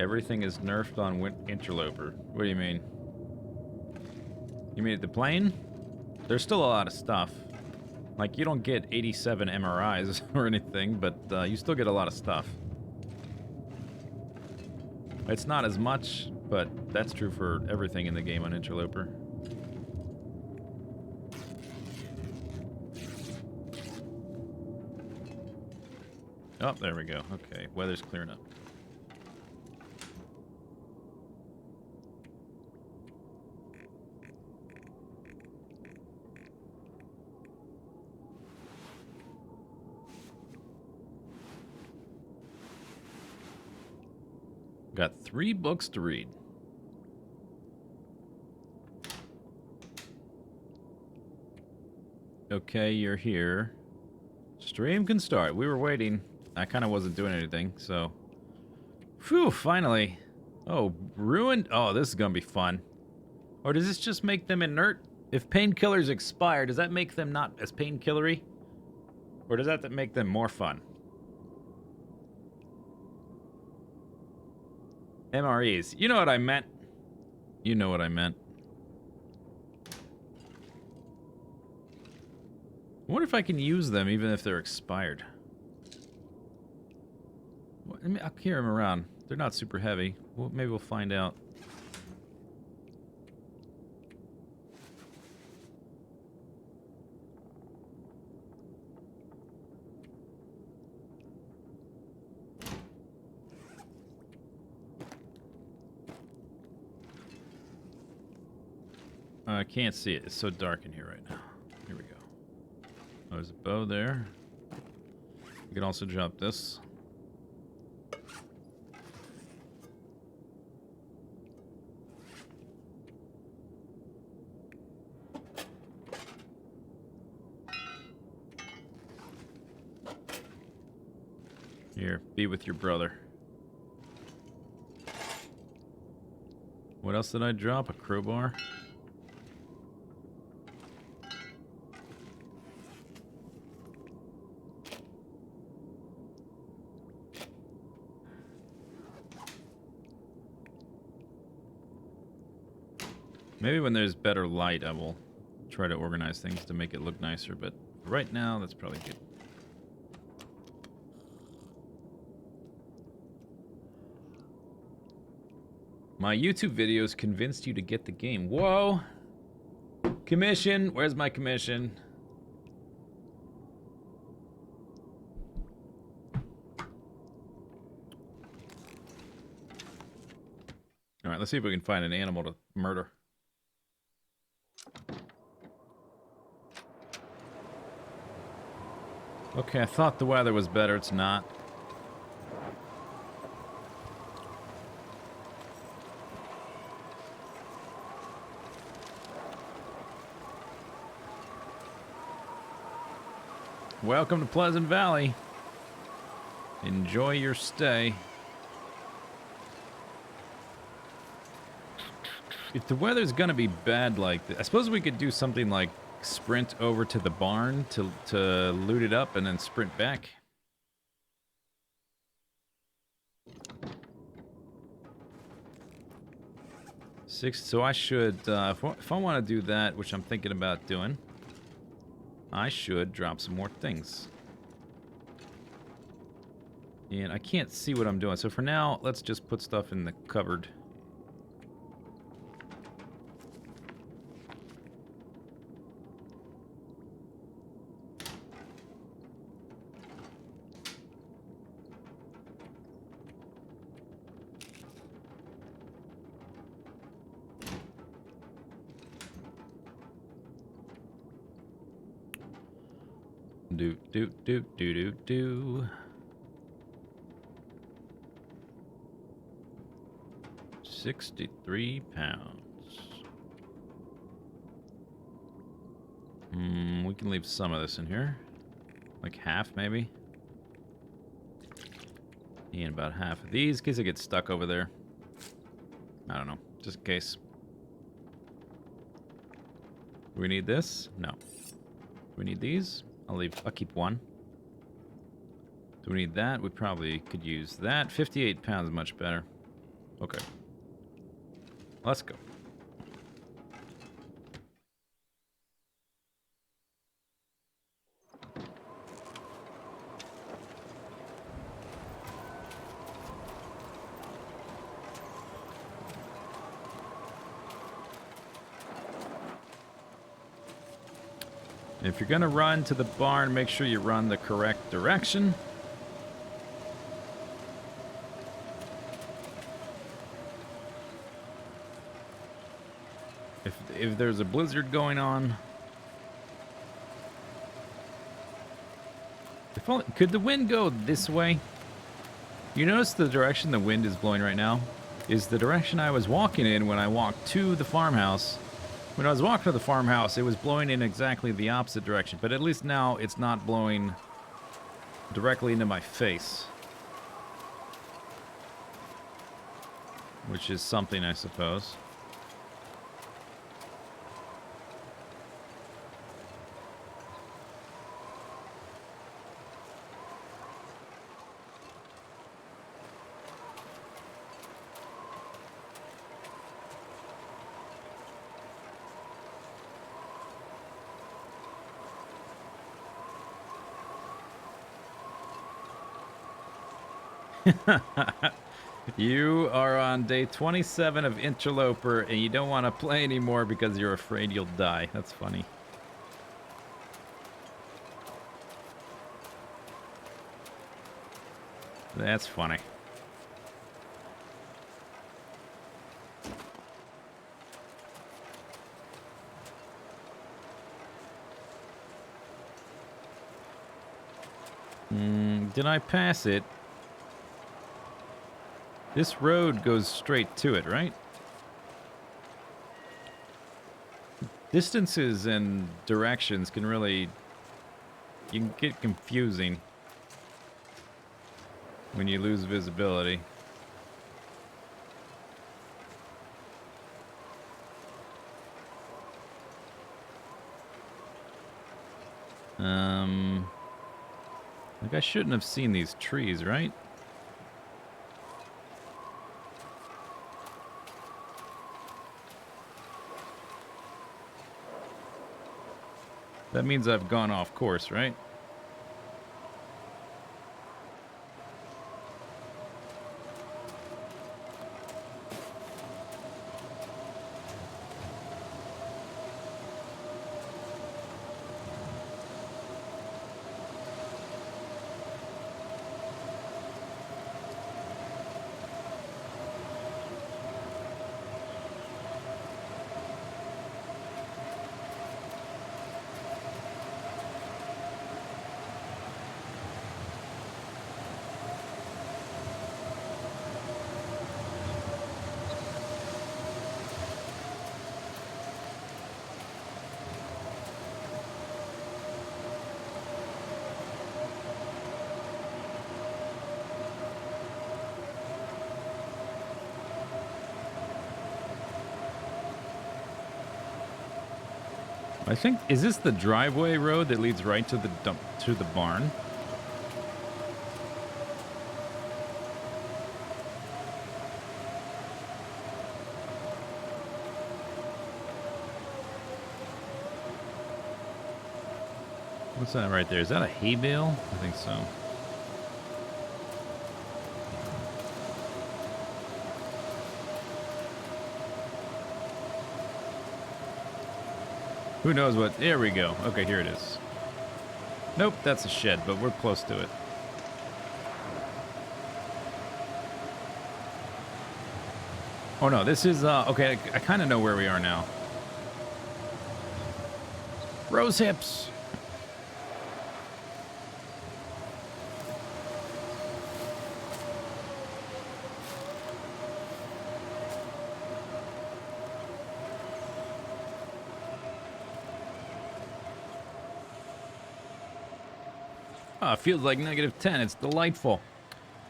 Everything is nerfed on Interloper. What do you mean? You mean the plane? There's still a lot of stuff. Like, you don't get 87 MRIs or anything, but you still get a lot of stuff. It's not as much, but that's true for everything in the game on Interloper. Oh, there we go. Okay, weather's clearing up. Got 3 books to read. Okay, you're here. Stream can start. We were waiting. I kind of wasn't doing anything, so... Phew, finally. Oh, ruined? Oh, this is gonna be fun. Or does this just make them inert? If painkillers expire, does that make them not as painkillery? Or does that make them more fun? MREs. You know what I meant. You know what I meant. I wonder if I can use them even if they're expired. I'll carry them around. They're not super heavy. Well, maybe we'll find out. I can't see it. It's so dark in here right now. Here we go. Oh, there's a bow there. You can also drop this. Here, be with your brother. What else did I drop? A crowbar? Maybe when there's better light, I will try to organize things to make it look nicer, but right now, that's probably good. My YouTube videos convinced you to get the game. Whoa! Commission! Where's my commission? Alright, let's see if we can find an animal to murder. Okay, I thought the weather was better. It's not. Welcome to Pleasant Valley. Enjoy your stay. If the weather's gonna be bad like this, I suppose we could do something like sprint over to the barn to loot it up and then sprint back. So I should, if I want to do that, which I'm thinking about doing, I should drop some more things. And I can't see what I'm doing, so for now, let's just put stuff in the cupboard. Do. 63 pounds. We can leave some of this in here. Like half, maybe. And about half of these, in case I get stuck over there. I don't know, just in case. Do we need this? No. Do we need these? I'll keep one. Do we need that? We probably could use that. 58 pounds, much better. Okay. Let's go. If you're gonna run to the barn, make sure you run the correct direction. If there's a blizzard going on, could the wind go this way? You notice the direction the wind is blowing right now is the direction I was walking in when I walked to the farmhouse. When I was walking to the farmhouse, it was blowing in exactly the opposite direction, but at least now it's not blowing directly into my face. Which is something, I suppose. You are on day 27 of Interloper, and you don't want to play anymore because you're afraid you'll die. That's funny. That's funny. Did I pass it? This road goes straight to it, right? Distances and directions can really... You can get confusing when you lose visibility. Like I shouldn't have seen these trees, right? That means I've gone off course, right? I think, is this the driveway road that leads right to the dump, to the barn? What's that right there? Is that a hay bale? I think so. Who knows what? There we go. Okay, here it is. Nope, that's a shed, but we're close to it. Oh no, this is, okay, I kind of know where we are now. Rose hips! Oh, it feels like -10. It's delightful.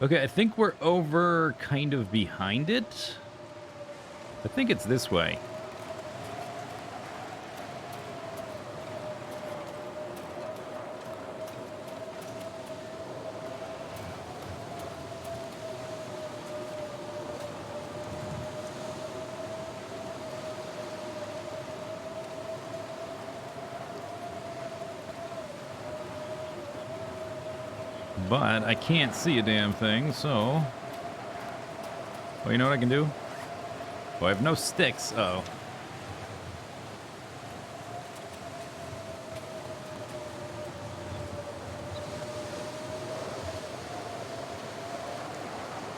Okay, I think we're over kind of behind it. I think it's this way. But I can't see a damn thing, so... Well, you know what I can do? Oh, I have no sticks. Uh-oh.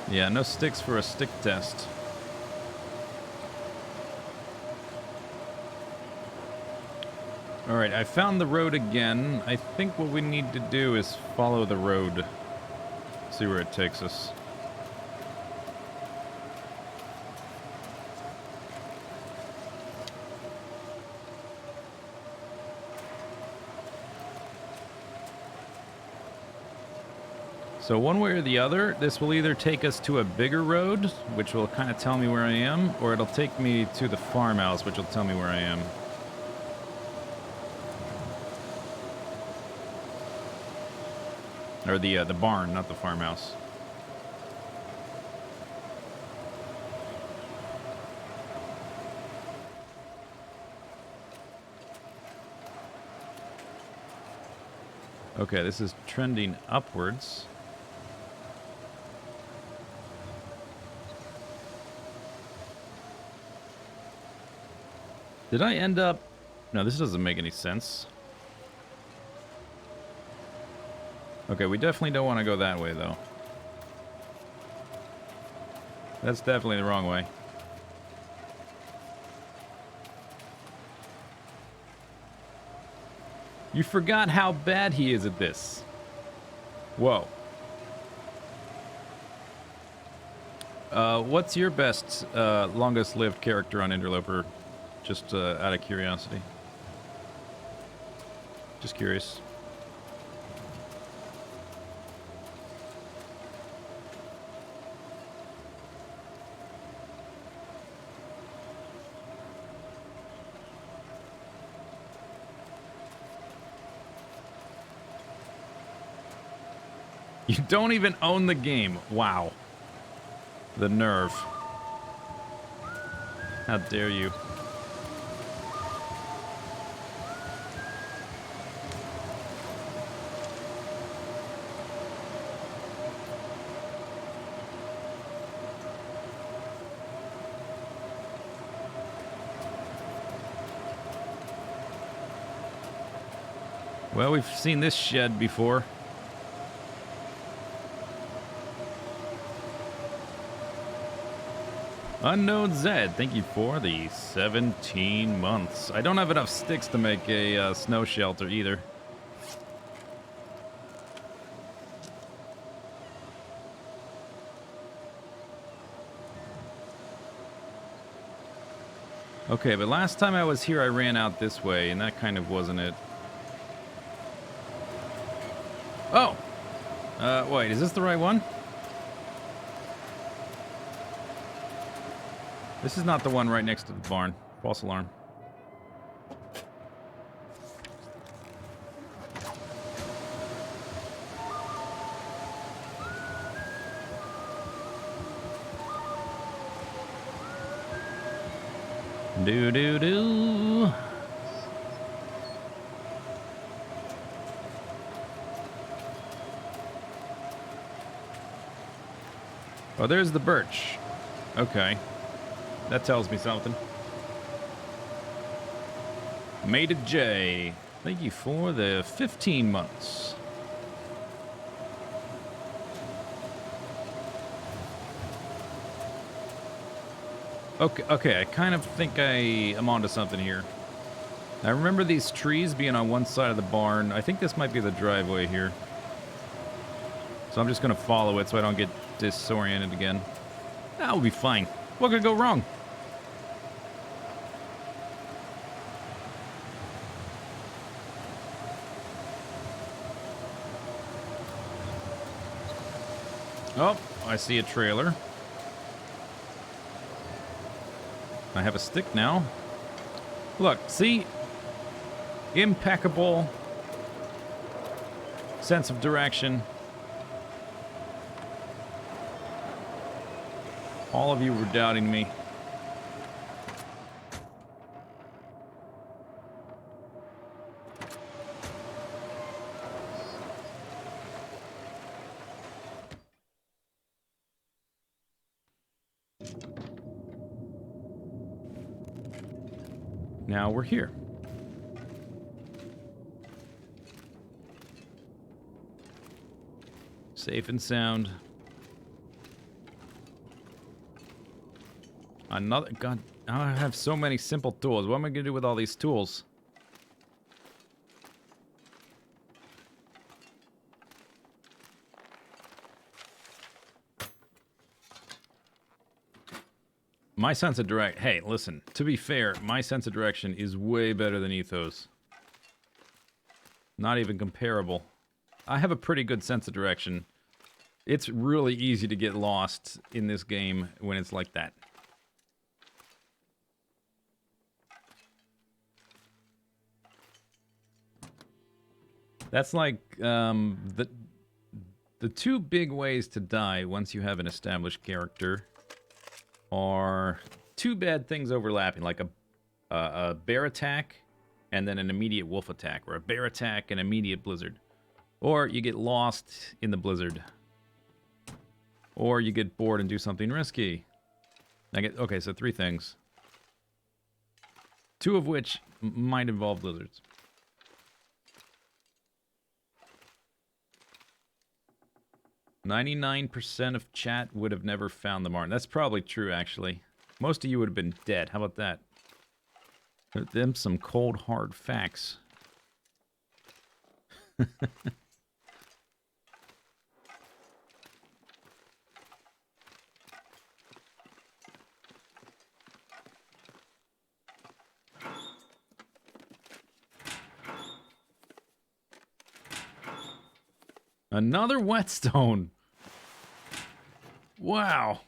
Yeah, no sticks for a stick test. Alright, I found the road again. I think what we need to do is follow the road. See where it takes us. So one way or the other, this will either take us to a bigger road, which will kind of tell me where I am, or it'll take me to the farmhouse, which will tell me where I am. Or the barn, not the farmhouse. Okay, this is trending upwards. Did I end up... No, this doesn't make any sense. Okay, we definitely don't want to go that way, though. That's definitely the wrong way. You forgot how bad he is at this. Whoa. What's your best, longest-lived character on Interloper? Just out of curiosity. Just curious. You don't even own the game. Wow. The nerve. How dare you. Well, we've seen this shed before. Unknown Zed, thank you for the 17 months. I don't have enough sticks to make a snow shelter either. Okay, but last time I was here I ran out this way, and that kind of wasn't it. Oh! Wait, is this the right one? This is not the one right next to the barn. False alarm. Do do do. Oh, there's the birch. Okay. That tells me something. Mated J. Thank you for the 15 months. Okay, I kind of think I am onto something here. I remember these trees being on one side of the barn. I think this might be the driveway here. So I'm just going to follow it so I don't get disoriented again. That will be fine. What could go wrong? Oh, I see a trailer. I have a stick now. Look, see? Impeccable sense of direction. All of you were doubting me. Now we're here. Safe and sound. Another... God, I have so many simple tools. What am I going to do with all these tools? My sense of direct... Hey, listen. To be fair, my sense of direction is way better than Ethos. Not even comparable. I have a pretty good sense of direction. It's really easy to get lost in this game when it's like that. That's like the two big ways to die once you have an established character are two bad things overlapping, like a bear attack and then an immediate wolf attack, or a bear attack and immediate blizzard. Or you get lost in the blizzard. Or you get bored and do something risky. Okay, so three things. Two of which might involve blizzards. 99% of chat would have never found the Martin. That's probably true, actually. Most of you would have been dead. How about that? Them some cold, hard facts. Another whetstone. Wow.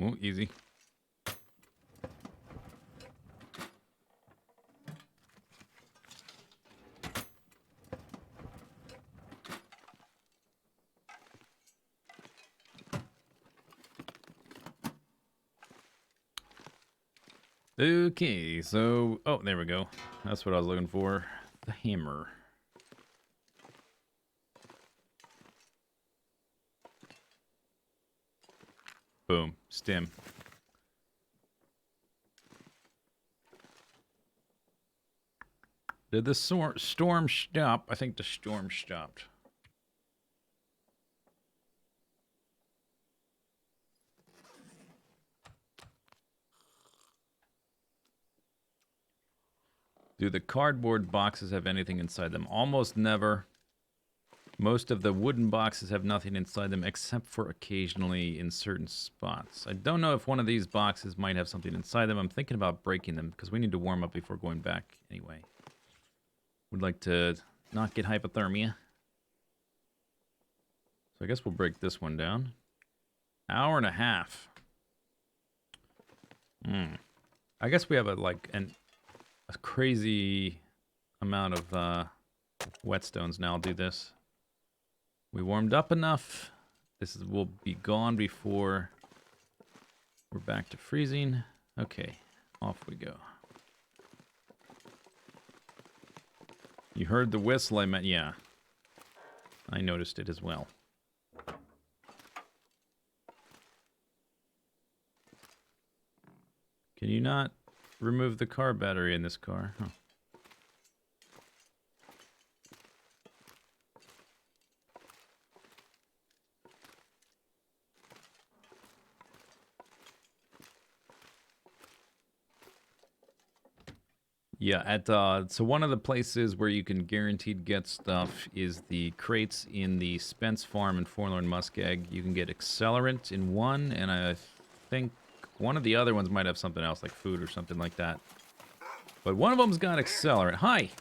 Oh, easy. Okay, so... Oh, there we go. That's what I was looking for. The hammer. Boom. Stem. Did the storm stop? I think the storm stopped. Do the cardboard boxes have anything inside them? Almost never. Most of the wooden boxes have nothing inside them except for occasionally in certain spots. I don't know if one of these boxes might have something inside them. I'm thinking about breaking them because we need to warm up before going back anyway. Would like to not get hypothermia. So I guess we'll break this one down. Hour and a half. I guess we have a crazy amount of whetstones now. I'll do this. We warmed up enough. Will be gone before we're back to freezing. Okay, off we go. You heard the whistle I meant? Yeah. I noticed it as well. Can you not remove the car battery in this car? Huh. Yeah, so one of the places where you can guaranteed get stuff is the crates in the Spence Farm and Forlorn Muskeg. You can get accelerant in one, and I think one of the other ones might have something else, like food or something like that. But one of them's got accelerant. Hi!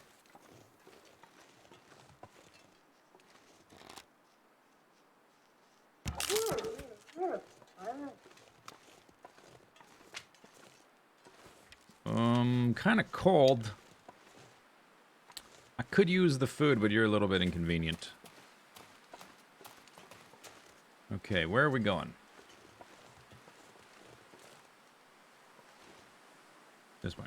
Kind of cold. I could use the food, but you're a little bit inconvenient. Okay, where are we going? This way.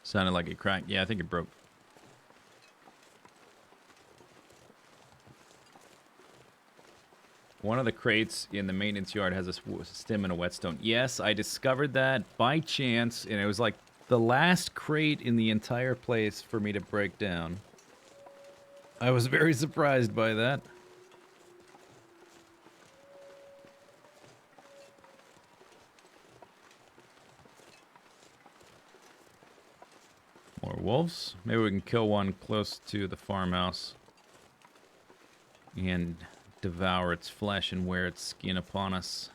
Sounded like it cracked. Yeah, I think it broke. One of the crates in the maintenance yard has a stem and a whetstone. Yes, I discovered that by chance, and it was like the last crate in the entire place for me to break down. I was very surprised by that. More wolves. Maybe we can kill one close to the farmhouse and devour its flesh and wear its skin upon us.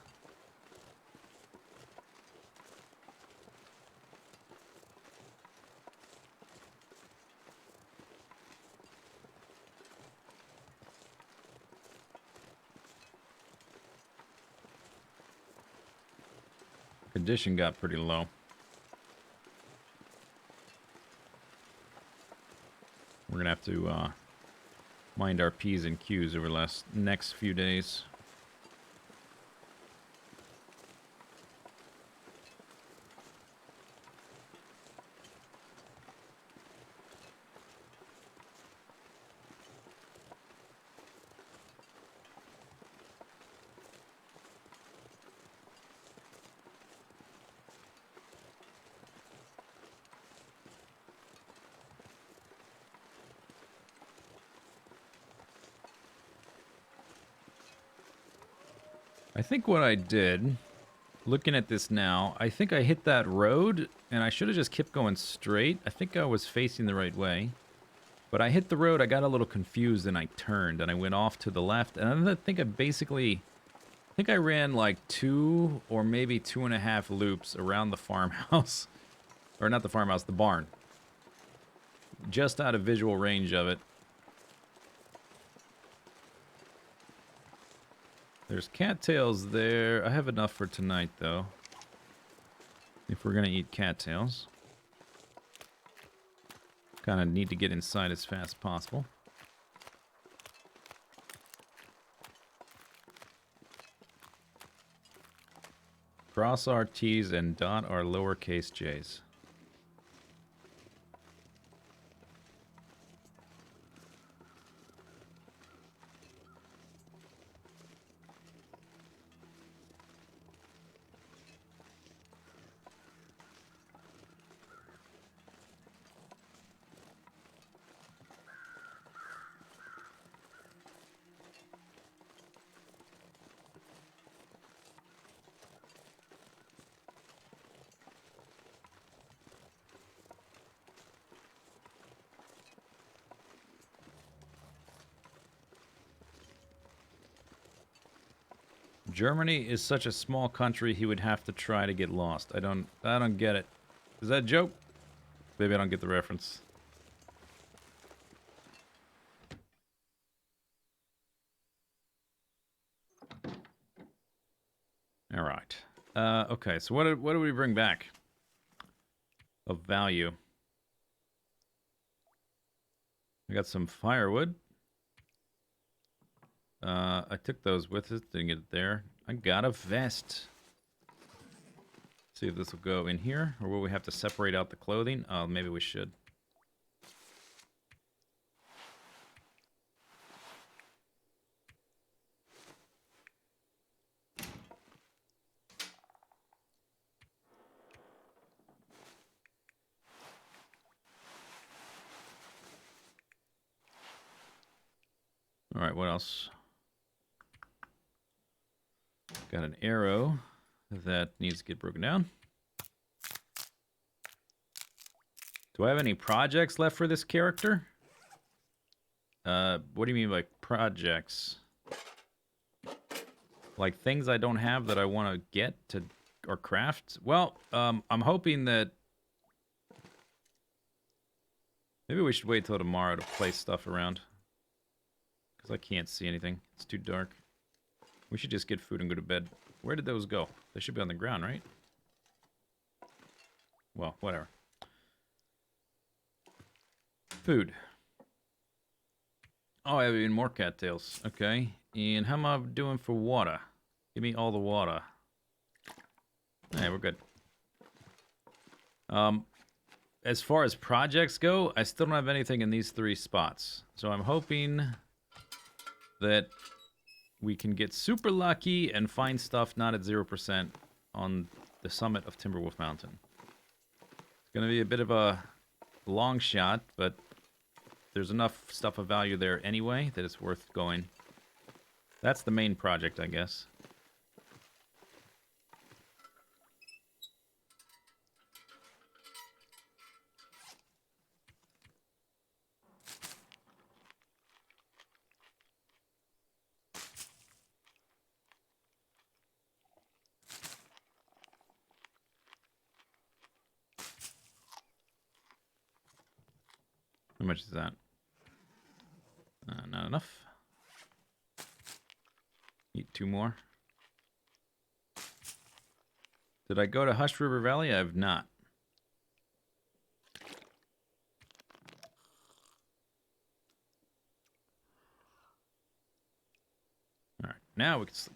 Condition got pretty low. We're gonna have to mind our P's and Q's over the next few days. I think what I did, looking at this now, I think I hit that road, and I should have just kept going straight. I think I was facing the right way. But I hit the road, I got a little confused, and I turned, and I went off to the left. And I think I ran like 2 or maybe 2.5 loops around the farmhouse. Or not the farmhouse, the barn. Just out of visual range of it. There's cattails there. I have enough for tonight, though. If we're gonna eat cattails. Kind of need to get inside as fast as possible. Cross our T's and dot our lowercase j's. Germany is such a small country, he would have to try to get lost. I don't get it. Is that a joke? Maybe I don't get the reference. All right. Okay, so what do we bring back of value? I got some firewood. I took those with us, didn't get it there. I got a vest. See if this will go in here, or will we have to separate out the clothing? Oh, maybe we should. All right, what else? Got an arrow that needs to get broken down. Do I have any projects left for this character? What do you mean by projects? Like things I don't have that I want to get to or craft? Well, I'm hoping that maybe we should wait till tomorrow to place stuff around. Because I can't see anything. It's too dark. We should just get food and go to bed. Where did those go? They should be on the ground, right? Well, whatever. Food. Oh, I have even more cattails. Okay. And how am I doing for water? Give me all the water. Hey, we're good. As far as projects go, I still don't have anything in these 3 spots. So I'm hoping that we can get super lucky and find stuff not at 0% on the summit of Timberwolf Mountain. It's going to be a bit of a long shot, but there's enough stuff of value there anyway that it's worth going. That's the main project, I guess. How much is that? Not enough. Eat 2 more. Did I go to Hush River Valley? I have not. Alright, now we can sleep.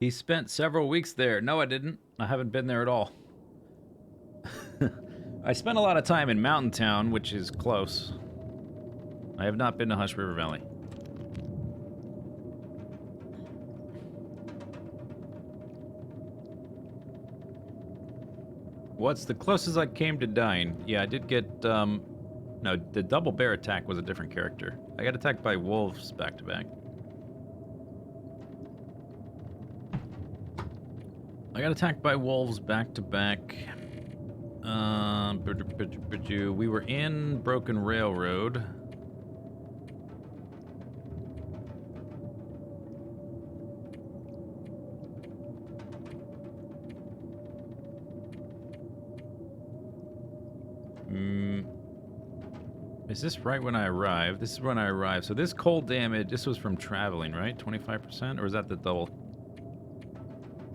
He spent several weeks there. No, I didn't. I haven't been there at all. I spent a lot of time in Mountain Town, which is close. I have not been to Hush River Valley. What's the closest I came to dying? Yeah, I did get, no, the double bear attack was a different character. I got attacked by wolves back-to-back. I got attacked by wolves back-to-back. We were in Broken Railroad. Is this right when I arrived? This is when I arrived. So this cold damage, this was from traveling, right? 25%? Or is that the double?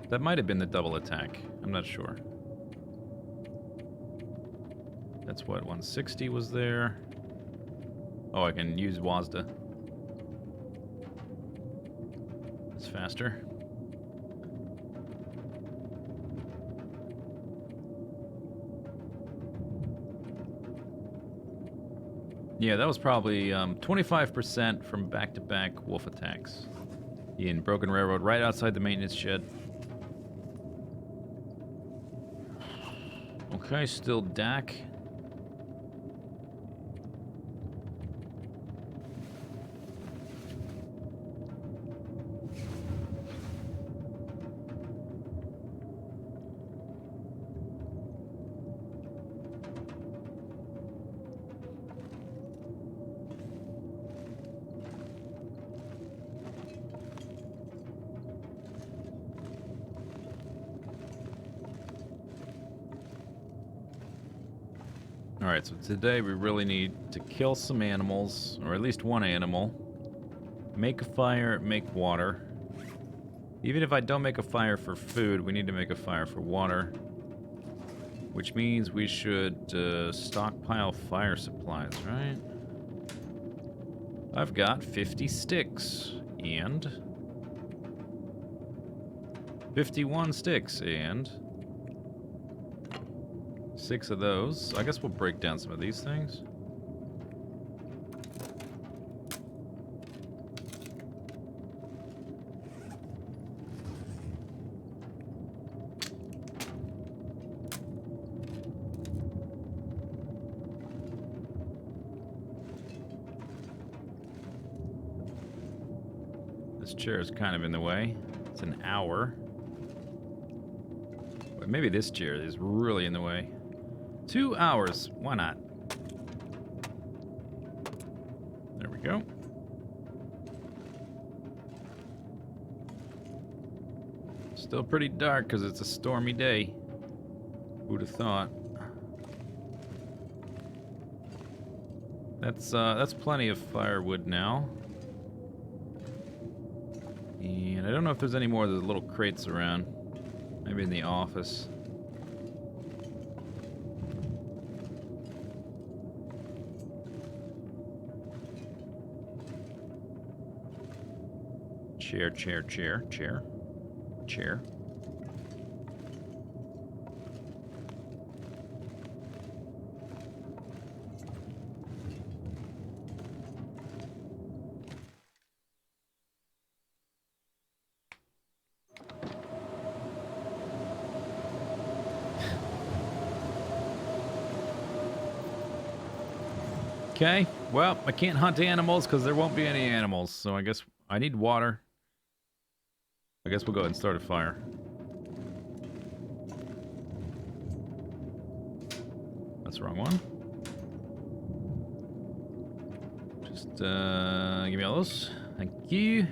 That might have been the double attack. I'm not sure. That's what, 160 was there? Oh, I can use Wazda. It's faster. Yeah, that was probably 25% from back-to-back wolf attacks in Broken Railroad, right outside the maintenance shed. Okay, still Dak. Alright, so today we really need to kill some animals, or at least one animal. Make a fire, make water. Even if I don't make a fire for food, we need to make a fire for water. Which means we should stockpile fire supplies, right? I've got 50 sticks, and 51 sticks, and 6 of those. I guess we'll break down some of these things. This chair is kind of in the way. It's an hour. But maybe this chair is really in the way. 2 hours. Why not? There we go. Still pretty dark because it's a stormy day. Who'd have thought? That's plenty of firewood now. And I don't know if there's any more of those little crates around. Maybe in the office. Chair, chair, chair, chair, chair. Okay, well, I can't hunt animals because there won't be any animals, so I guess I need water. I guess we'll go ahead and start a fire. That's the wrong one. Just, give me all those. Thank you.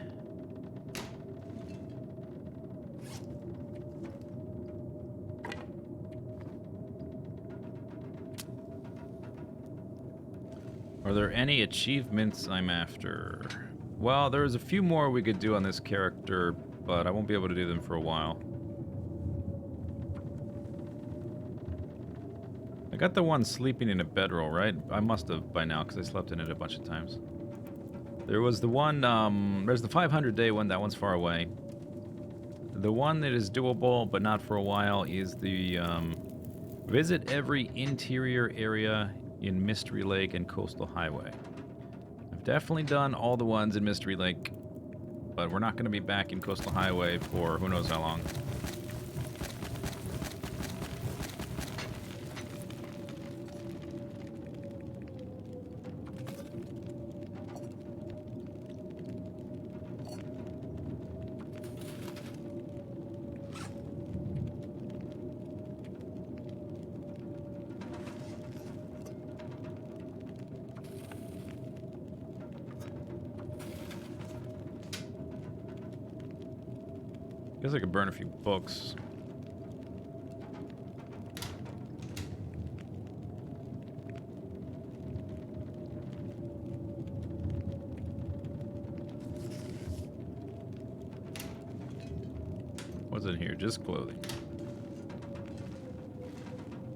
Are there any achievements I'm after? Well, there's a few more we could do on this character, but I won't be able to do them for a while. I got the one sleeping in a bedroll, right? I must have by now, because I slept in it a bunch of times. There was the one, there's the 500-day one, that one's far away. The one that is doable, but not for a while, is the, visit every interior area in Mystery Lake and Coastal Highway. I've definitely done all the ones in Mystery Lake, but we're not going to be back in Coastal Highway for who knows how long. Guess I could burn a few books. What's in here? Just clothing.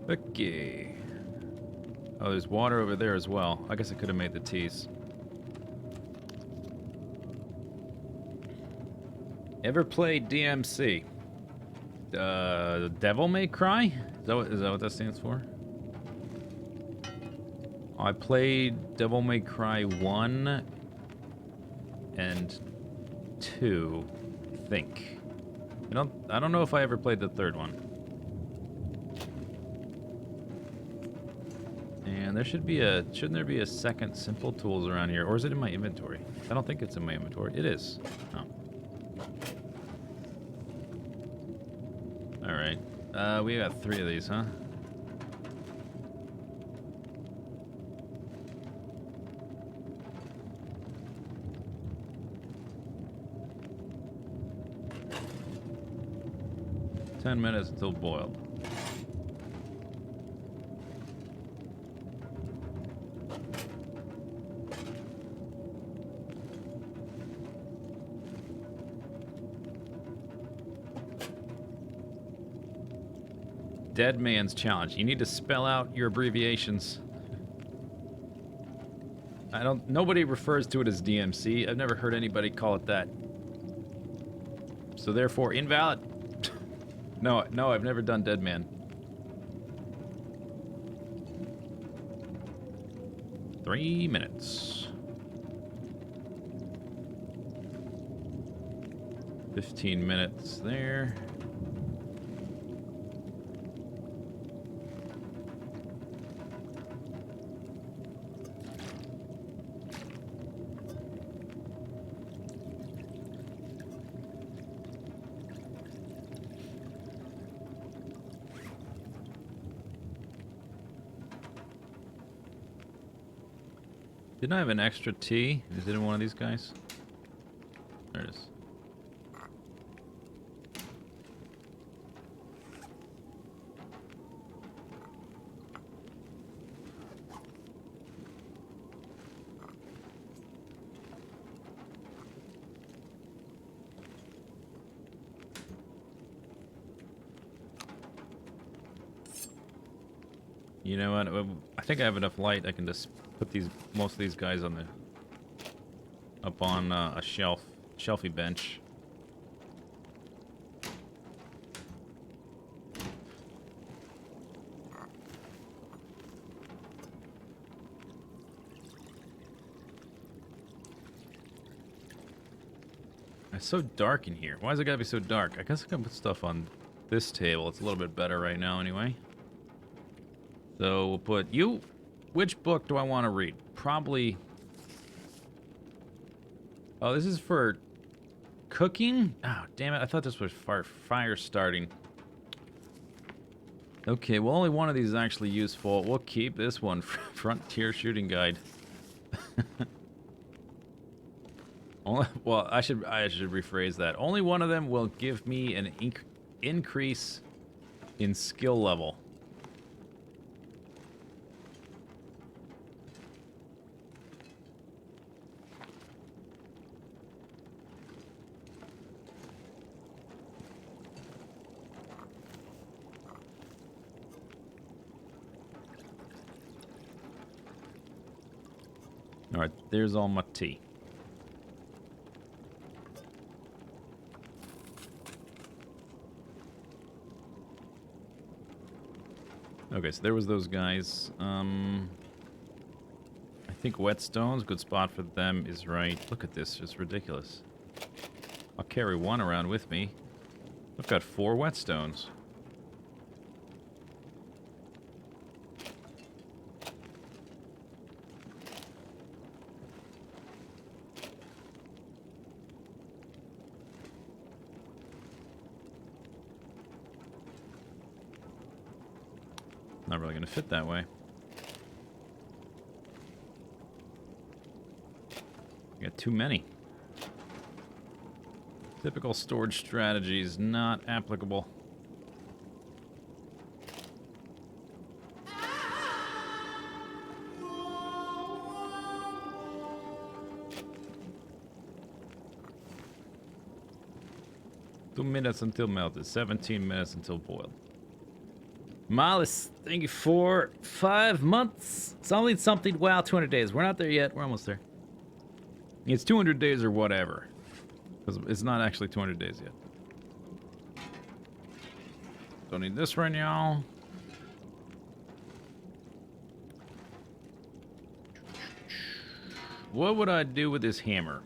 Okay. Oh, there's water over there as well. I guess I could have made the teas. Ever played DMC? Devil May Cry? Is that what that stands for? I played Devil May Cry 1 and 2, I think. I don't know if I ever played the third one. And there shouldn't there be a second Simple Tools around here? Or is it in my inventory? I don't think it's in my inventory. It is. Oh. Alright. We got 3 of these, huh? $10 minutes until boiled. Dead Man's Challenge. You need to spell out your abbreviations. Nobody refers to it as DMC. I've never heard anybody call it that. So therefore, invalid. No, I've never done Dead Man. 3 minutes. 15 minutes there. Didn't I have an extra tea? Is it in one of these guys? There it is. You know what? I think I have enough light. I can just put most of these guys on up on a shelfy bench. It's so dark in here. Why does it gotta be so dark? I guess I can put stuff on this table. It's a little bit better right now, anyway. So we'll put you. Which book do I want to read? Probably. Oh, this is for cooking? Oh, damn it. I thought this was fire starting. Okay, well, only one of these is actually useful. We'll keep this one. Frontier Shooting Guide. Well, I should rephrase that. Only one of them will give me an increase in skill level. Alright, there's all my tea. Okay, so there was those guys. I think whetstones, good spot for them is right. Look at this, it's ridiculous. I'll carry one around with me. I've got 4 whetstones. Not really going to fit that way. I got too many. Typical storage strategies not applicable. Two minutes until melted, 17 minutes until boiled. Mollis, thank you for 5 months. It's only something. Wow, 200 days. We're not there yet. We're almost there. It's 200 days or whatever. Because it's not actually 200 days yet. Don't need this right now. What would I do with this hammer?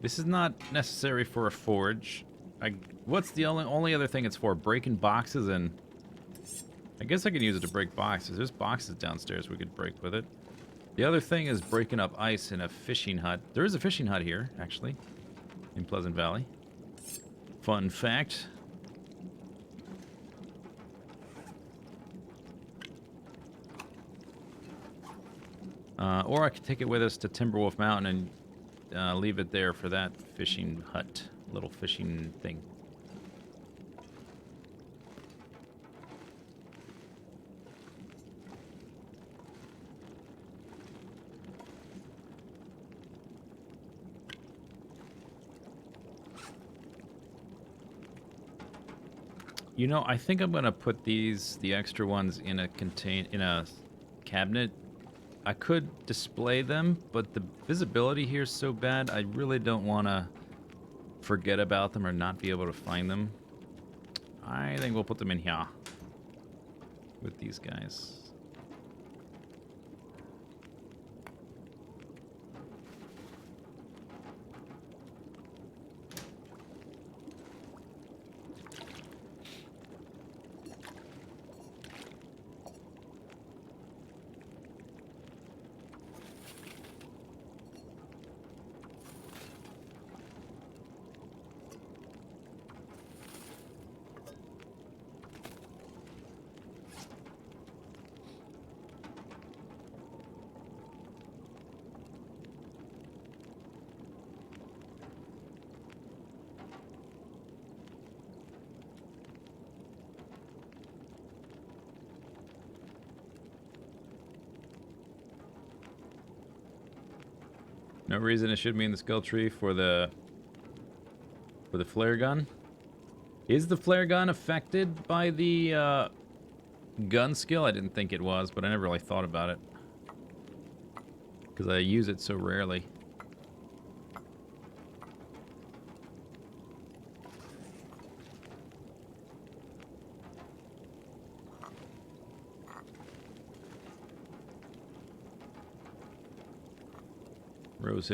This is not necessary for a forge. What's the only other thing it's for? Breaking boxes and... I guess I could use it to break boxes. There's boxes downstairs we could break with it. The other thing is breaking up ice in a fishing hut. There is a fishing hut here, actually, in Pleasant Valley. Fun fact. Or I could take it with us to Timberwolf Mountain and leave it there for that fishing hut, little fishing thing. You know, I think I'm gonna put the extra ones in a cabinet. I could display them, but the visibility here is so bad, I really don't want to forget about them or not be able to find them. I think we'll put them in here with these guys. No reason it should be in the skill tree for the flare gun. Is the flare gun affected by the gun skill? I didn't think it was, but I never really thought about it because I use it so rarely.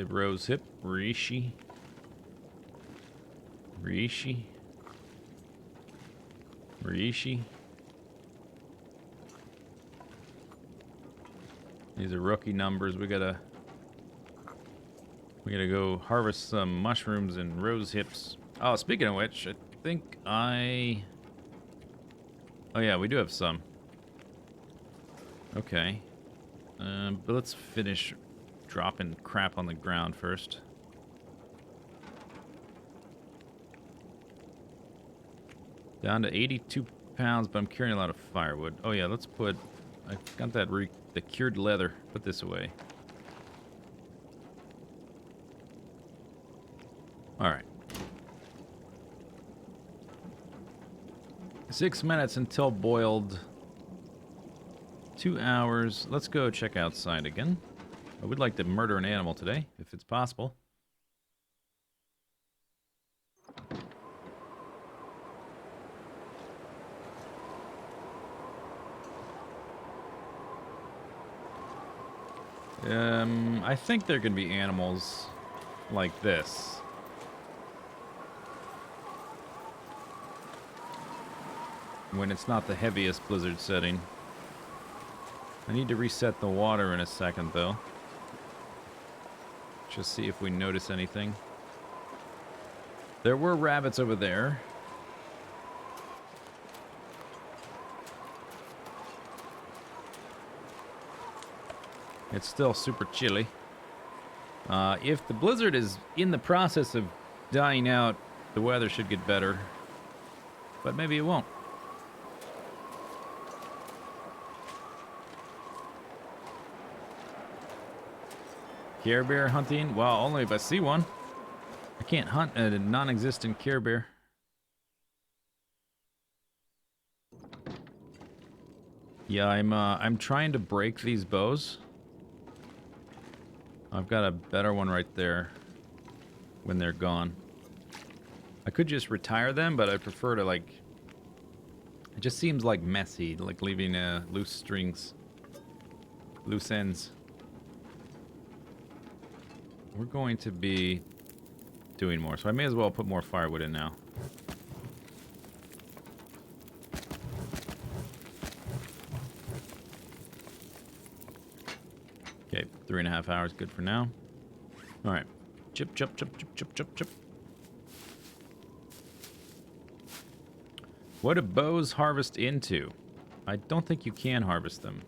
Rose hip, Rishi. Rishi. Rishi. These are rookie numbers. We gotta go harvest some mushrooms and rose hips. Oh, speaking of which, I think oh yeah, we do have some. Okay. But let's finish dropping crap on the ground first. Down to 82 pounds, but I'm carrying a lot of firewood. Oh yeah, let's put... I got that the cured leather. Put this away. Alright. 6 minutes until boiled. 2 hours. Let's go check outside again. I would like to murder an animal today, if it's possible. I think there can be animals like this. When it's not the heaviest blizzard setting. I need to reset the water in a second, though. Just see if we notice anything. There were rabbits over there. It's still super chilly. If the blizzard is in the process of dying out, the weather should get better. But maybe it won't. Care bear hunting? Well, only if I see one. I can't hunt a non-existent Care bear. Yeah, I'm trying to break these bows. I've got a better one right there when they're gone. I could just retire them, but I prefer to, like... It just seems like messy, like leaving loose strings. Loose ends. We're going to be doing more, so I may as well put more firewood in now. Okay, 3.5 hours, good for now. All right, chip, chip, chip, chip, chip, chip, chip. What do bows harvest into? I don't think you can harvest them.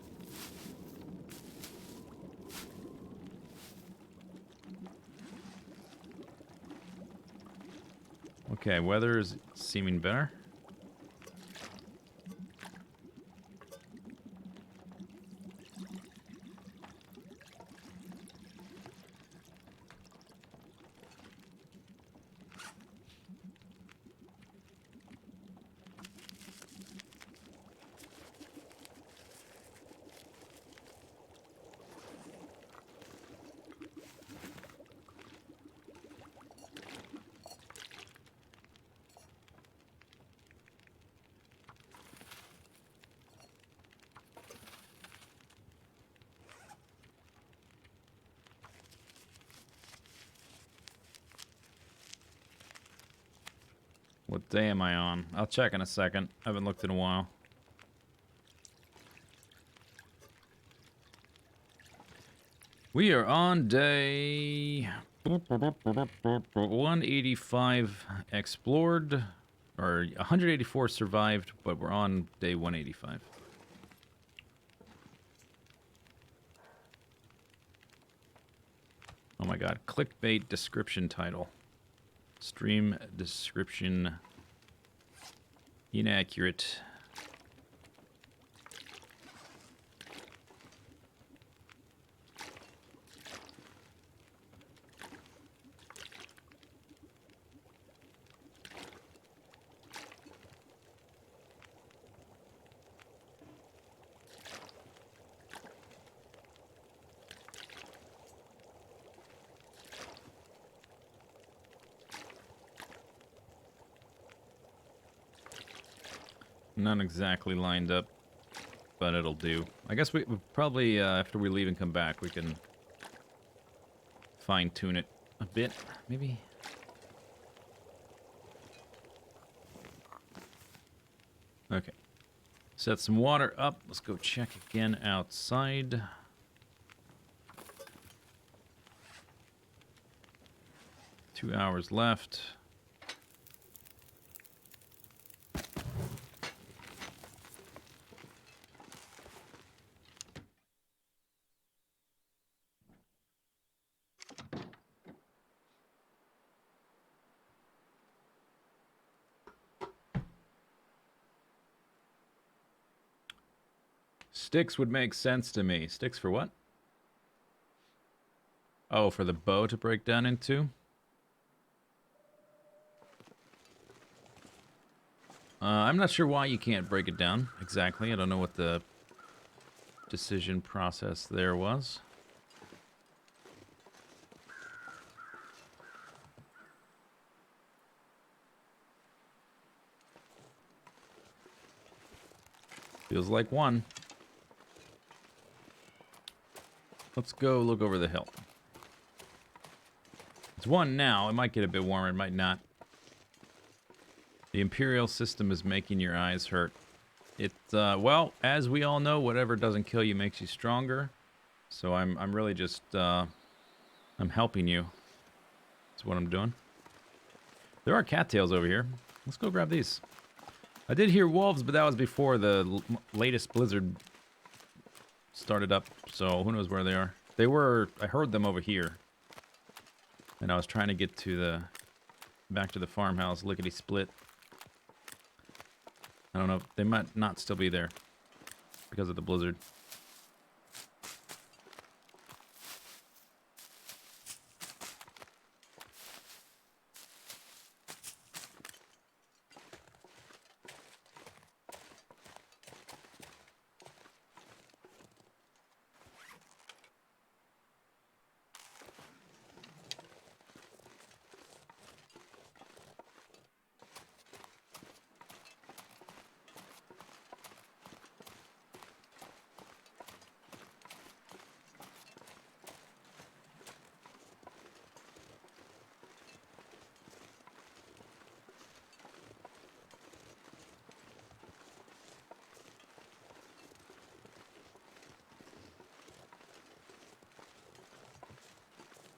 Okay, weather is seeming better. What day am I on? I'll check in a second. I haven't looked in a while. We are on day 185 explored, or 184 survived, but we're on day 185. Oh my god, clickbait description title. Stream description inaccurate. Not exactly lined up, but it'll do. I guess we probably, after we leave and come back, we can fine-tune it a bit, maybe? Okay. Set some water up. Let's go check again outside. Two hours left. Sticks would make sense to me. Sticks for what? Oh, for the bow to break down into? I'm not sure why you can't break it down exactly. I don't know what the decision process there was. Feels like one. Let's go look over the hill. It's one now. It might get a bit warmer. It might not. The Imperial system is making your eyes hurt. Well, as we all know, whatever doesn't kill you makes you stronger. So I'm really just, I'm helping you. That's what I'm doing. There are cattails over here. Let's go grab these. I did hear wolves, but that was before the latest blizzard started up. So who knows where they are. I heard them over here. And I was trying to get to back to the farmhouse, lickety-split. I don't know, they might not still be there because of the blizzard.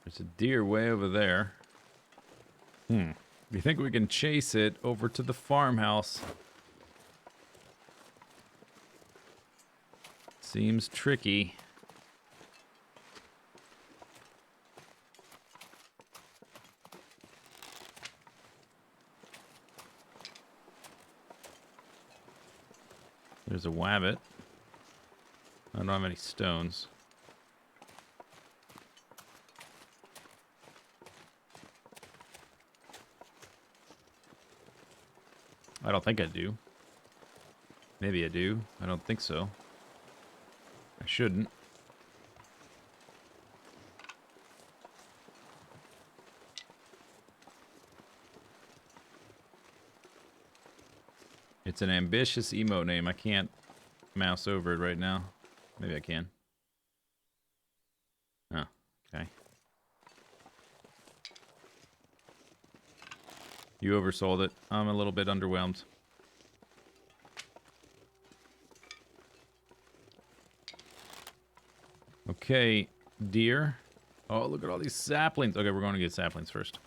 There's a deer way over there. You think we can chase it over to the farmhouse? Seems tricky. There's a wabbit. I don't have any stones. I don't think I do. Maybe I do. I don't think so. I shouldn't. It's an ambitious emote name. I can't mouse over it right now. Maybe I can. Oh, okay. You oversold it. I'm a little bit underwhelmed. Okay, deer. Oh, look at all these saplings. Okay, we're going to get saplings first.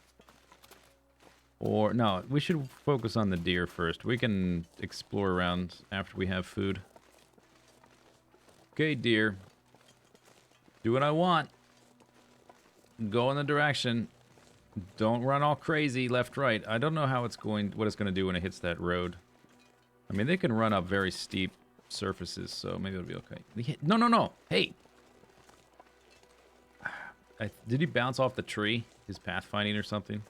Or, no, we should focus on the deer first. We can explore around after we have food. Okay, deer. Do what I want. Go in the direction. Don't run all crazy left, right. I don't know how it's going, what it's going to do when it hits that road. I mean, they can run up very steep surfaces, so maybe it'll be okay. No, no, no. Hey. Did he bounce off the tree? His pathfinding or something?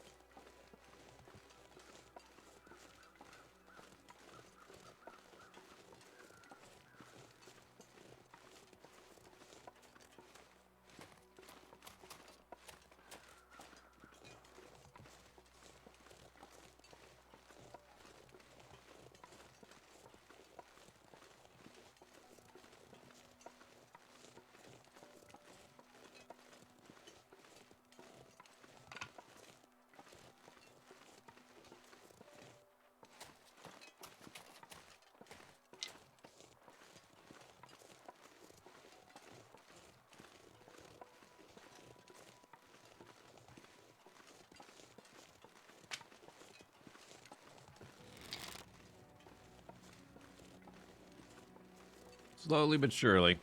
Slowly but surely.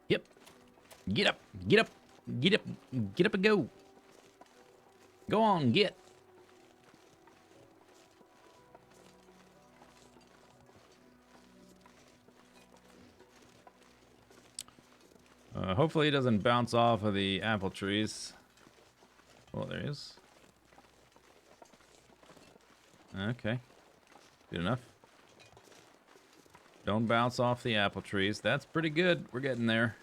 Yep. Get up. Get up. Get up. Get up and go. Go on, get. Hopefully it doesn't bounce off of the apple trees. Well, there he is. Okay. Good enough. Don't bounce off the apple trees. That's pretty good. We're getting there.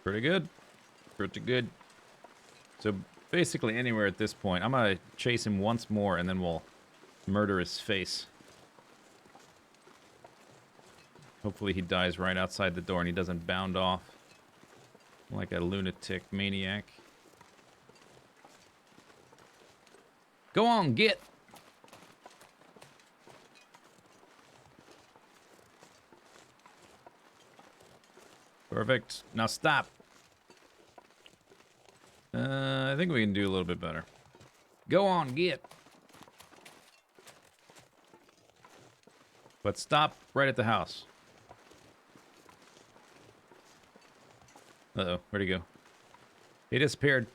Pretty good. Pretty good. So basically anywhere at this point. I'm going to chase him once more and then we'll murder his face. Hopefully he dies right outside the door and he doesn't bound off like a lunatic maniac. Go on, get! Perfect. Now stop. I think we can do a little bit better. Go on, get! But stop right at the house. Uh-oh, where'd he go? He disappeared.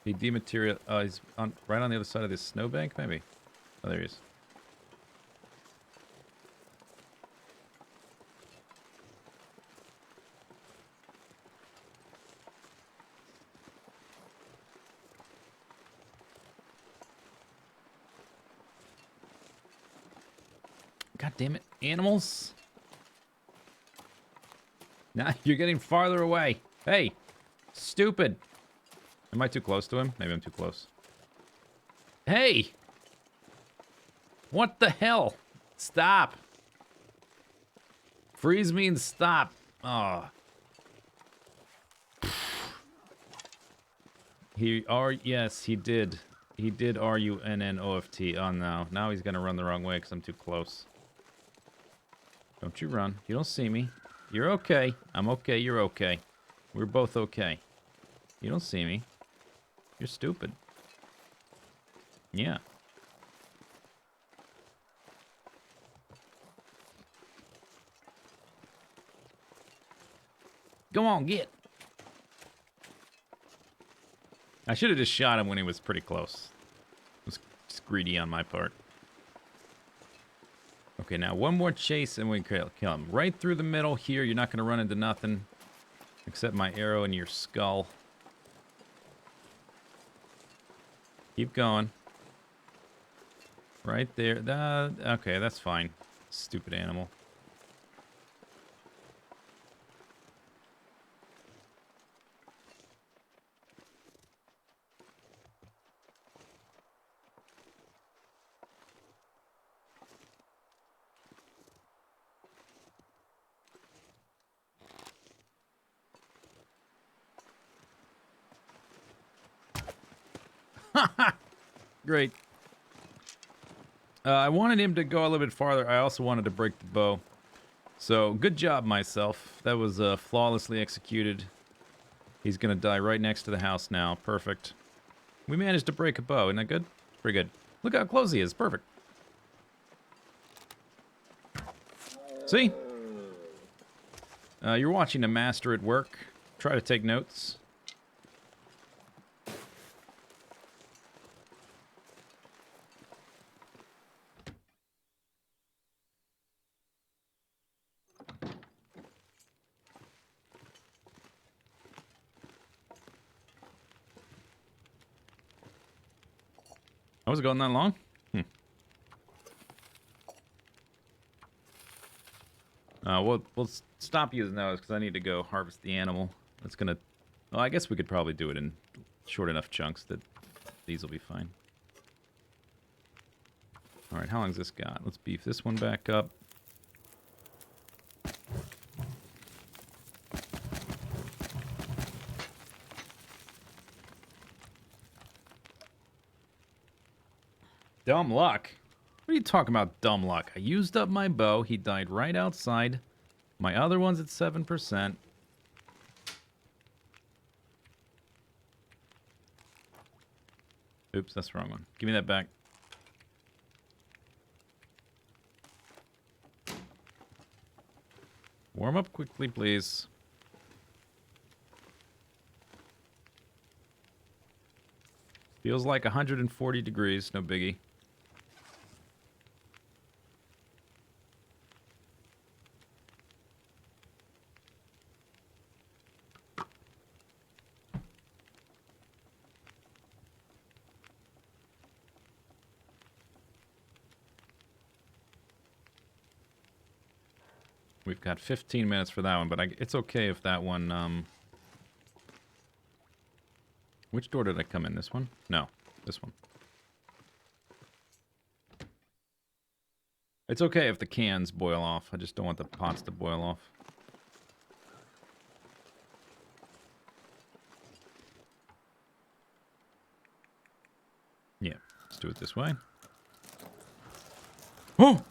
He dematerial. He's on right on the other side of this snowbank, maybe. Oh, there he is. God damn it, animals! Now you're getting farther away. Hey, stupid. Am I too close to him? Maybe I'm too close. Hey! What the hell? Stop. Freeze means stop. Oh. Yes, he did. He did RUNNOFT. Oh no. Now he's gonna run the wrong way because I'm too close. Don't you run. You don't see me. You're okay. I'm okay. You're okay. We're both okay. You don't see me. You're stupid. Yeah. Go on, get. I should have just shot him when he was pretty close. It was just greedy on my part. Okay, now one more chase and we can kill him. Right through the middle here. You're not going to run into nothing except my arrow in your skull. Keep going. Right there. Okay, that's fine. Stupid animal. Great. I wanted him to go a little bit farther. I also wanted to break the bow. So, good job, myself. That was flawlessly executed. He's going to die right next to the house now. Perfect. We managed to break a bow. Isn't that good? Pretty good. Look how close he is. Perfect. See? You're watching a master at work. Try to take notes. Oh, was it going that long? We'll stop using those because I need to go harvest the animal. That's gonna. Well, I guess we could probably do it in short enough chunks that these will be fine. All right, how long's this got? Let's beef this one back up. Dumb luck? What are you talking about, dumb luck? I used up my bow. He died right outside. My other one's at 7%. Oops, that's the wrong one. Give me that back. Warm up quickly, please. Feels like 140 degrees, no biggie. We've got 15 minutes for that one, but it's okay if that one, Which door did I come in? This one? No, this one. It's okay if the cans boil off. I just don't want the pots to boil off. Yeah, let's do it this way. Oh!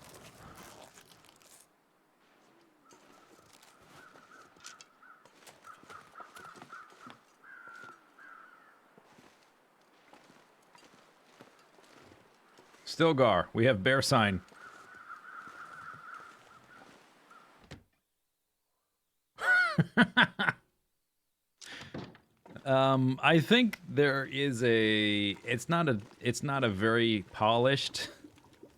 Stilgar, we have bear sign. I think there is it's not a very polished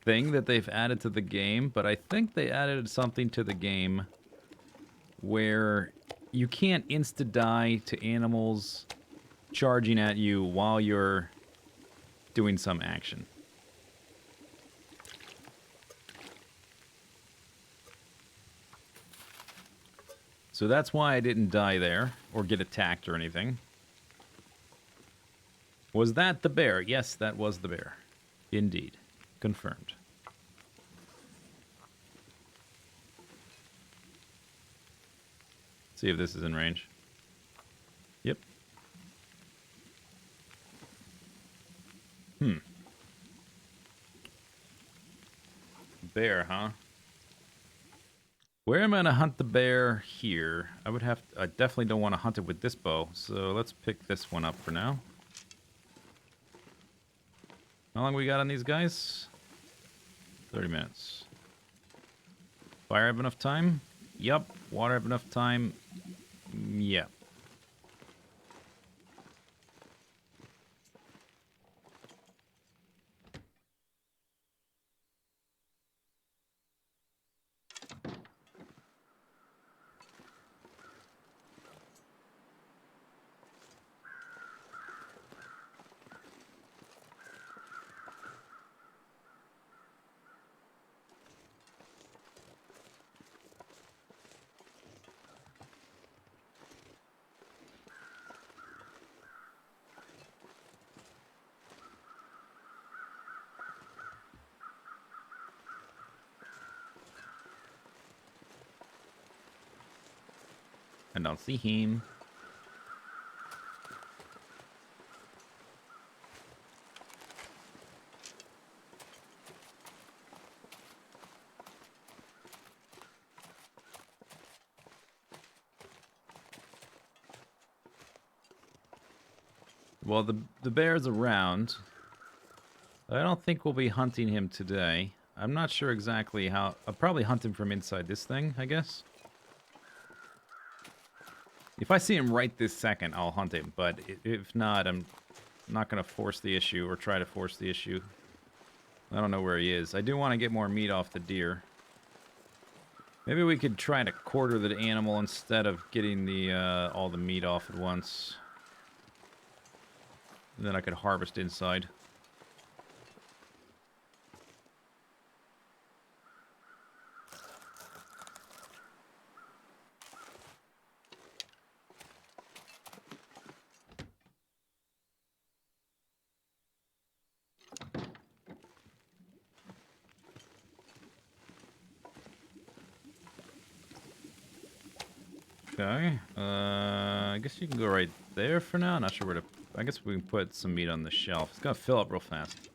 thing that they've added to the game, but I think they added something to the game where you can't insta-die to animals charging at you while you're doing some action. So that's why I didn't die there, or get attacked or anything. Was that the bear? Yes, that was the bear. Indeed. Confirmed. See if this is in range. Yep. Bear, huh? Where am I gonna hunt the bear here? I definitely don't want to hunt it with this bow, so let's pick this one up for now. How long we got on these guys? 30 minutes. Fire have enough time? Yup. Water have enough time? Yeah. I don't see him. Well, the bear's around. I don't think we'll be hunting him today. I'm not sure exactly how... I'll probably hunt him from inside this thing, I guess. If I see him right this second, I'll hunt him. But if not, I'm not going to force the issue or try to force the issue. I don't know where he is. I do want to get more meat off the deer. Maybe we could try to quarter the animal instead of getting the all the meat off at once. And then I could harvest inside. Okay. I guess you can go right there for now. Not sure where to... I guess we can put some meat on the shelf. It's gonna fill up real fast.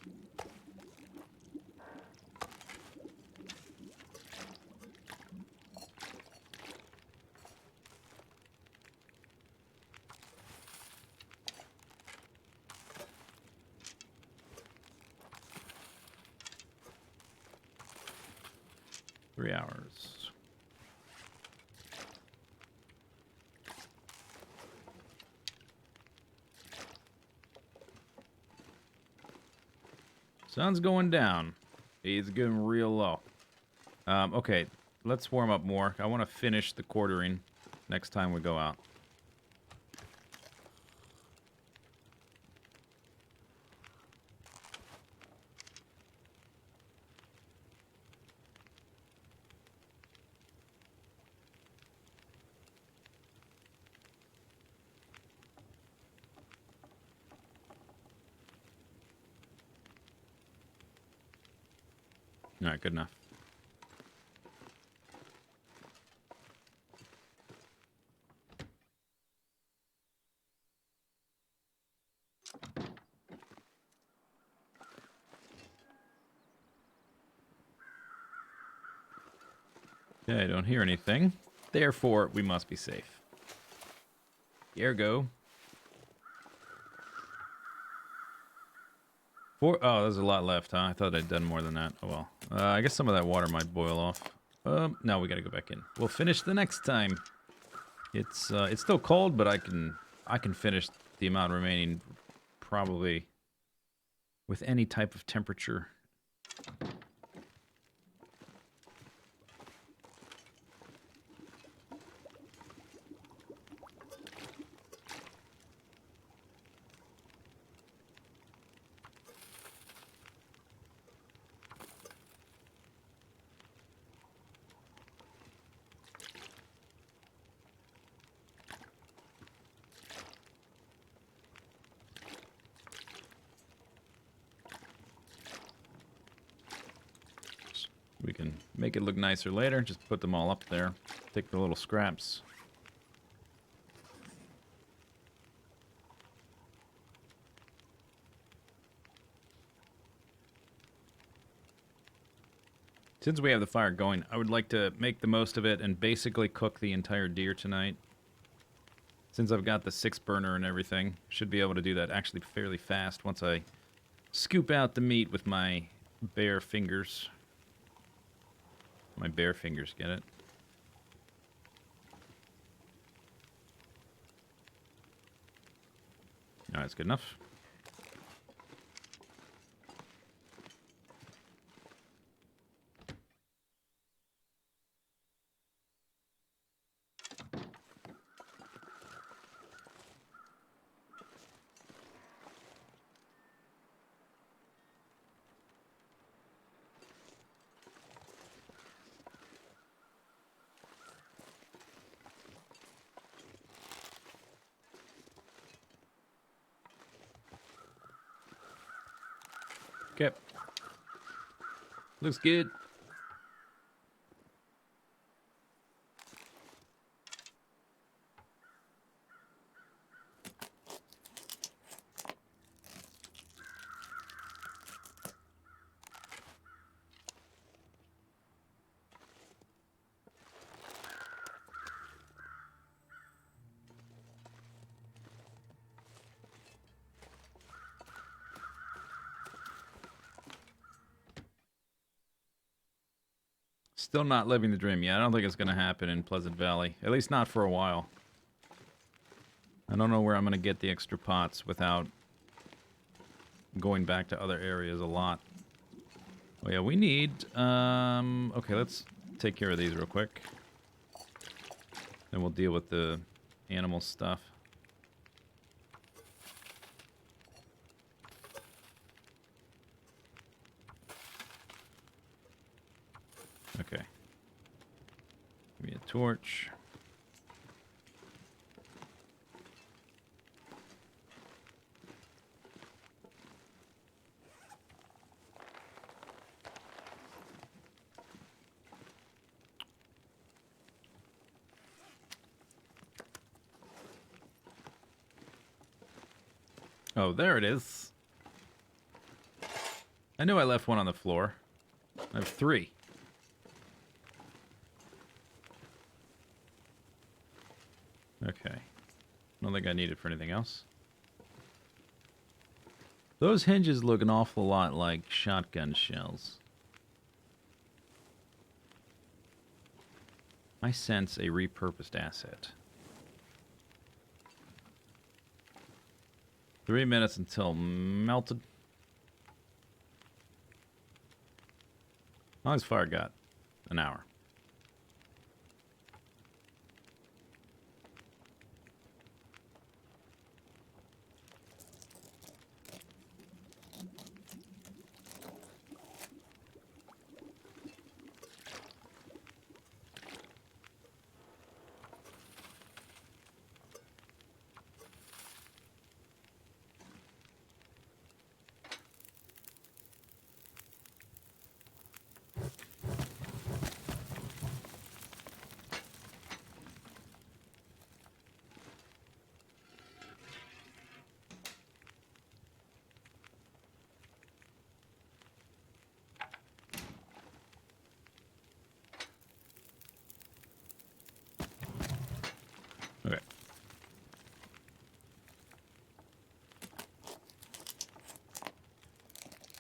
Three hours. Sun's going down. He's getting real low. Okay, let's warm up more. I want to finish the quartering next time we go out. All right, good enough. Okay, I don't hear anything. Therefore, we must be safe. Ergo. Oh, there's a lot left, huh? I thought I'd done more than that. Oh well. I guess some of that water might boil off. No, we gotta go back in. We'll finish the next time. It's still cold, but I can finish the amount remaining probably with any type of temperature. We can make it look nicer later. Just put them all up there. Take the little scraps. Since we have the fire going, I would like to make the most of it and basically cook the entire deer tonight. Since I've got the 6-burner and everything, should be able to do that actually fairly fast once I scoop out the meat with my bare fingers. My bare fingers, get it? Alright, that's good enough. Okay. Looks good. Still not living the dream yet. I don't think it's going to happen in Pleasant Valley. At least not for a while. I don't know where I'm going to get the extra pots without going back to other areas a lot. Oh yeah, we need... okay, let's take care of these real quick. Then we'll deal with the animal stuff. Okay. Give me a torch. Oh, there it is. I knew I left one on the floor. I have 3. Okay. I don't think I need it for anything else. Those hinges look an awful lot like shotgun shells. I sense a repurposed asset. 3 minutes until melted. How long has fire got? An hour. Okay.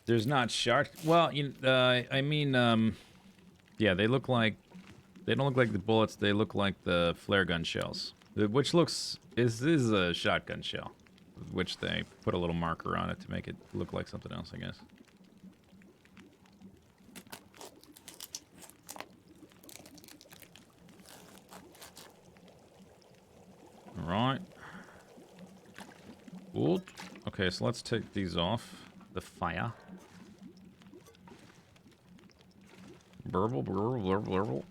There's not shark. Well, I mean, yeah, they look like. They don't look like the bullets. They look like the flare gun shells, which looks is a shotgun shell, which they put a little marker on it to make it look like something else, I guess. All right. Good. Okay, so let's take these off the fire. Burble, burble, burble, burble.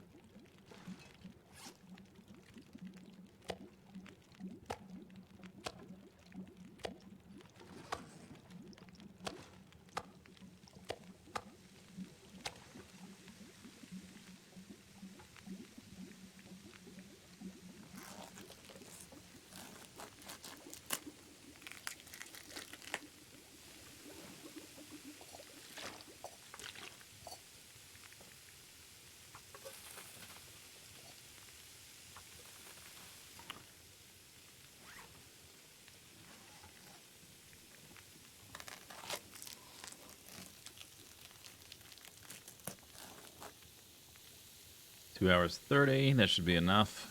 Hours 30, that should be enough.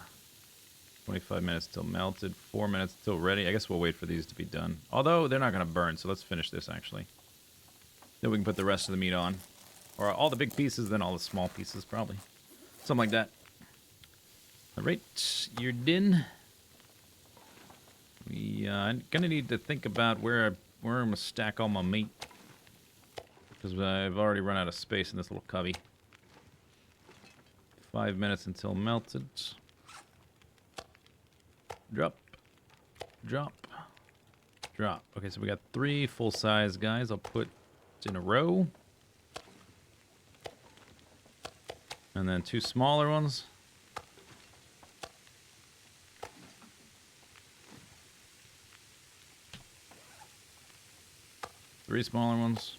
25 minutes till melted, 4 minutes till ready. I guess we'll wait for these to be done. Although, they're not going to burn, so let's finish this, actually. Then we can put the rest of the meat on. Or all the big pieces, then all the small pieces, probably. Something like that. Alright, you're done. I'm going to need to think about where I'm going to stack all my meat. Because I've already run out of space in this little cubby. 5 minutes until melted. Drop. Drop. Drop. Okay, so we got 3 full-size guys. I'll put in a row. And then 2 smaller ones. Three smaller ones.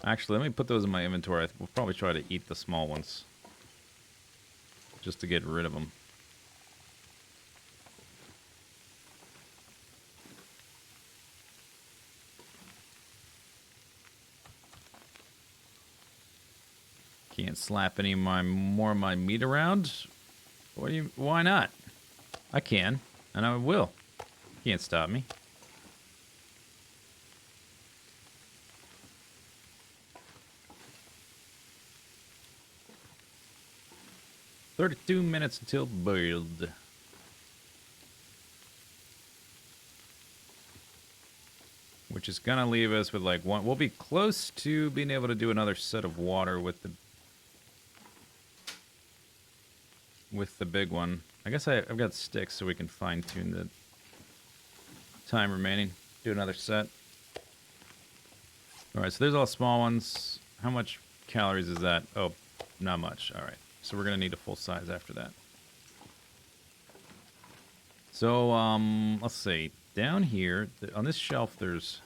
Actually, let me put those in my inventory. We'll probably try to eat the small ones. just to get rid of them. Can't slap any of more of my meat around. Why not? I can, and I will. Can't stop me. "32 minutes until build." Which is gonna leave us with like one. We'll be close to being able to do another set of water with the big one. I guess I've got sticks so we can fine tune the time remaining. Do another set. All right, so there's all small ones. How much calories is that? Oh, not much. All right, so we're gonna need a full size after that. So let's see. Down here on this shelf, there's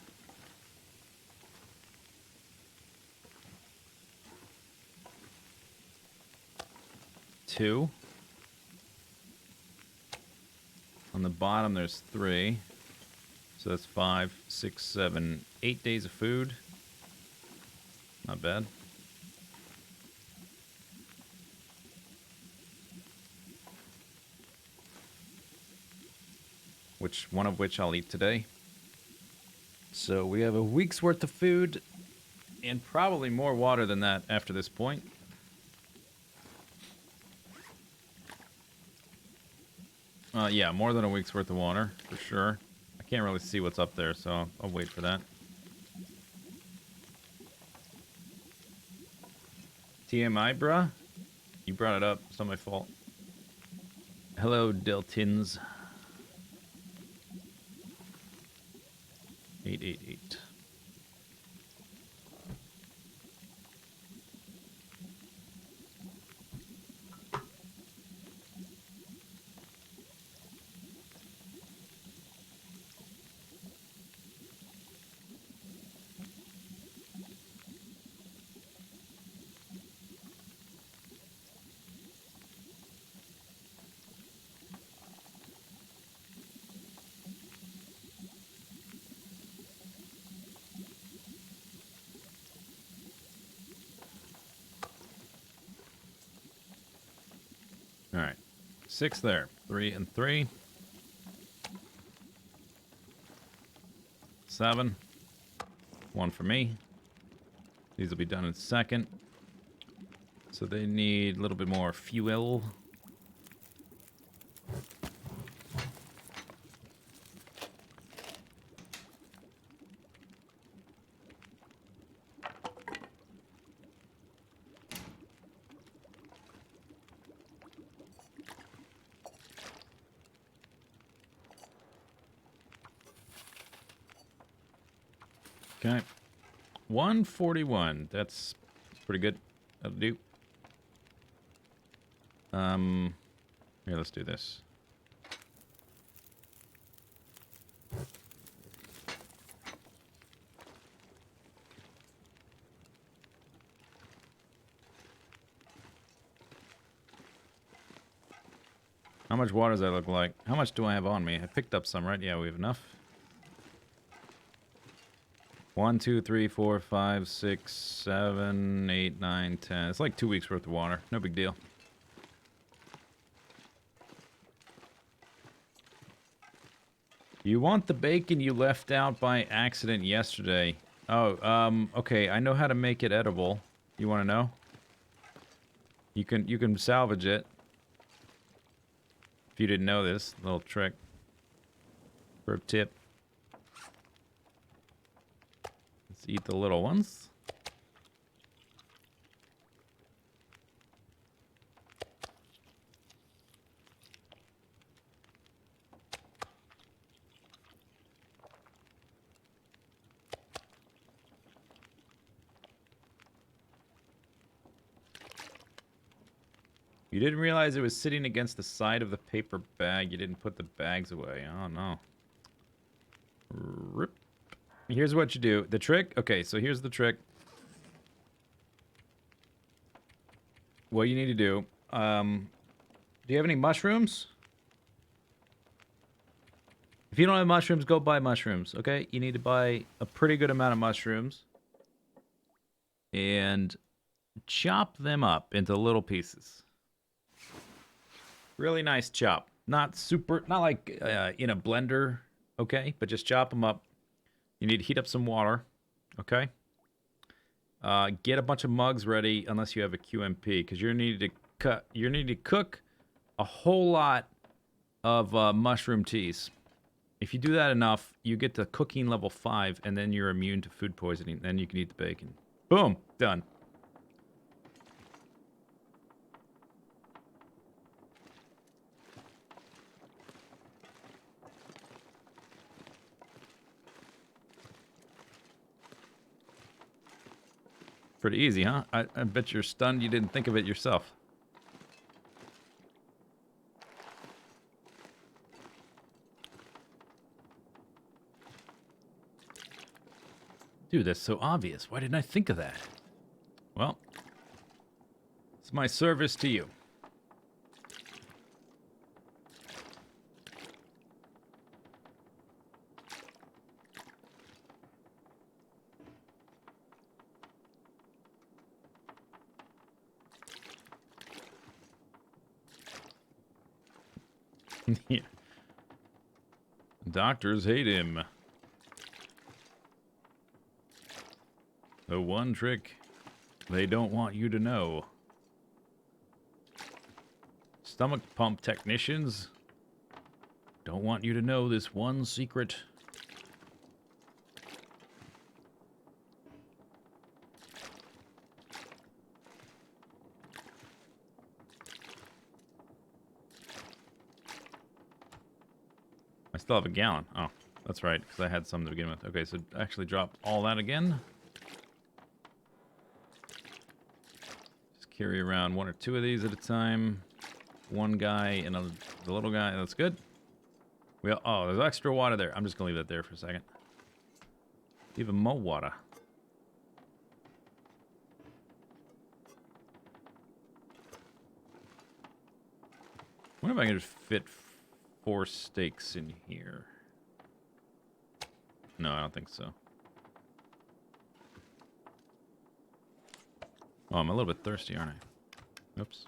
two. On the bottom, there's 3. So that's 5, 6, 7, 8 days of food. Not bad. One of which I'll eat today. So we have a week's worth of food and probably more water than that after this point. Yeah, more than a week's worth of water, for sure. I can't really see what's up there, so I'll wait for that. TMI, bruh? You brought it up. It's not my fault. Hello, Deltins. 888. All right, 6 there. 3 and 3. 7. 1 for me. These will be done in a second. So they need a little bit more fuel. Okay. 141. That's pretty good. That'll do. Here, let's do this. How much water does that look like? How much do I have on me? I picked up some, right? Yeah, we have enough. 1, 2, 3, 4, 5, 6, 7, 8, 9, 10. It's like 2 weeks worth of water. No big deal. You want the bacon you left out by accident yesterday. Oh, okay. I know how to make it edible. You want to know? You can salvage it. If you didn't know this, little trick. Pro tip. Let's eat the little ones. You didn't realize it was sitting against the side of the paper bag. You didn't put the bags away. Oh, no. Rip. Here's what you do. The trick. Okay, so here's the trick. What you need to do. Do you have any mushrooms? If you don't have mushrooms, go buy mushrooms, okay? You need to buy a pretty good amount of mushrooms. And chop them up into little pieces. Really nice chop. Not like in a blender, okay? But just chop them up. You need to heat up some water, okay? Get a bunch of mugs ready, unless you have a QMP, because you need to cook a whole lot of mushroom teas. If you do that enough, you get to cooking level 5, and then you're immune to food poisoning. Then you can eat the bacon. Boom, done. Pretty easy, huh? I bet you're stunned you didn't think of it yourself. Dude, that's so obvious. Why didn't I think of that? Well, it's my service to you. Yeah. Doctors hate him. The one trick they don't want you to know. Stomach pump technicians don't want you to know this one secret. I still have a gallon. Oh, that's right, because I had some to begin with. Okay, so actually drop all that again. Just carry around 1 or 2 of these at a time. One guy and the little guy. That's good. Oh, there's extra water there. I'm just going to leave that there for a second. Even more water. I wonder if I can just fit 4 steaks in here. No, I don't think so. Oh, I'm a little bit thirsty, aren't I? Oops.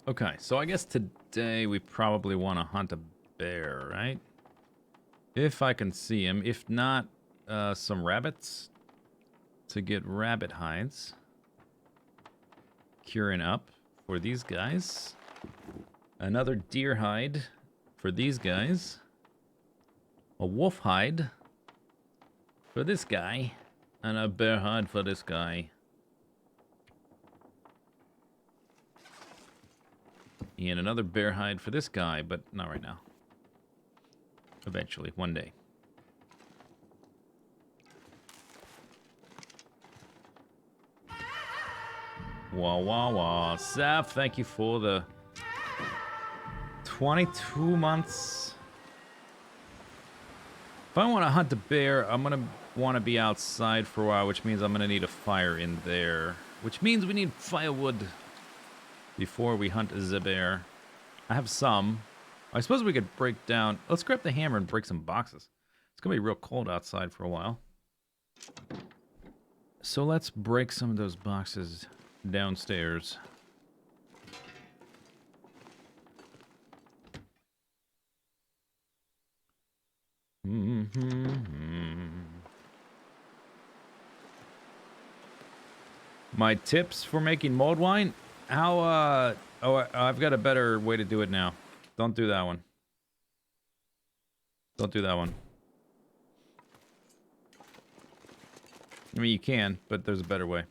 Okay, so I guess today we probably want to hunt a bear, right? If I can see him. If not, some rabbits to get rabbit hides. Curing up for these guys. Another deer hide for these guys. A wolf hide for this guy. And a bear hide for this guy. And another bear hide for this guy, but not right now. Eventually, one day. Wah, wah, wah. Saf, thank you for the 22 months. If I want to hunt a bear, I'm going to want to be outside for a while, which means I'm going to need a fire in there. Which means we need firewood before we hunt the bear. I have some. I suppose we could break down... Let's grab the hammer and break some boxes. It's going to be real cold outside for a while. So let's break some of those boxes downstairs. My tips for making mulled wine? How, oh, I've got a better way to do it now. Don't do that one. Don't do that one. I mean, you can, but there's a better way.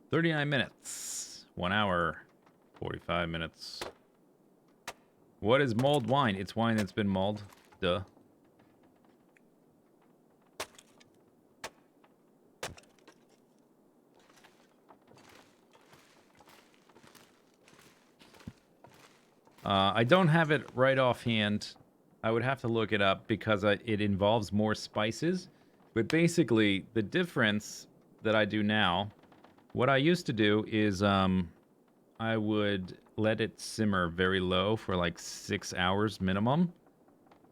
39 minutes. 1 hour. 45 minutes. What is mulled wine? It's wine that's been mulled. Duh. I don't have it right offhand. I would have to look it up because it involves more spices. But basically, the difference that I do now, what I used to do is I would let it simmer very low for like 6 hours minimum.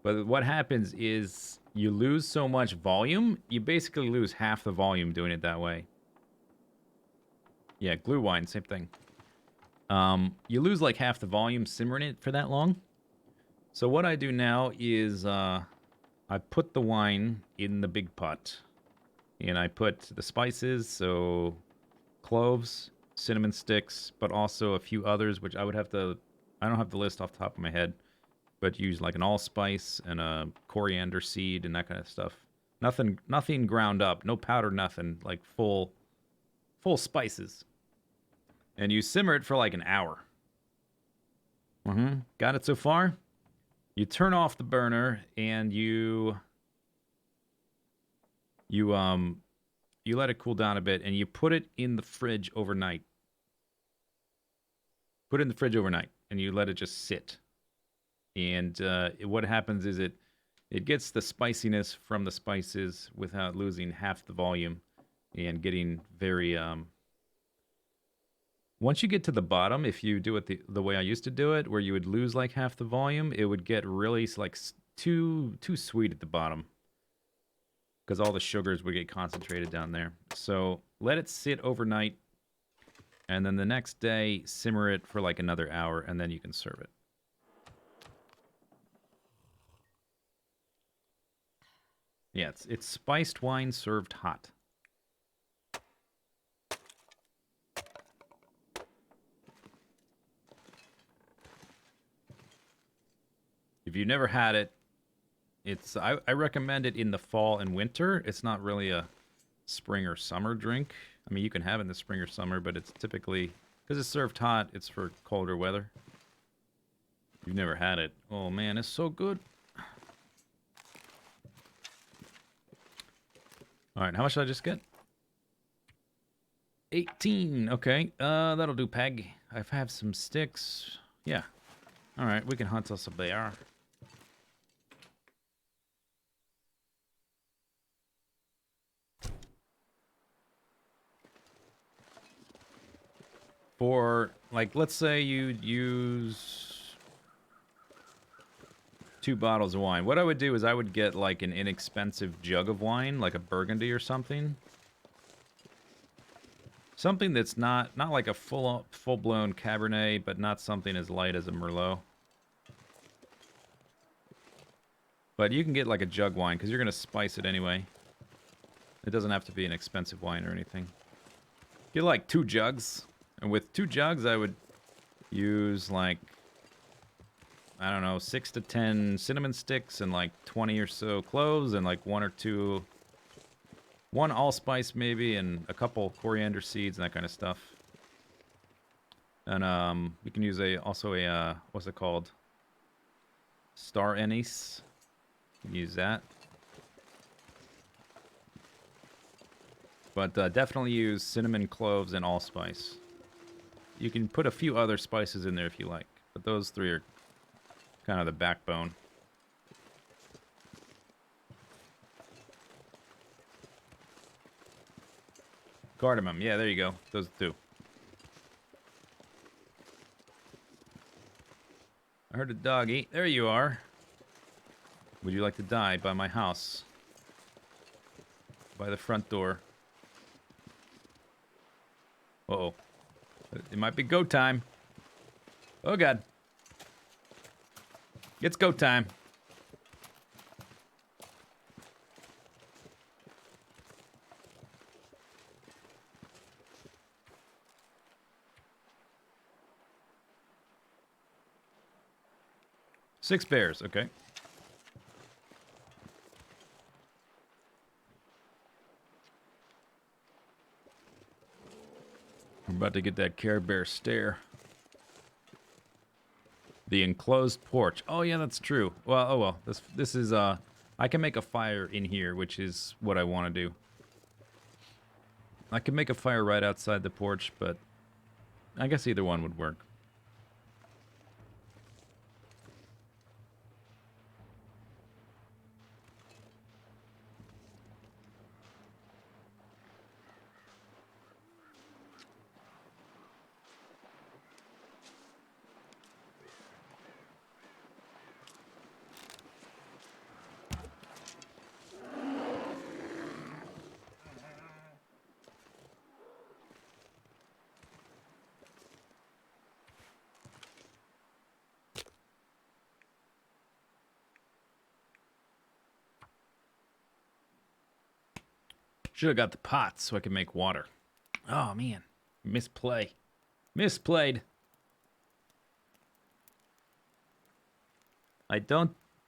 But what happens is you lose so much volume, you basically lose half the volume doing it that way. Yeah, glue wine, same thing. You lose like half the volume simmering it for that long. So what I do now is I put the wine in the big pot. And I put the spices, so cloves, cinnamon sticks, but also a few others, which I would have to... I don't have the list off the top of my head. But use like an allspice and a coriander seed and that kind of stuff. Nothing ground up, no powder, nothing. Like full spices. And you simmer it for like an hour. Got it so far? You turn off the burner and you let it cool down a bit and you put it in the fridge overnight. Put it in the fridge overnight and you let it just sit. And what happens is it gets the spiciness from the spices without losing half the volume and getting very... Once you get to the bottom, if you do it the way I used to do it, where you would lose like half the volume, it would get really like too sweet at the bottom. Because all the sugars would get concentrated down there. So let it sit overnight. And then the next day, simmer it for like another hour, and then you can serve it. Yeah, it's spiced wine served hot. If you've never had it, I recommend it in the fall and winter. It's not really a spring or summer drink. I mean, you can have it in the spring or summer, but it's typically, because it's served hot, it's for colder weather. If you've never had it, oh man, it's so good. All right, how much did I just get? 18. Okay, that'll do, Peg. I have some sticks. Yeah. All right, we can hunt us a bear. For, like, let's say you use 2 bottles of wine. What I would do is I would get, like, an inexpensive jug of wine, like a Burgundy or something. Something that's not like a full-blown Cabernet, but not something as light as a Merlot. But you can get, like, a jug wine, because you're going to spice it anyway. It doesn't have to be an expensive wine or anything. Get, like, 2 jugs. And with 2 jugs, I would use, like, I don't know, 6 to 10 cinnamon sticks and, like, 20 or so cloves and, like, 1 or 2... 1 allspice, maybe, and a couple coriander seeds and that kind of stuff. And, we can use also a, what's it called? Star anise. Use that. But definitely use cinnamon, cloves, and allspice. You can put a few other spices in there if you like, but those 3 are kind of the backbone. Cardamom, yeah, there you go. Those 2. I heard a dog eat. There you are. Would you like to die by my house? By the front door. Uh-oh. It might be go time. Oh, God. It's go time. Six bears, okay. I'm about to get that Care Bear stare. The enclosed porch. Oh yeah, that's true. Well, oh well. This is I can make a fire in here, which is what I want to do. I can make a fire right outside the porch, but I guess either one would work. Should have got the pots so I could make water. Oh, man. Misplayed.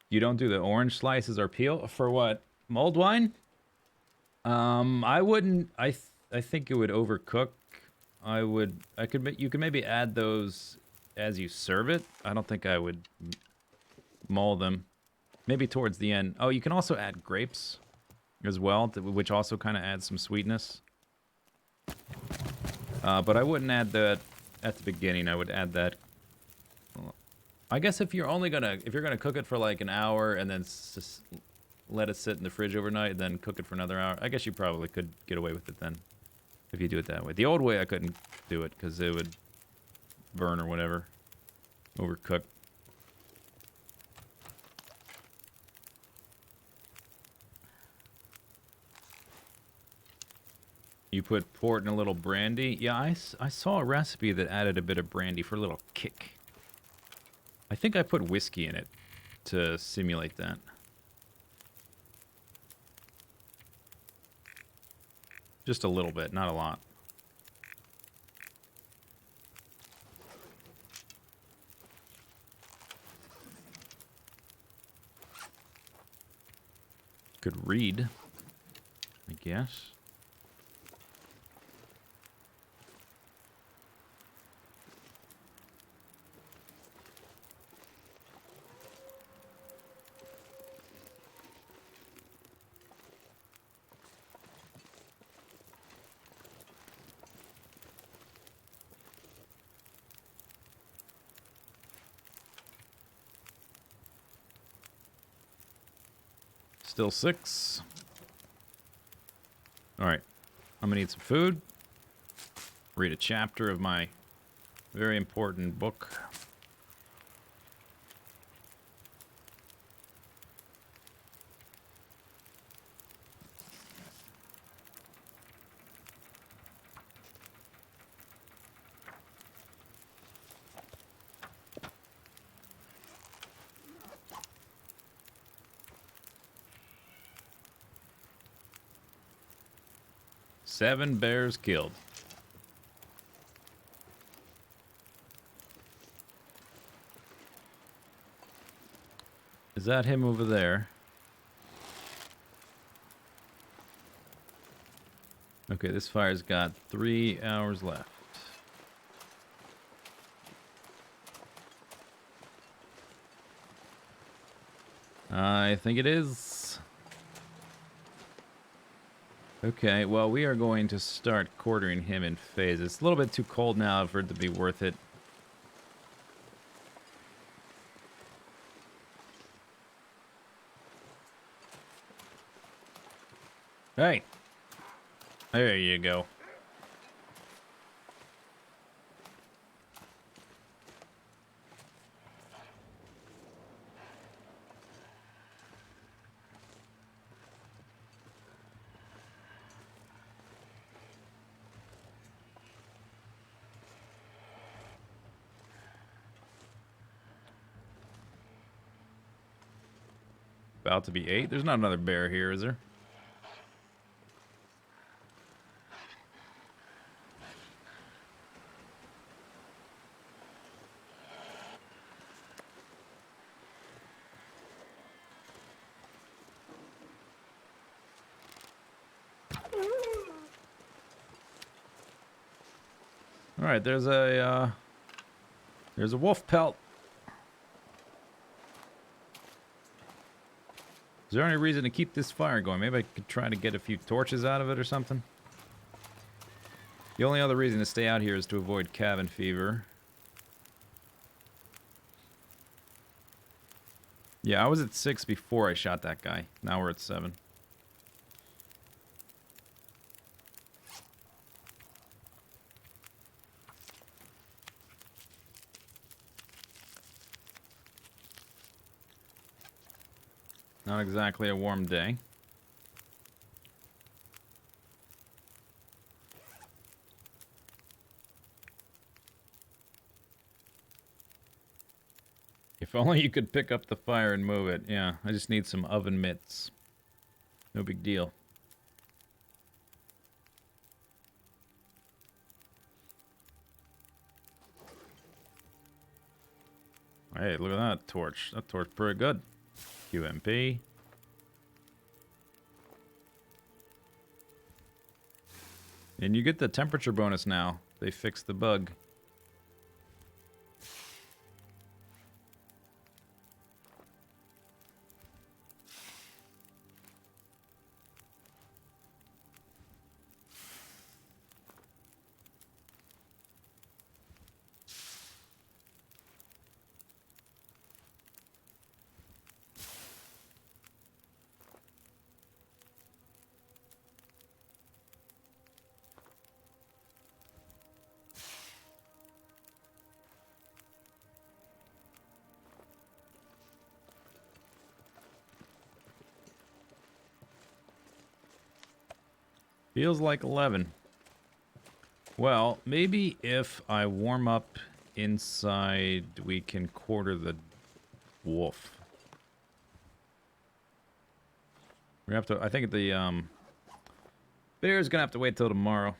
You don't do the orange slices or peel for what? Mulled wine? I wouldn't, I think it would overcook. You could maybe add those as you serve it. I don't think I would mull them. Maybe towards the end. Oh, you can also add grapes as well, which also kind of adds some sweetness. But I wouldn't add that at the beginning. I would add that. I guess if you're gonna cook it for like an hour and then let it sit in the fridge overnight, then cook it for another hour, I guess you probably could get away with it then, if you do it that way. The old way I couldn't do it because it would burn or whatever, overcook. You put port in a little brandy. Yeah, I saw a recipe that added a bit of brandy for a little kick. I think I put whiskey in it to simulate that. Just a little bit, not a lot. Could read, I guess. Still 6. Alright. I'm gonna eat some food. Read a chapter of my very important book. Seven bears killed. Is that him over there? Okay, this fire's got 3 hours left. I think it is. Okay, well, we are going to start quartering him in phases. It's a little bit too cold now for it to be worth it. Hey! There you go. About to be 8. There's not another bear here, is there? All right, there's a wolf pelt. Is there any reason to keep this fire going? Maybe I could try to get a few torches out of it or something. The only other reason to stay out here is to avoid cabin fever. Yeah, I was at 6 before I shot that guy. Now we're at 7. Not exactly a warm day. If only you could pick up the fire and move it. Yeah, I just need some oven mitts. No big deal. Hey, look at that torch. That torch pretty good. QMP. And you get the temperature bonus now. They fixed the bug. Feels like 11. Well, maybe if I warm up inside, we can quarter the wolf. We have to. I think the bear's gonna have to wait till tomorrow.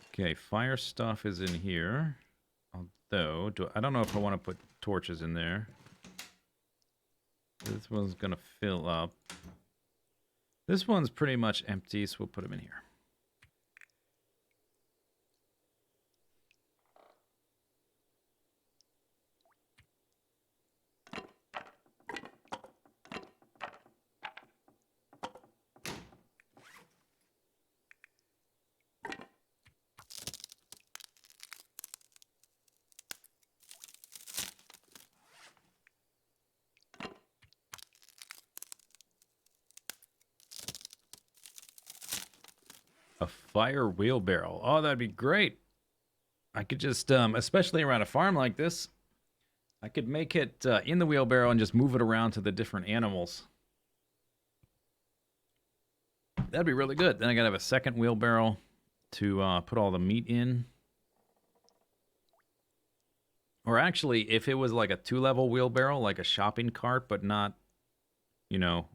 Okay, fire stuff is in here. Although, I don't know if I want to put torches in there. This one's gonna fill up. This one's pretty much empty, so we'll put them in here. A fire wheelbarrow. Oh, that'd be great. I could just, especially around a farm like this, I could make it in the wheelbarrow and just move it around to the different animals. That'd be really good. Then I gotta have a second wheelbarrow to put all the meat in. Or actually, if it was like a 2-level wheelbarrow, like a shopping cart, but not, you know,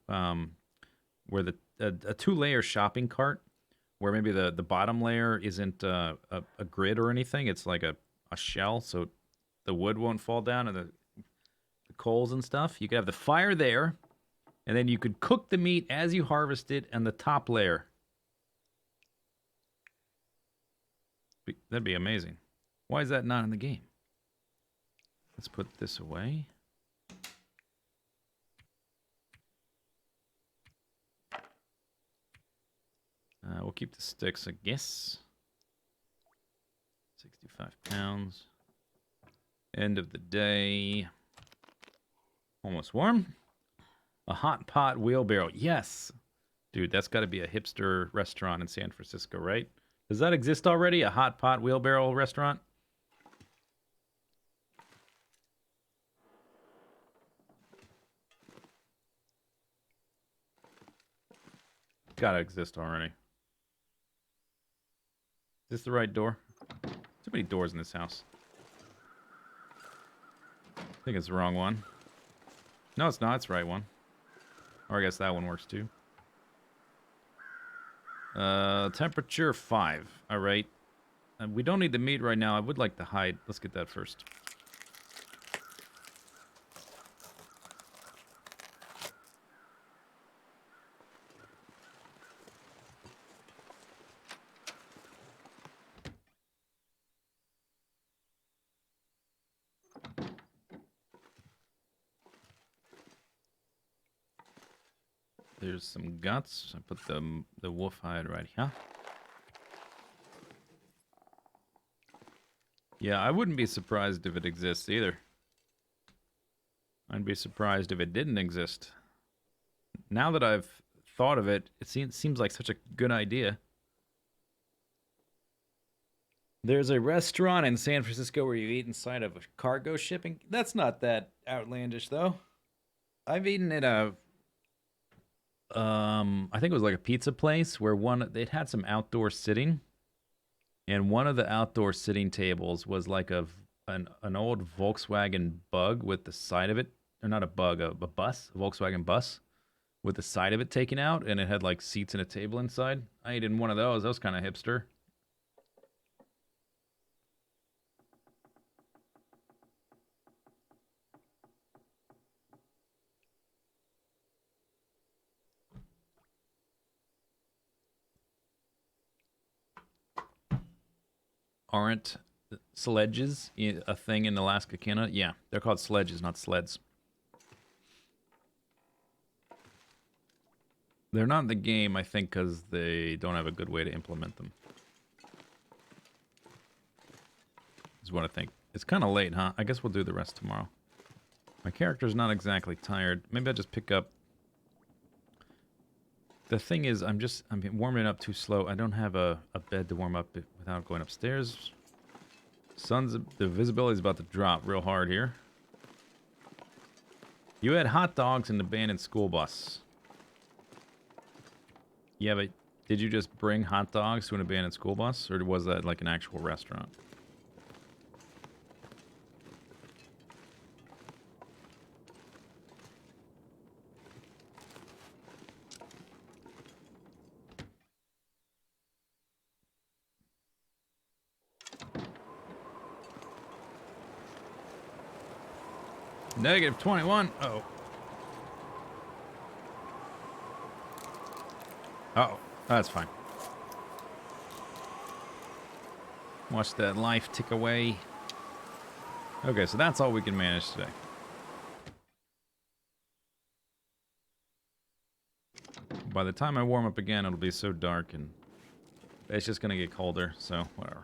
where a 2-layer shopping cart, where maybe the bottom layer isn't a grid or anything. It's like a shell, so the wood won't fall down and the coals and stuff. You could have the fire there, and then you could cook the meat as you harvest it and the top layer. That'd be amazing. Why is that not in the game? Let's put this away. We'll keep the sticks, I guess. 65 pounds. End of the day. Almost warm. A hot pot wheelbarrow. Yes! Dude, that's got to be a hipster restaurant in San Francisco, right? Does that exist already? A hot pot wheelbarrow restaurant? Gotta exist already. Is this the right door? Too many doors in this house. I think it's the wrong one. No, it's not. It's the right one. Or I guess that one works too. Temperature 5. All right. We don't need the meat right now. I would like the hide. Let's get that first. There's some guts. I put the wolf hide right here. Yeah, I wouldn't be surprised if it exists either. I'd be surprised if it didn't exist. Now that I've thought of it, it seems like such a good idea. There's a restaurant in San Francisco where you eat inside of a cargo shipping. That's not that outlandish, though. I've eaten at a I think it was like a pizza place where they'd had some outdoor sitting, and one of the outdoor sitting tables was like an old Volkswagen Bug with the side of it, or not a Bug, a bus, a Volkswagen bus with the side of it taken out, and it had like seats and a table inside. I ate in one of those. That was kind of hipster. aren't sledges a thing in Alaska, Canada? Yeah, they're called sledges, not sleds. They're not in the game, I think, because they don't have a good way to implement them. Is what I think. It's kind of late, huh? I guess we'll do the rest tomorrow. My character's not exactly tired. Maybe I'll just pick up. The thing is, I'm warming up too slow. I don't have a bed to warm up without going upstairs. The visibility's about to drop real hard here. You had hot dogs in the abandoned school bus. Yeah, but did you just bring hot dogs to an abandoned school bus? Or was that like an actual restaurant? Negative 21. Uh-oh. Uh-oh. That's fine. Watch that life tick away. Okay, so that's all we can manage today. By the time I warm up again, it'll be so dark and it's just gonna get colder, so whatever.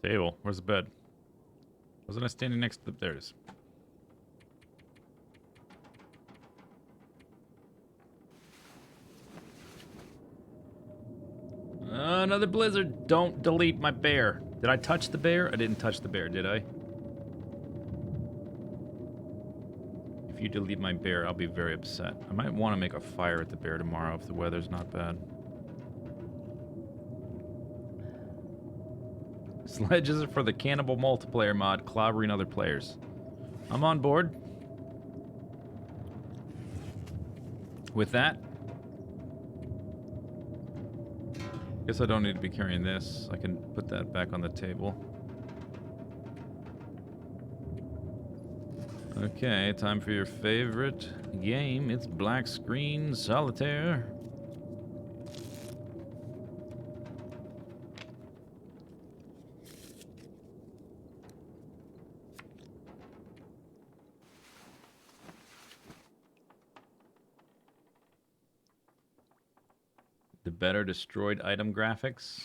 Table. Where's the bed? Wasn't I standing next to the... There it is. Another blizzard. Don't delete my bear. Did I touch the bear? I didn't touch the bear, did I? If you delete my bear, I'll be very upset. I might want to make a fire at the bear tomorrow if the weather's not bad. Sledges are for the cannibal multiplayer mod, clobbering other players. I'm on board. With that, guess I don't need to be carrying this. I can put that back on the table. Okay, time for your favorite game. It's black screen solitaire. The better destroyed item graphics.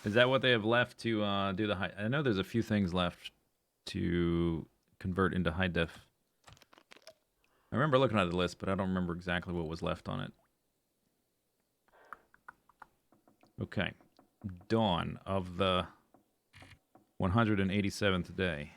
Is that what they have left to do the high? I know there's a few things left to convert into high def. I remember looking at the list, but I don't remember exactly what was left on it. Okay. Dawn of the 187th day.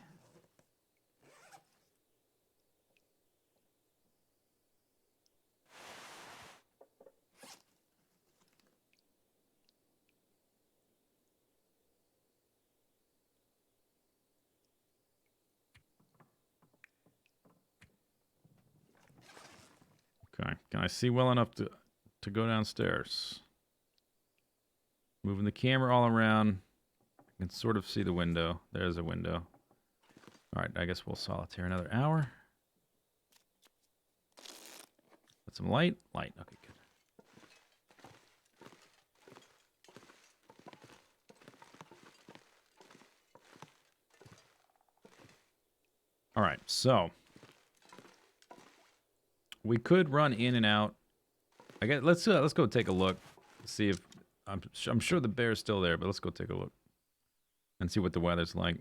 Okay, can I see well enough to go downstairs? Moving the camera all around. I can sort of see the window. There's a window. Alright, I guess we'll solitaire another hour. Put some light. Light, okay, good. Alright, so we could run in and out. I guess let's go take a look. See if I'm sure the bear's still there, but let's go take a look and see what the weather's like.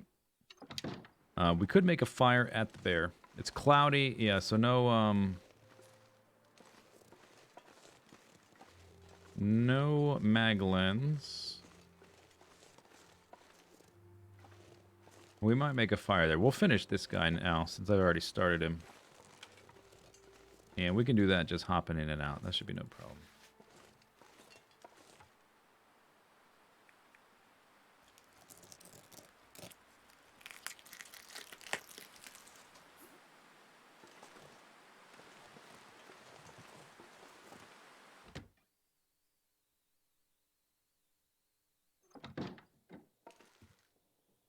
We could make a fire at the bear. It's cloudy, yeah. So no No maglens. We might make a fire there. We'll finish this guy now, since I've already started him. And we can do that just hopping in and out. That should be no problem.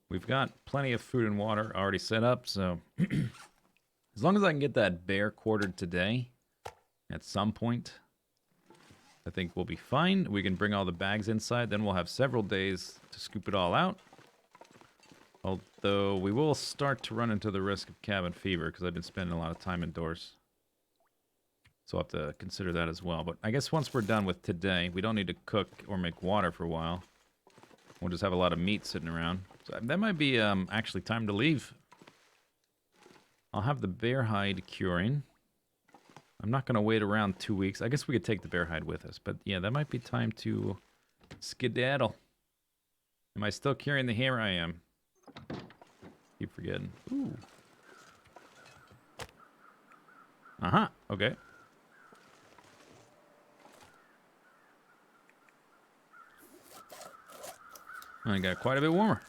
We've got plenty of food and water already set up, so as long as I can get that bear quartered today, at some point, I think we'll be fine. We can bring all the bags inside, then we'll have several days to scoop it all out. Although we will start to run into the risk of cabin fever, because I've been spending a lot of time indoors. So I'll have to consider that as well. But I guess once we're done with today, we don't need to cook or make water for a while. We'll just have a lot of meat sitting around. So that might be actually time to leave. I'll have the bear hide curing. I'm not going to wait around 2 weeks. I guess we could take the bear hide with us. But yeah, that might be time to skedaddle. Am I still curing the hair? I am. Keep forgetting. Ooh. Uh-huh. Okay. I got quite a bit warmer.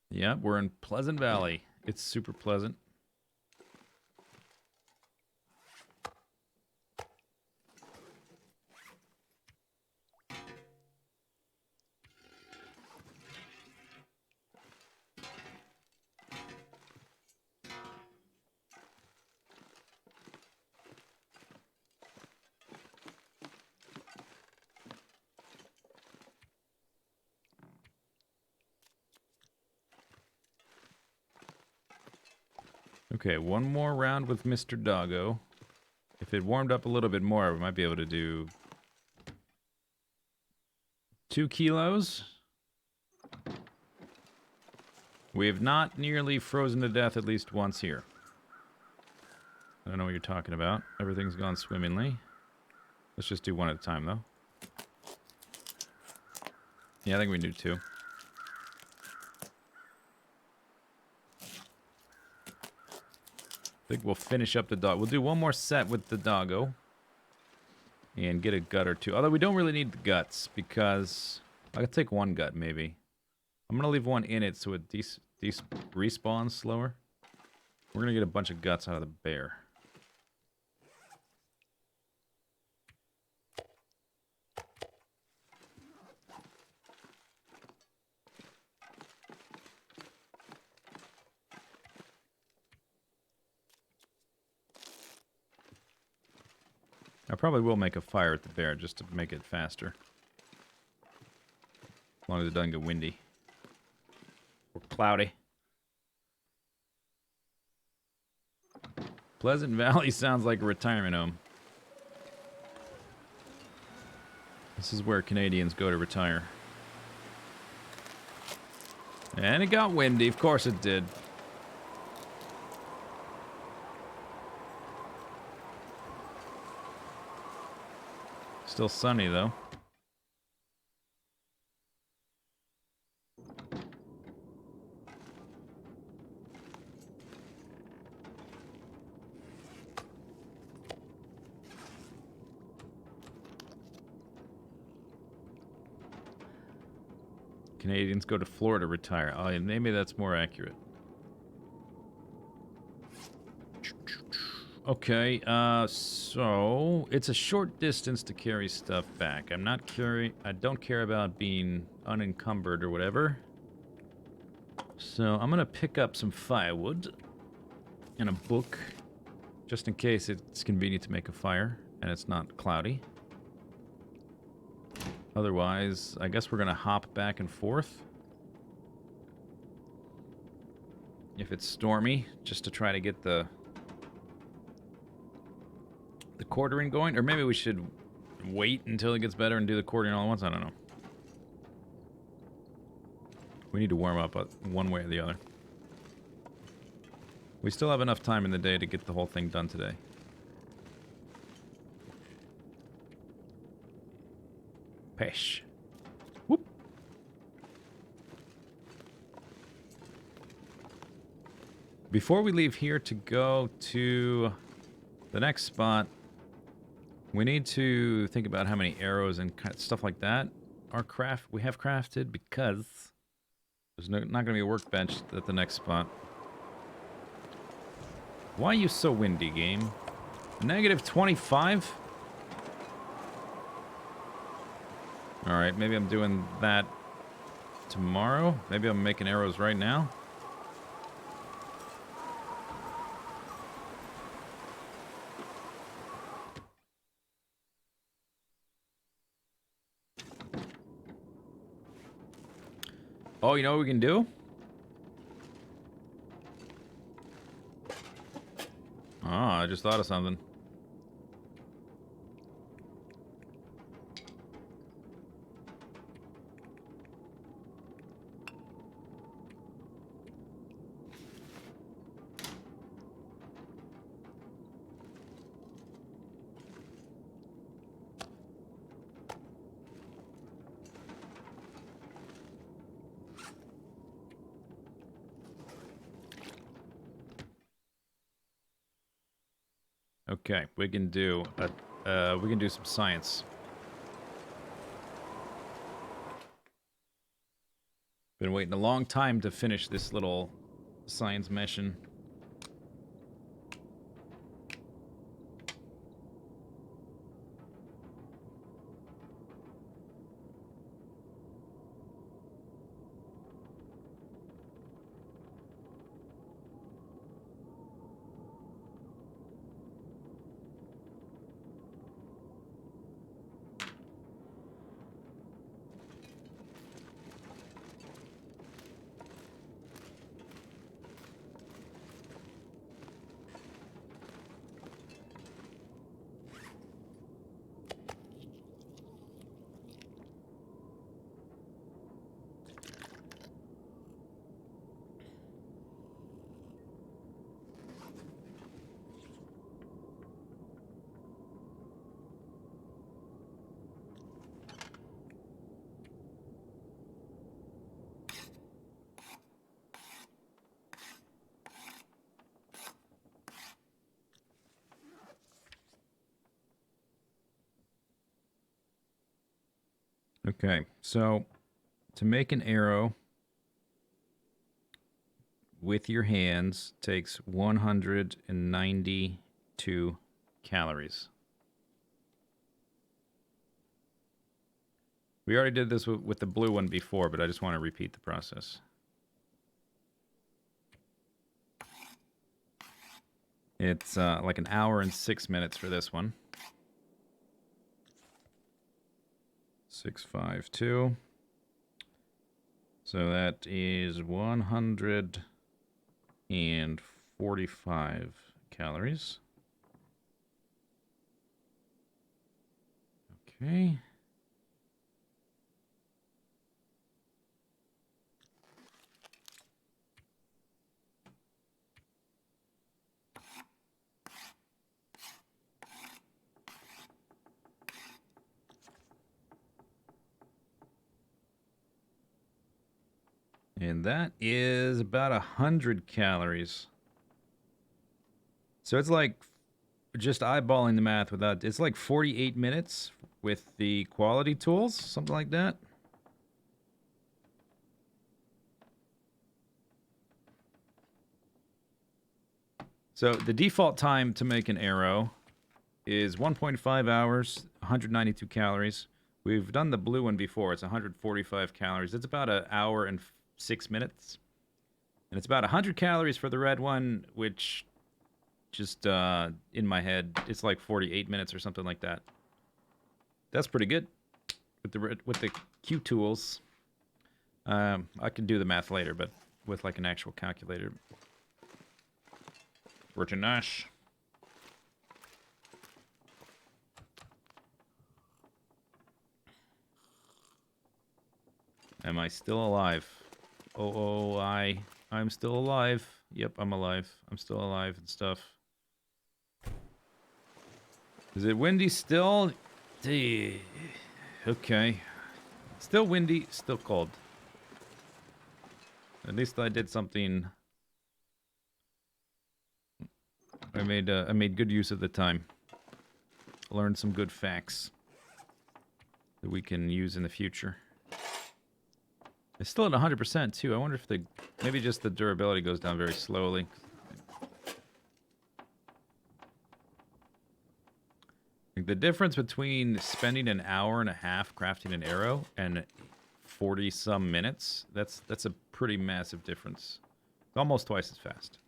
Yeah, we're in Pleasant Valley. It's super pleasant. Okay, one more round with Mr. Doggo. If it warmed up a little bit more, we might be able to do 2 kilos. We have not nearly frozen to death at least once here. I don't know what you're talking about. Everything's gone swimmingly. Let's just do one at a time, though. Yeah, I think we can do 2. I think we'll finish up the dog. We'll do one more set with the doggo. And get a gut or 2. Although we don't really need the guts, because I could take 1 gut, maybe. I'm going to leave 1 in it so it respawns slower. We're going to get a bunch of guts out of the bear. I probably will make a fire at the bear just to make it faster. As long as it doesn't get windy. Or cloudy. Pleasant Valley sounds like a retirement home. This is where Canadians go to retire. And it got windy, of course it did. Still sunny, though. Canadians go to Florida to retire. Oh, yeah, maybe that's more accurate. Okay, so it's a short distance to carry stuff back. I don't care about being unencumbered or whatever. So I'm gonna pick up some firewood and a book, just in case it's convenient to make a fire and it's not cloudy. Otherwise, I guess we're gonna hop back and forth. If it's stormy, just to try to get the quartering going. Or maybe we should wait until it gets better and do the quartering all at once. I don't know. We need to warm up one way or the other. We still have enough time in the day to get the whole thing done today. Pesh. Whoop. Before we leave here to go to the next spot, we need to think about how many arrows and stuff like that we have crafted, because there's not going to be a workbench at the next spot. Why are you so windy, game? -25? Alright, maybe I'm doing that tomorrow. Maybe I'm making arrows right now. Oh, you know what we can do? Oh, I just thought of something. Okay, we can do some science. Been waiting a long time to finish this little science mission. Okay, so to make an arrow with your hands takes 192 calories. We already did this with the blue one before, but I just want to repeat the process. It's like an hour and 6 minutes for this one. 652. So that is 145 calories. Okay. And that is about 100 calories. So it's like, just eyeballing the math without, it's like 48 minutes with the quality tools, something like that. So the default time to make an arrow is 1.5 hours, 192 calories. We've done the blue one before. It's 145 calories. It's about an hour and 6 minutes. And it's about 100 calories for the red one, which just in my head, it's like 48 minutes or something like that. That's pretty good with the Q tools. I can do the math later, but with like an actual calculator. Virgin Nash. Am I still alive? I'm still alive. Yep, I'm alive. I'm still alive and stuff. Is it windy still? Okay. Still windy, still cold. At least I did something. I made good use of the time. Learned some good facts that we can use in the future. It's still at 100% too. I wonder if maybe just the durability goes down very slowly. Like the difference between spending an hour and a half crafting an arrow and 40 some minutes, that's a pretty massive difference. It's almost twice as fast.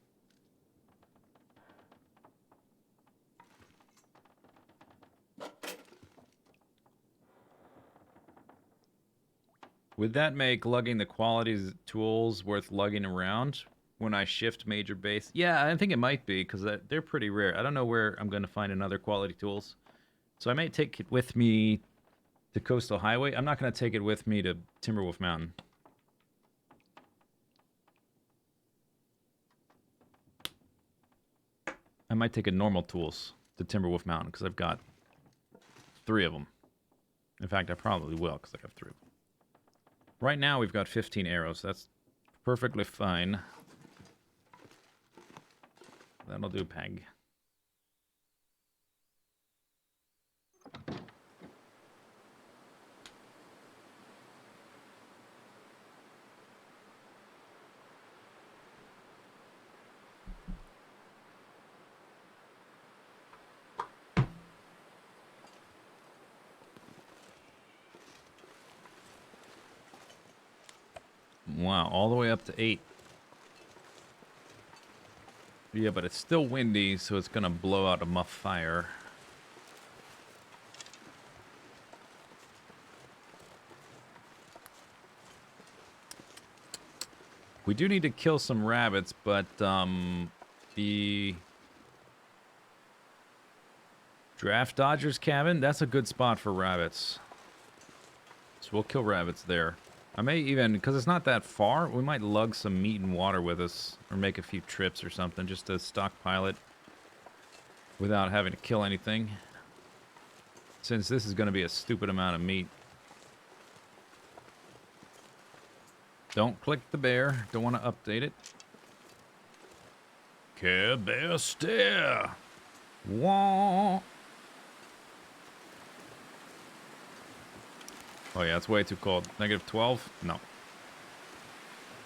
Would that make lugging the qualities tools worth lugging around when I shift major base? Yeah, I think it might be, because they're pretty rare. I don't know where I'm going to find another quality tools. So I may take it with me to Coastal Highway. I'm not going to take it with me to Timberwolf Mountain. I might take a normal tools to Timberwolf Mountain, because I've got 3 of them. In fact, I probably will, because I have 3 of them. Right now, we've got 15 arrows. That's perfectly fine. That'll do, Peg. Wow, all the way up to 8. Yeah, but it's still windy, so it's gonna blow out a muff fire. We do need to kill some rabbits, but the Draft Dodger's cabin, that's a good spot for rabbits. So we'll kill rabbits there. I may even, because it's not that far, we might lug some meat and water with us, or make a few trips or something, just to stockpile it without having to kill anything. Since this is going to be a stupid amount of meat. Don't click the bear. Don't want to update it. Care Bear Stare. Wah. Oh yeah, it's way too cold. -12? No.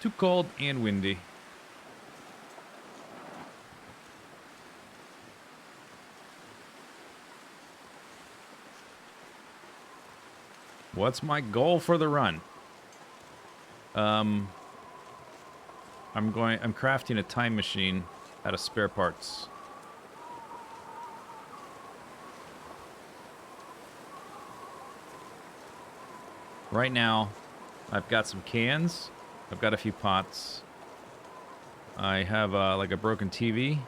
Too cold and windy. What's my goal for the run? I'm crafting a time machine out of spare parts. Right now, I've got some cans. I've got a few pots. I have like a broken TV.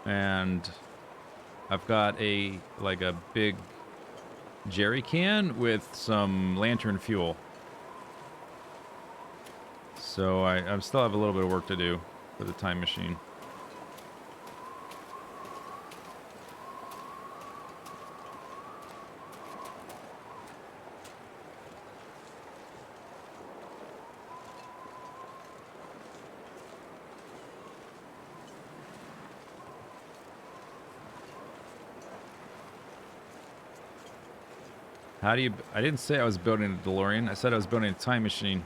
And I've got a big jerry can with some lantern fuel. So I still have a little bit of work to do for the time machine. How do you... I didn't say I was building a DeLorean. I said I was building a time machine.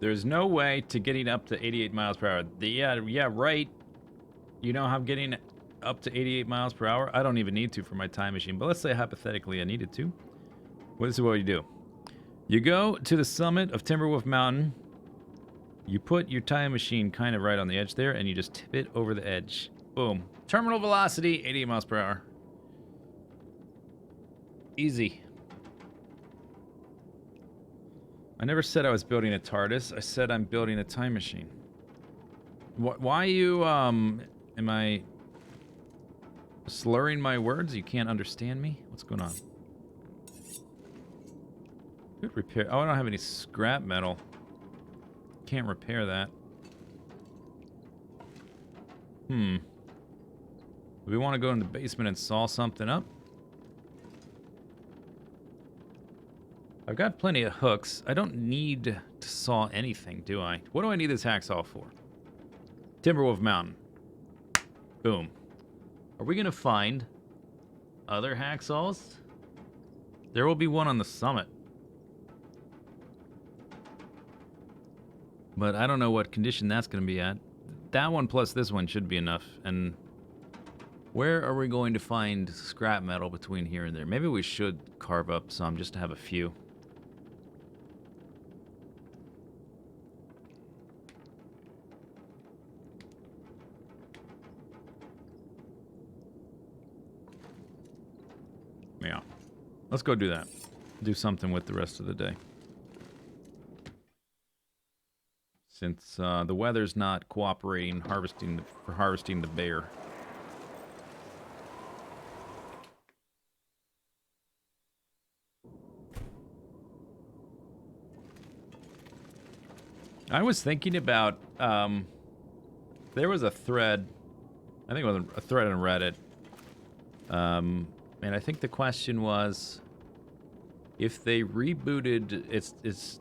There's no way to getting up to 88 miles per hour. Yeah, right. You know how I'm getting up to 88 miles per hour? I don't even need to for my time machine. But let's say hypothetically I needed to. Well, this is what you do. You go to the summit of Timberwolf Mountain. You put your time machine kind of right on the edge there, and you just tip it over the edge. Boom. Terminal velocity, 88 miles per hour. Easy. I never said I was building a TARDIS. I said I'm building a time machine. Why you, am I slurring my words? You can't understand me? What's going on? Could repair. Oh, I don't have any scrap metal. Can't repair that. Do we want to go in the basement and saw something up? I've got plenty of hooks. I don't need to saw anything, do I? What do I need this hacksaw for? Timberwolf Mountain. Boom. Are we going to find other hacksaws? There will be one on the summit. But I don't know what condition that's going to be at. That one plus this one should be enough. And where are we going to find scrap metal between here and there? Maybe we should carve up some just to have a few. Yeah. Let's go do that. Do something with the rest of the day. Since the weather's not cooperating for harvesting the bear. I was thinking about, there was a thread, I think it was a thread on Reddit, and I think the question was, if they rebooted, it's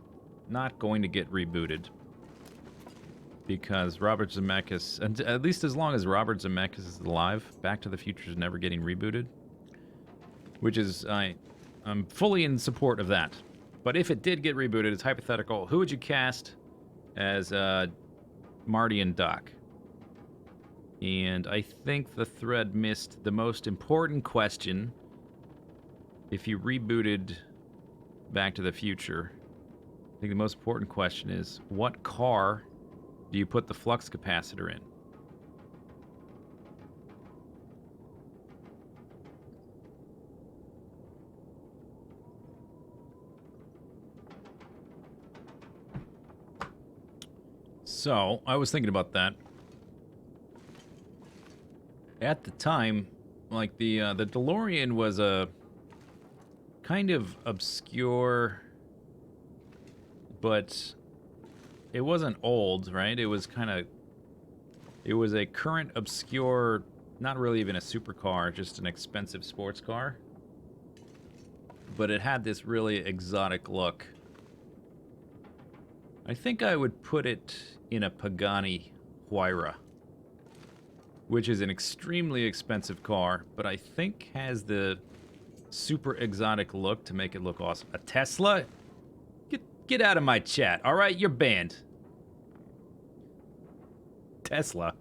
not going to get rebooted. Because Robert Zemeckis, and at least as long as Robert Zemeckis is alive, Back to the Future is never getting rebooted. Which is, I'm fully in support of that. But if it did get rebooted, it's hypothetical. Who would you cast as Marty and Doc? And I think the thread missed the most important question. If you rebooted Back to the Future, I think the most important question is, what car do you put the flux capacitor in? So, I was thinking about that. At the time, like the DeLorean was a kind of obscure, but it wasn't old, right? It was it was a current obscure, not really even a supercar, just an expensive sports car. But it had this really exotic look. I think I would put it in a Pagani Huayra, which is an extremely expensive car, but I think has the super exotic look to make it look awesome. A Tesla? Get out of my chat, all right? You're banned. Tesla.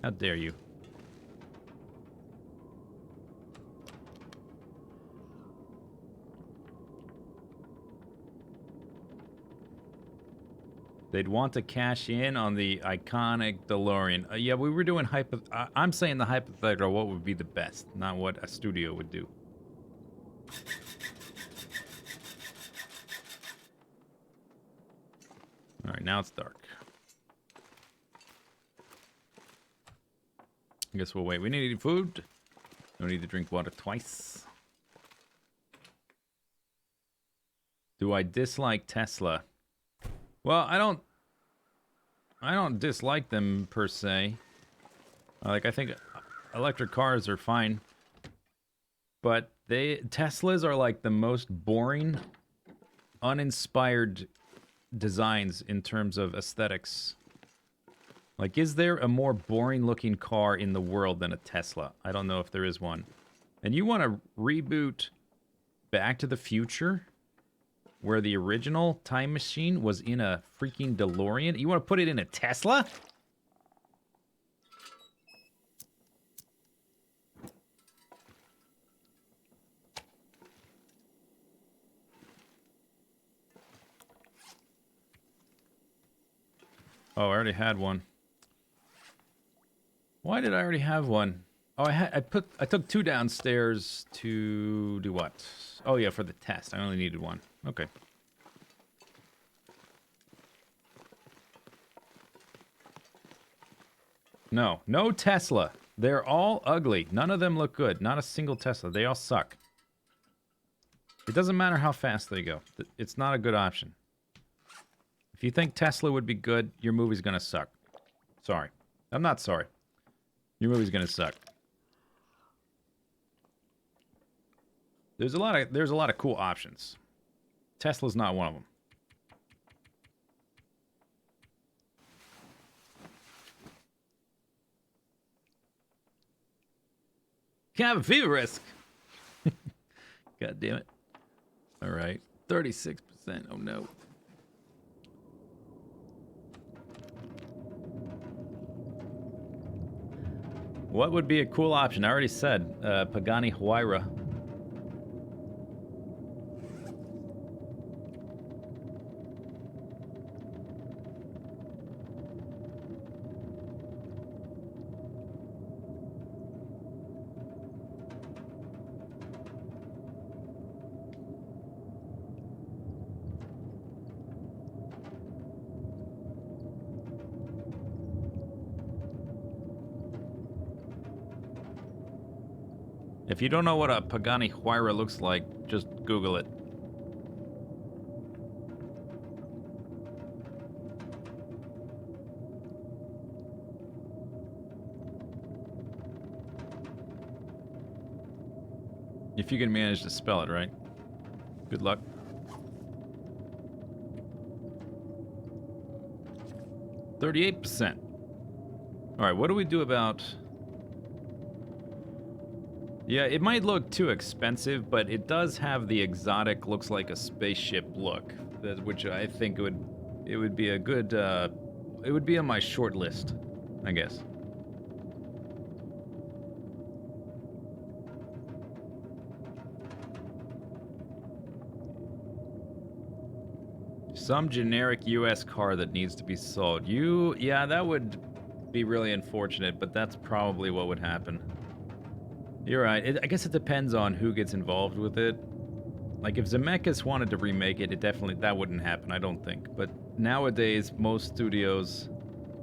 How dare you? They'd want to cash in on the iconic DeLorean. Yeah, we were doing I'm saying the hypothetical, what would be the best, not what a studio would do. All right, now it's dark. I guess we'll wait. We need to eat food. No need to drink water twice. Do I dislike Tesla? Well, I don't dislike them per se. Like, I think electric cars are fine. But Teslas are like the most boring, uninspired designs in terms of aesthetics. Like, is there a more boring looking car in the world than a Tesla? I don't know if there is one. And you want to reboot Back to the Future, where the original time machine was in a freaking DeLorean? You want to put it in a Tesla? Oh, I already had one. Why did I already have one? Oh, I took 2 downstairs to do what? Oh yeah, for the test. I only needed 1. Okay. No, no Tesla. They're all ugly. None of them look good. Not a single Tesla. They all suck. It doesn't matter how fast they go. It's not a good option. If you think Tesla would be good, your movie's gonna suck. Sorry. I'm not sorry. Your movie's gonna suck. There's a lot of cool options. Tesla's not one of them. Cabin fever risk. God damn it. All right. 36%. Oh no. What would be a cool option? I already said Pagani Huayra. If you don't know what a Pagani Huayra looks like, just Google it. If you can manage to spell it right. Good luck. %. Alright, what do we do about... Yeah, it might look too expensive, but it does have the exotic, looks like a spaceship look, which I think it would be a good, it would be on my short list, I guess. Some generic US car that needs to be sold. Yeah, that would be really unfortunate, but that's probably what would happen. You're right. I guess it depends on who gets involved with it. Like, if Zemeckis wanted to remake it, that wouldn't happen, I don't think. But nowadays, most studios,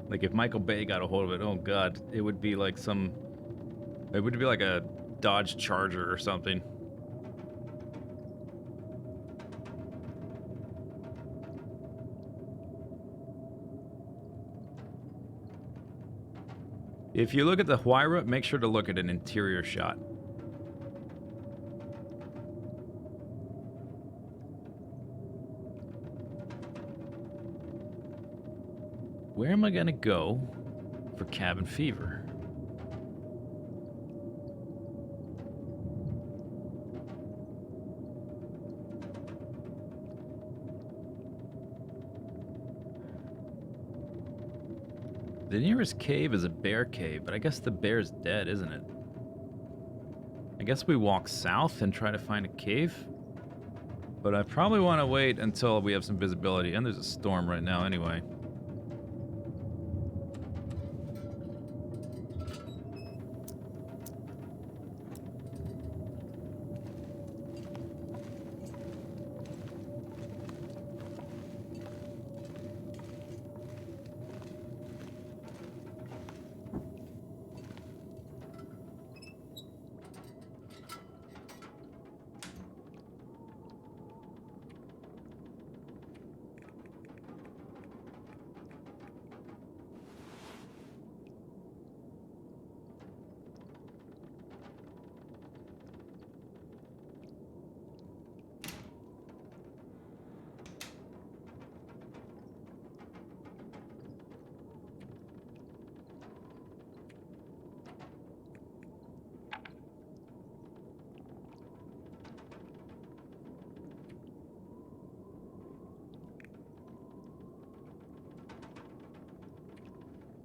like if Michael Bay got a hold of it, oh god, it would be like a Dodge Charger or something. If you look at the Huayra, make sure to look at an interior shot. Where am I gonna go for cabin fever? The nearest cave is a bear cave, but I guess the bear's dead, isn't it? I guess we walk south and try to find a cave. But I probably want to wait until we have some visibility. And there's a storm right now anyway.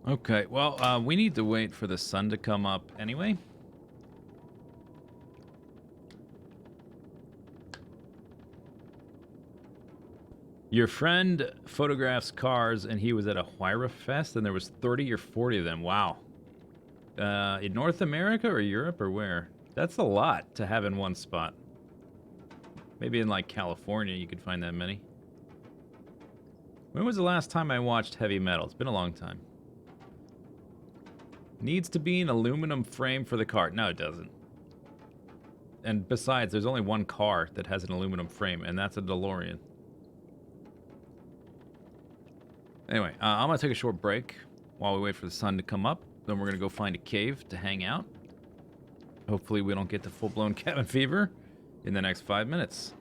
Okay, well, we need to wait for the sun to come up anyway. Your friend photographs cars, and he was at a Huayra Fest, and there was 30 or 40 of them. Wow. In North America or Europe or where? That's a lot to have in one spot. Maybe in like California you could find that many. When was the last time I watched heavy metal? It's been a long time. Needs to be an aluminum frame for the car. No, it doesn't. And besides, there's only one car that has an aluminum frame, and that's a DeLorean. Anyway, I'm going to take a short break while we wait for the sun to come up. Then we're going to go find a cave to hang out. Hopefully we don't get the full-blown cabin fever in the next 5 minutes.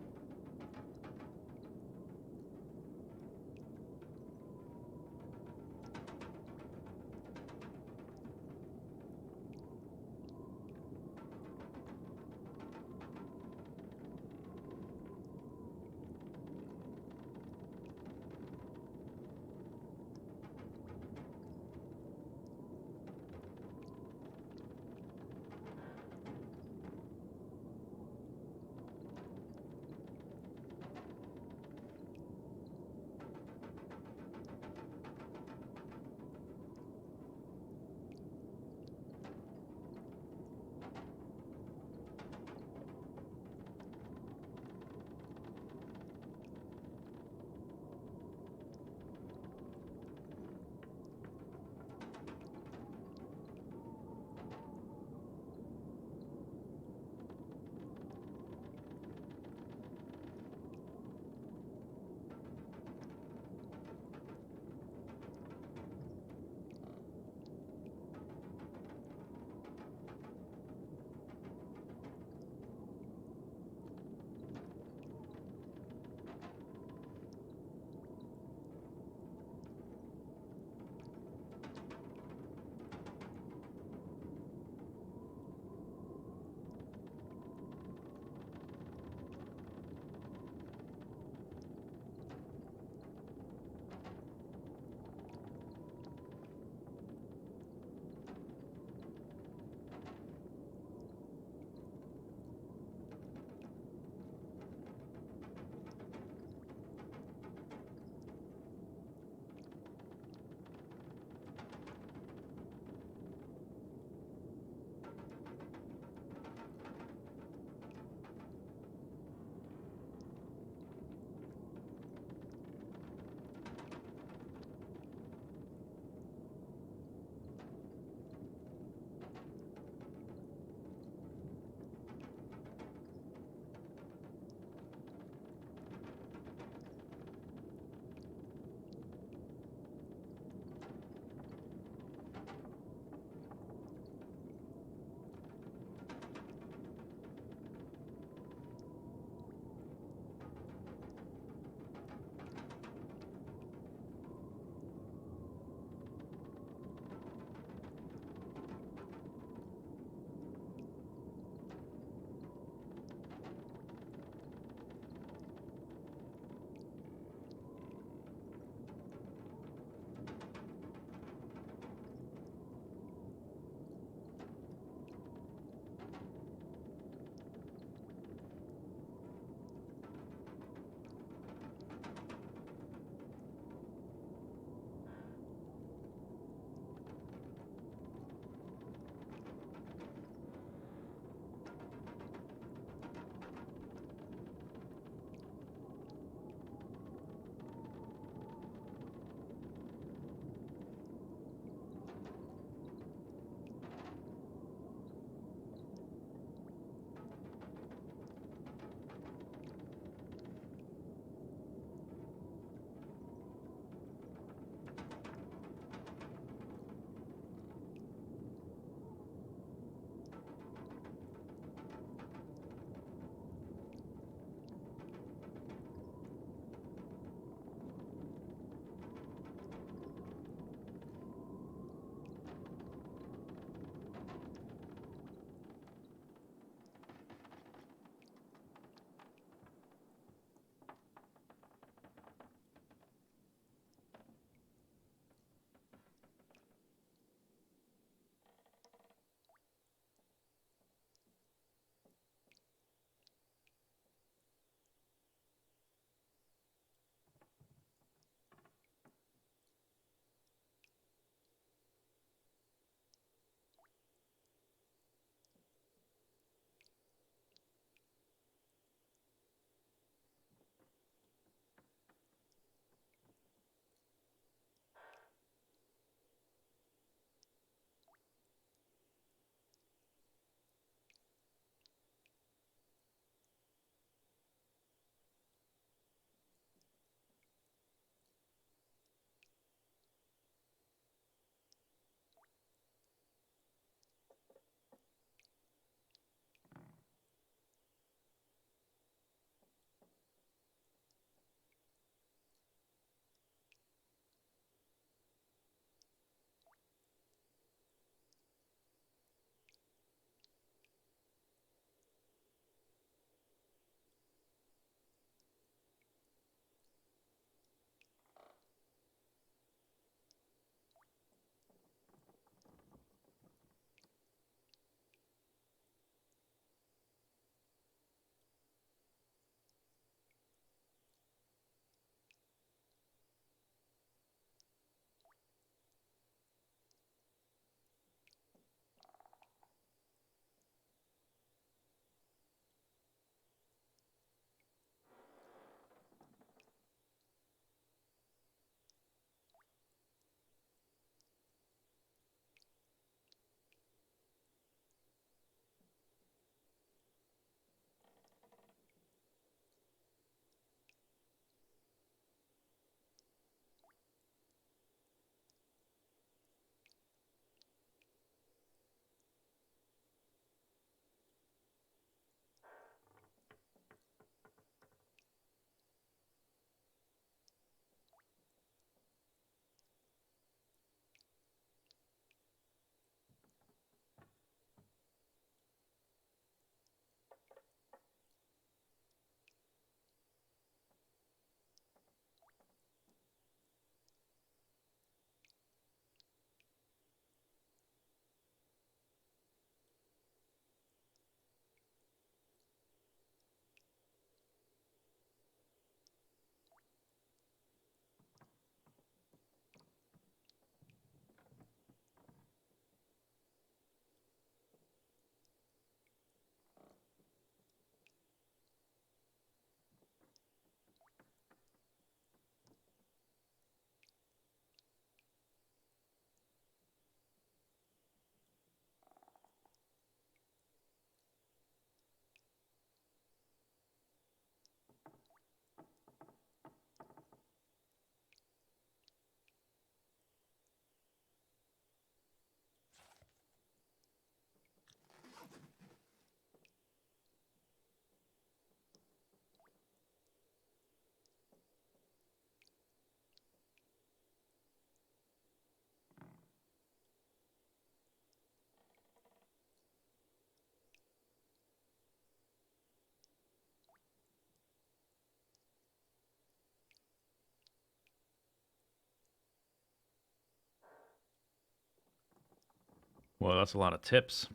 Well, that's a lot of tips.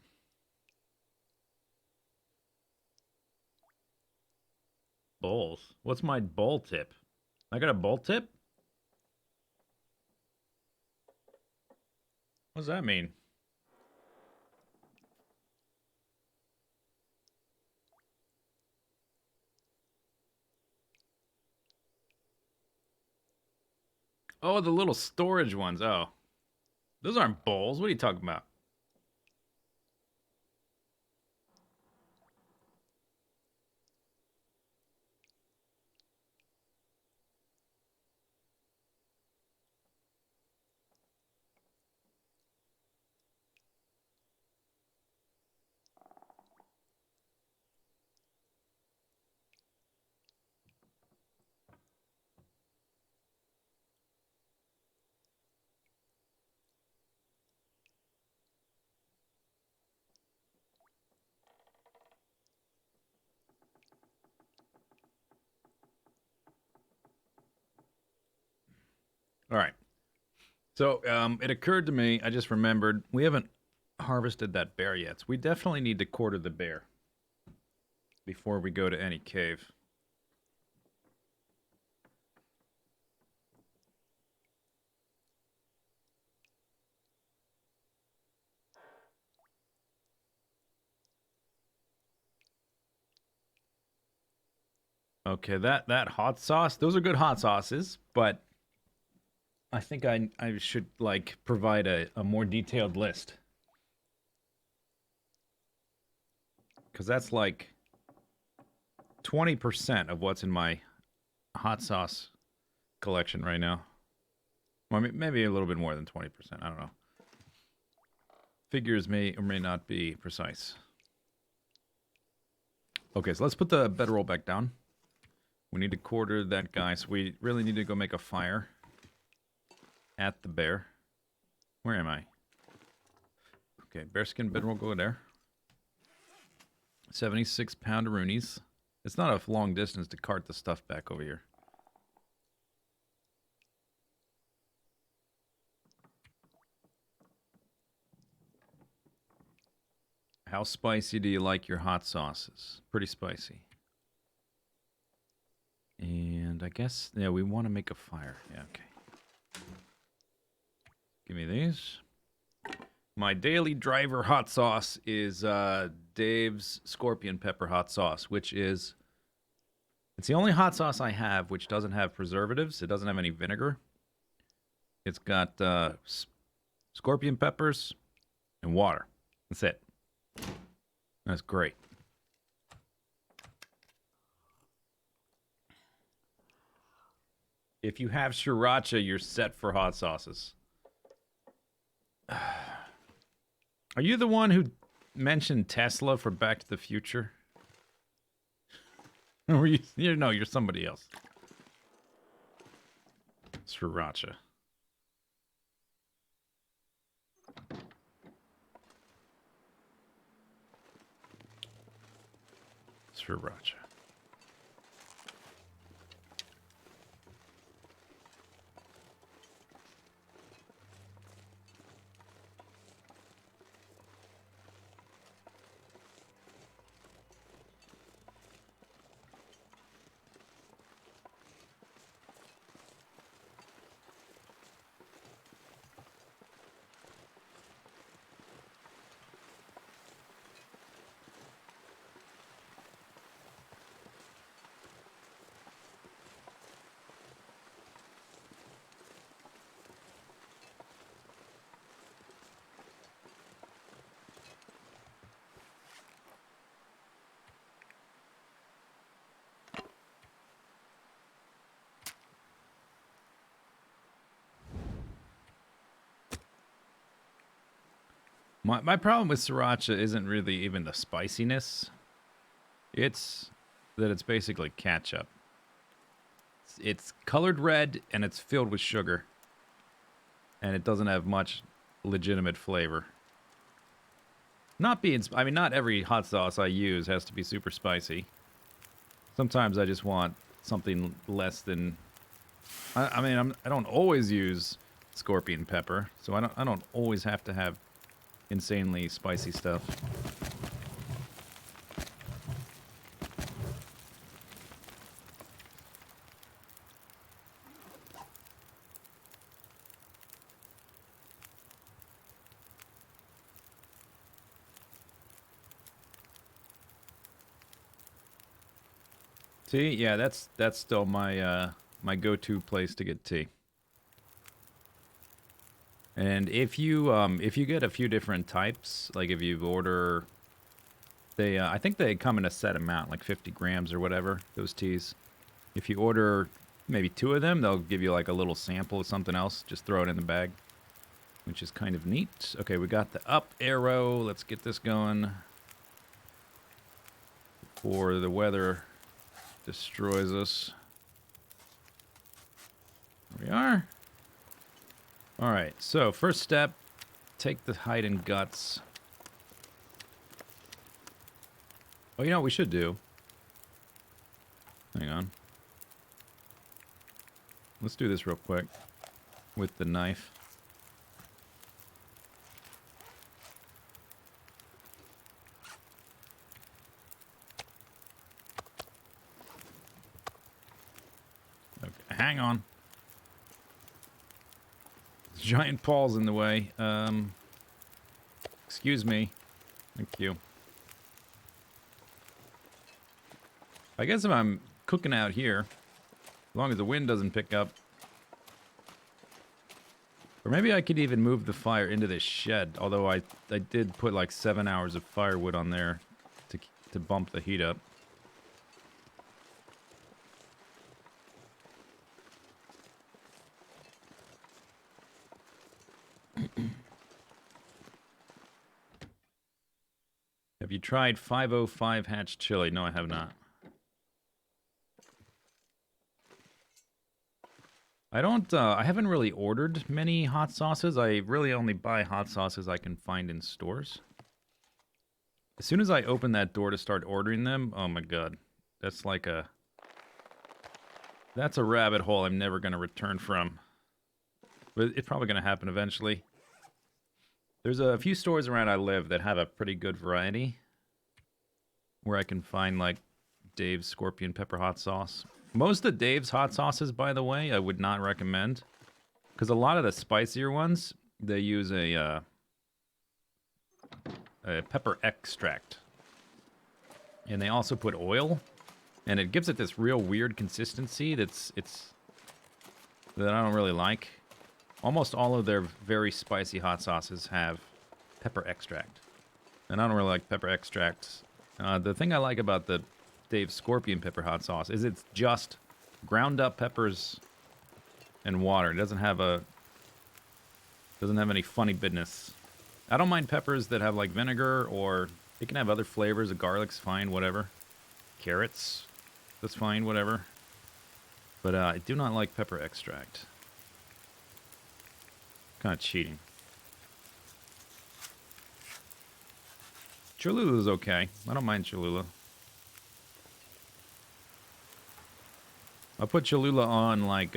Bowls. What's my bowl tip? I got a bowl tip? What does that mean? Oh, the little storage ones. Oh. Those aren't bowls. What are you talking about? All right. So it occurred to me, I just remembered, we haven't harvested that bear yet. So we definitely need to quarter the bear before we go to any cave. Okay, that hot sauce, those are good hot sauces, but I think I should like provide a more detailed list. Cuz that's like 20% of what's in my hot sauce collection right now. Or maybe a little bit more than 20%, I don't know. Figures may or may not be precise. Okay, so let's put the bedroll back down. We need to quarter that guy, so we really need to go make a fire at the bear. Where am I? Okay, bearskin bedroll, go there. 76 poundaroonies. It's not a long distance to cart the stuff back over here. How spicy do you like your hot sauces? Pretty spicy. And I guess, yeah, we want to make a fire. Yeah, okay. Give me these. My daily driver hot sauce is Dave's Scorpion Pepper hot sauce, which is... It's the only hot sauce I have which doesn't have preservatives. It doesn't have any vinegar. It's got scorpion peppers and water. That's it. That's great. If you have sriracha, you're set for hot sauces. Are you the one who mentioned Tesla for Back to the Future? Or no, you're somebody else. Sriracha. Sriracha. My problem with sriracha isn't really even the spiciness. It's that it's basically ketchup. It's colored red and it's filled with sugar. And it doesn't have much legitimate flavor. Not every hot sauce I use has to be super spicy. Sometimes I just want something less than... I don't always use scorpion pepper, so I don't always have to have insanely spicy stuff. See, yeah, that's still my my go-to place to get tea. And if you get a few different types, like if you order, they I think they come in a set amount, like 50 grams or whatever. Those teas. If you order maybe 2 of them, they'll give you like a little sample of something else. Just throw it in the bag, which is kind of neat. Okay, we got the up arrow. Let's get this going before the weather destroys us. There we are. All right, so first step, take the hide and guts. Oh, you know what we should do? Hang on. Let's do this real quick with the knife. Okay, hang on. Giant paws in the way. Excuse me. Thank you. I guess if I'm cooking out here, as long as the wind doesn't pick up. Or maybe I could even move the fire into this shed, although I did put like 7 hours of firewood on there to bump the heat up. Have you tried 505 hatch chili? No, I have not. I haven't really ordered many hot sauces. I really only buy hot sauces I can find in stores. As soon as I open that door to start ordering them, oh my god. That's a rabbit hole I'm never going to return from. But it's probably going to happen eventually. There's a few stores around I live that have a pretty good variety. Where I can find, like, Dave's Scorpion Pepper Hot Sauce. Most of Dave's hot sauces, by the way, I would not recommend. Because a lot of the spicier ones, they use a pepper extract. And they also put oil. And it gives it this real weird consistency that I don't really like. Almost all of their very spicy hot sauces have pepper extract. And I don't really like pepper extracts. The thing I like about the Dave's Scorpion Pepper Hot Sauce is it's just ground up peppers and water. It doesn't have any funny business. I don't mind peppers that have like vinegar, or it can have other flavors. The garlic's fine, whatever. Carrots, that's fine, whatever. But I do not like pepper extract. Kind of cheating. Cholula's okay. I don't mind Cholula. I'll put Cholula on, like,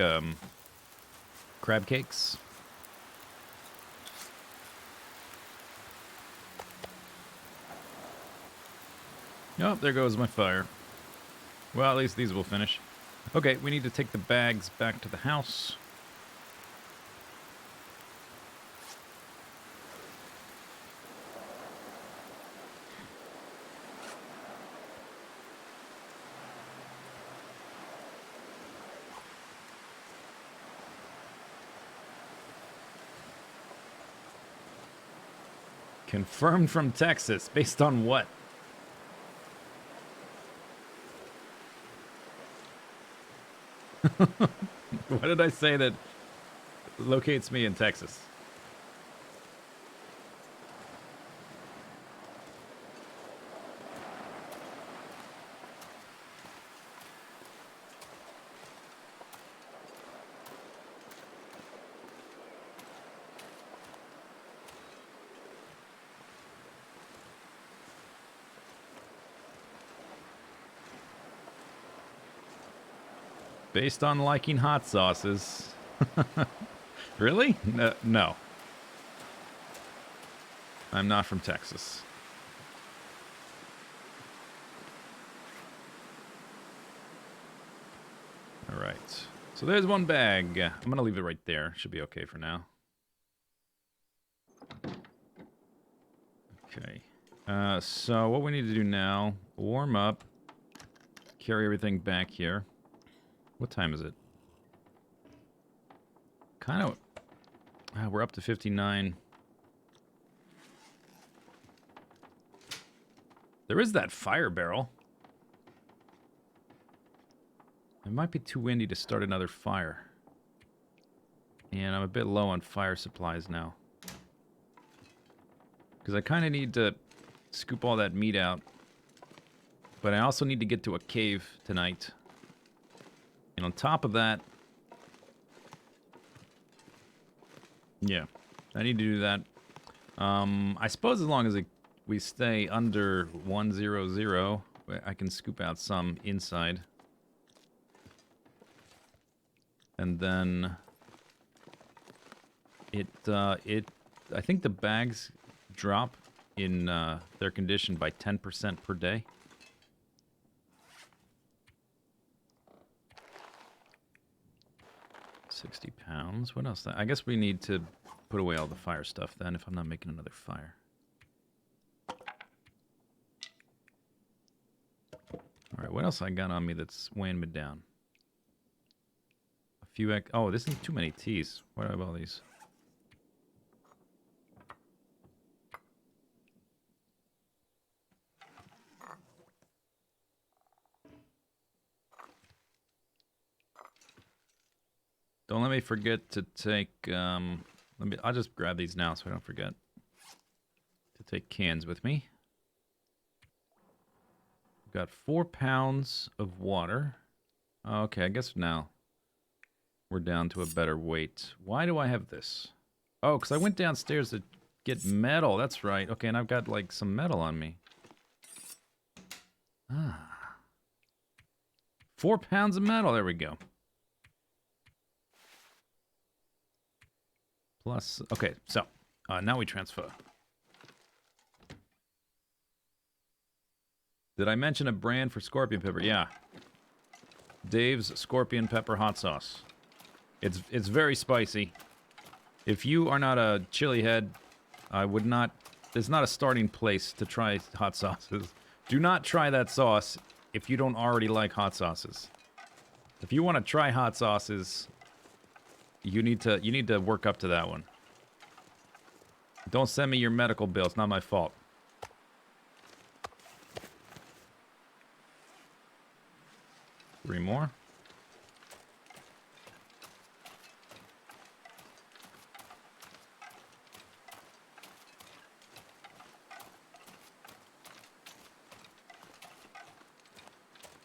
crab cakes. Oh, there goes my fire. Well, at least these will finish. Okay, we need to take the bags back to the house. Confirmed from Texas. Based on what? What did I say that locates me in Texas? Based on liking hot sauces. Really? No. I'm not from Texas. All right. So there's one bag. I'm going to leave it right there. Should be okay for now. Okay. So what we need to do now, warm up, carry everything back here. What time is it? Kind of... we're up to 59. There is that fire barrel. It might be too windy to start another fire. And I'm a bit low on fire supplies now. Because I kind of need to scoop all that meat out. But I also need to get to a cave tonight. And on top of that... yeah, I need to do that. I suppose as long as we stay under 100, I can scoop out some inside. And then... I think the bags drop in their condition by 10% per day. £60. What else? I guess we need to put away all the fire stuff then if I'm not making another fire. Alright, what else I got on me that's weighing me down? A few... oh, this is too many teas. What do I have all these? Don't let me forget to take, I'll just grab these now so I don't forget to take cans with me. We've got 4 pounds of water. Okay, I guess now we're down to a better weight. Why do I have this? Oh, because I went downstairs to get metal. That's right. Okay, and I've got, like, some metal on me. Ah. 4 pounds of metal. There we go. Plus, okay, so, now we transfer. Did I mention a brand for scorpion pepper? Yeah. Dave's Scorpion Pepper Hot Sauce. It's very spicy. If you are not a chili head, I would not... there's not a starting place to try hot sauces. Do not try that sauce if you don't already like hot sauces. If you want to try hot sauces... You need to work up to that one. Don't send me your medical bill. It's not my fault. Three more.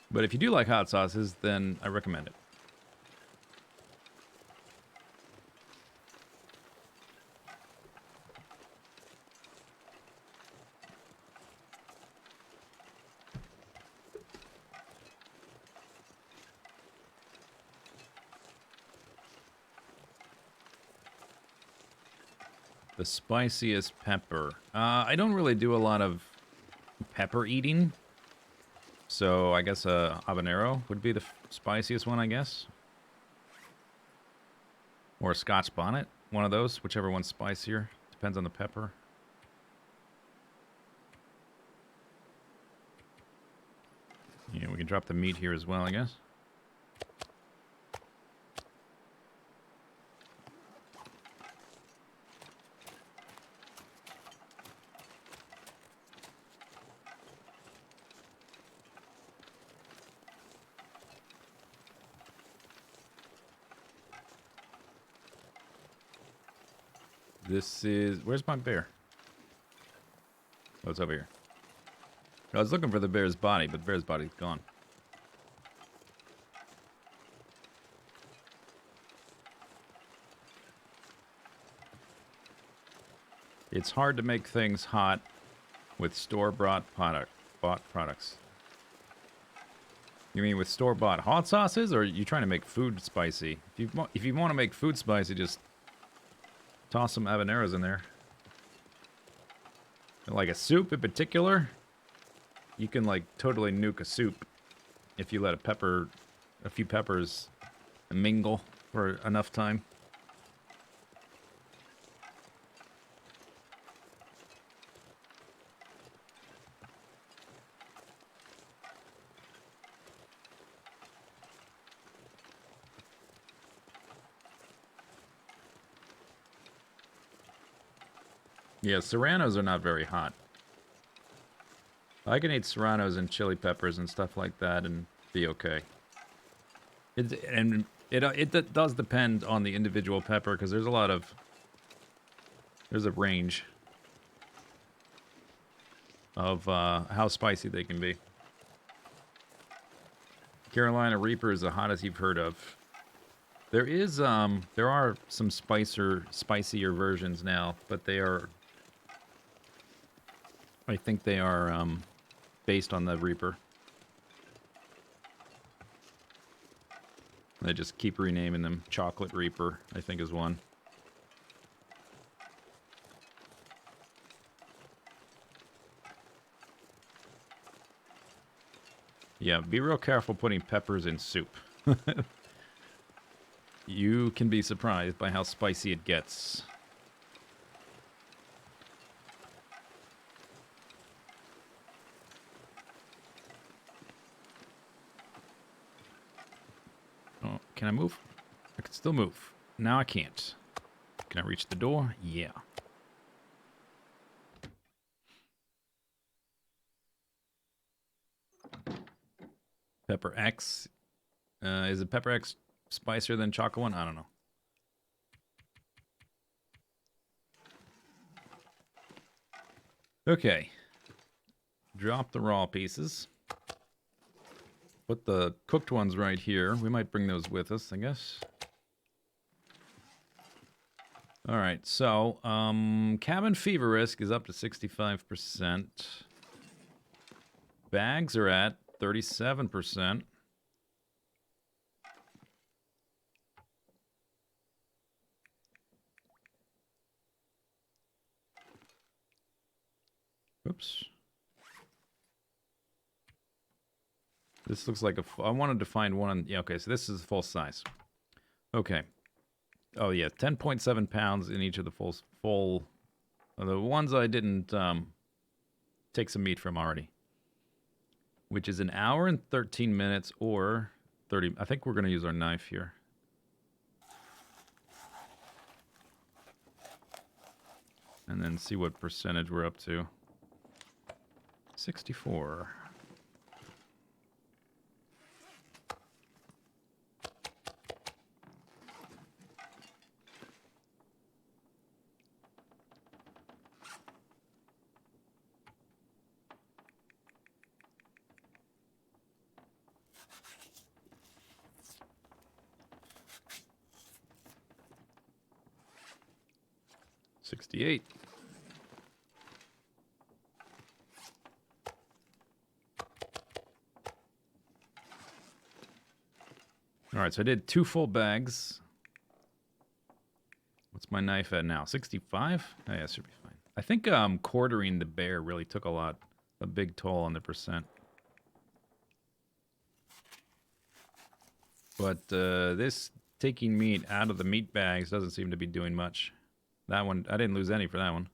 But if you do like hot sauces, then I recommend it. The spiciest pepper. I don't really do a lot of pepper eating. So I guess habanero would be the spiciest one, I guess. Or a Scotch bonnet. One of those, whichever one's spicier. Depends on the pepper. Yeah, we can drop the meat here as well, I guess. This is... where's my bear? Oh, it's over here. I was looking for the bear's body, but the bear's body's gone. It's hard to make things hot with store-bought products. You mean with store-bought hot sauces, or are you trying to make food spicy? If you want to make food spicy, just toss some habaneros in there. Like a soup in particular, you can like totally nuke a soup if you let a few peppers mingle for enough time. Yeah, serranos are not very hot. I can eat serranos and chili peppers and stuff like that and be okay. It does depend on the individual pepper because there's a range of how spicy they can be. Carolina Reaper is the hottest you've heard of. There are some spicier versions now, but I think they are based on the Reaper. They just keep renaming them. Chocolate Reaper, I think, is one. Yeah, be real careful putting peppers in soup. You can be surprised by how spicy it gets. Oh, can I move? I can still move. Now I can't. Can I reach the door? Yeah. Pepper X. Is it Pepper X spicier than Choco one? I don't know. Okay. Drop the raw pieces. Put the cooked ones right here. We might bring those with us, I guess. Alright, so, cabin fever risk is up to 65%. Bags are at 37%. Oops. This looks like I wanted to find one. Yeah, okay, so this is full size. Okay. Oh, yeah, 10.7 pounds in each of the full. The ones I didn't take some meat from already. Which is an hour and 13 minutes or 30. I think we're going to use our knife here. And then see what percentage we're up to. 64. $68. All right, so I did 2 full bags. What's my knife at now? 65? Oh, yeah, that should be fine. I think quartering the bear really took a big toll on the percent. But this taking meat out of the meat bags doesn't seem to be doing much. That one, I didn't lose any for that one.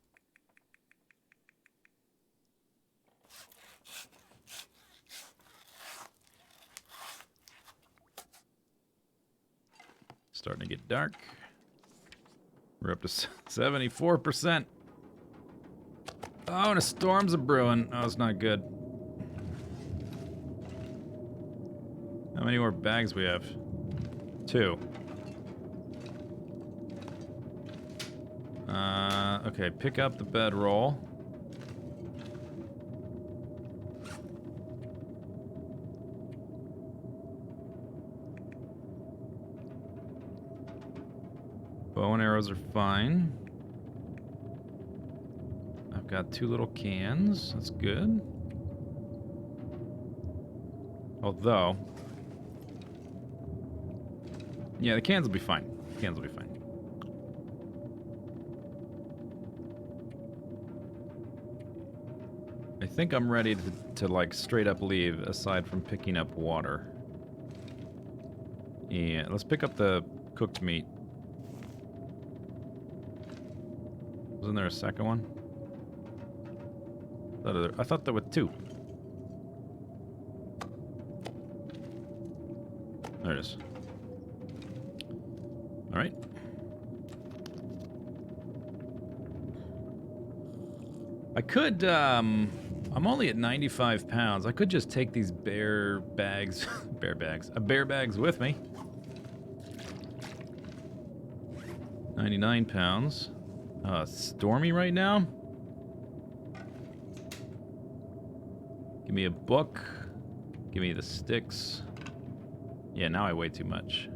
Starting to get dark. We're up to 74%. Oh, and a storm's a-brewing. Oh, it's not good. How many more bags we have? 2. Okay, pick up the bedroll. Bow and arrows are fine. I've got 2 little cans. That's good. Although... yeah, the cans will be fine. Cans will be fine. I think I'm ready to like straight up leave, aside from picking up water. Yeah, let's pick up the cooked meat. Wasn't there a second one? I thought there were two. There it is. Alright. I could, I'm only at 95 pounds. I could just take these bear bags, bear bags with me. 99 pounds. Stormy right now. Give me a book. Give me the sticks. Yeah, now I weigh too much.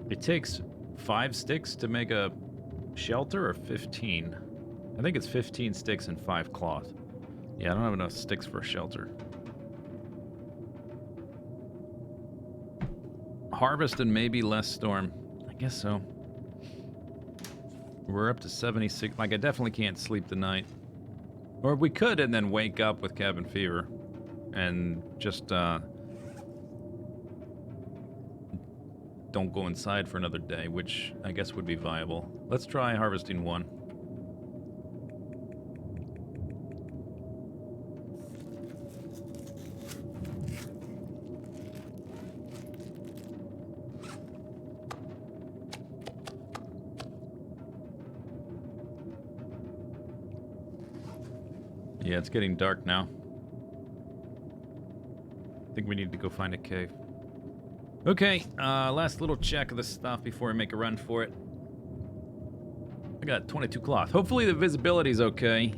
It takes 5 sticks to make a shelter, or 15? I think it's 15 sticks and 5 cloth. Yeah, I don't have enough sticks for a shelter. Harvest and maybe less storm. I guess so. We're up to 76. Like, I definitely can't sleep the night. Or we could and then wake up with cabin fever. And just, don't go inside for another day, which I guess would be viable. Let's try harvesting 1. Yeah, it's getting dark now. I think we need to go find a cave. Okay, last little check of the stuff before I make a run for it. I got 22 cloth. Hopefully the visibility's okay.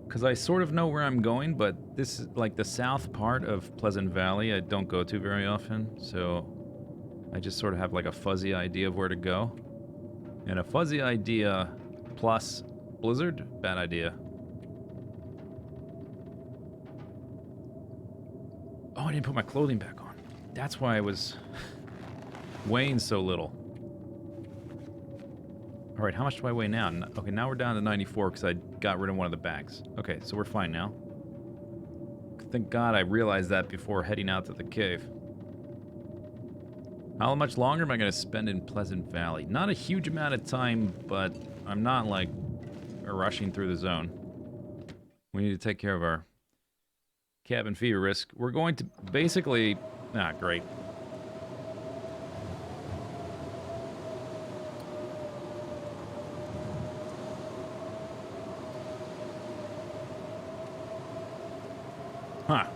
Because I sort of know where I'm going, but this is like the south part of Pleasant Valley I don't go to very often. So I just sort of have like a fuzzy idea of where to go. And a fuzzy idea plus blizzard, bad idea. Oh, I didn't put my clothing back on. That's why I was weighing so little. All right, how much do I weigh now? Okay, now we're down to 94 because I got rid of one of the bags. Okay, so we're fine now. Thank God I realized that before heading out to the cave. How much longer am I going to spend in Pleasant Valley? Not a huge amount of time, but I'm not, like, rushing through the zone. We need to take care of our cabin fever risk. We're going to basically... Ah, great. Huh.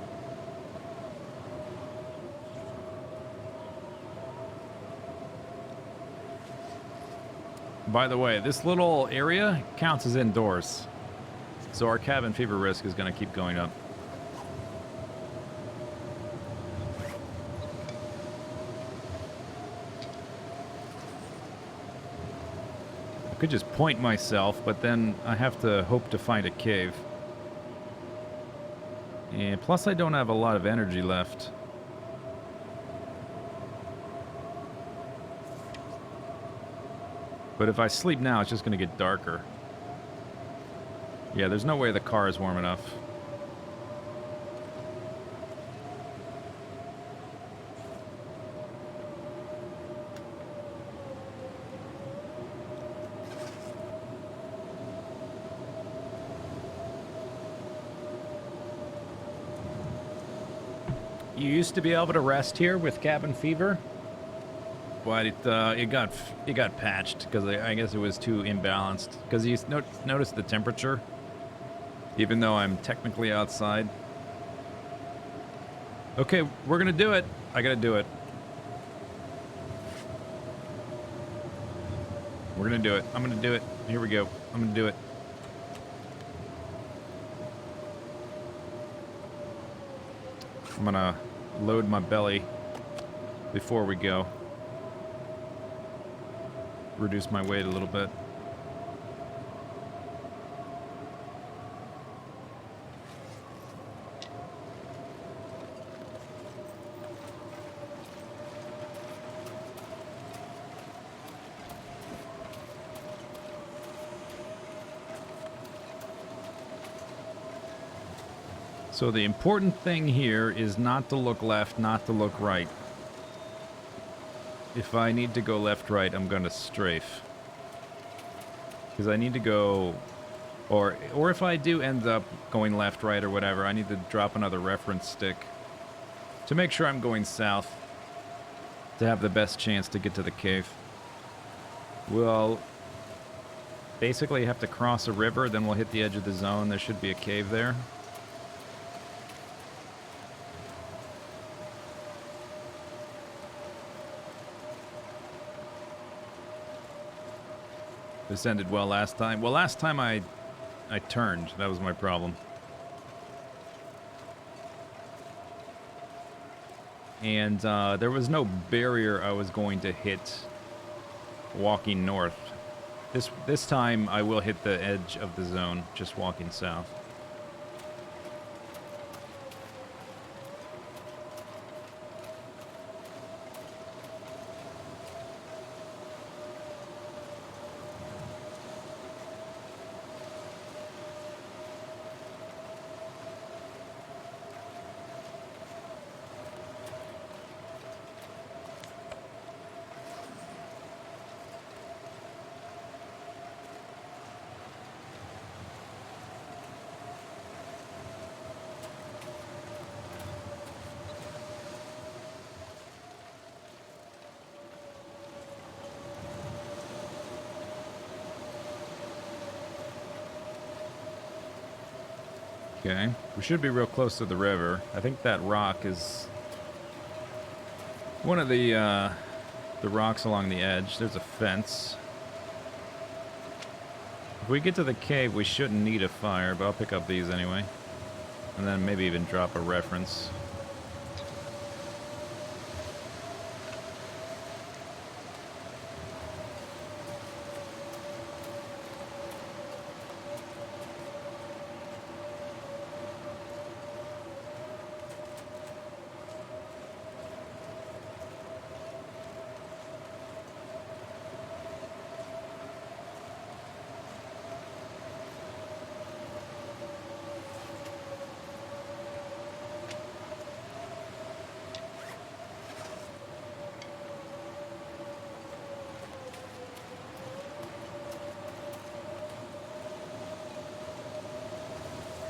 By the way, this little area counts as indoors. So our cabin fever risk is going to keep going up. I could just point myself, but then I have to hope to find a cave. And plus I don't have a lot of energy left. But if I sleep now, it's just going to get darker. Yeah, there's no way the car is warm enough. You used to be able to rest here with cabin fever, but it got patched because I guess it was too imbalanced. Because you notice the temperature, even though I'm technically outside. Okay, we're gonna do it. I gotta do it. We're gonna do it. I'm gonna do it. Here we go. I'm gonna do it. I'm gonna load my belly before we go. Reduce my weight a little bit. So the important thing here is not to look left, not to look right. If I need to go left, right, I'm going to strafe. Because I need to go... Or if I do end up going left, right, or whatever, I need to drop another reference stick to make sure I'm going south to have the best chance to get to the cave. We'll basically have to cross a river, then we'll hit the edge of the zone. There should be a cave there. This ended well last time. Well, last time I turned. That was my problem. And there was no barrier I was going to hit walking north. This time I will hit the edge of the zone, just walking south. Okay, we should be real close to the river. I think that rock is one of the rocks along the edge. There's a fence. If we get to the cave, we shouldn't need a fire, but I'll pick up these anyway. And then maybe even drop a reference.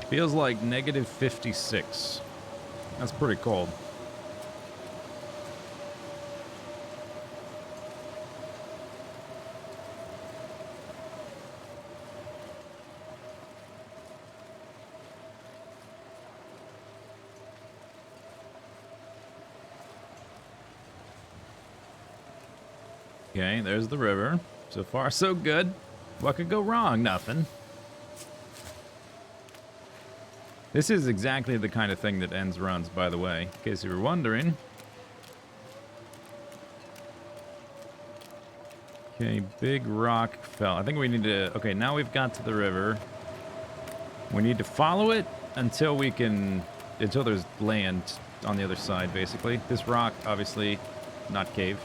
Feels like negative 56. That's pretty cold. Okay, there's the river. So far, so good. What could go wrong? Nothing. This is exactly the kind of thing that ends runs, by the way, in case you were wondering. Okay, big rock fell. I think we need to... Okay, now we've got to the river. We need to follow it until we can... Until there's land on the other side, basically. This rock, obviously, not cave.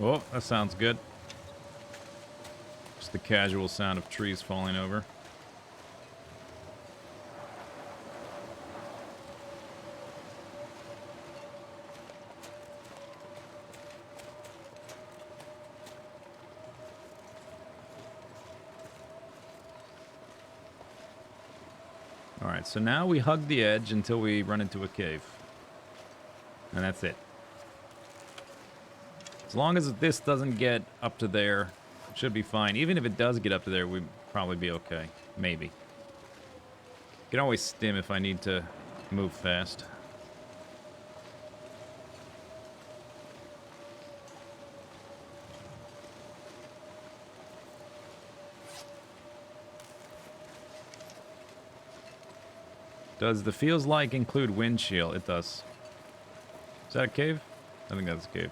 Oh, that sounds good. Just the casual sound of trees falling over. Alright, so now we hug the edge until we run into a cave. And that's it. As long as this doesn't get up to there, it should be fine. Even if it does get up to there, we'd probably be okay. Maybe. Can always stim if I need to move fast. Does the feels like include wind chill? It does. Is that a cave? I think that's a cave.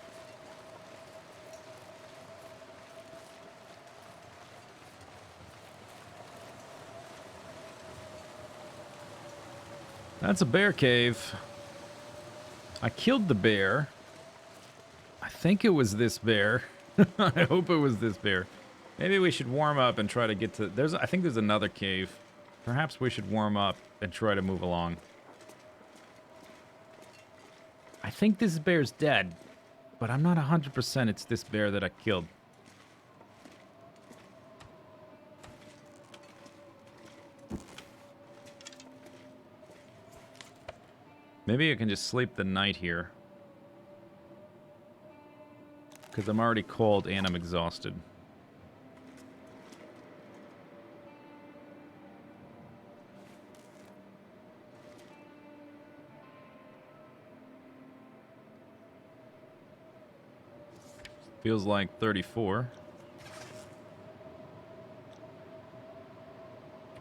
That's a bear cave. I killed the bear. I think it was this bear. I hope it was this bear. Maybe we should warm up and try to get to... I think there's another cave. Perhaps we should warm up and try to move along. I think this bear's dead, but I'm not 100% it's this bear that I killed. Maybe I can just sleep the night here. Because I'm already cold and I'm exhausted. Feels like 34.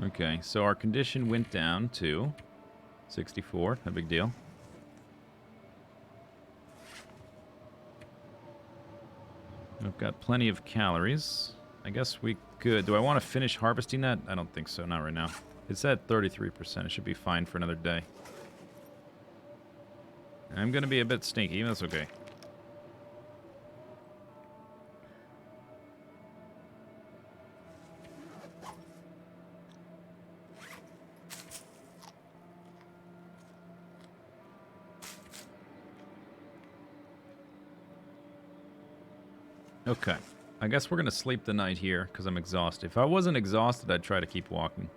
Okay, so our condition went down to 64. No big deal. We've got plenty of calories. I guess we could... Do I want to finish harvesting that? I don't think so. Not right now. It's at 33%. It should be fine for another day. I'm going to be a bit stinky. That's okay. Okay. I guess we're going to sleep the night here because I'm exhausted. If I wasn't exhausted, I'd try to keep walking.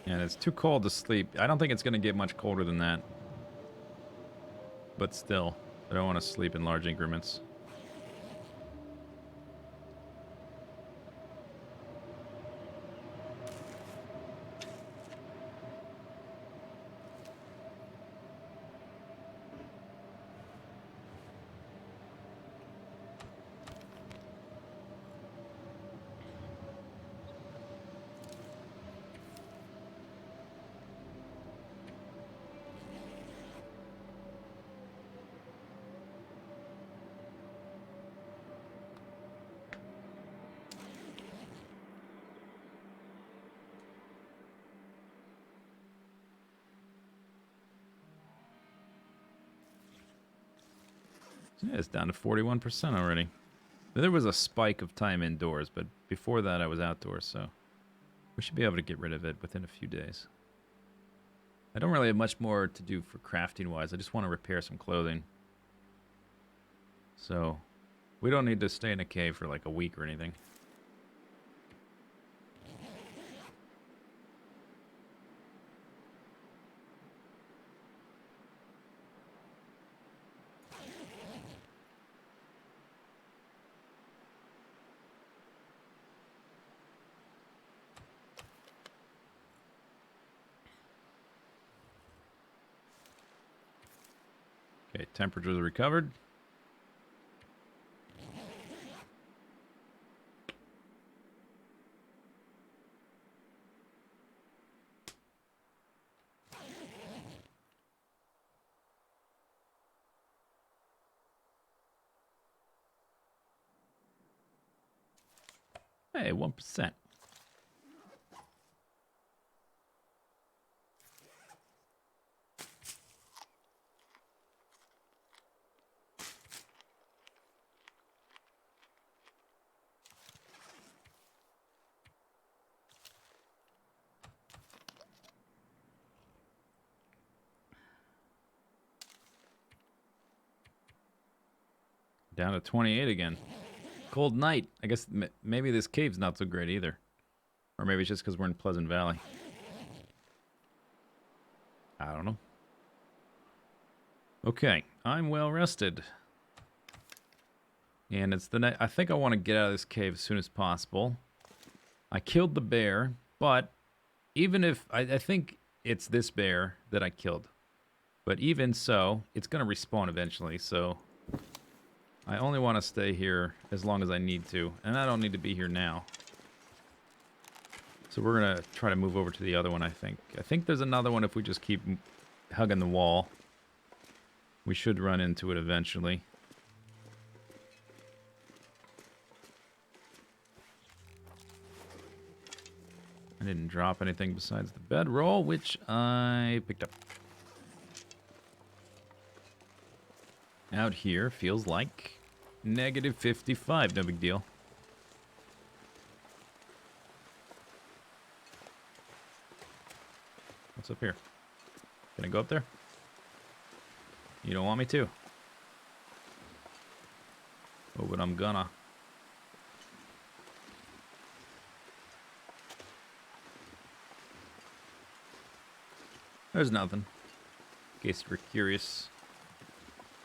And it's too cold to sleep. I don't think it's going to get much colder than that. But still, I don't want to sleep in large increments. Yeah, it's down to 41% already. There was a spike of time indoors, but before that I was outdoors, so we should be able to get rid of it within a few days. I don't really have much more to do for crafting-wise. I just want to repair some clothing. So, we don't need to stay in a cave for like a week or anything. Okay, temperatures recovered. Hey, 1%. Down to 28 again. Cold night. I guess maybe this cave's not so great either. Or maybe it's just because we're in Pleasant Valley. I don't know. Okay, I'm well rested. And it's the night. I think I want to get out of this cave as soon as possible. I killed the bear, but even if... I think it's this bear that I killed. But even so, it's going to respawn eventually, so... I only want to stay here as long as I need to, and I don't need to be here now. So we're going to try to move over to the other one, I think. I think there's another one if we just keep hugging the wall. We should run into it eventually. I didn't drop anything besides the bedroll, which I picked up. Out here feels like negative 55, no big deal. What's up here? Can I go up there? You don't want me to. Oh, but I'm gonna. There's nothing. In case you were curious.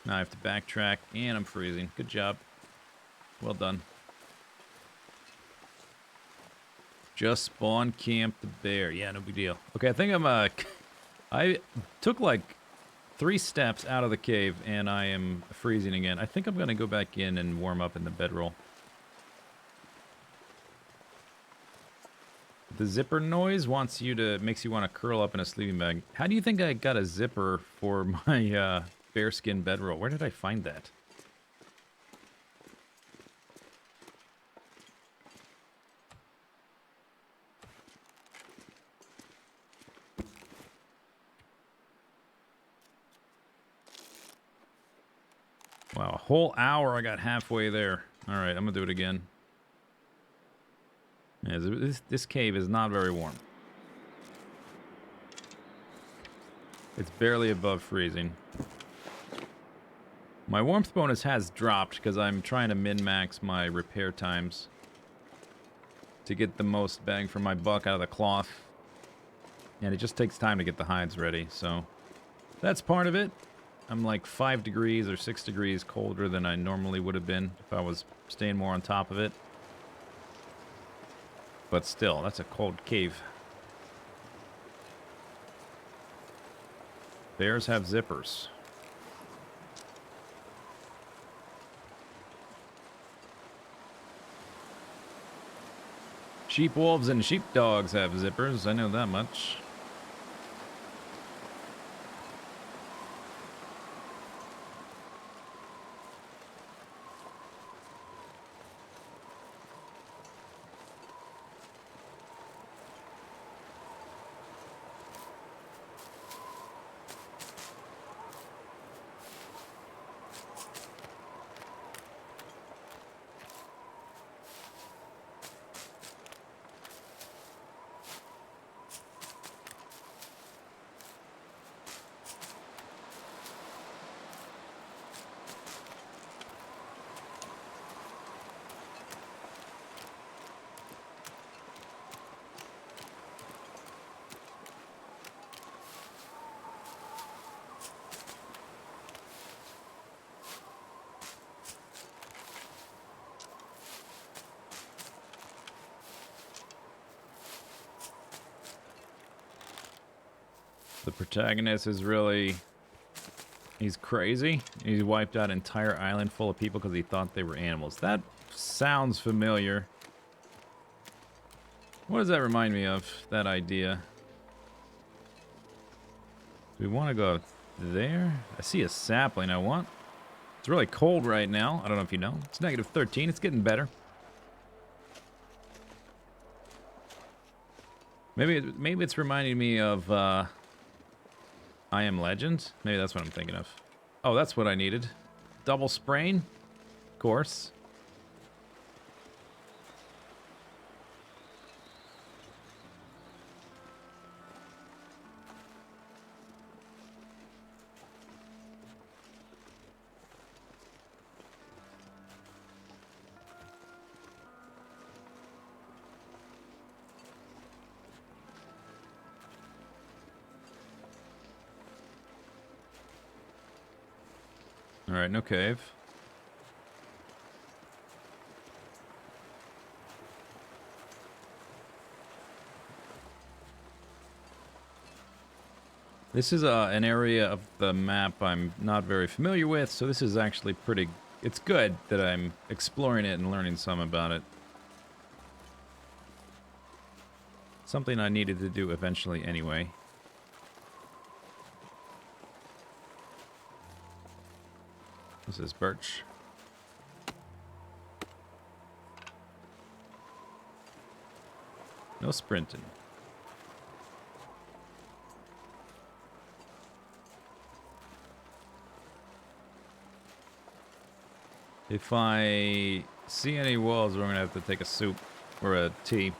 Now I have to backtrack, and I'm freezing. Good job. Well done. Just spawn camp the bear. Yeah, no big deal. Okay, I think I'm I took like 3 steps out of the cave, and I am freezing again. I think I'm gonna go back in and warm up in the bedroll. The zipper noise makes you want to curl up in a sleeping bag. How do you think I got a zipper for my bearskin bedroll? Where did I find that? Wow, a whole hour I got halfway there. All right, I'm gonna do it again. Yeah, this cave is not very warm. It's barely above freezing. My warmth bonus has dropped because I'm trying to min-max my repair times to get the most bang for my buck out of the cloth. And it just takes time to get the hides ready, so that's part of it. I'm like 5 degrees or 6 degrees colder than I normally would have been if I was staying more on top of it. But still, that's a cold cave. Bears have zippers. Sheep wolves and sheepdogs have zippers, I know that much. The protagonist is really... he's crazy. He's wiped out an entire island full of people because he thought they were animals. That sounds familiar. What does that remind me of, that idea? Do we want to go there? I see a sapling I want. It's really cold right now. I don't know if you know. It's negative 13. It's getting better. Maybe it's reminding me of... I Am Legend? Maybe that's what I'm thinking of. Oh, that's what I needed. Double sprain? Of course. Alright, no cave. This is an area of the map I'm not very familiar with, so this is actually pretty... it's good that I'm exploring it and learning some about it. Something I needed to do eventually anyway. This is birch. No sprinting. If I see any wolves, we're going to have to take a soup or a tea.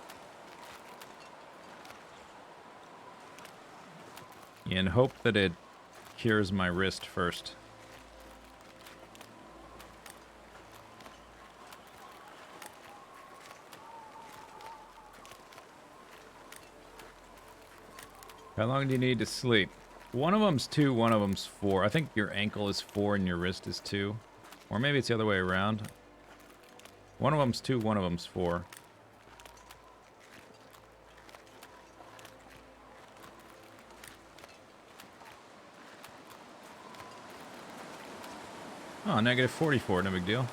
And hope that it cures my wrist first. How long do you need to sleep? One of them's 2, one of them's 4. I think your ankle is 4 and your wrist is 2. Or maybe it's the other way around. One of them's 2, one of them's 4. Oh, negative 44, no big deal.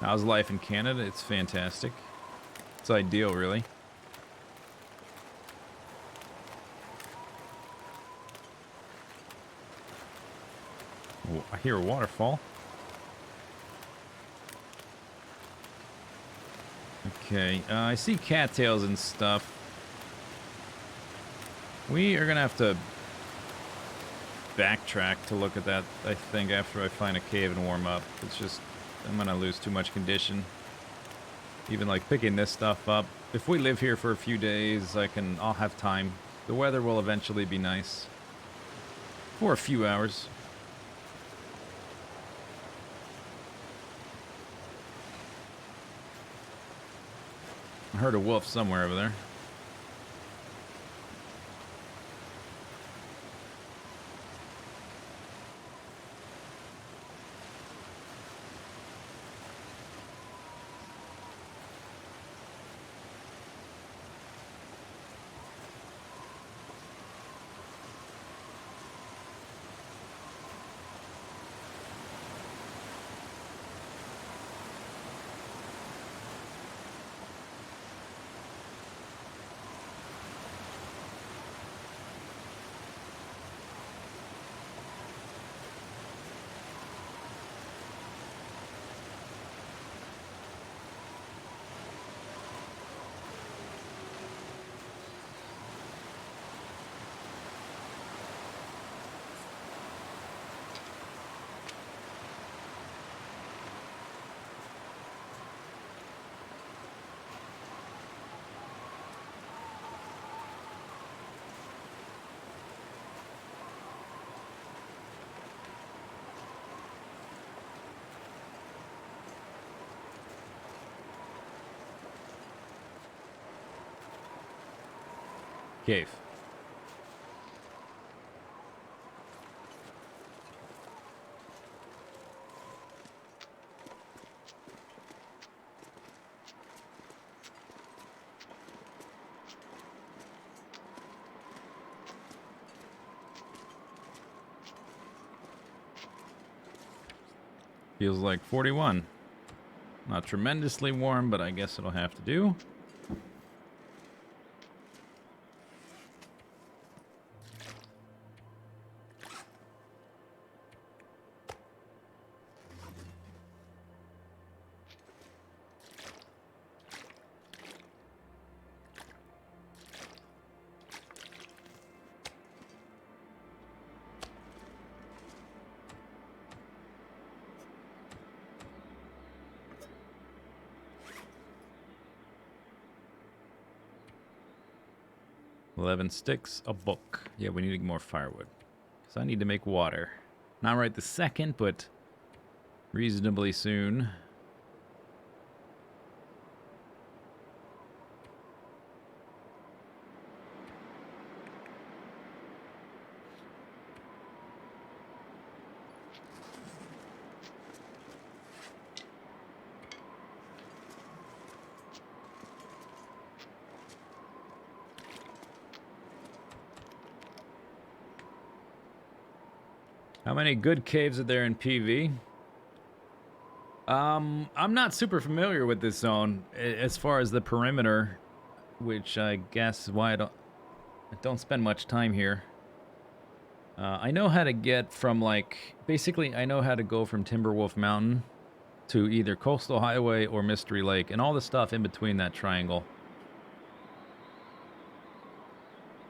How's life in Canada? It's fantastic. It's ideal, really. Oh, I hear a waterfall. Okay, I see cattails and stuff. We are gonna have to backtrack to look at that, I think, after I find a cave and warm up. It's just, I'm gonna lose too much condition. Even like picking this stuff up. If we live here for a few days, I'll have time. The weather will eventually be nice. For a few hours. I heard a wolf somewhere over there. Cave. Feels like 41. Not tremendously warm, but I guess it'll have to do. Eleven sticks, a book. Yeah, we need more firewood. So I need to make water. Not right this second, but reasonably soon. How many good caves are there in PV? I'm not super familiar with this zone as far as the perimeter, which I guess is why I don't spend much time here. I know how to get from, like, basically I know how to go from Timberwolf Mountain to either Coastal Highway or Mystery Lake, and all the stuff in between that triangle.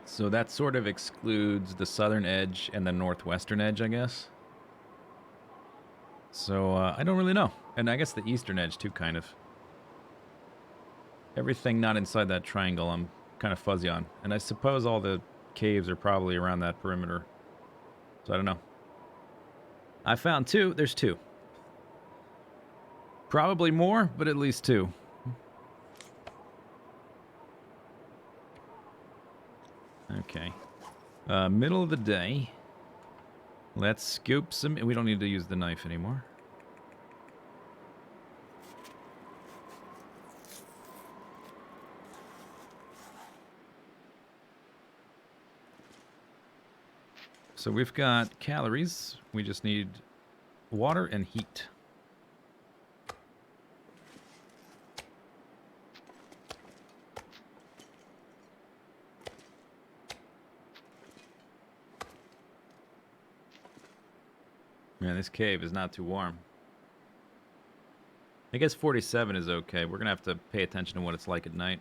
So that sort of excludes the southern edge and the northwestern edge, I guess. So I don't really know. And I guess the eastern edge too, kind of. Everything not inside that triangle I'm kind of fuzzy on. And I suppose all the caves are probably around that perimeter. So I don't know. I found two. There's two. Probably more, but at least two. Okay. Middle of the day. Let's scoop some... We don't need to use the knife anymore. So we've got calories. We just need water and heat. Man, this cave is not too warm. I guess 47 is okay. We're going to have to pay attention to what it's like at night.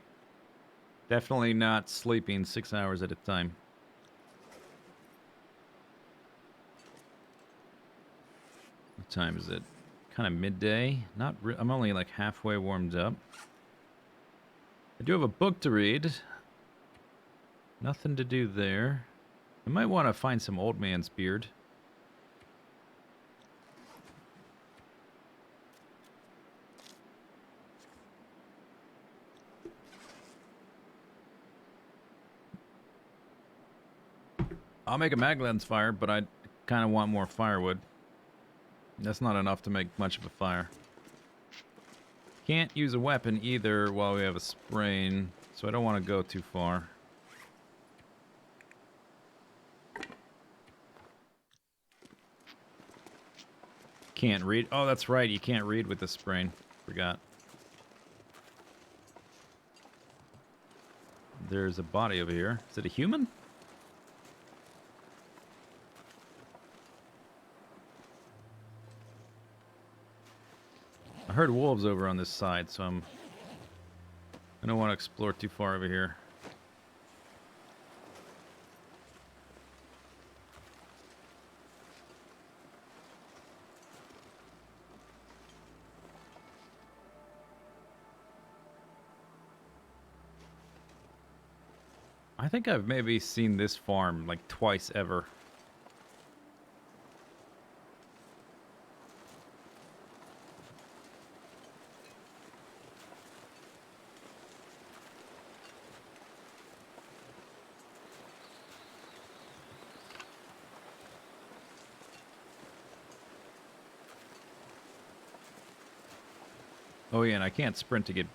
Definitely not sleeping 6 hours at a time. What time is it? Kind of midday. I'm only like halfway warmed up. I do have a book to read. Nothing to do there. I might want to find some old man's beard. I'll make a Maglan's fire, but I kind of want more firewood. That's not enough to make much of a fire. Can't use a weapon either while we have a sprain, so I don't want to go too far. Can't read. Oh, that's right. You can't read with the sprain. Forgot. There's a body over here. Is it a human? I heard wolves over on this side, so I don't want to explore too far over here. I think I've maybe seen this farm like twice ever. Oh yeah, and I can't sprint to get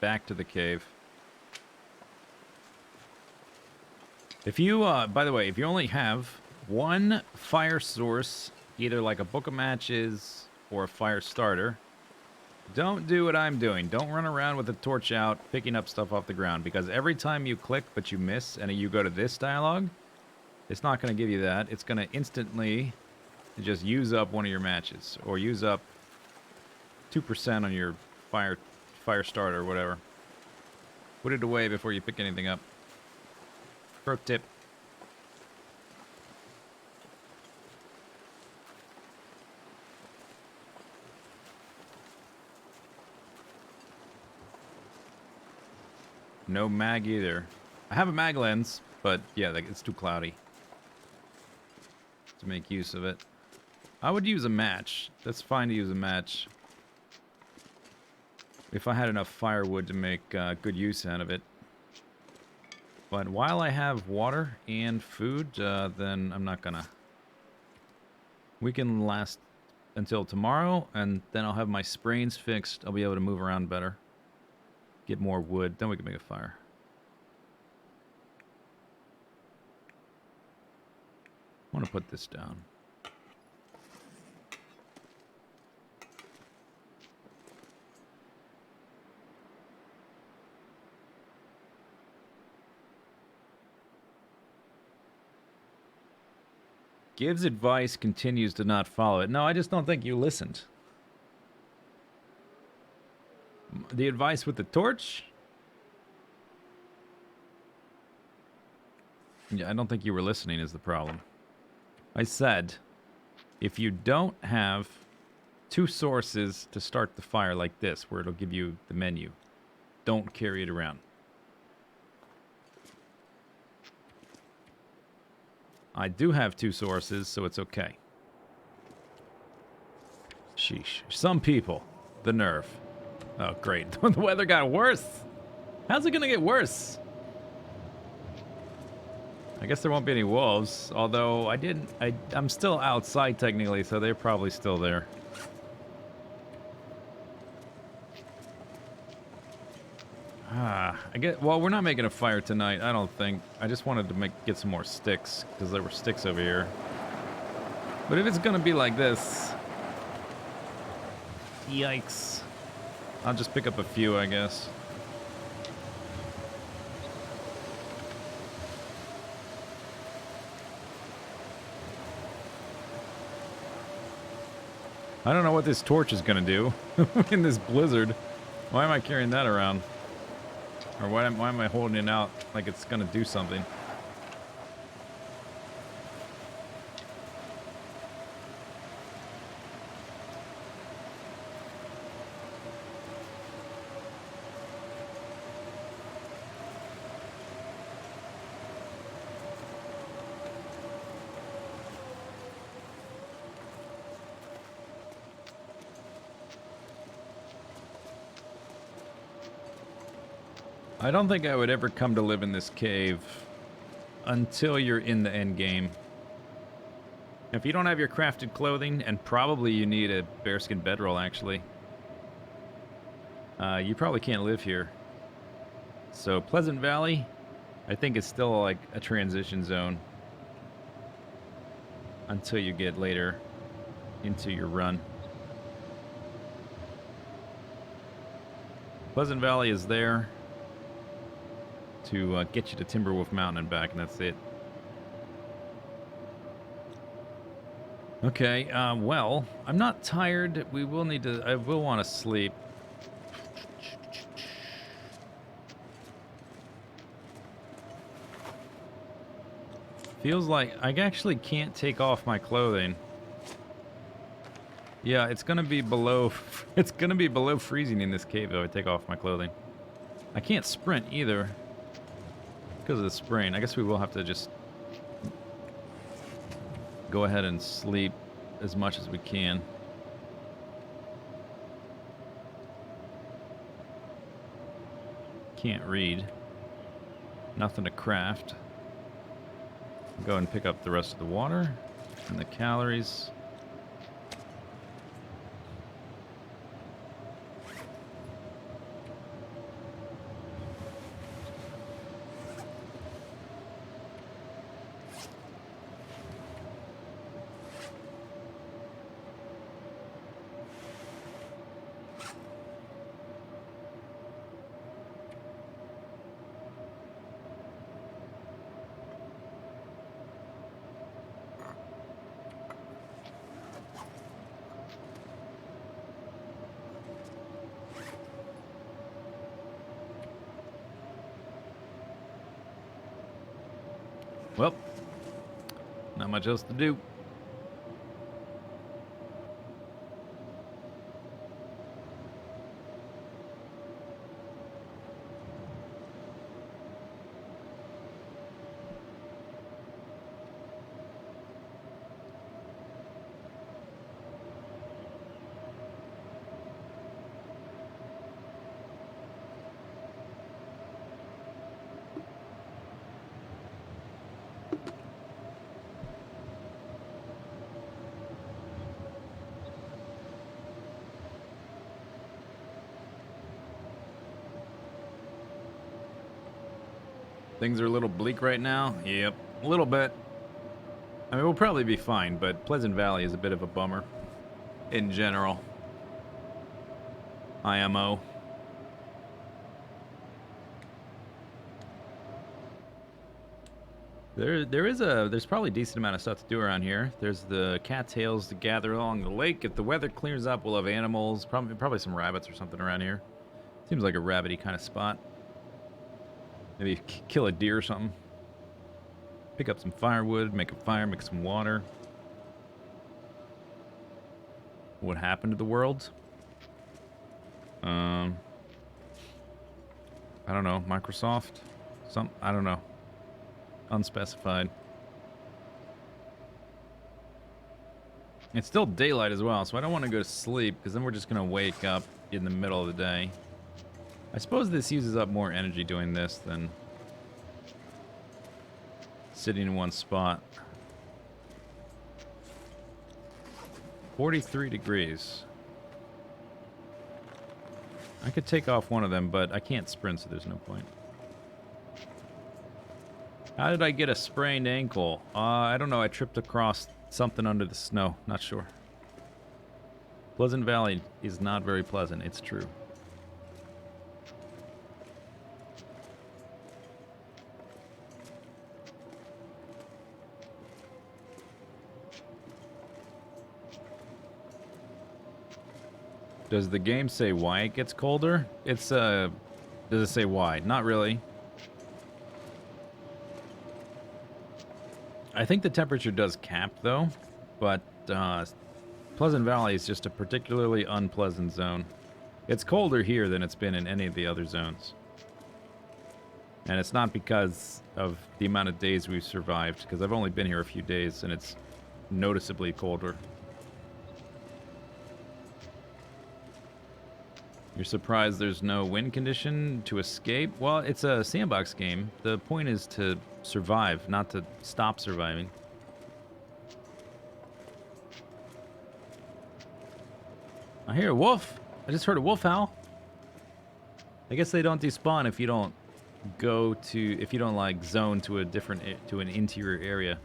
back to the cave. If you, by the way, if you only have one fire source, either like a book of matches or a fire starter, don't do what I'm doing. Don't run around with a torch out, picking up stuff off the ground, because every time you click but you miss and you go to this dialogue, it's not going to give you that. It's going to instantly just use up one of your matches, or use up 2% on your fire starter or whatever. Put it away before you pick anything up. Pro tip. No mag either. I have a mag lens, but yeah, like, it's too cloudy to make use of it. I would use a match. That's fine to use a match if I had enough firewood to make good use out of it. But while I have water and food, then I'm not gonna. We can last until tomorrow, and then I'll have my sprains fixed. I'll be able to move around better. Get more wood, then we can make a fire. I want to put this down. Gives advice, continues to not follow it. No, I just don't think you listened. The advice with the torch? Yeah, I don't think you were listening is the problem. I said, if you don't have 2 sources to start the fire like this, where it'll give you the menu, don't carry it around. I do have 2 sources, so it's okay. Sheesh. Some people. The nerve. Oh, great. The weather got worse. How's it gonna get worse? I guess there won't be any wolves, although I'm still outside technically, so they're probably still there. Well, we're not making a fire tonight, I don't think. I just wanted to get some more sticks, because there were sticks over here. But if it's gonna be like this, yikes. I'll just pick up a few, I guess. I don't know what this torch is gonna do in this blizzard. Why am I carrying that around? Or why am I holding it out like it's gonna do something? I don't think I would ever come to live in this cave until you're in the end game. If you don't have your crafted clothing, and probably you need a bearskin bedroll actually, you probably can't live here. So Pleasant Valley, I think is still like a transition zone until you get later into your run. Pleasant Valley is there to get you to Timberwolf Mountain and back, and that's it. Okay, well, I'm not tired. I will want to sleep. Feels like I actually can't take off my clothing. Yeah, it's gonna be below freezing in this cave if I take off my clothing. I can't sprint either because of the sprain. I guess we will have to just go ahead and sleep as much as we can. Can't read. Nothing to craft. Go and pick up the rest of the water and the calories. Well, not much else to do. Things are a little bleak right now. Yep, a little bit. I mean, we'll probably be fine, but Pleasant Valley is a bit of a bummer in general. IMO. There's probably a decent amount of stuff to do around here. There's the cattails to gather along the lake. If the weather clears up, we'll have animals, probably some rabbits or something around here. Seems like a rabbity kind of spot. Maybe kill a deer or something. Pick up some firewood, make a fire, make some water. What happened to the world? I don't know. Microsoft? I don't know. Unspecified. It's still daylight as well, so I don't want to go to sleep, because then we're just going to wake up in the middle of the day. I suppose this uses up more energy doing this than sitting in one spot. 43 degrees. I could take off one of them, but I can't sprint, so there's no point. How did I get a sprained ankle? I don't know. I tripped across something under the snow. Not sure. Pleasant Valley is not very pleasant. It's true. Does the game say why it gets colder? Does it say why? Not really. I think the temperature does cap, though, but Pleasant Valley is just a particularly unpleasant zone. It's colder here than it's been in any of the other zones. And it's not because of the amount of days we've survived, because I've only been here a few days, and it's noticeably colder. You're surprised there's no win condition to escape? Well, it's a sandbox game. The point is to survive, not to stop surviving. I hear a wolf. I just heard a wolf howl. I guess they don't despawn if you don't like zone to an interior area.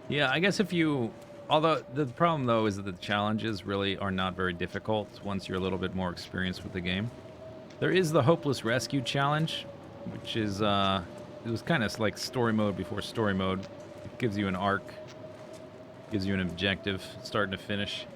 Yeah, I guess if you... Although, the problem, though, is that the challenges really are not very difficult once you're a little bit more experienced with the game. There is the Hopeless Rescue Challenge, which is, it was kind of like story mode before story mode. It gives you an arc, gives you an objective, start to finish.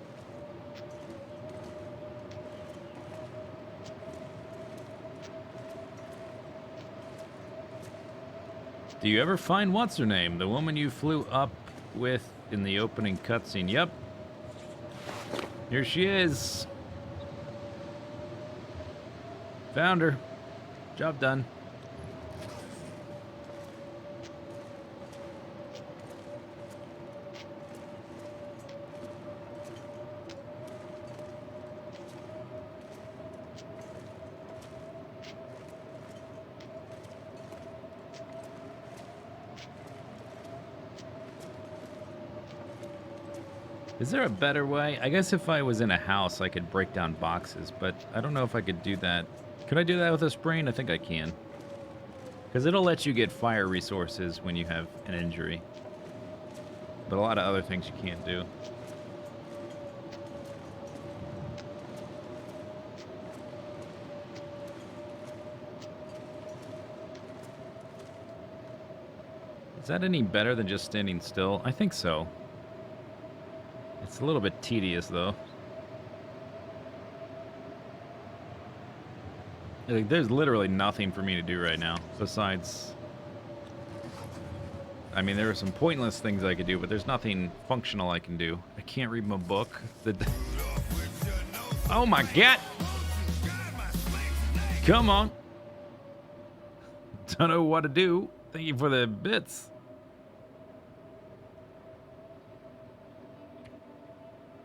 Do you ever find what's-her-name? The woman you flew up with in the opening cutscene. Yep. Here she is. Found her. Job done. Is there a better way? I guess if I was in a house, I could break down boxes, but I don't know if I could do that. Could I do that with a sprain? I think I can. Because it'll let you get fire resources when you have an injury. But a lot of other things you can't do. Is that any better than just standing still? I think so. It's a little bit tedious, though. Like, there's literally nothing for me to do right now, besides... I mean, there are some pointless things I could do, but there's nothing functional I can do. I can't read my book. Oh my god! Come on! Don't know what to do. Thank you for the bits.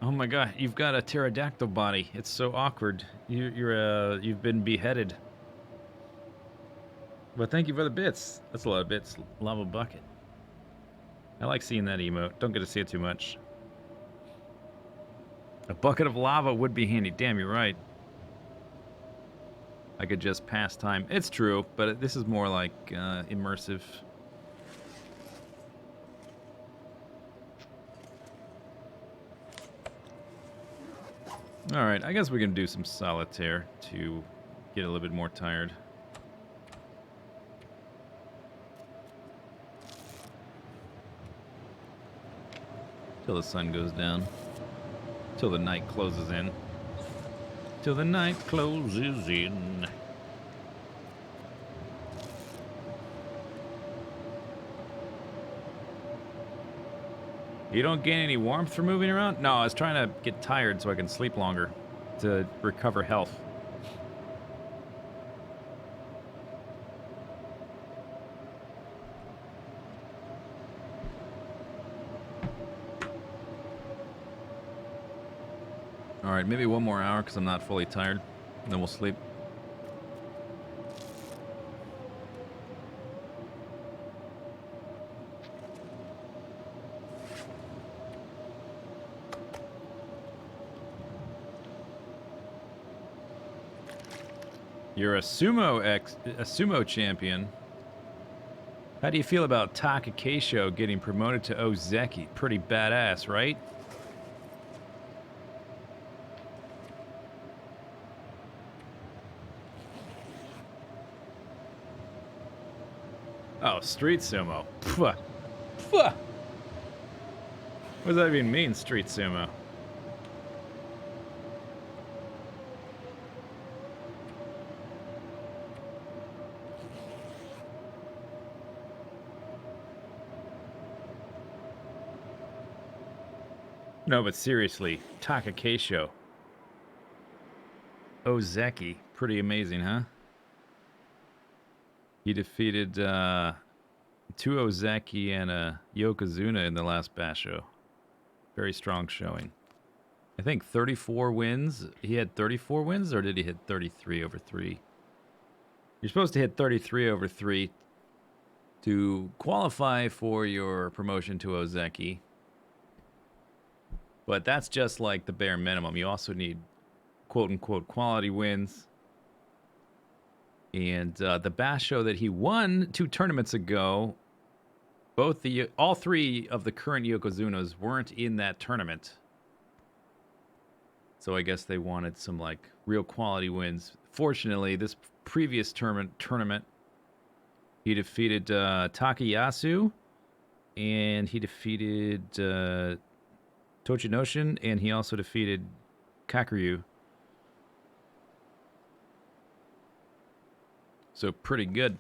Oh my god, you've got a pterodactyl body. It's so awkward. You've been beheaded. But thank you for the bits. That's a lot of bits. Lava bucket. I like seeing that emote. Don't get to see it too much. A bucket of lava would be handy. Damn, you're right. I could just pass time. It's true, but this is more like immersive. Alright, I guess we can do some solitaire to get a little bit more tired. Till the sun goes down. Till the night closes in. Till the night closes in. You don't gain any warmth from moving around? No, I was trying to get tired so I can sleep longer to recover health. All right, maybe one more hour because I'm not fully tired. Then we'll sleep. You're a sumo champion. How do you feel about Taka Keisho getting promoted to Ozeki? Pretty badass, right? Oh, street sumo. Pwah. Pwah. What does that even mean, street sumo? No, but seriously, Taka Keisho. Ozeki. Pretty amazing, huh? He defeated 2 Ozeki and a Yokozuna in the last basho. Very strong showing. I think 34 wins. He had 34 wins, or did he hit 33 over 3? You're supposed to hit 33 over 3 to qualify for your promotion to Ozeki. But that's just like the bare minimum. You also need quote-unquote quality wins. And the basho that he won 2 tournaments ago, all 3 of the current Yokozunas weren't in that tournament. So I guess they wanted some like real quality wins. Fortunately, this previous tournament, he defeated Takayasu, and he defeated Tochinoshin, and he also defeated Kakuryu. So pretty good.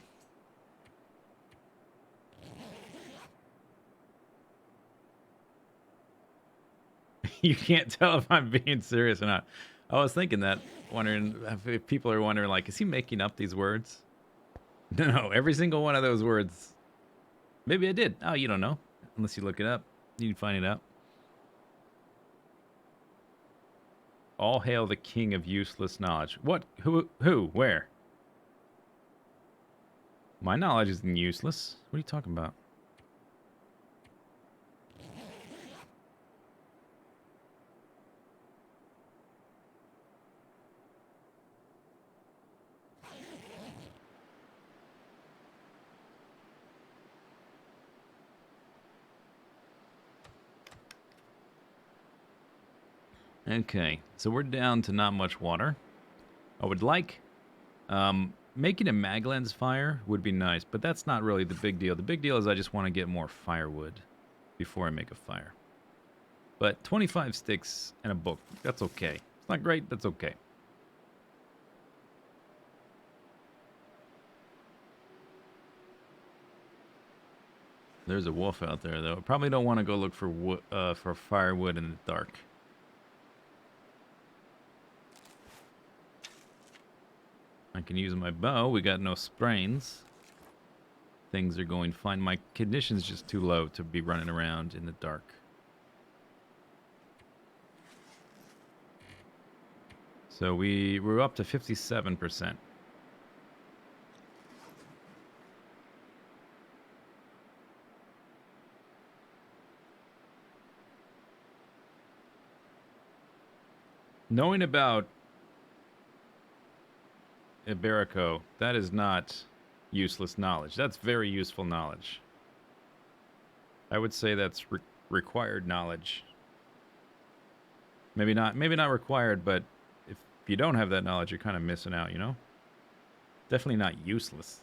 You can't tell if I'm being serious or not. I was thinking that, wondering if people are wondering, like, is he making up these words? No, every single one of those words. Maybe I did. Oh, you don't know. Unless you look it up. You can find it out. All hail the king of useless knowledge. What? Who? Where? My knowledge isn't useless. What are you talking about? Okay, so we're down to not much water. I would like... making a mag lens fire would be nice, but that's not really the big deal. The big deal is I just want to get more firewood before I make a fire. But 25 sticks and a book, that's okay. It's not great, that's okay. There's a wolf out there, though. I probably don't want to go look for firewood in the dark. I can use my bow. We got no sprains. Things are going fine. My condition's just too low to be running around in the dark. So we're up to 57%. Knowing about Iberico, that is not useless knowledge. That's very useful knowledge. I would say that's required knowledge. Maybe not required, but if you don't have that knowledge, you're kind of missing out, you know? Definitely not useless.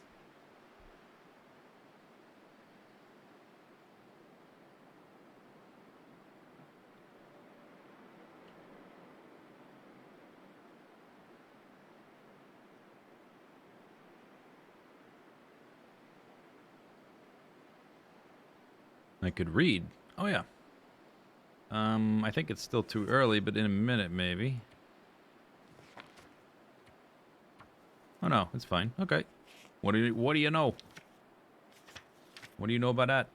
I could read. Oh, yeah. I think it's still too early, but in a minute, maybe. Oh, no, it's fine. Okay. What do you know? What do you know about that?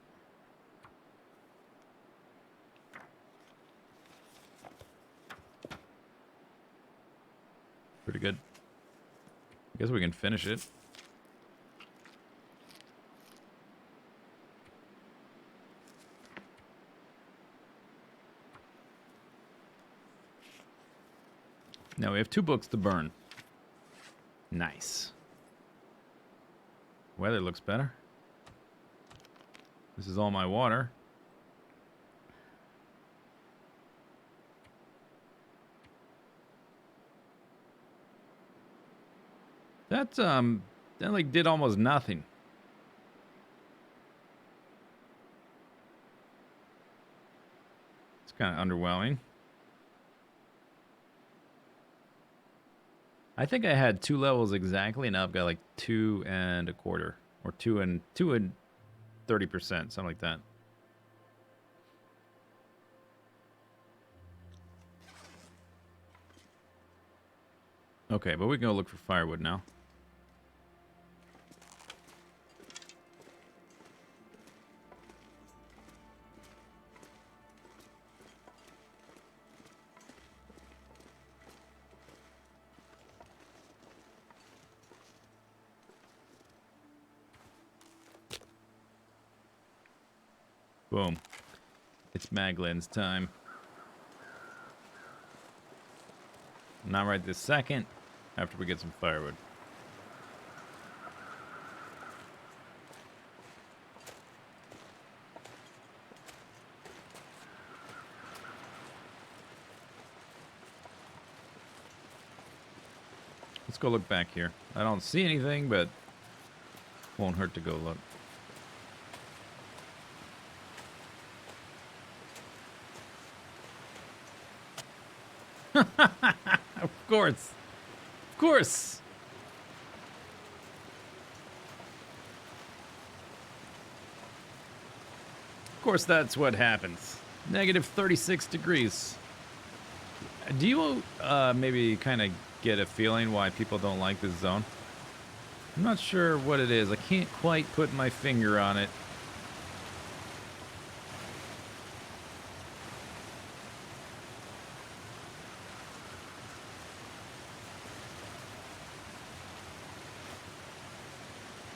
Pretty good. I guess we can finish it. Now we have 2 books to burn. Nice. Weather looks better. This is all my water. That like did almost nothing. It's kind of underwhelming. I think I had 2 levels exactly, and now I've got like 2 1/4, or 2 and 30%, something like that. Okay, but we can go look for firewood now. Boom. It's Maglin's time. Not right this second, after we get some firewood. Let's go look back here. I don't see anything, but won't hurt to go look. Of course. Of course. Of course, that's what happens. Negative 36 degrees. Do you maybe kind of get a feeling why people don't like this zone? I'm not sure what it is. I can't quite put my finger on it.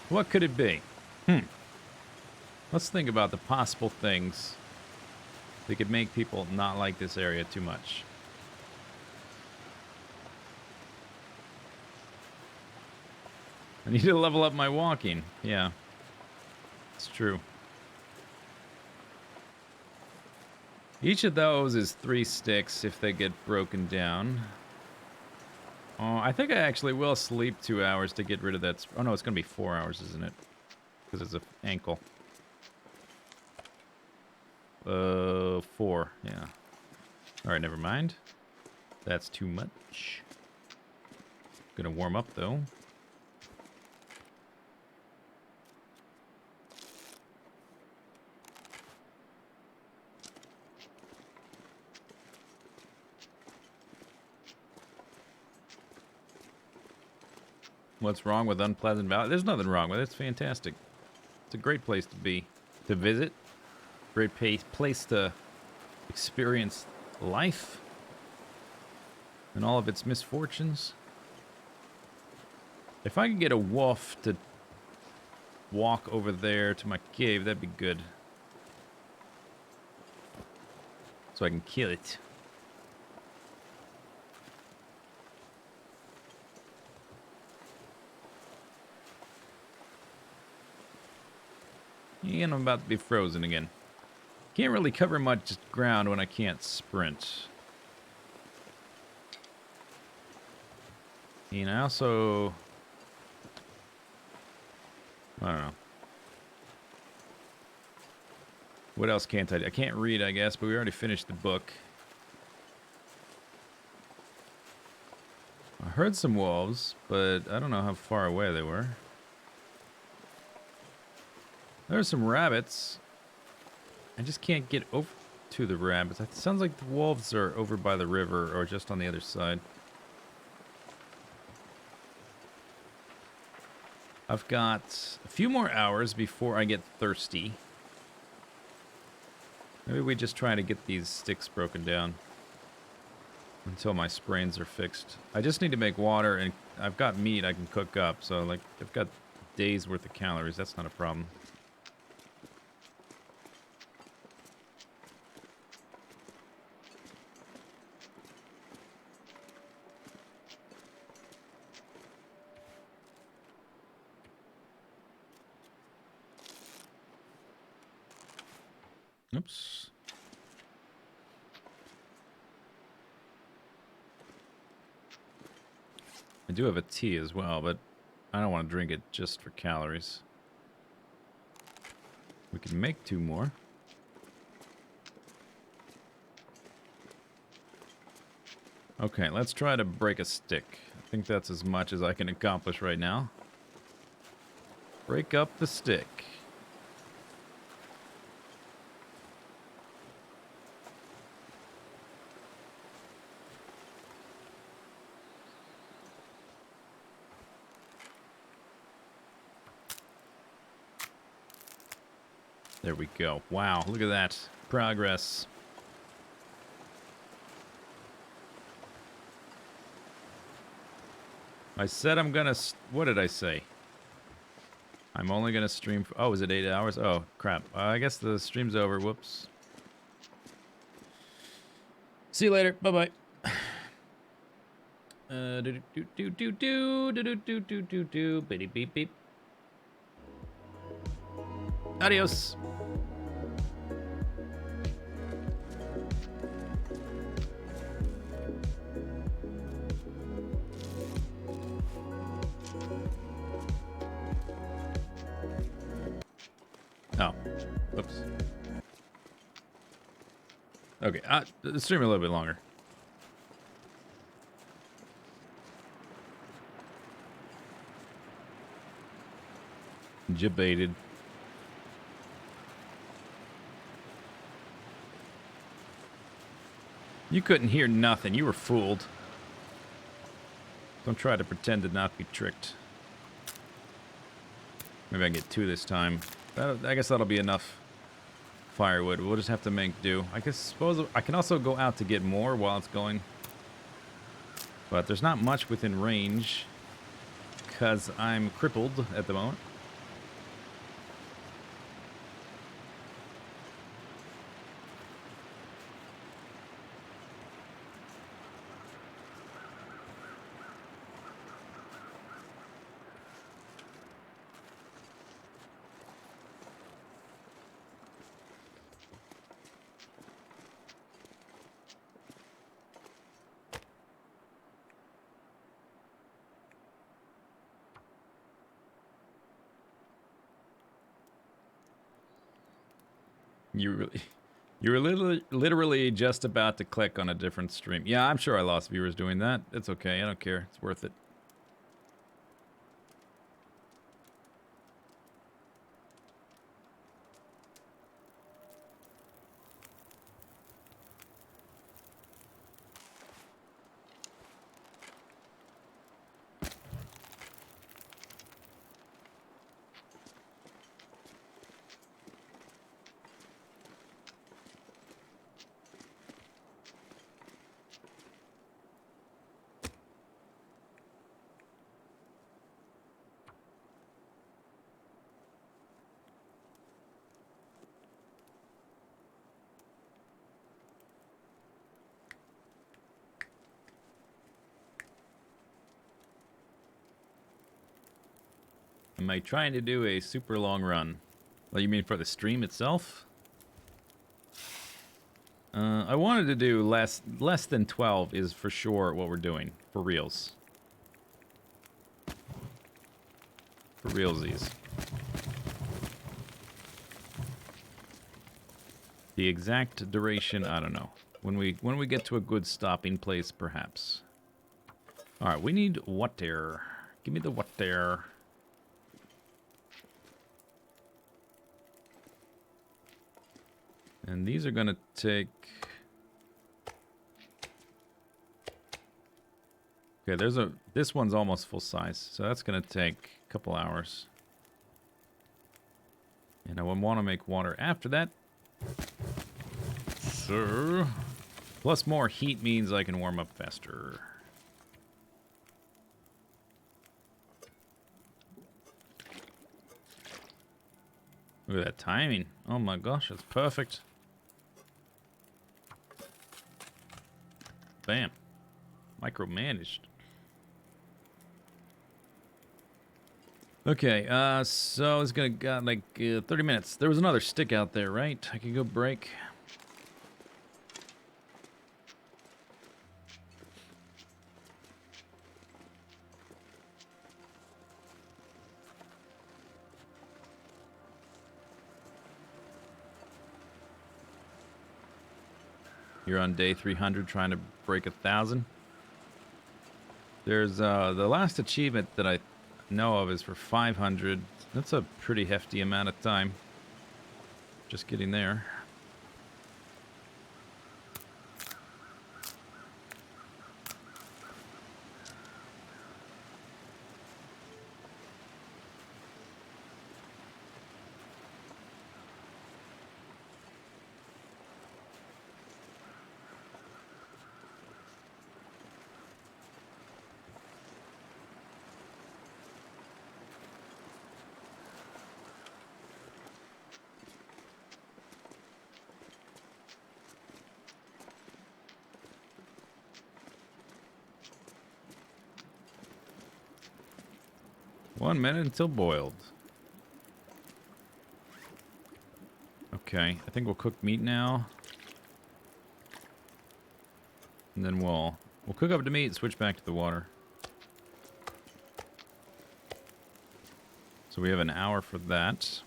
What could it be? Let's think about the possible things that could make people not like this area too much. I need to level up my walking. Yeah, it's true. Each of those is 3 sticks if they get broken down. Oh, I think I actually will sleep 2 hours to get rid of that. Oh, no, it's going to be 4 hours, isn't it? Because it's an ankle. 4, yeah. All right, never mind. That's too much. Gonna warm up, though. What's wrong with Unpleasant Valley? There's nothing wrong with it. It's fantastic. It's a great place to be, to visit. Great place to experience life and all of its misfortunes. If I could get a wolf to walk over there to my cave, that'd be good. So I can kill it. And I'm about to be frozen again. Can't really cover much ground when I can't sprint. And I also... I don't know. What else can't I do? I can't read, I guess, but we already finished the book. I heard some wolves, but I don't know how far away they were. There's some rabbits. I just can't get over to the rabbits. It sounds like the wolves are over by the river or just on the other side. I've got a few more hours before I get thirsty. Maybe we just try to get these sticks broken down until my sprains are fixed. I just need to make water, and I've got meat I can cook up, so like I've got days worth of calories. That's not a problem. Oops. I do have a tea as well, but I don't want to drink it just for calories. We can make 2 more. Okay, let's try to break a stick. I think that's as much as I can accomplish right now. Break up the stick. There we go. Wow, look at that. Progress. I said I'm gonna... What did I say? I'm only gonna stream... Oh, is it 8 hours? Oh, crap. I guess the stream's over. Whoops. See you later. Bye-bye. Beep, beep, beep. Adios. Oh, oops. Okay, stream a little bit longer. Debated. You couldn't hear nothing. You were fooled. Don't try to pretend to not be tricked. Maybe I can get 2 this time. I guess that'll be enough firewood. We'll just have to make do. I suppose I can also go out to get more while it's going. But there's not much within range because I'm crippled at the moment. You were literally just about to click on a different stream. Yeah, I'm sure I lost viewers doing that. It's okay. I don't care. It's worth it. Am I trying to do a super long run? Well, you mean for the stream itself? I wanted to do less than 12 is for sure what we're doing. For reals. For realsies. The exact duration, I don't know. When we get to a good stopping place, perhaps. Alright, we need water. Give me the water. And these are going to take... Okay, this one's almost full size, so that's going to take a couple hours. And I want to make water after that. So, plus more heat means I can warm up faster. Look at that timing. Oh my gosh, that's perfect. Bam. Micromanaged. Okay, so it's gonna got like 30 minutes. There was another stick out there, right? I can go break. You're on day 300 trying to break 1,000. There's the last achievement that I know of is for 500. That's a pretty hefty amount of time. Just getting there. One minute until boiled. Okay, I think we'll cook meat now. And then we'll cook up the meat and switch back to the water. So we have an hour for that.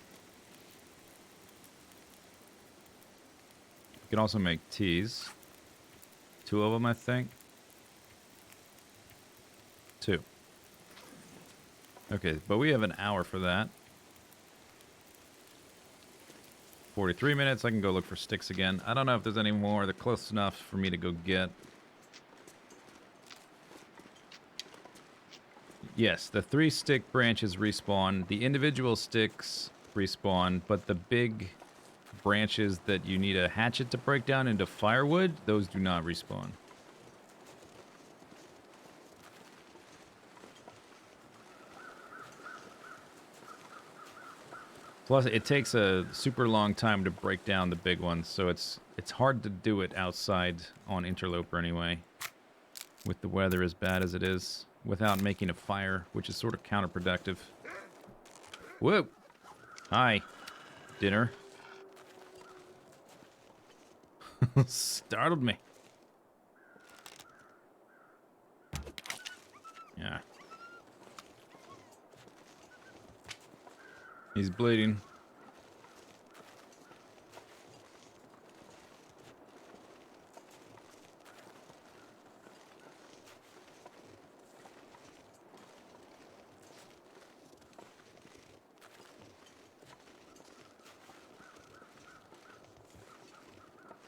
We can also make teas. 2 of them, I think. 2. Okay, but we have an hour for that. 43 minutes, I can go look for sticks again. I don't know if there's any more. They're close enough for me to go get. Yes, the 3 stick branches respawn. The individual sticks respawn, but the big branches that you need a hatchet to break down into firewood, those do not respawn. Plus, it takes a super long time to break down the big ones, so it's hard to do it outside on Interloper anyway, with the weather as bad as it is, without making a fire, which is sort of counterproductive. Whoa! Hi, dinner. Startled me. Yeah. He's bleeding.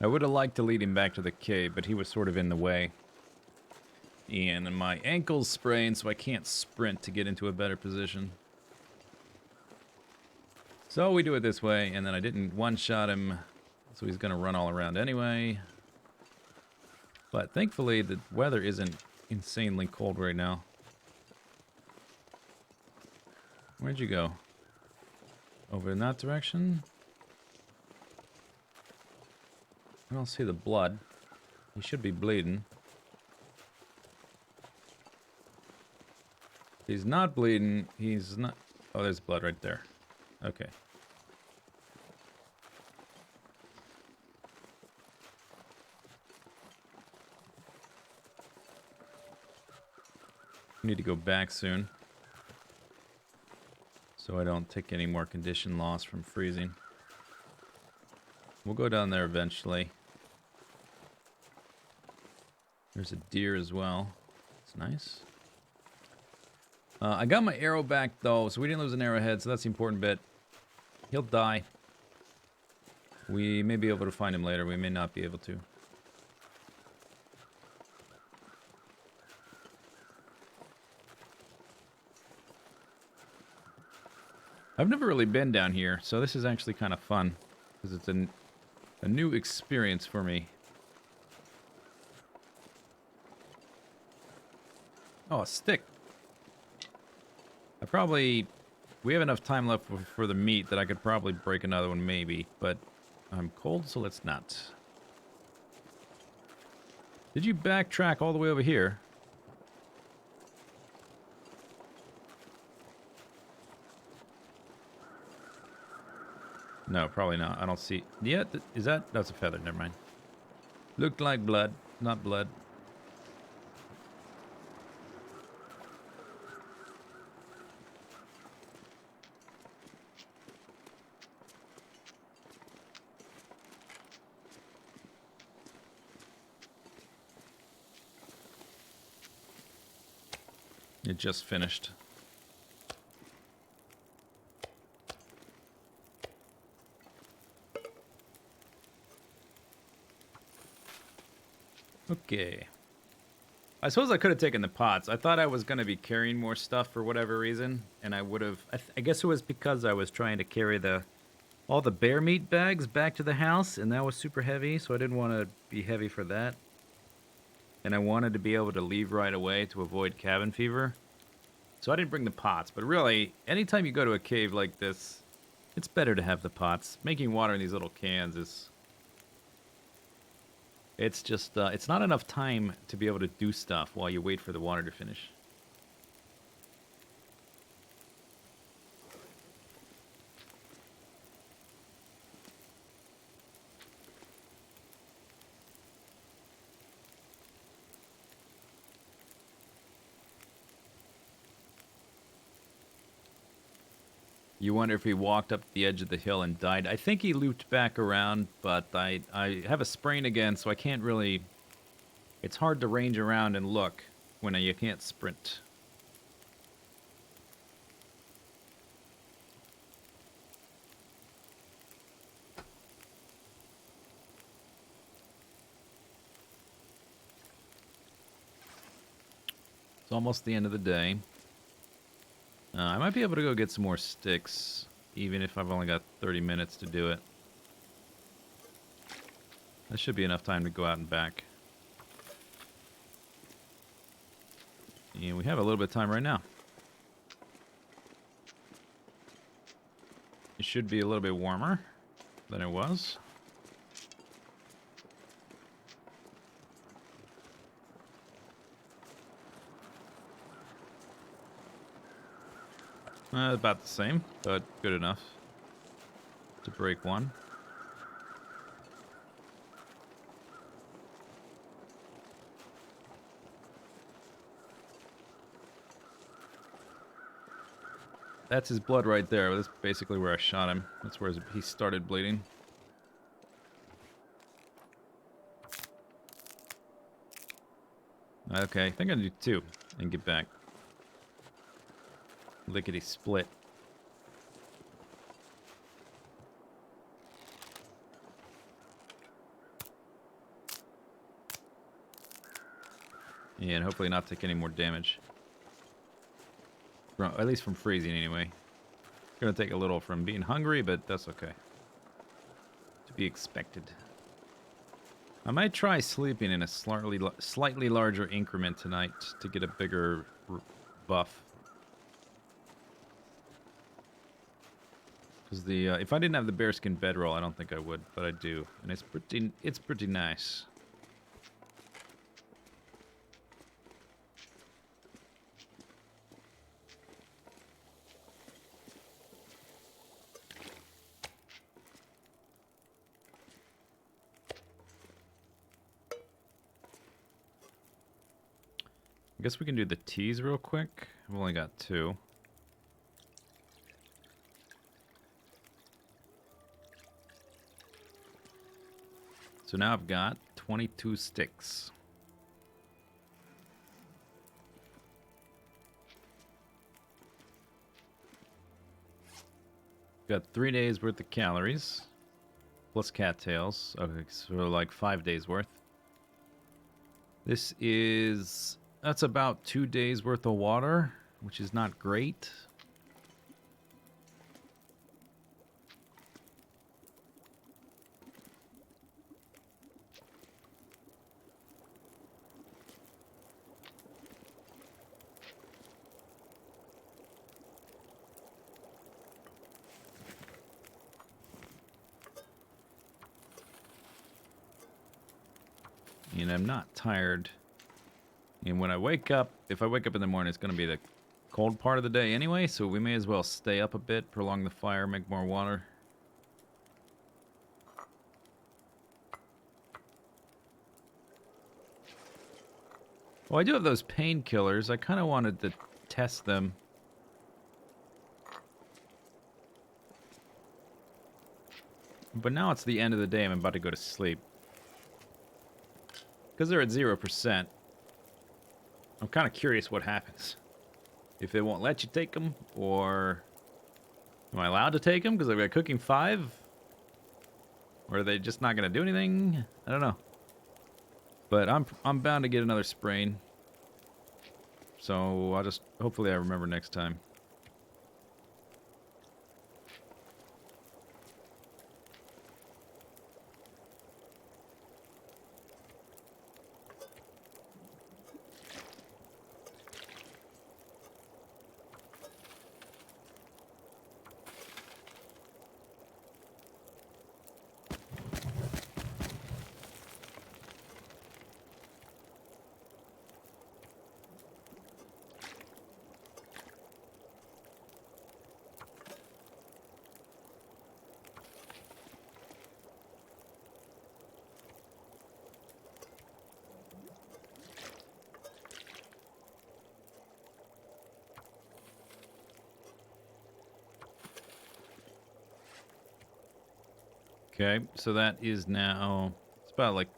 I would have liked to lead him back to the cave, but he was sort of in the way. And my ankle's sprained, so I can't sprint to get into a better position. So we do it this way, and then I didn't one-shot him, so he's going to run all around anyway. But thankfully, the weather isn't insanely cold right now. Where'd you go? Over in that direction? I don't see the blood. He should be bleeding. He's not bleeding. He's not... Oh, there's blood right there. Okay. Need to go back soon, so I don't take any more condition loss from freezing. We'll go down there eventually. There's a deer as well. It's nice. I got my arrow back though, so we didn't lose an arrowhead, so that's the important bit. He'll die. We may be able to find him later. We may not be able to. I've never really been down here, so this is actually kind of fun. Because it's a new experience for me. Oh, a stick. We have enough time left for the meat that I could probably break another one maybe, but I'm cold, so let's not. Did you backtrack all the way over here? No, probably not. I don't see. Yeah, is that? That's a feather. Never mind. Looked like blood, not blood. It just finished. Okay. I suppose I could have taken the pots. I thought I was going to be carrying more stuff for whatever reason, and I would have... I guess it was because I was trying to carry all the bear meat bags back to the house, and that was super heavy, so I didn't want to be heavy for that. And I wanted to be able to leave right away to avoid cabin fever. So I didn't bring the pots, but really, anytime you go to a cave like this, it's better to have the pots. Making water in these little cans is... It's just, it's not enough time to be able to do stuff while you wait for the water to finish. You wonder if he walked up the edge of the hill and died. I think he looped back around, but I have a sprain again, so I can't really... It's hard to range around and look when you can't sprint. It's almost the end of the day. I might be able to go get some more sticks, even if I've only got 30 minutes to do it. That should be enough time to go out and back. And we have a little bit of time right now. It should be a little bit warmer than it was. About the same, but good enough to break one. That's his blood right there. That's basically where I shot him. That's where he started bleeding. Okay, I think I'll do 2 and get back. Lickety split. Yeah, and hopefully not take any more damage. At least from freezing, anyway. Gonna take a little from being hungry, but that's okay. To be expected. I might try sleeping in a slightly larger increment tonight to get a bigger buff. Because if I didn't have the bearskin bedroll, I don't think I would, but I do, and it's pretty nice. I guess we can do the teas real quick. I've only got 2. So now I've got 22 sticks. Got 3 days worth of calories, plus cattails. Okay, so like 5 days worth. This is... That's about 2 days worth of water, which is not great. And I'm not tired. And when I wake up, if I wake up in the morning, it's going to be the cold part of the day anyway, so we may as well stay up a bit, prolong the fire, make more water. Well, I do have those painkillers. I kind of wanted to test them. But now it's the end of the day. I'm about to go to sleep. Because they're at 0%. I'm kind of curious what happens. If they won't let you take them, or... Am I allowed to take them because I've got cooking 5? Or are they just not going to do anything? I don't know. But I'm bound to get another sprain. So I'll just... Hopefully I remember next time. Okay, so that is now, it's about like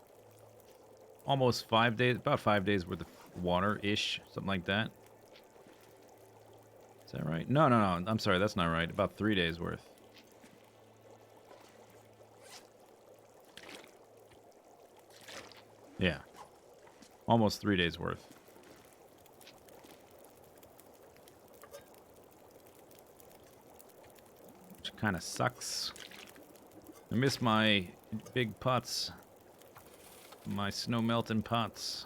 almost 5 days, about 5 days worth of water-ish, something like that. Is that right? No, I'm sorry, that's not right. About 3 days worth. Yeah, almost 3 days worth. Which kind of sucks. I miss my big pots. My snow melting pots.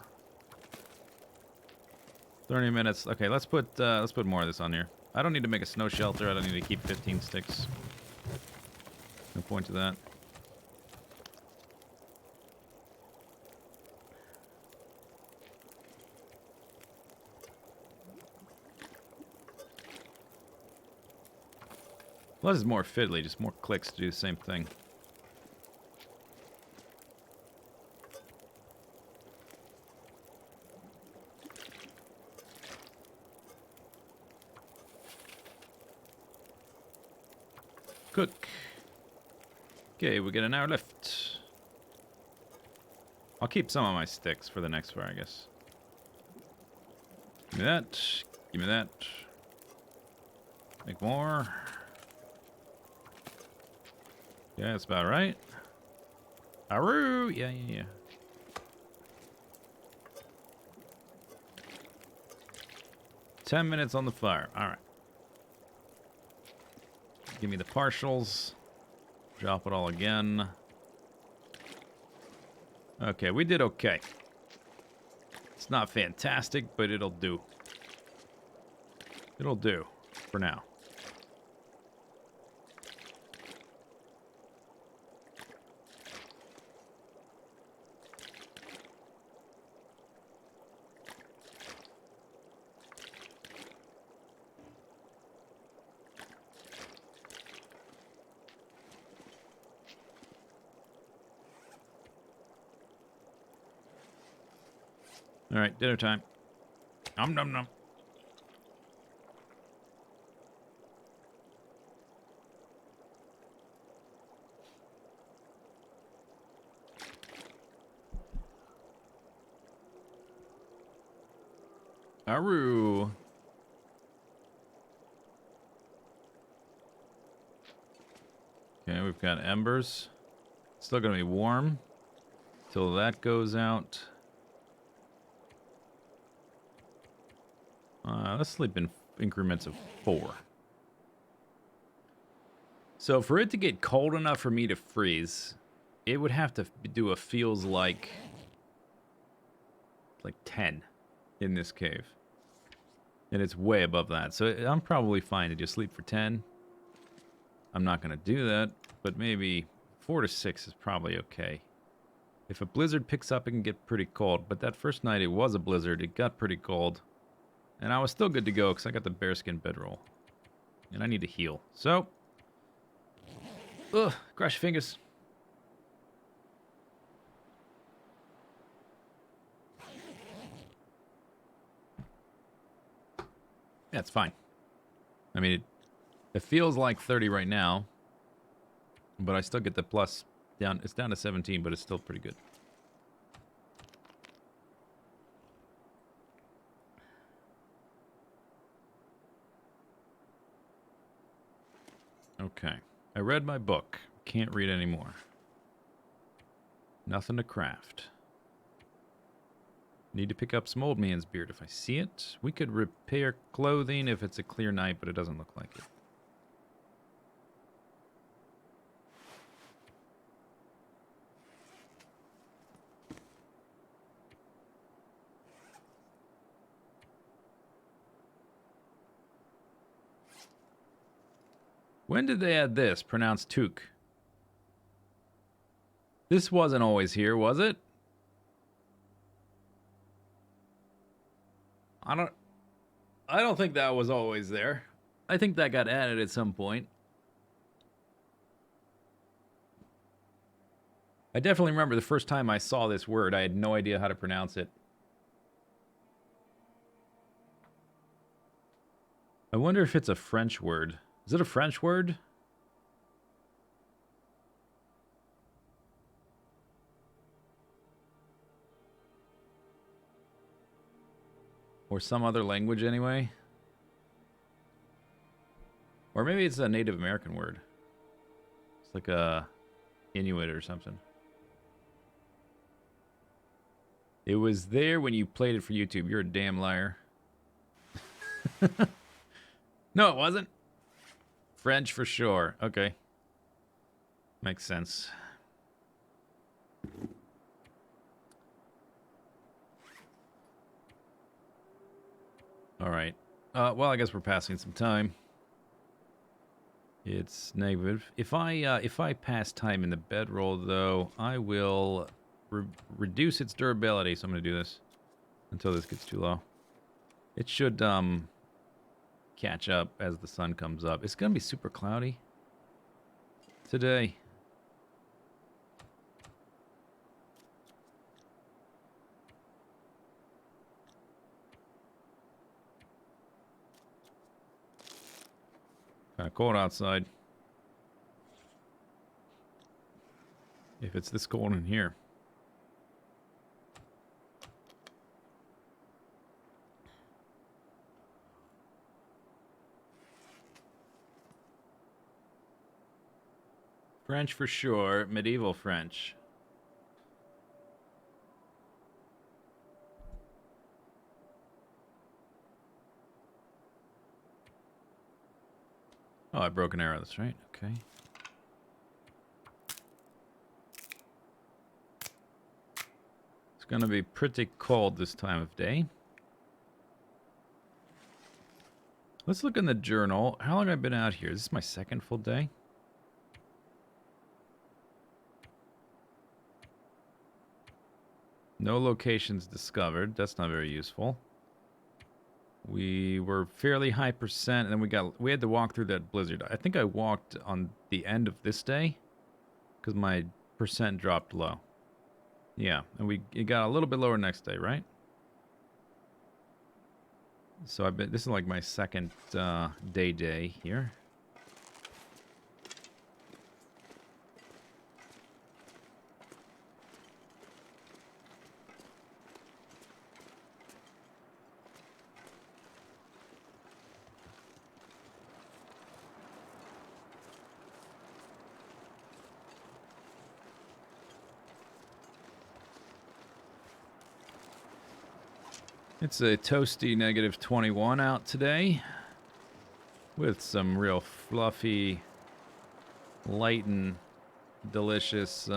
30 minutes. Okay, let's put more of this on here. I don't need to make a snow shelter. I don't need to keep 15 sticks. No point to that. Less is more fiddly, just more clicks to do the same thing. Cook. Okay, we get an hour left. I'll keep some of my sticks for the next fire, I guess. Give me that. Give me that. Make more. Yeah, that's about right. Aru! Yeah. 10 minutes on the fire. Alright. Give me the partials. Drop it all again. Okay, we did okay. It's not fantastic, but it'll do. It'll do for now. All right, dinner time. Nom nom nom. Aru. Okay, we've got embers. Still gonna be warm till that goes out. Let's sleep in increments of 4. So for it to get cold enough for me to freeze, it would have to do a feels like 10 in this cave. And it's way above that. So I'm probably fine to just sleep for 10. I'm not going to do that, but maybe 4 to 6 is probably okay. If a blizzard picks up, it can get pretty cold. But that first night, it was a blizzard. It got pretty cold. And I was still good to go because I got the bearskin bedroll. And I need to heal. So, ugh, cross your fingers. That's fine. I mean, it feels like 30 right now, but I still get the plus down. It's down to 17, but it's still pretty good. Okay. I read my book. Can't read anymore. Nothing to craft. Need to pick up some old man's beard if I see it. We could repair clothing if it's a clear night, but it doesn't look like it. When did they add this? Pronounced toque. This wasn't always here, was it? I don't think that was always there. I think that got added at some point. I definitely remember the first time I saw this word, I had no idea how to pronounce it. I wonder if it's a French word. Is it a French word? Or some other language anyway? Or maybe it's a Native American word. It's like a Inuit or something. It was there when you played it for YouTube. You're a damn liar. No, it wasn't. French for sure. Okay. Makes sense. All right. Well, I guess we're passing some time. It's negative. If I pass time in the bedroll, though, I will reduce its durability. So I'm going to do this until this gets too low. It should catch up as the sun comes up. It's going to be super cloudy today. Kind of cold outside. If it's this cold in here. French for sure. Medieval French. Oh, I broke an arrow. That's right. Okay. It's going to be pretty cold this time of day. Let's look in the journal. How long have I been out here? Is this my second full day? No locations discovered. That's not very useful. We were fairly high percent, and then we had to walk through that blizzard. I think I walked on the end of this day because my percent dropped low. Yeah, and it got a little bit lower next day, right? So this is like my second day here. It's a toasty -21 out today with some real fluffy, light and delicious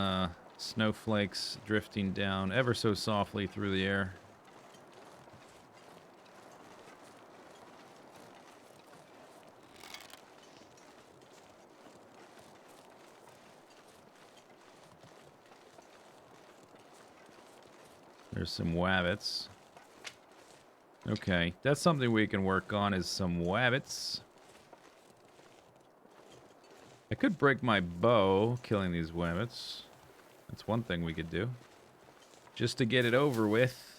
snowflakes drifting down ever so softly through the air. There's some wabbits. Okay, that's something we can work on, is some wabbits. I could break my bow killing these wabbits. That's one thing we could do. Just to get it over with.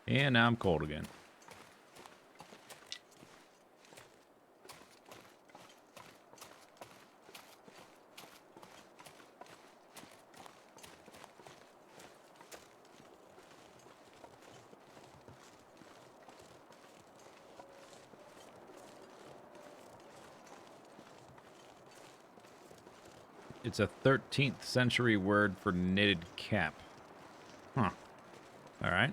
And now I'm cold again. It's a 13th century word for knitted cap. Huh. All right.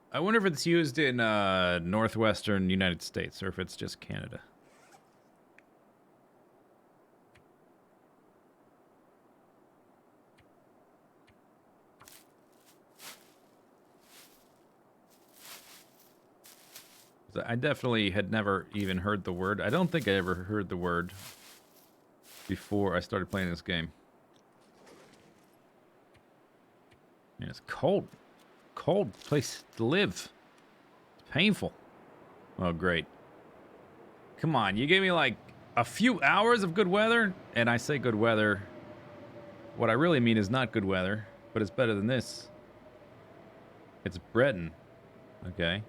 I wonder if it's used in northwestern United States or if it's just Canada. I definitely had never even heard the word. I don't think I ever heard the word before I started playing this game. Man, it's cold. Cold place to live. It's painful. Oh, great. Come on, you gave me like a few hours of good weather, and I say good weather. What I really mean is not good weather, but it's better than this. It's Britain. Okay.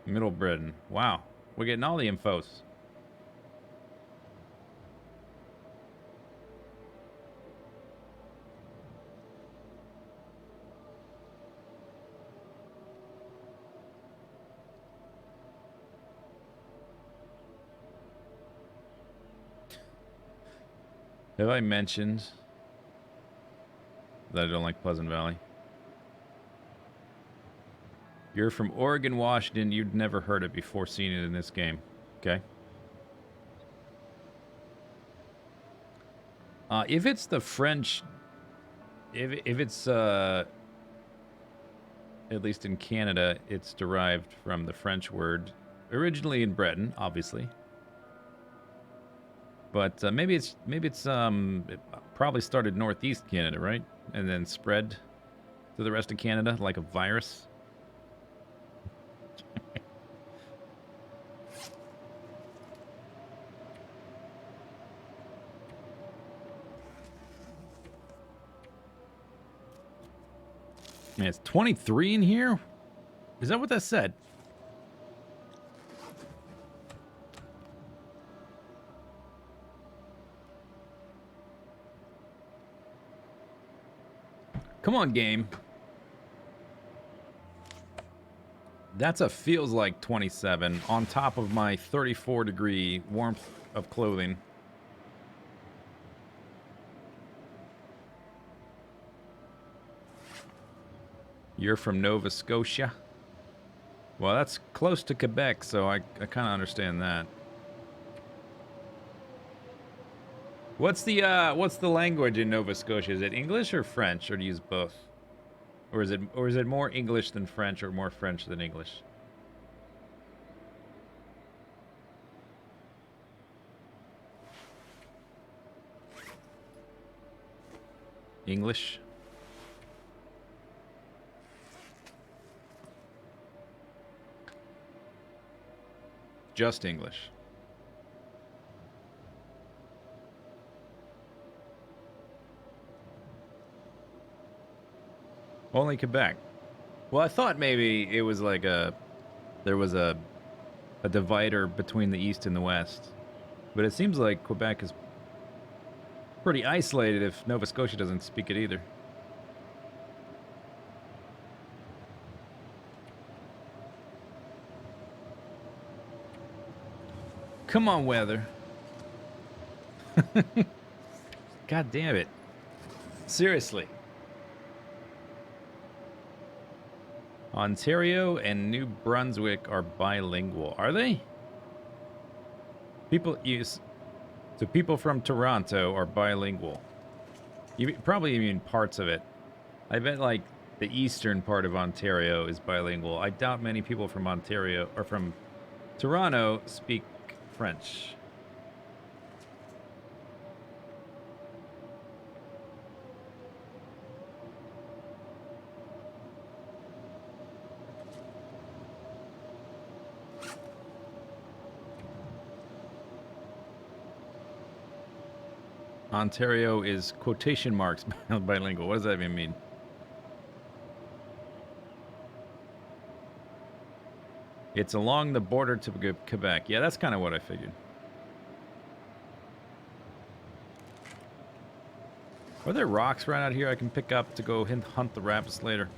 Middle Britain. Wow. We're getting all the infos. Have I mentioned that I don't like Pleasant Valley? You're from Oregon, Washington. You'd never heard it before seeing it in this game. Okay. If it's the French, if it's at least in Canada, it's derived from the French word, originally in Breton, obviously. But maybe it's it probably started northeast Canada, right, and then spread to the rest of Canada like a virus. Man, it's 23 in here? Is that what that said? Come on, game. That's a feels like 27 on top of my 34-degree warmth of clothing. You're from Nova Scotia? Well, that's close to Quebec, so I kind of understand that. What's the language in Nova Scotia? Is it English or French, or do you use both? Or is it more English than French, or more French than English? English? Just English. Only Quebec. Well, I thought maybe it was like there was a divider between the East and the West. But it seems like Quebec is pretty isolated if Nova Scotia doesn't speak it either. Come on, weather. God damn it. Seriously. Ontario and New Brunswick are bilingual. Are they? So people from Toronto are bilingual. You probably mean parts of it. I bet like the eastern part of Ontario is bilingual. I doubt many people from Ontario or from Toronto speak French. Ontario is quotation marks bilingual. What does that even mean? It's along the border to Quebec. Yeah, that's kind of what I figured. Are there rocks right out here I can pick up to go hunt the rapids later?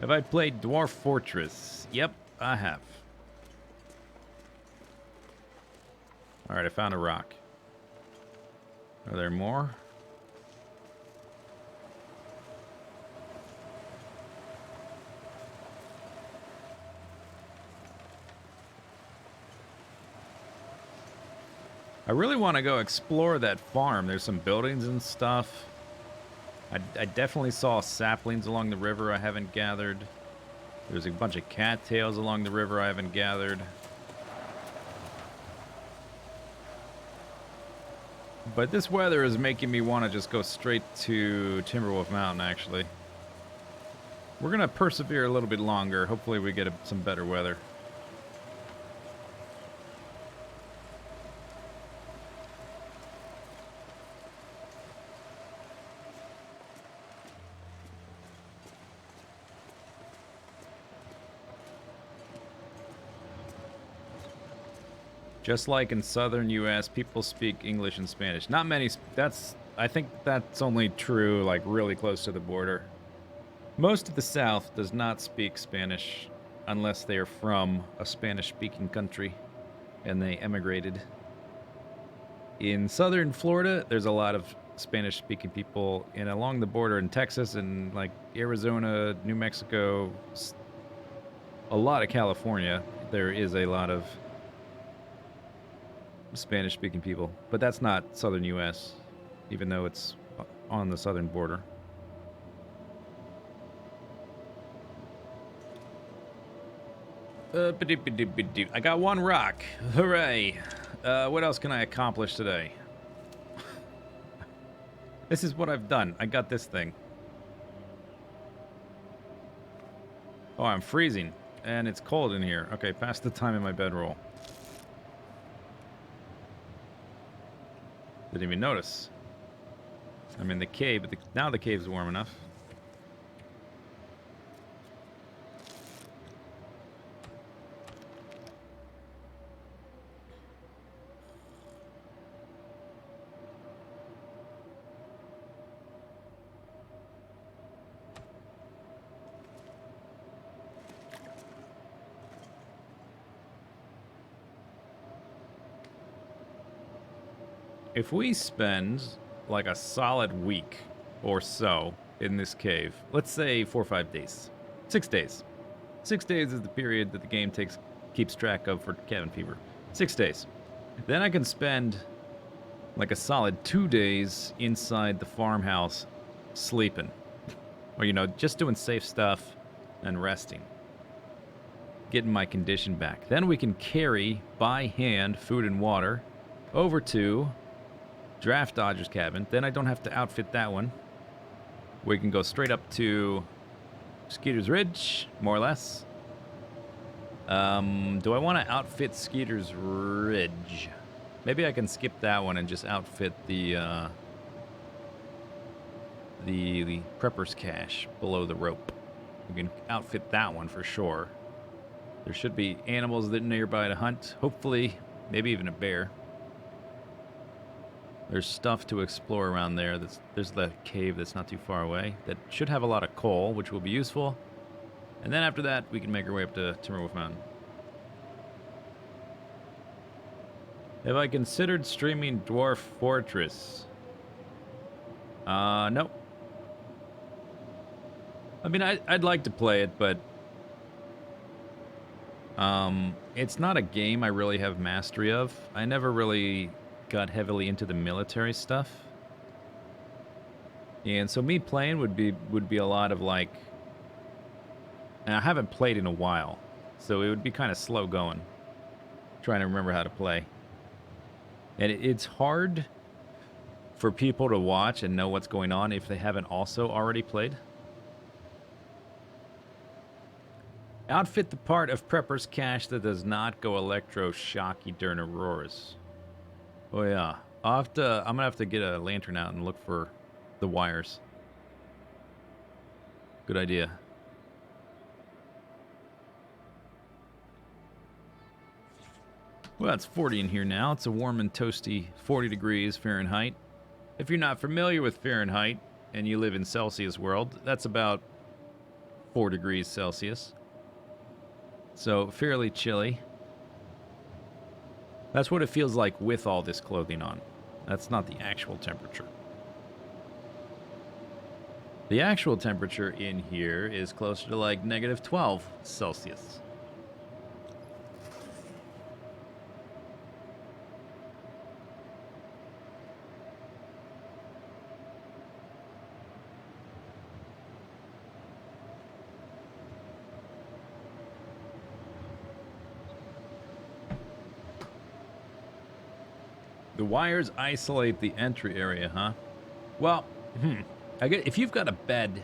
Have I played Dwarf Fortress? Yep, I have. Alright, I found a rock. Are there more? I really want to go explore that farm. There's some buildings and stuff. I definitely saw saplings along the river I haven't gathered. There's a bunch of cattails along the river I haven't gathered. But this weather is making me want to just go straight to Timberwolf Mountain, actually. We're going to persevere a little bit longer. Hopefully we get some better weather. Just like in southern U.S., people speak English and Spanish. Not many. I think that's only true, like, really close to the border. Most of the South does not speak Spanish unless they are from a Spanish-speaking country and they emigrated. In southern Florida, there's a lot of Spanish-speaking people, and along the border in Texas and, like, Arizona, New Mexico, a lot of California, there is a lot of Spanish-speaking people, but that's not southern U.S., even though it's on the southern border. I got one rock. Hooray! What else can I accomplish today? This is what I've done. I got this thing. Oh, I'm freezing, and it's cold in here. Okay, pass the time in my bedroll. Didn't even notice. I'm in the cave, but now the cave's warm enough. If we spend like a solid week or so in this cave, let's say 4 or 5 days, 6 days. 6 days is the period that the game keeps track of for cabin fever. 6 days. Then I can spend like a solid 2 days inside the farmhouse sleeping. Or, you know, just doing safe stuff and resting. Getting my condition back. Then we can carry by hand food and water over to Draft Dodger's cabin. Then I don't have to outfit that one. We can go straight up to Skeeter's Ridge, more or less. Do I want to outfit Skeeter's Ridge? Maybe I can skip that one and just outfit the the prepper's cache below the rope. We can outfit that one for sure. There should be animals that are nearby to hunt. Hopefully, maybe even a bear. There's stuff to explore around there. There's that cave that's not too far away that should have a lot of coal, which will be useful. And then after that, we can make our way up to Timberwolf Mountain. Have I considered streaming Dwarf Fortress? Nope. I mean, I'd like to play it, but it's not a game I really have mastery of. I never really got heavily into the military stuff, and so me playing would be a lot of like. And I haven't played in a while, so it would be kind of slow going, trying to remember how to play. And it's hard for people to watch and know what's going on if they haven't also already played. Outfit the part of Prepper's cache that does not go electroshocky during auroras. Oh yeah, I'm gonna have to get a lantern out and look for the wires. Good idea. Well, it's 40 in here now. It's a warm and toasty 40 degrees Fahrenheit. If you're not familiar with Fahrenheit and you live in Celsius world, that's about 4 degrees Celsius. So fairly chilly. That's what it feels like with all this clothing on. That's not the actual temperature. The actual temperature in here is closer to like -12 Celsius. The wires isolate the entry area, huh? Well, I guess if you've got a bed,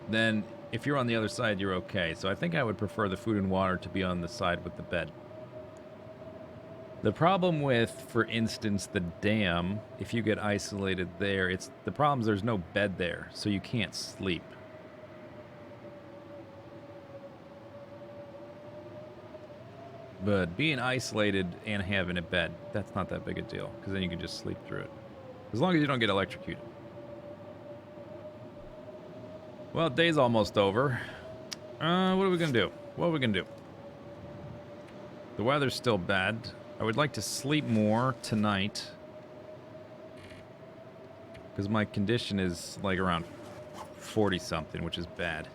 then if you're on the other side, you're okay. So I think I would prefer the food and water to be on the side with the bed. The problem with, for instance, the dam, if you get isolated there, the problem is there's no bed there, so you can't sleep. But being isolated and having a bed, that's not that big a deal, because then you can just sleep through it. As long as you don't get electrocuted. Well, day's almost over. What are we going to do? What are we going to do? The weather's still bad. I would like to sleep more tonight, because my condition is like around 40-something, which is bad.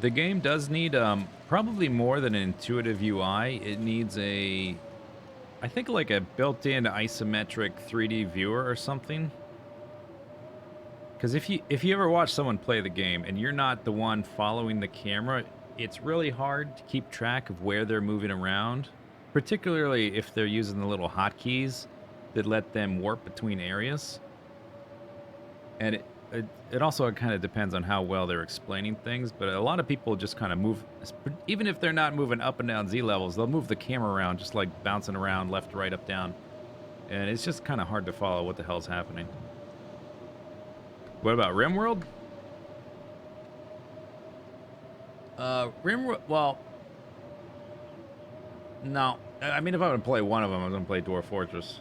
The game does need probably more than an intuitive UI. It needs I think like a built-in isometric 3D viewer or something. Because if you ever watch someone play the game and you're not the one following the camera, it's really hard to keep track of where they're moving around, particularly if they're using the little hotkeys that let them warp between areas. And it also kind of depends on how well they're explaining things, but a lot of people just kind of move, even if they're not moving up and down Z levels, they'll move the camera around, just like bouncing around left, right, up, down. And it's just kind of hard to follow what the hell's happening. What about RimWorld? RimWorld, well, no. I mean, if I would play one of them, I was going to play Dwarf Fortress.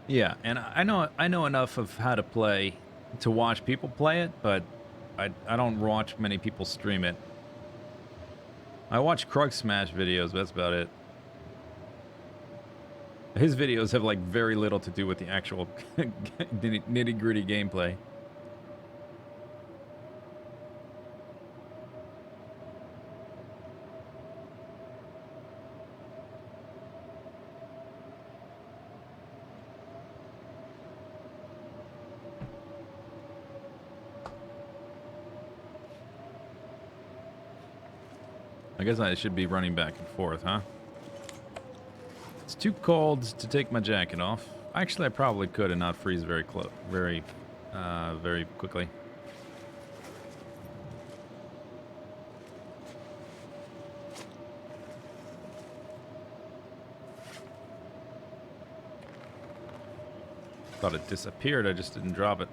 Yeah, and I know enough of how to play to watch people play it, but I don't watch many people stream it. I watch Krug Smash videos, but that's about it. His videos have like very little to do with the actual nitty-gritty gameplay. I guess I should be running back and forth, huh? It's too cold to take my jacket off. Actually, I probably could and not freeze very close, very quickly. Thought it disappeared. I just didn't drop it.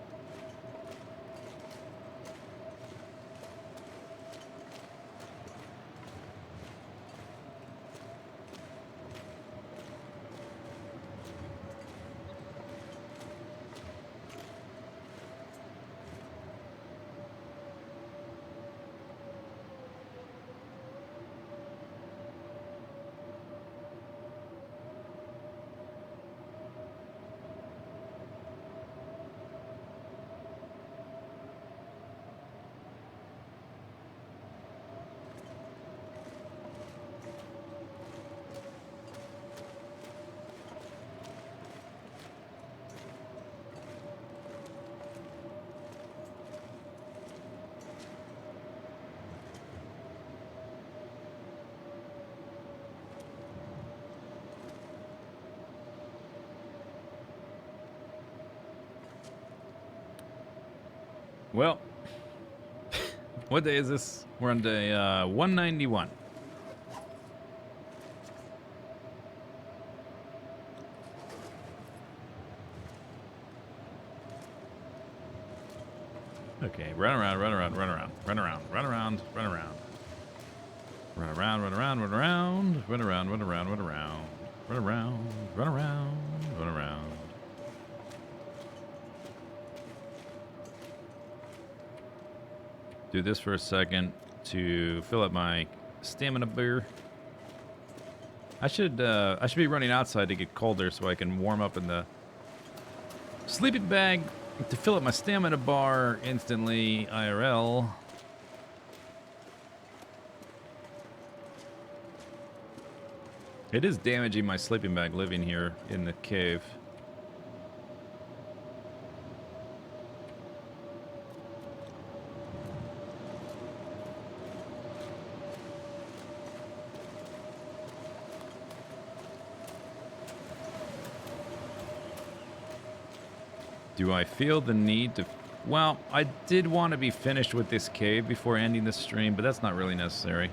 Well, what day is this? We're on day 191. Okay, run around, run around, run around, run around, run around, run around. Run around, run around, run around, run around, run around, run around, run around, run around, run around. Do this for a second to fill up my stamina beer. I should be running outside to get colder so I can warm up in the sleeping bag to fill up my stamina bar instantly IRL. It is damaging my sleeping bag living here in the cave. Do I feel the need to... Well, I did want to be finished with this cave before ending the stream, but that's not really necessary.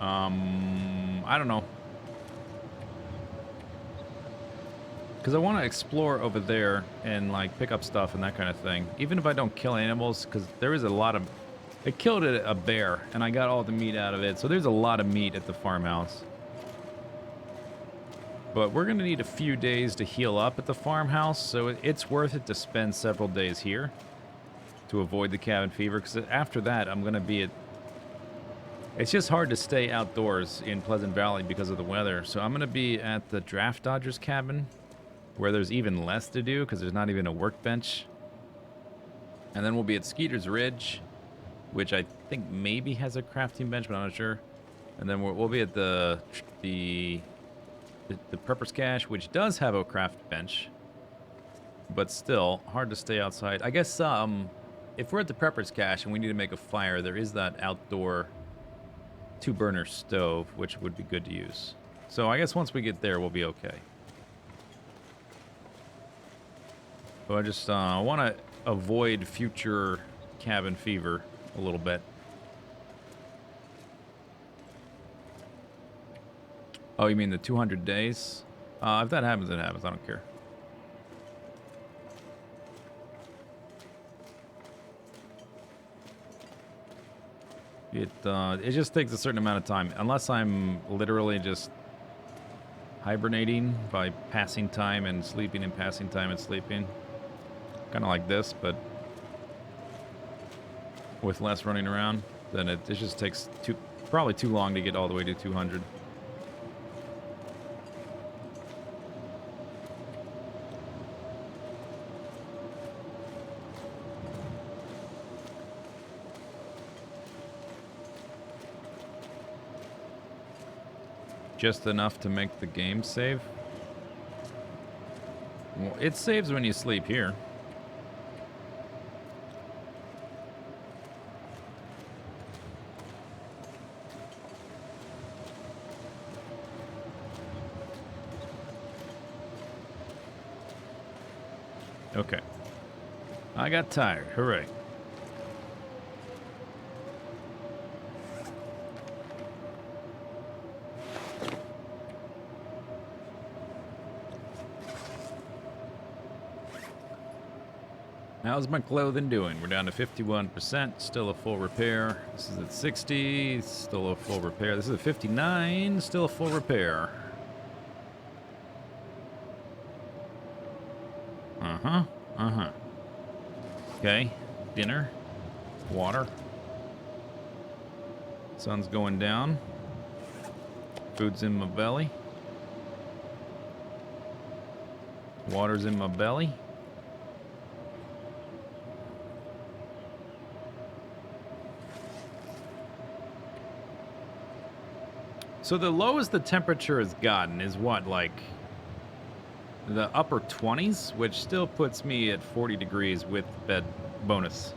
I don't know. Because I want to explore over there and, like, pick up stuff and that kind of thing. Even if I don't kill animals, because there is a lot of... I killed a bear, and I got all the meat out of it, so there's a lot of meat at the farmhouse. But we're going to need a few days to heal up at the farmhouse, so it's worth it to spend several days here to avoid the cabin fever, because after that, I'm going to be at... It's just hard to stay outdoors in Pleasant Valley because of the weather, so I'm going to be at the Draft Dodgers cabin, where there's even less to do, because there's not even a workbench. And then we'll be at Skeeter's Ridge, which I think maybe has a crafting bench, but I'm not sure. And then we'll be at the Prepper's Cache, which does have a craft bench, but still hard to stay outside. I guess if we're at the Prepper's Cache and we need to make a fire, there is that outdoor 2-burner stove, which would be good to use. So I guess once we get there, we'll be okay. But I just want to avoid future cabin fever a little bit. Oh, you mean the 200 days? If that happens, it happens. I don't care. It just takes a certain amount of time. Unless I'm literally just hibernating by passing time and sleeping and passing time and sleeping. Kind of like this, but with less running around. Then it just takes probably too long to get all the way to 200. Just enough to make the game save? Well, it saves when you sleep here. Okay. I got tired. Hooray. How's my clothing doing? We're down to 51%, still a full repair. This is at 60, still a full repair. This is at 59, still a full repair. Uh-huh, uh-huh. Okay, dinner, water. Sun's going down. Food's in my belly. Water's in my belly. So the lowest the temperature has gotten is what, like the upper 20s, which still puts me at 40 degrees with bed bonus.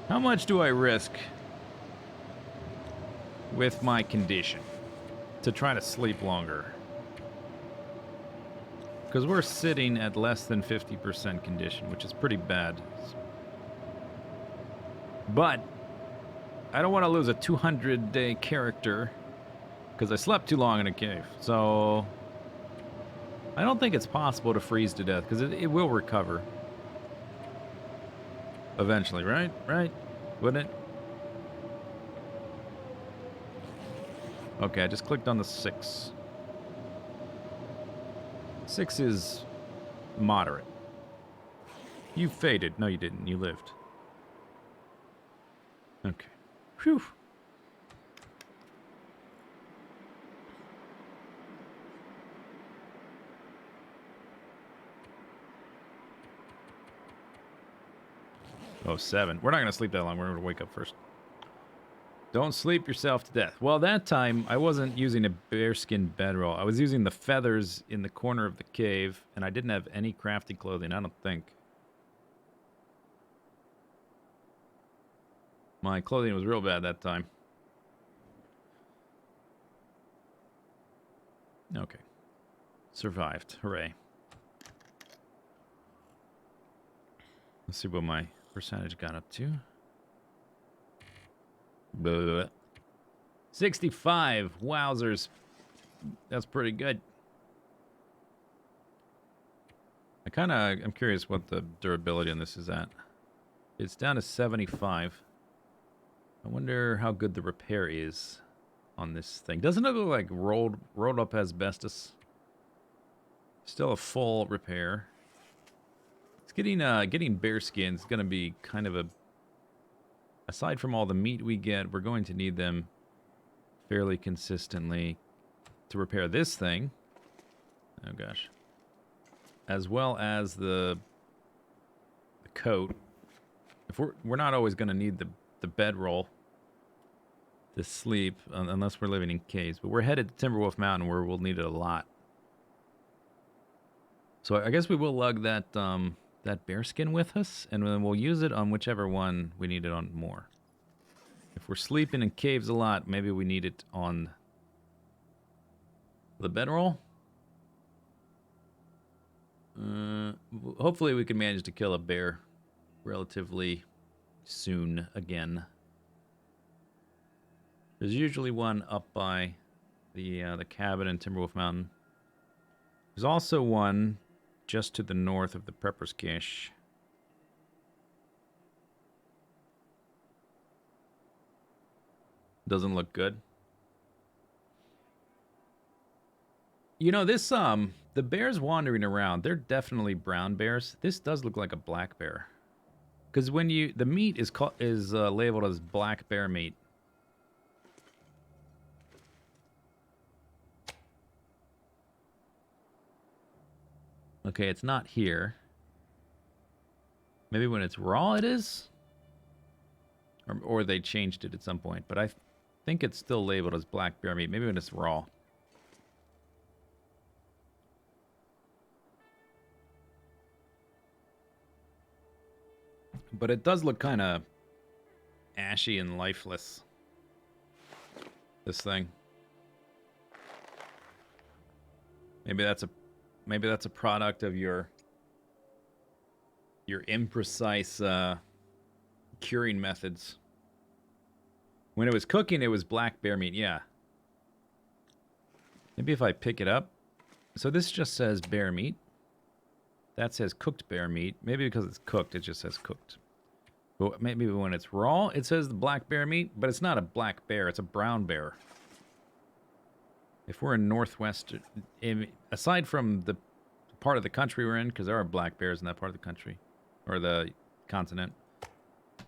How much do I risk with my condition to try to sleep longer? Because we're sitting at less than 50% condition, which is pretty bad. But I don't want to lose a 200-day character because I slept too long in a cave. So I don't think it's possible to freeze to death because it will recover eventually, right? Right? Wouldn't it? Okay, I just clicked on the 6. 6 is moderate. You faded. No, you didn't. You lived. Okay. Whew. Oh, 7. We're not going to sleep that long. We're going to wake up first. Don't sleep yourself to death. Well, that time, I wasn't using a bearskin bedroll. I was using the feathers in the corner of the cave, and I didn't have any crafty clothing, I don't think. My clothing was real bad that time. Okay. Survived. Hooray. Let's see what my percentage got up to. Blah. 65. Wowzers. That's pretty good. I'm curious what the durability on this is at. It's down to 75. I wonder how good the repair is on this thing. Doesn't it look like rolled up asbestos? Still a full repair. It's getting bear skin is going to be kind of a... Aside from all the meat we get, we're going to need them fairly consistently to repair this thing. Oh gosh. As well as the coat. If we're not always going to need the bedroll to sleep unless we're living in caves, but we're headed to Timberwolf Mountain where we'll need it a lot. So I guess we will lug that that bearskin with us, and then we'll use it on whichever one we need it on more. If we're sleeping in caves a lot, maybe we need it on the bedroll. Hopefully we can manage to kill a bear relatively soon again. There's usually one up by the cabin in Timberwolf Mountain. There's also one just to the north of the Prepper's Cache. Doesn't look good. You know, this the bears wandering around, they're definitely brown bears. This does look like a black bear. Because when the meat is labeled as black bear meat. Okay, it's not here. Maybe when it's raw it is? Or they changed it at some point. But I think it's still labeled as black bear meat. Maybe when it's raw. But it does look kind of ashy and lifeless. This thing. Maybe that's a product of your your imprecise curing methods. When it was cooking, it was black bear meat. Yeah. Maybe if I pick it up. So this just says bear meat. That says cooked bear meat. Maybe because it's cooked, it just says cooked. But maybe when it's raw, it says the black bear meat. But it's not a black bear. It's a brown bear. If we're in northwest, aside from the part of the country we're in, because there are black bears in that part of the country. Or the continent.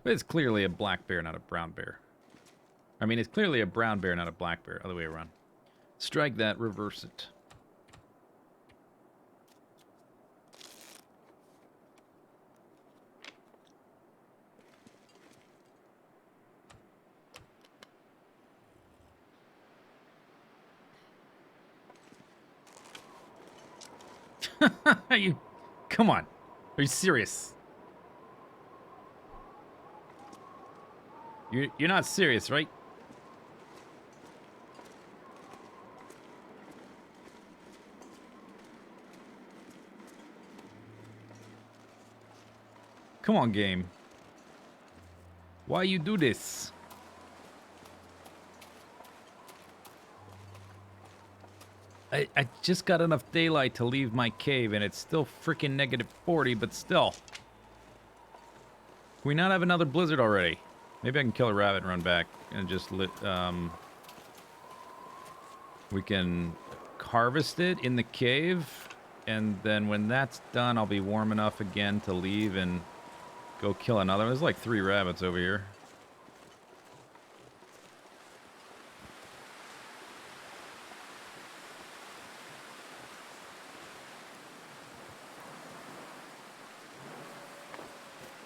But it's clearly a black bear, not a brown bear. I mean, it's clearly a brown bear, not a black bear. Other way around. Strike that, reverse it. You, come on. Are you serious? You're not serious, right? Come on, game. Why you do this? I just got enough daylight to leave my cave, and it's still freaking -40, but still. Can we not have another blizzard already? Maybe I can kill a rabbit and run back and just we can harvest it in the cave, and then when that's done, I'll be warm enough again to leave and go kill another. There's like 3 rabbits over here.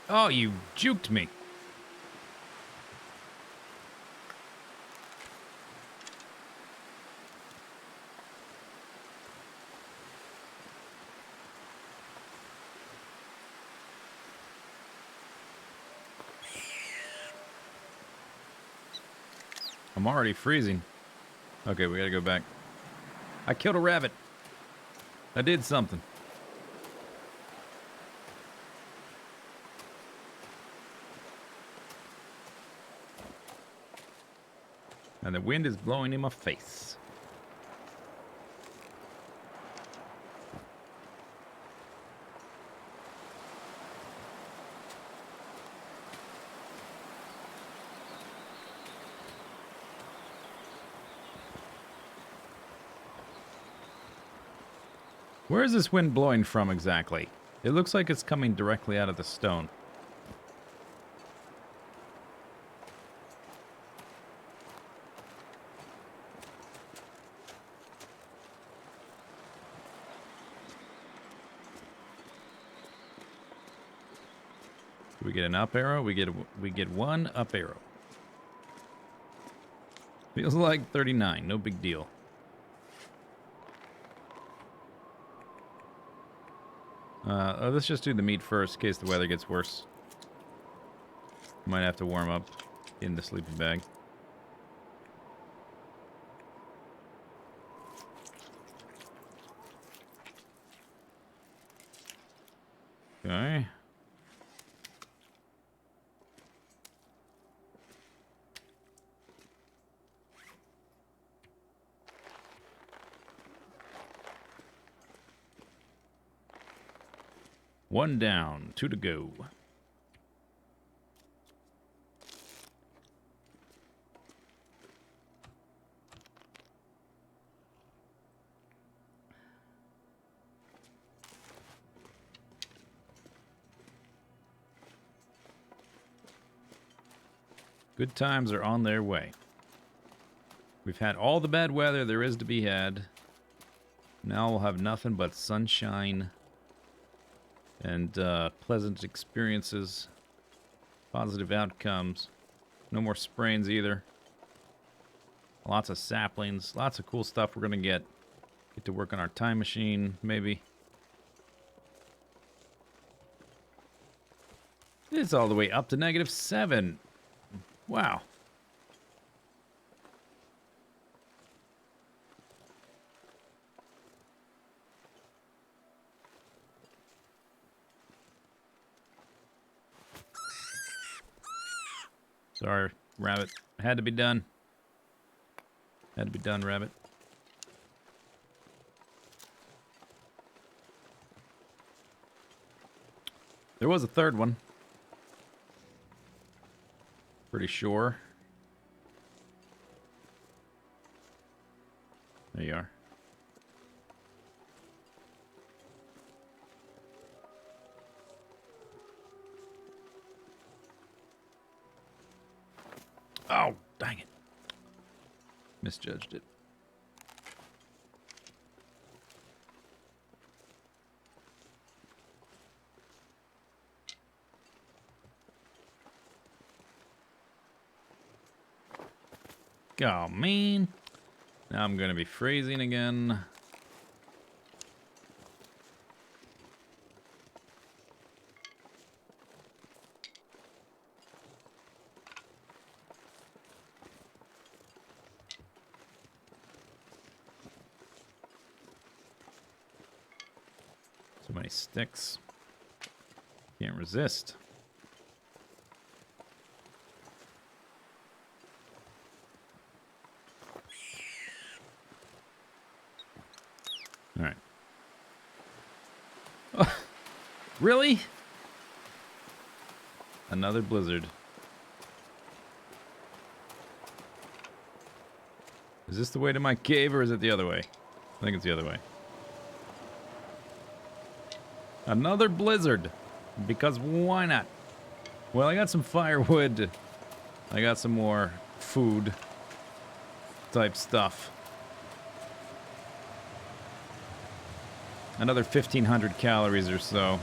Oh, you juked me. I'm already freezing. Okay, we gotta go back. I killed a rabbit. I did something. And the wind is blowing in my face. Where is this wind blowing from exactly? It looks like it's coming directly out of the stone. Do we get an up arrow? We get one up arrow. Feels like 39, no big deal. Let's just do the meat first in case the weather gets worse. Might have to warm up in the sleeping bag. Okay. One down, 2 to go. Good times are on their way. We've had all the bad weather there is to be had. Now we'll have nothing but sunshine and pleasant experiences, positive outcomes. No more sprains either. Lots of saplings, lots of cool stuff we're gonna get. Get to work on our time machine, maybe. It's all the way up to -7. Wow. Sorry, rabbit. Had to be done. Had to be done, rabbit. There was a third one. Pretty sure. There you are. Oh, dang it. Misjudged it. Oh, man. Now I'm going to be freezing again. So many sticks. Can't resist. All right. Oh, really? Another blizzard. Is this the way to my cave or is it the other way? I think it's the other way. Another blizzard. Because why not? Well, I got some firewood. I got some more food type stuff. Another 1,500 calories or so.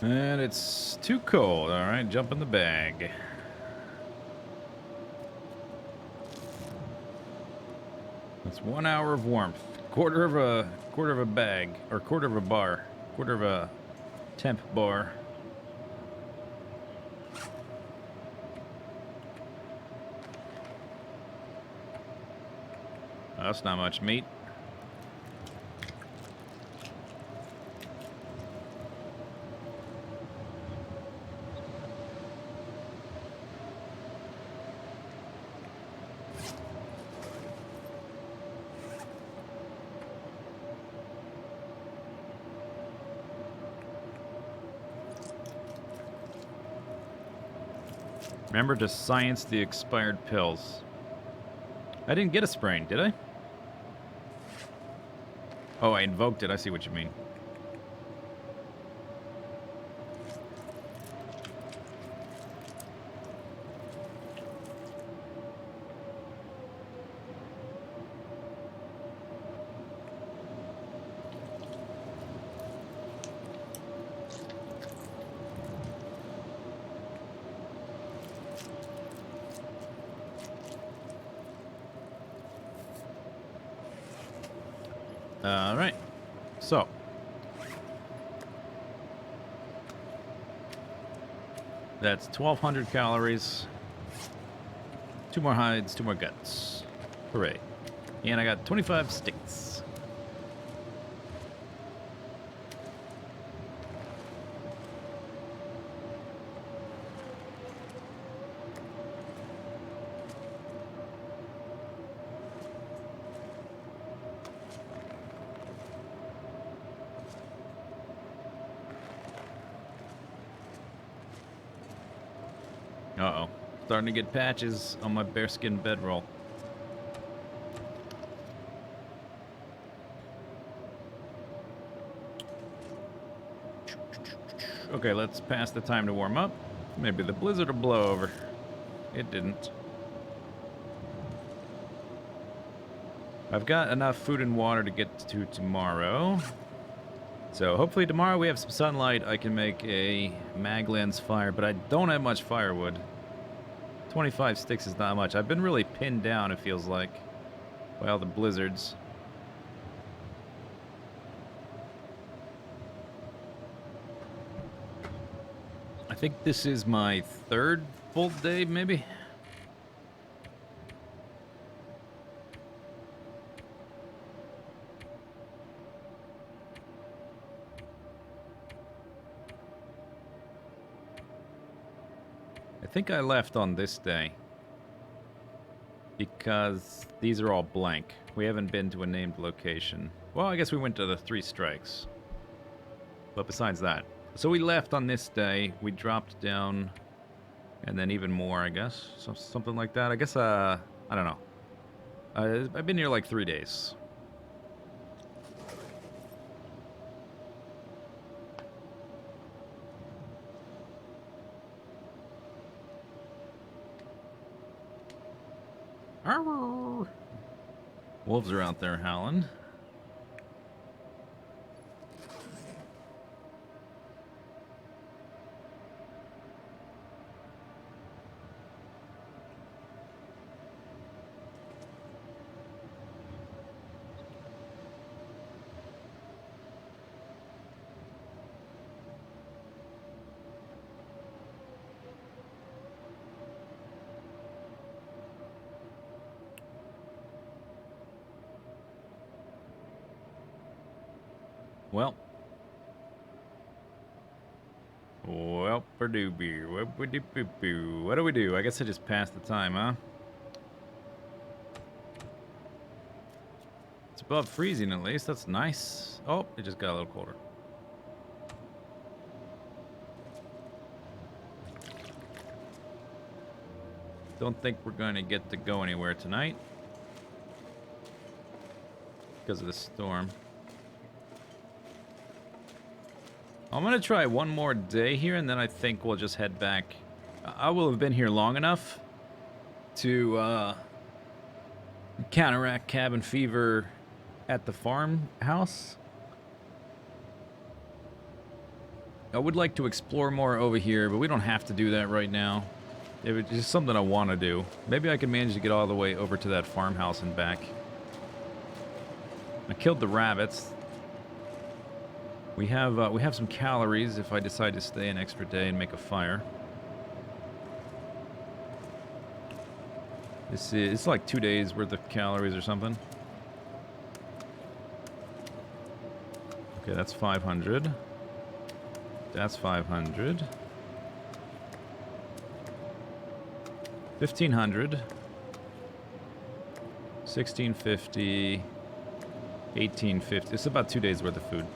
And it's too cold. All right, jump in the bag. That's 1 hour of warmth. Quarter of a bag, or quarter of a bar, quarter of a temp bar. Oh, that's not much meat. Remember to science the expired pills. I didn't get a sprain, did I? Oh, I invoked it. I see what you mean. All right. So. That's 1,200 calories. 2 more hides, 2 more guts. Hooray. And I got 25 sticks. Uh-oh. Starting to get patches on my bearskin bedroll. Okay, let's pass the time to warm up. Maybe the blizzard will blow over. It didn't. I've got enough food and water to get to tomorrow. So hopefully tomorrow we have some sunlight. I can make a mag lens fire, but I don't have much firewood. 25 sticks is not much. I've been really pinned down, it feels like, by all the blizzards. I think this is my third full day, maybe? I think I left on this day because these are all blank. We haven't been to a named location. Well, I guess we went to the 3 strikes. But besides that. So we left on this day. We dropped down and then even more, I guess. So, something like that. I guess, I don't know. I've been here like 3 days. Arr! Wolves are out there howling. Well, what do we do? I guess I just passed the time, huh? It's above freezing at least. That's nice. Oh, it just got a little colder. Don't think we're going to get to go anywhere tonight because of the storm. I'm going to try one more day here, and then I think we'll just head back. I will have been here long enough to counteract cabin fever at the farmhouse. I would like to explore more over here, but we don't have to do that right now. It's just something I want to do. Maybe I can manage to get all the way over to that farmhouse and back. I killed the rabbits. We have some calories if I decide to stay an extra day and make a fire. It's like 2 days worth of calories or something. Okay, that's 500. That's 500. 1500. 1650. 1850. It's about 2 days worth of food.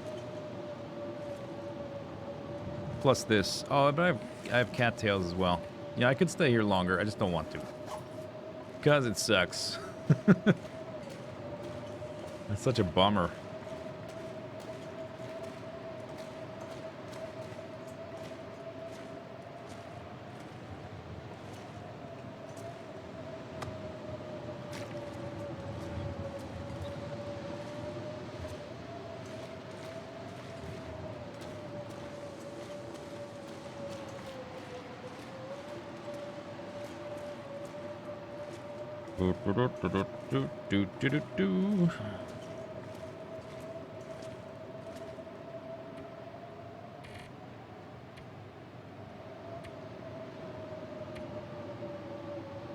Plus this. Oh, but I have cattails as well. Yeah, I could stay here longer. I just don't want to. Because it sucks. That's such a bummer.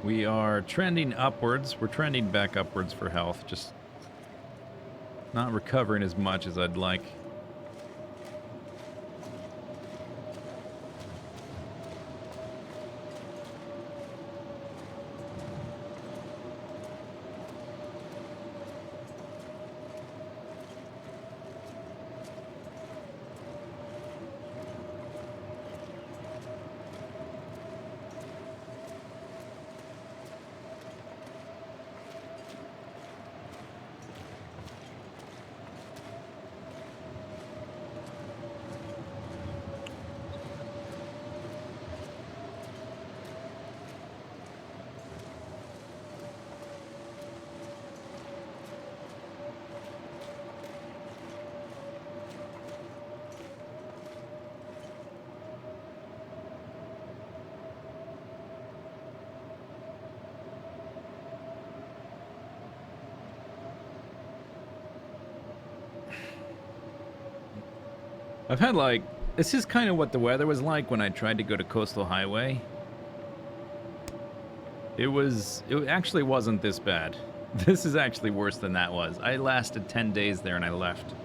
We are trending upwards. We're trending back upwards for health. Just not recovering as much as I'd like. I've had like, this is kind of what the weather was like when I tried to go to Coastal Highway. It actually wasn't this bad. This is actually worse than that was. I lasted 10 days there and I left.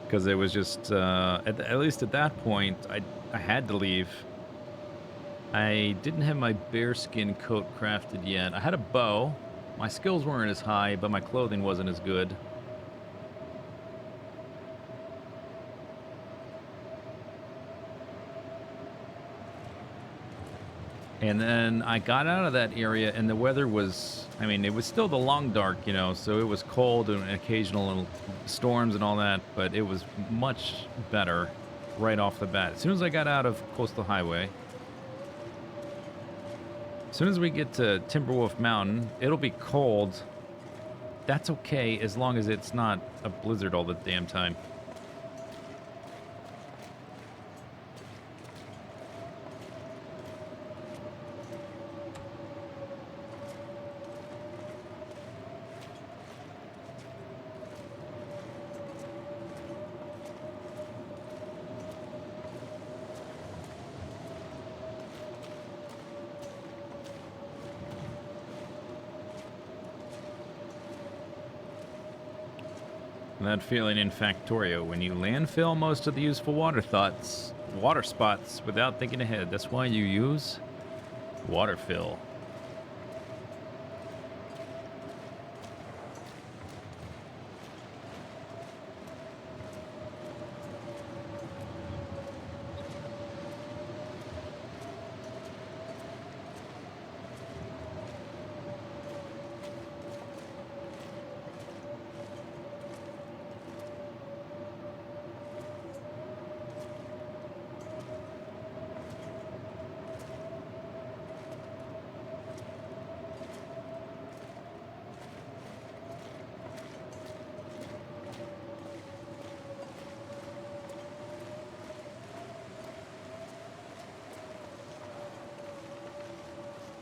Because it was just, at least at that point, I had to leave. I didn't have my bearskin coat crafted yet. I had a bow. My skills weren't as high, but my clothing wasn't as good. And then I got out of that area, and the weather was, I mean, it was still the long dark, you know, so it was cold and occasional storms and all that, but it was much better right off the bat. As soon as I got out of Coastal Highway, as soon as we get to Timberwolf Mountain, it'll be cold. That's okay as long as it's not a blizzard all the damn time. That feeling in Factorio when you landfill most of the useful water spots without thinking ahead. That's why you use water fill.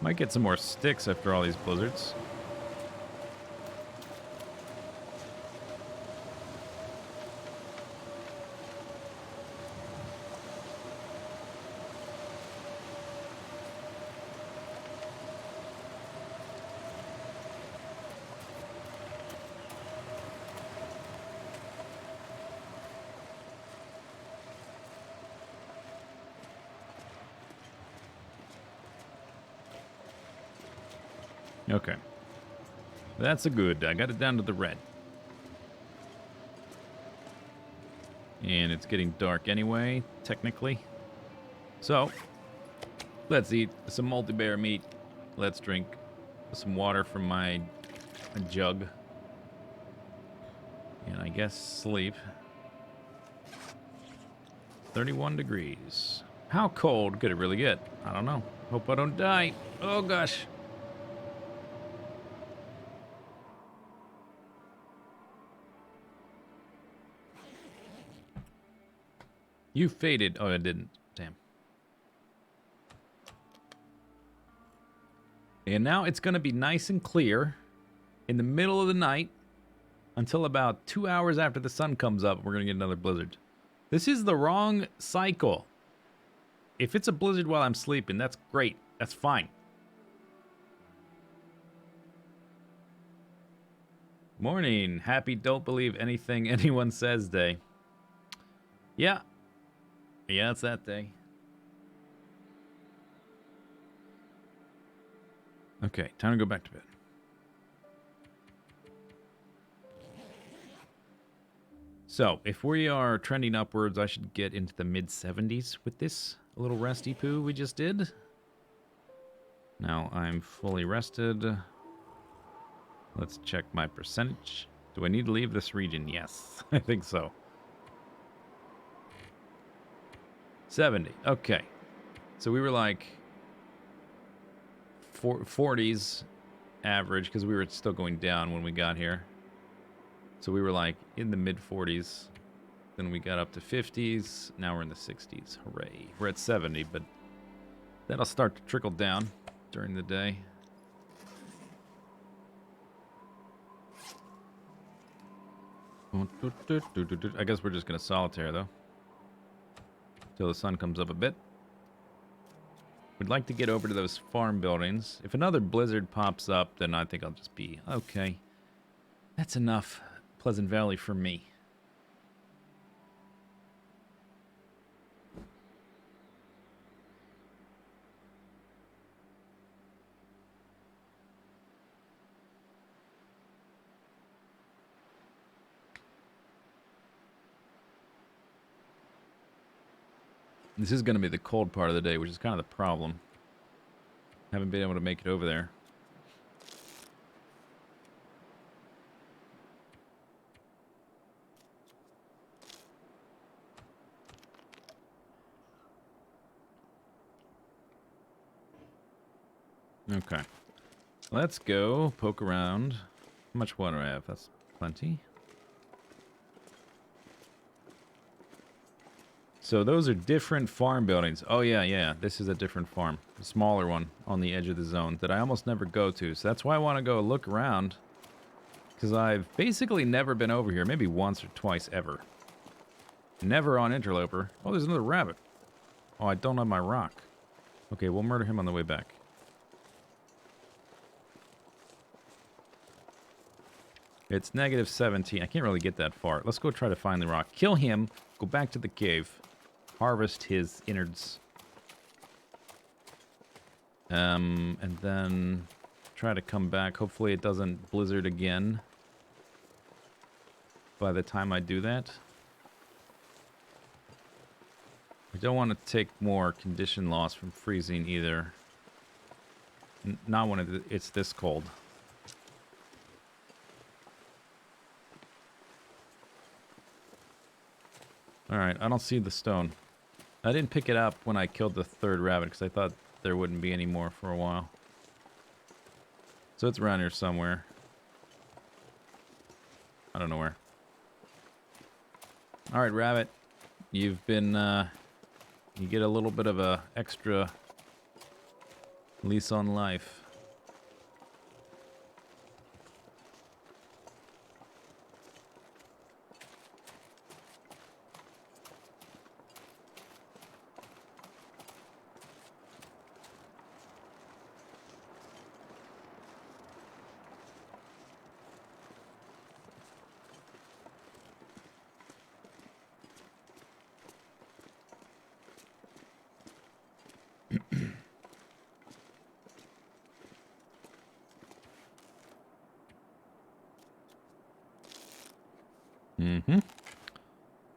Might get some more sticks after all these blizzards. Okay. That's a good. I got it down to the red. And it's getting dark anyway, technically. So, let's eat some multi-bear meat. Let's drink some water from my jug. And I guess sleep. 31 degrees. How cold could it really get? I don't know. Hope I don't die. Oh, gosh. You faded. Oh, I didn't. Damn. And now it's going to be nice and clear in the middle of the night until about 2 hours after the sun comes up. We're going to get another blizzard. This is the wrong cycle. If it's a blizzard while I'm sleeping, that's great. That's fine. Morning. Happy don't believe anything anyone says day. Yeah. Yeah, it's that day. Okay, time to go back to bed. So, if we are trending upwards, I should get into the mid-70s with this little resty poo we just did. Now I'm fully rested. Let's check my percentage. Do I need to leave this region? Yes, I think so. 70. Okay. So we were like 40s average because we were still going down when we got here. So we were like in the mid 40s. Then we got up to 50s. Now we're in the 60s. Hooray. We're at 70, but that'll start to trickle down during the day. I guess we're just going to solitaire though. till the sun comes up a bit. We'd like to get over to those farm buildings. If another blizzard pops up, then I think I'll just be okay. That's enough Pleasant Valley for me. This is going to be the cold part of the day, which is kind of the problem. Haven't been able to make it over there. Okay. Let's go poke around. How much water I have? That's plenty. So those are different farm buildings. Oh, yeah. This is a different farm. A smaller one on the edge of the zone that I almost never go to. So that's why I want to go look around. Because I've basically never been over here. Maybe once or twice ever. Never on Interloper. Oh, there's another rabbit. Oh, I don't have my rock. Okay, we'll murder him on the way back. It's -17. I can't really get that far. Let's go try to find the rock. Kill him. Go back to the cave. Harvest his innards. And then try to come back. Hopefully it doesn't blizzard again by the time I do that. I don't want to take more condition loss from freezing either. Not when it's this cold. Alright, I don't see the stone. I didn't pick it up when I killed the third rabbit because I thought there wouldn't be any more for a while. So it's around here somewhere. I don't know where. Alright, rabbit. You've been, you get a little bit of a extra lease on life.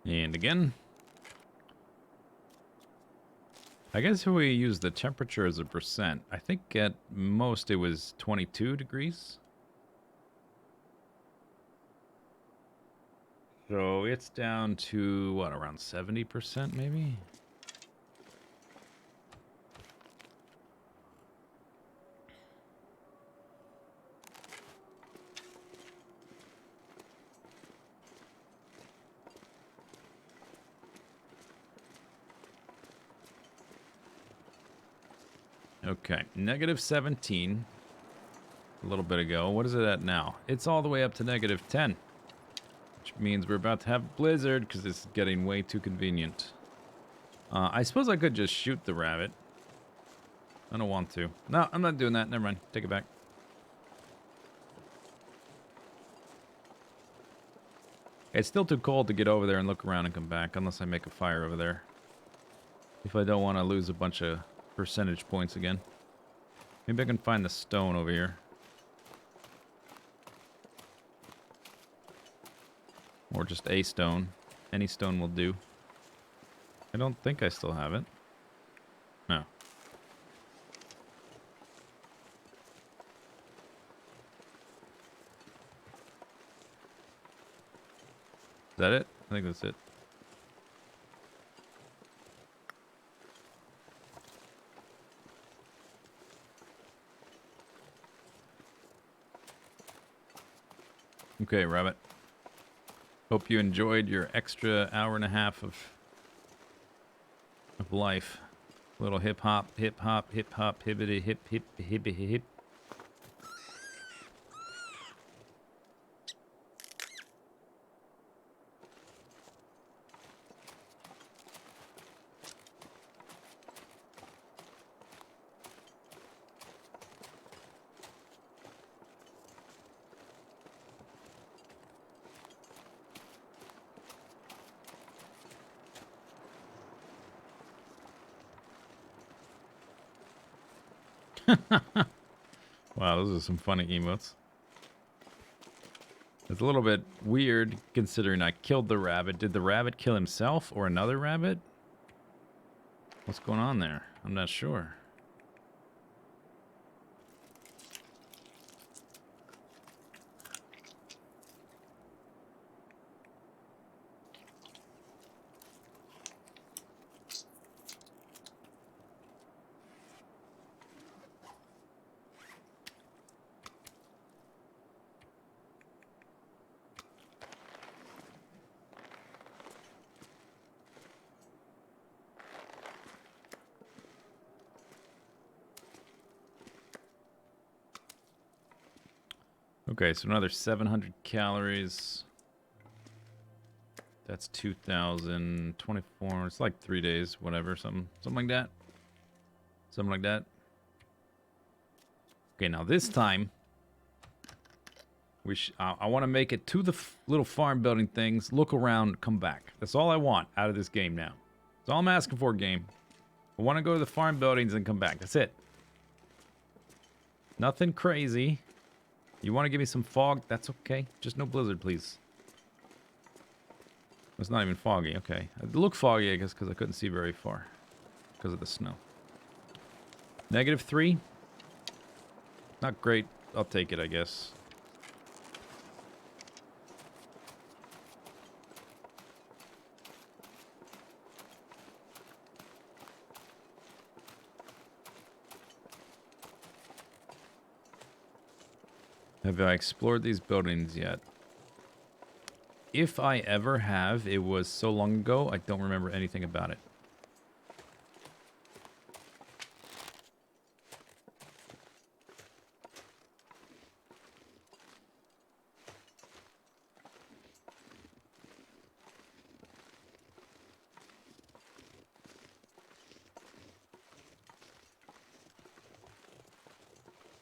And again. I guess if we use the temperature as a percent, I think at most it was 22 degrees. So it's down to, what, around 70% maybe? Okay, -17 a little bit ago. What is it at now? It's all the way up to -10, which means we're about to have blizzard because it's getting way too convenient. I suppose I could just shoot the rabbit. I don't want to. No, I'm not doing that. Never mind. Take it back. It's still too cold to get over there and look around and come back unless I make a fire over there. If I don't want to lose a bunch of percentage points again. Maybe I can find the stone over here. Or just a stone. Any stone will do. I don't think I still have it. No. Is that it? I think that's it. Okay, rabbit. Hope you enjoyed your extra hour and a half of life. Little hip hop, hip hop, hip hop, hibbity hip hip hibbity hip. Wow, those are some funny emotes. It's a little bit weird considering I killed the rabbit. Did the rabbit kill himself or another rabbit? What's going on there? I'm not sure. Okay, so another 700 calories. That's 2,024. It's like 3 days, whatever, something like that. Something like that. Okay, now this time, I want to make it to the little farm building things, look around, come back. That's all I want out of this game now. That's all I'm asking for, game. I want to go to the farm buildings and come back. That's it. Nothing crazy. You want to give me some fog? That's okay. Just no blizzard, please. It's not even foggy. Okay. It looked foggy, I guess, because I couldn't see very far because of the snow. -3. Not great. I'll take it, I guess. Have I explored these buildings yet? If I ever have, it was so long ago, I don't remember anything about it.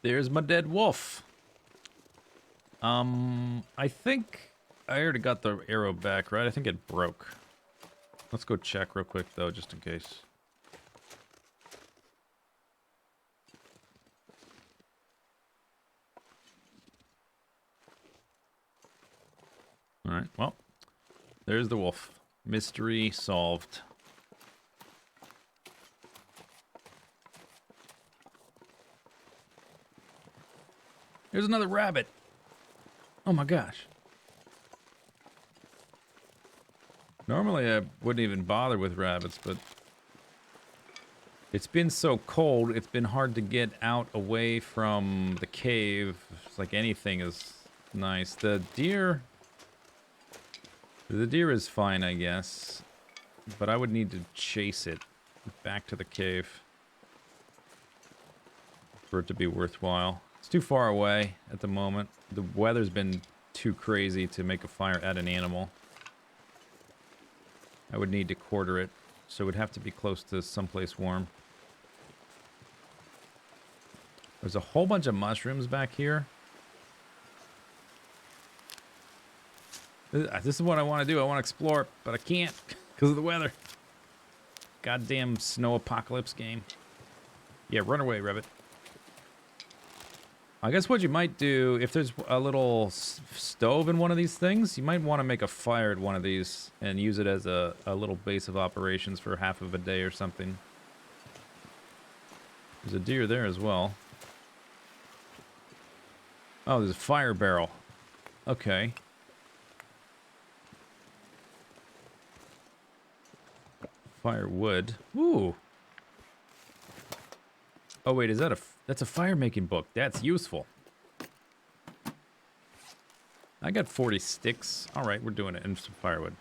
There's my dead wolf. I think I already got the arrow back, right? I think it broke. Let's go check real quick, though, just in case. Alright, well, there's the wolf. Mystery solved. There's another rabbit. Oh my gosh. Normally I wouldn't even bother with rabbits, but it's been so cold, it's been hard to get out away from the cave. It's like anything is nice. The deer is fine, I guess, but I would need to chase it back to the cave for it to be worthwhile. It's too far away at the moment. The weather's been too crazy to make a fire at an animal. I would need to quarter it, so it would have to be close to someplace warm. There's a whole bunch of mushrooms back here. This is what I want to do. I want to explore, but I can't because of the weather. Goddamn snow apocalypse game. Yeah, run away, rabbit. I guess what you might do, if there's a little stove in one of these things, you might want to make a fire at one of these and use it as a little base of operations for half of a day or something. There's a deer there as well. Oh, there's a fire barrel. Okay. Firewood. Ooh. Oh wait, is that that's a fire making book? That's useful. I got 40 sticks. All right, we're doing it. And some firewood.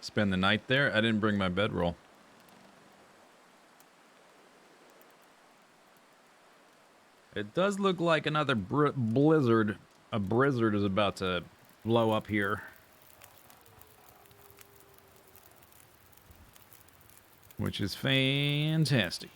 Spend the night there? I didn't bring my bedroll. It does look like another blizzard. A blizzard is about to blow up here. which is fantastic.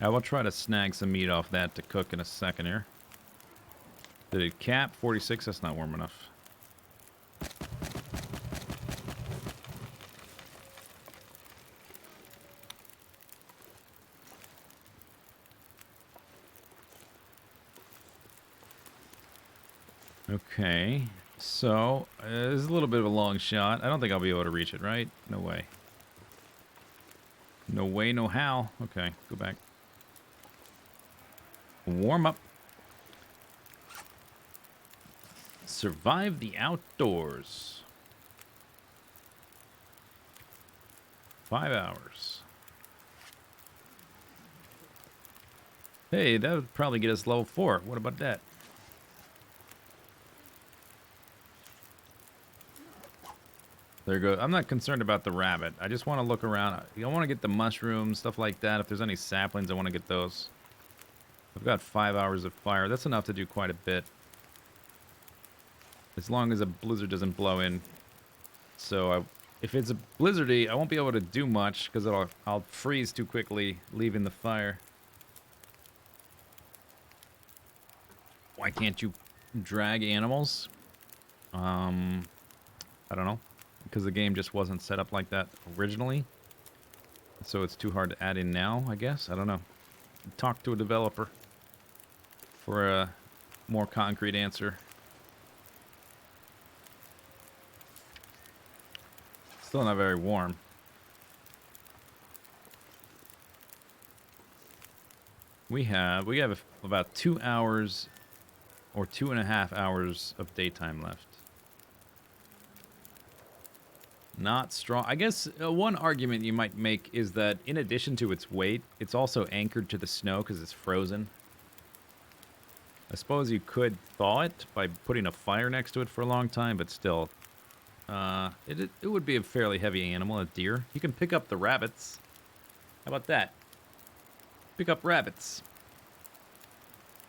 I will try to snag some meat off that to cook in a second here. Did it cap? 46? That's not warm enough. Okay, so this is a little bit of a long shot. I don't think I'll be able to reach it, right? No way. No way, no how. Okay, go back. Warm up. Survive the outdoors. 5 hours. Hey, that would probably get us level 4. What about that? There you go. I'm not concerned about the rabbit. I just want to look around. I want to get the mushrooms, stuff like that. If there's any saplings, I want to get those. I've got 5 hours of fire. That's enough to do quite a bit. As long as a blizzard doesn't blow in. So if it's a blizzardy, I won't be able to do much because I'll freeze too quickly, leaving the fire. Why can't you drag animals? I don't know. Because the game just wasn't set up like that originally. So it's too hard to add in now, I guess. I don't know. Talk to a developer for a more concrete answer. Still not very warm. We have about 2 hours or 2.5 hours of daytime left. Not strong. I guess one argument you might make is that in addition to its weight, it's also anchored to the snow because it's frozen. I suppose you could thaw it by putting a fire next to it for a long time, but still, it would be a fairly heavy animal, a deer. You can pick up the rabbits. How about that? Pick up rabbits.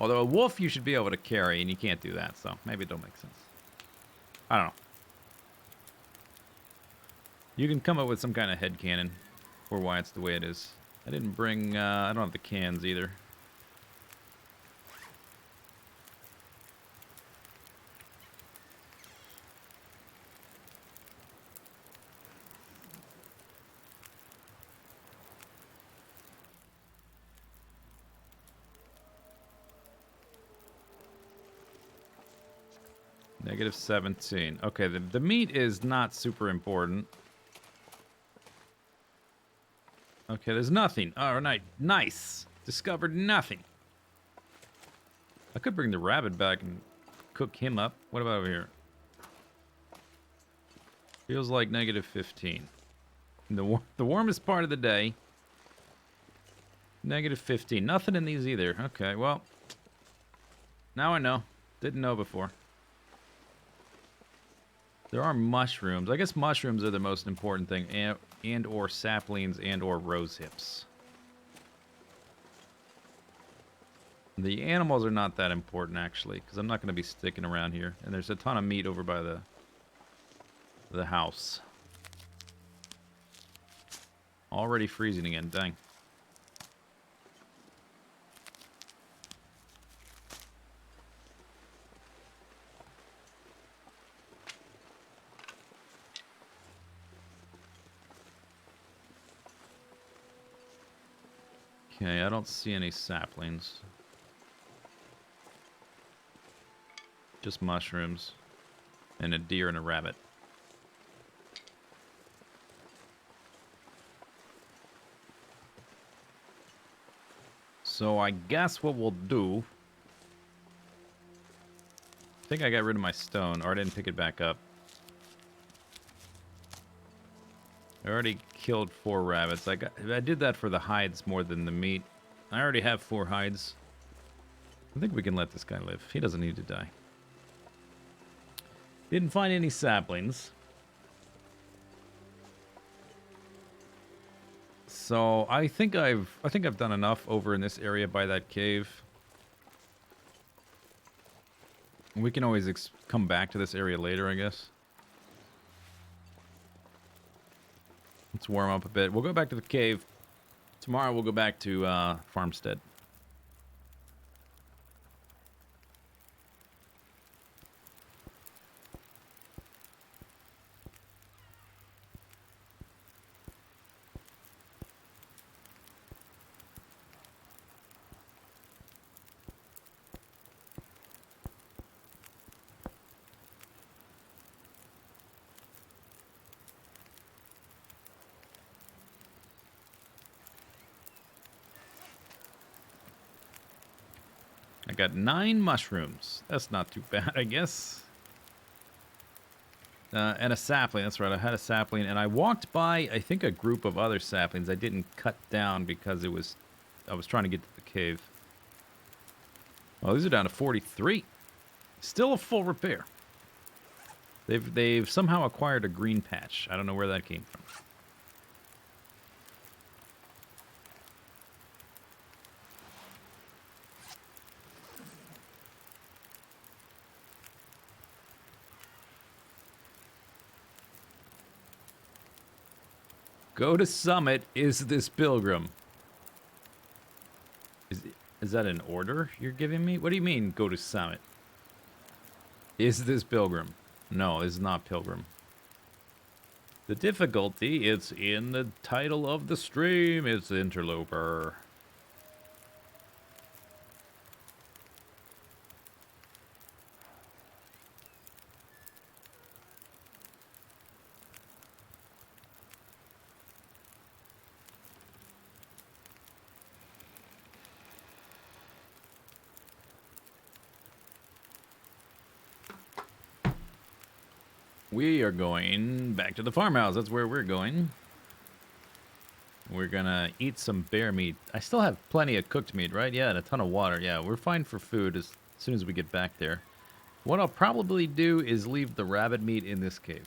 Although a wolf you should be able to carry, and you can't do that, so maybe it don't make sense. I don't know. You can come up with some kind of headcanon for why it's the way it is. I didn't bring, I don't have the cans either. Negative 17. Okay, the meat is not super important. Okay, there's nothing. All right, nice. Discovered nothing. I could bring the rabbit back and cook him up. What about over here? Feels like negative 15. The warmest part of the day. Negative 15. Nothing in these either. Okay, well. Now I know. Didn't know before. There are mushrooms. I guess mushrooms are the most important thing. And or saplings and or rose hips. The animals are not that important, actually, because I'm not going to be sticking around here. And there's a ton of meat over by the house. Already freezing again, dang. Okay, I don't see any saplings. Just mushrooms. And a deer and a rabbit. So I guess what we'll do... I think I got rid of my stone, or I didn't pick it back up. I already killed 4 rabbits. I did that for the hides more than the meat. I already have 4 hides. I think we can let this guy live. He doesn't need to die. Didn't find any saplings. So I think I've done enough over in this area by that cave. We can always come back to this area later, I guess. Let's warm up a bit. We'll go back to the cave. Tomorrow we'll go back to Farmstead. I got 9 mushrooms. That's not too bad, I guess. And a sapling. That's right. I had a sapling, and I walked by, I think, a group of other saplings I didn't cut down because I was trying to get to the cave. Well, these are down to 43. Still a full repair. They've somehow acquired a green patch. I don't know where that came from. Go to summit, is this pilgrim? Is that an order you're giving me? What do you mean, go to summit? Is this pilgrim? No, it's not pilgrim. The difficulty, it's in the title of the stream. It's Interloper. We are going back to the farmhouse. That's where we're going. We're gonna eat some bear meat. I still have plenty of cooked meat, right? Yeah, and a ton of water. Yeah, we're fine for food as soon as we get back there. What I'll probably do is leave the rabbit meat in this cave.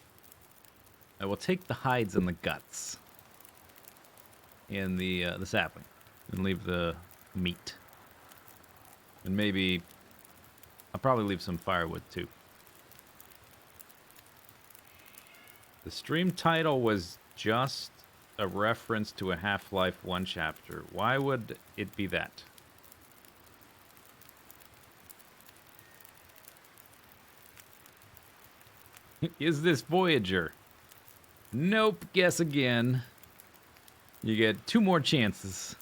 I will take the hides and the guts in the sapling and leave the meat. And maybe I'll probably leave some firewood too. The stream title was just a reference to a Half-Life 1 chapter. Why would it be that? Is this Voyager? Nope, guess again. You get 2 more chances.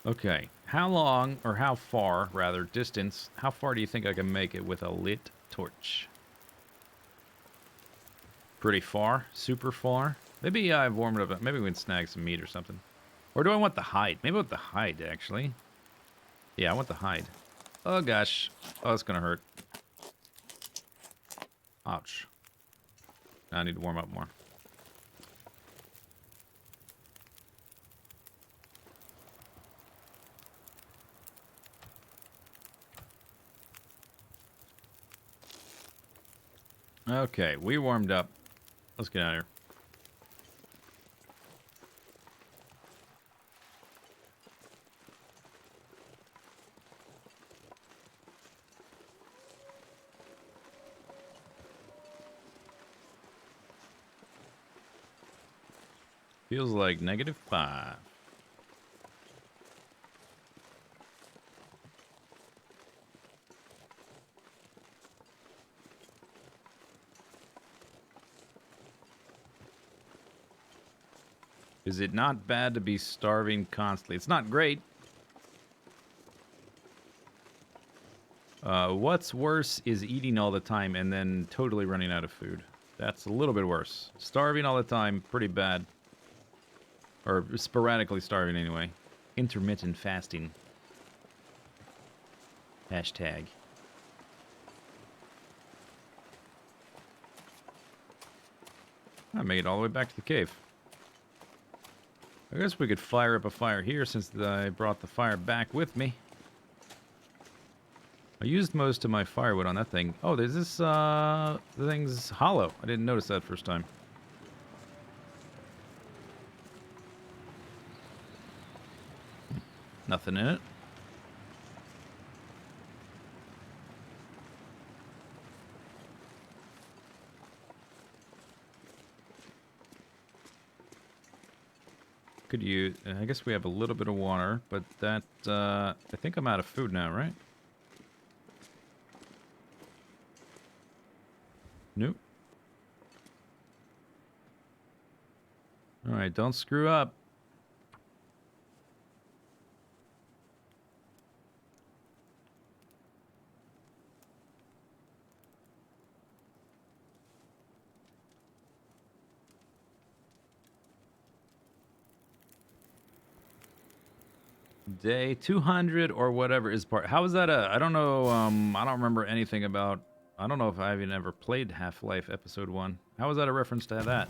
Okay, how long, or how far, rather, distance, how far do you think I can make it with a lit torch? Pretty far? Super far? Maybe I've warmed it up. Maybe we can snag some meat or something. Or do I want the hide? Maybe I want the hide, actually. Yeah, I want the hide. Oh, gosh. Oh, that's gonna hurt. Ouch. I need to warm up more. Okay, we warmed up. Let's get out of here. Feels like -5. Is it not bad to be starving constantly? It's not great. What's worse is eating all the time and then totally running out of food. That's a little bit worse. Starving all the time, pretty bad. Or sporadically starving anyway. Intermittent fasting. Hashtag. I made it all the way back to the cave. I guess we could fire up a fire here since I brought the fire back with me. I used most of my firewood on that thing. Oh, there's this, the thing's hollow. I didn't notice that first time. Nothing in it. Could you... I guess we have a little bit of water, but that... I think I'm out of food now, right? Nope. Alright, don't screw up. Day 200 or whatever is part. How is that a... I don't know, I don't remember anything about... I don't know if I even ever played Half-Life Episode 1. How is that a reference to that?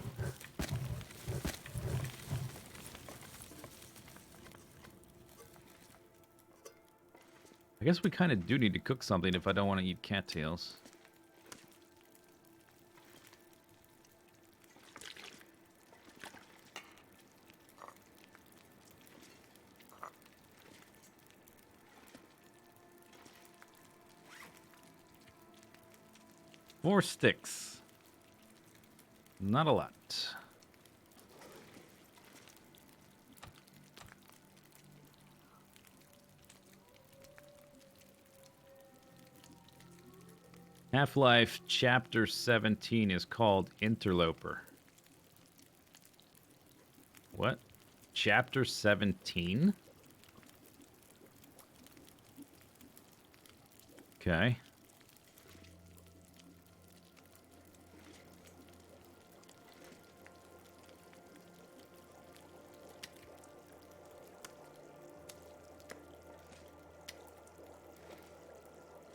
I guess we kind of do need to cook something if I don't want to eat cattails. Four sticks. Not a lot. Half-Life Chapter 17 is called Interloper. What? Chapter 17? Okay.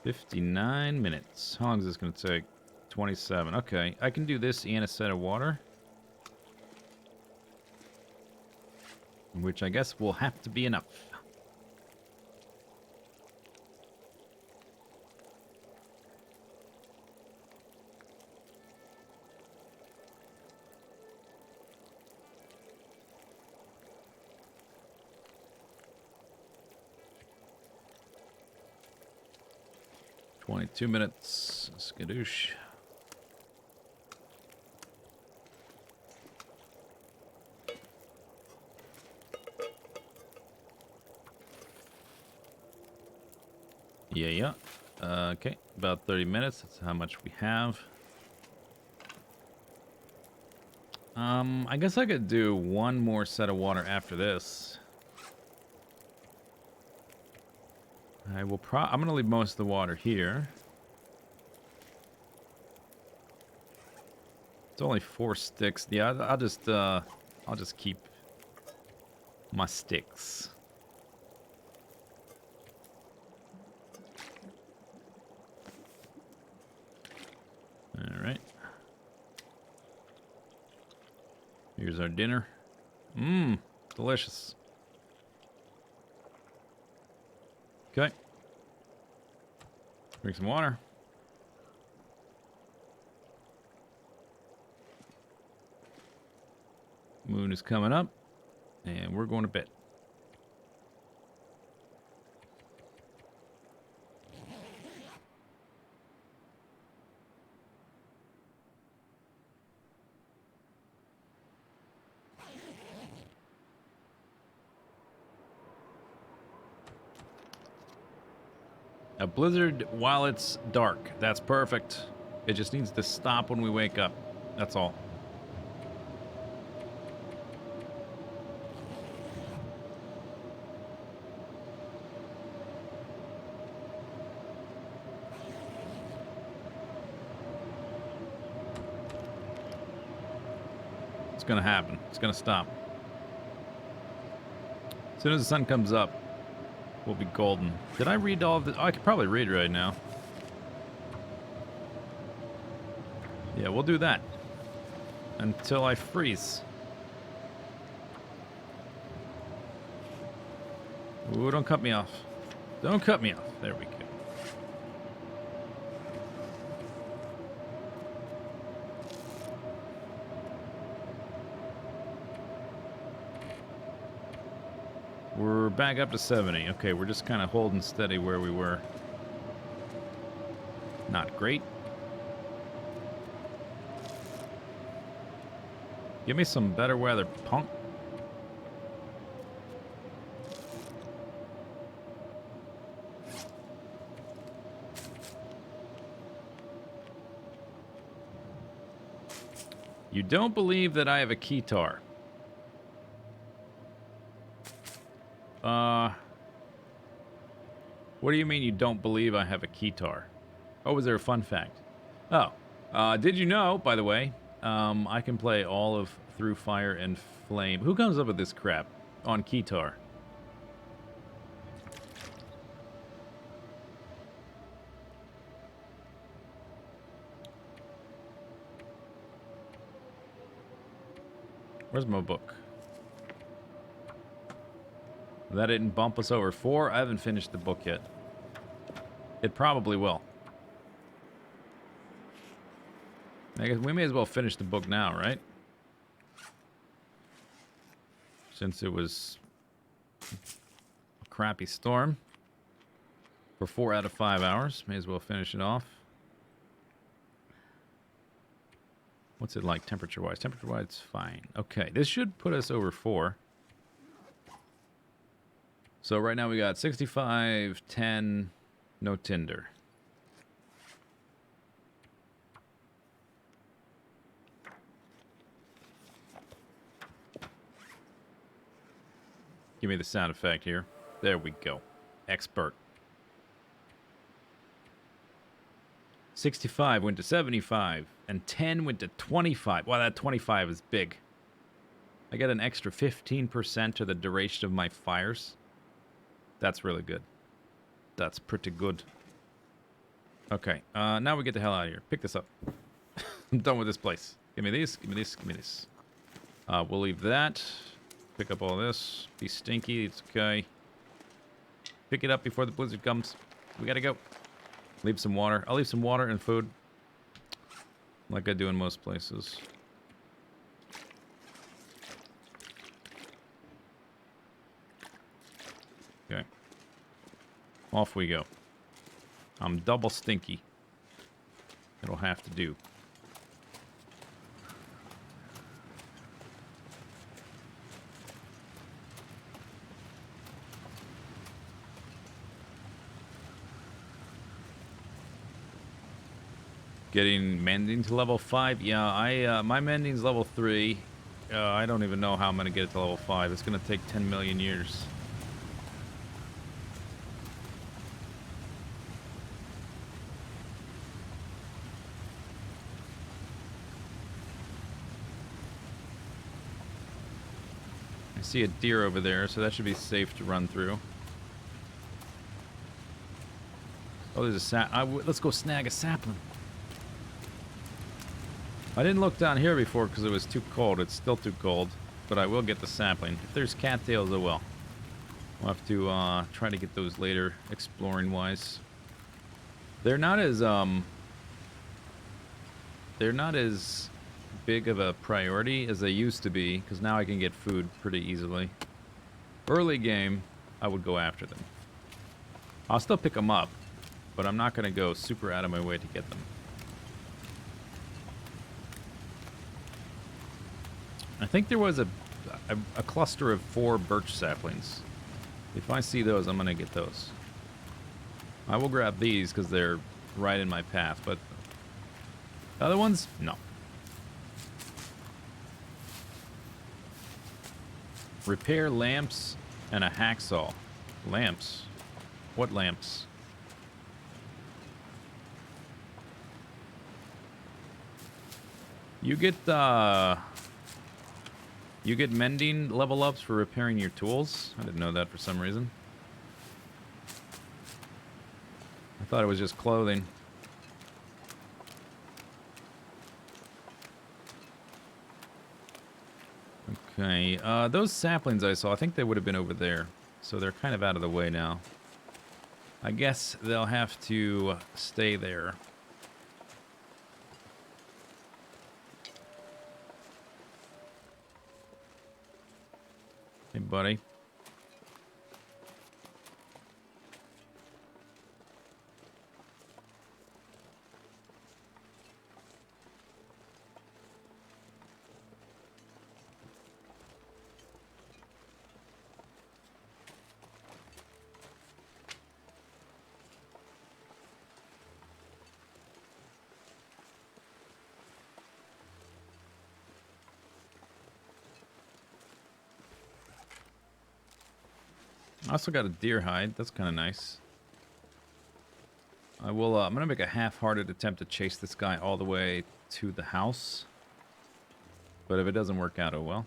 $59 minutes. How long is this going to take? 27. Okay, I can do this and a set of water. Which I guess will have to be enough. $22 minutes. Skadoosh. Yeah. Okay, about 30 minutes. That's how much we have. I guess I could do one more set of water after this. I will I'm gonna leave most of the water here. It's only 4 sticks. Yeah, I'll just keep my sticks. All right. Here's our dinner. Mmm, delicious. Okay. Drink some water. Moon is coming up, and we're going to bed. A blizzard while it's dark. That's perfect. It just needs to stop when we wake up. That's all. It's gonna happen. It's gonna stop. As soon as the sun comes up, we'll be golden. Did I read all of this? Oh, I could probably read right now. Yeah, we'll do that. until I freeze. Ooh, don't cut me off. Don't cut me off. There we go. We're back up to 70. Okay, we're just kind of holding steady where we were. Not great. Give me some better weather, punk. You don't believe that I have a keytar. What do you mean you don't believe I have a keytar? Oh, was there a fun fact? Oh, did you know, by the way, I can play all of Through Fire and Flame. Who comes up with this crap on keytar? Where's my book? That didn't bump us over 4. I haven't finished the book yet. It probably will. I guess we may as well finish the book now, right? Since it was a crappy storm for 4 out of 5 hours. May as well finish it off. What's it like temperature-wise? Temperature-wise, it's fine. Okay, this should put us over 4. So right now we got 65, 10, no tinder. Give me the sound effect here. There we go. Expert. 65 went to 75, and 10 went to 25. Wow, that 25 is big. I get an extra 15% to the duration of my fires. That's really good. That's pretty good. Okay, now we get the hell out of here. Pick this up. I'm done with this place. Give me these, give me this, give me this. We'll leave that. Pick up all this. Be stinky, it's okay. Pick it up before the blizzard comes. We gotta go. Leave some water. I'll leave some water and food. Like I do in most places. Okay. Off we go. I'm double stinky. It'll have to do. Getting mending to level 5? Yeah, my mending's level 3. I don't even know how I'm going to get it to level 5. It's going to take 10 million years. I see a deer over there, so that should be safe to run through. Oh, there's a let's go snag a sapling. I didn't look down here before because it was too cold. It's still too cold, but I will get the sapling. If there's cattails, I will. We'll have to try to get those later, exploring-wise. They're not as big of a priority as they used to be, because now I can get food pretty easily. Early game, I would go after them. I'll still pick them up, but I'm not going to go super out of my way to get them. I think there was a cluster of 4 birch saplings. If I see those, I'm going to get those. I will grab these because they're right in my path, but the other ones, no. Repair lamps and a hacksaw. Lamps? What lamps? You get mending level ups for repairing your tools? I didn't know that for some reason. I thought it was just clothing. Okay, those saplings I saw, I think they would have been over there. So they're kind of out of the way now. I guess they'll have to stay there. Hey, buddy. I also got a deer hide. That's kind of nice. I'm going to make a half-hearted attempt to chase this guy all the way to the house. But if it doesn't work out, oh well.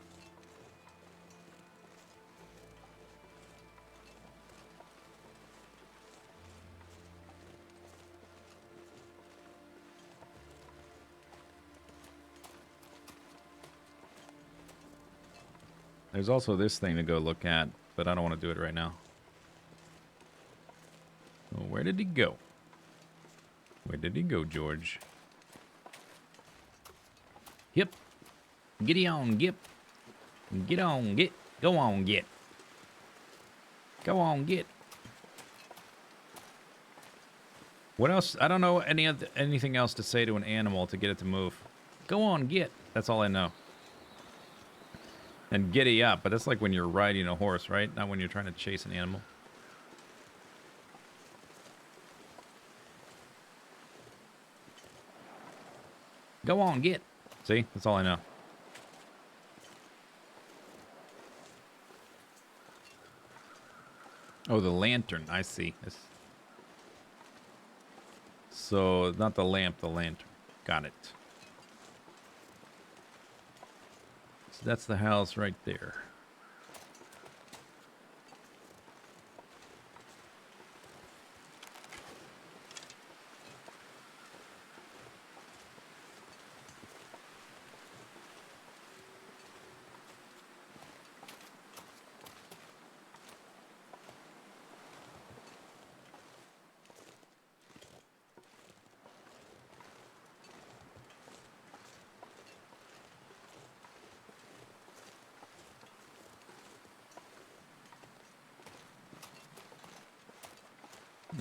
There's also this thing to go look at, but I don't want to do it right now. Well, where did he go? Where did he go, George? Yep. Get on, get. Get on, get. Go on, get. Go on, get. What else? I don't know anything else to say to an animal to get it to move. Go on, get. That's all I know. And giddy up, but that's like when you're riding a horse, right? Not when you're trying to chase an animal. Go on, get. See? That's all I know. Oh, the lantern. I see. So, not the lamp, the lantern. Got it. So that's the house right there.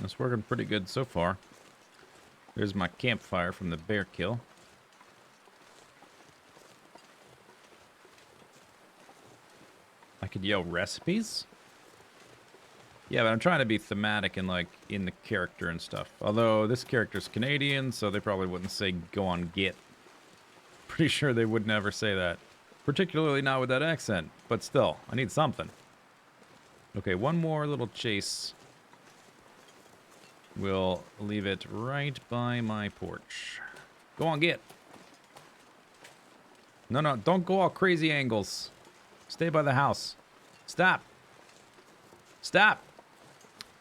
It's working pretty good so far. There's my campfire from the bear kill. I could yell recipes? Yeah, but I'm trying to be thematic and like in the character and stuff. Although this character's Canadian, so they probably wouldn't say go on get. Pretty sure they would never say that. Particularly not with that accent. But still, I need something. Okay, one more little chase. We'll leave it right by my porch. Go on, get. No, no, don't go all crazy angles. Stay by the house. Stop. Stop.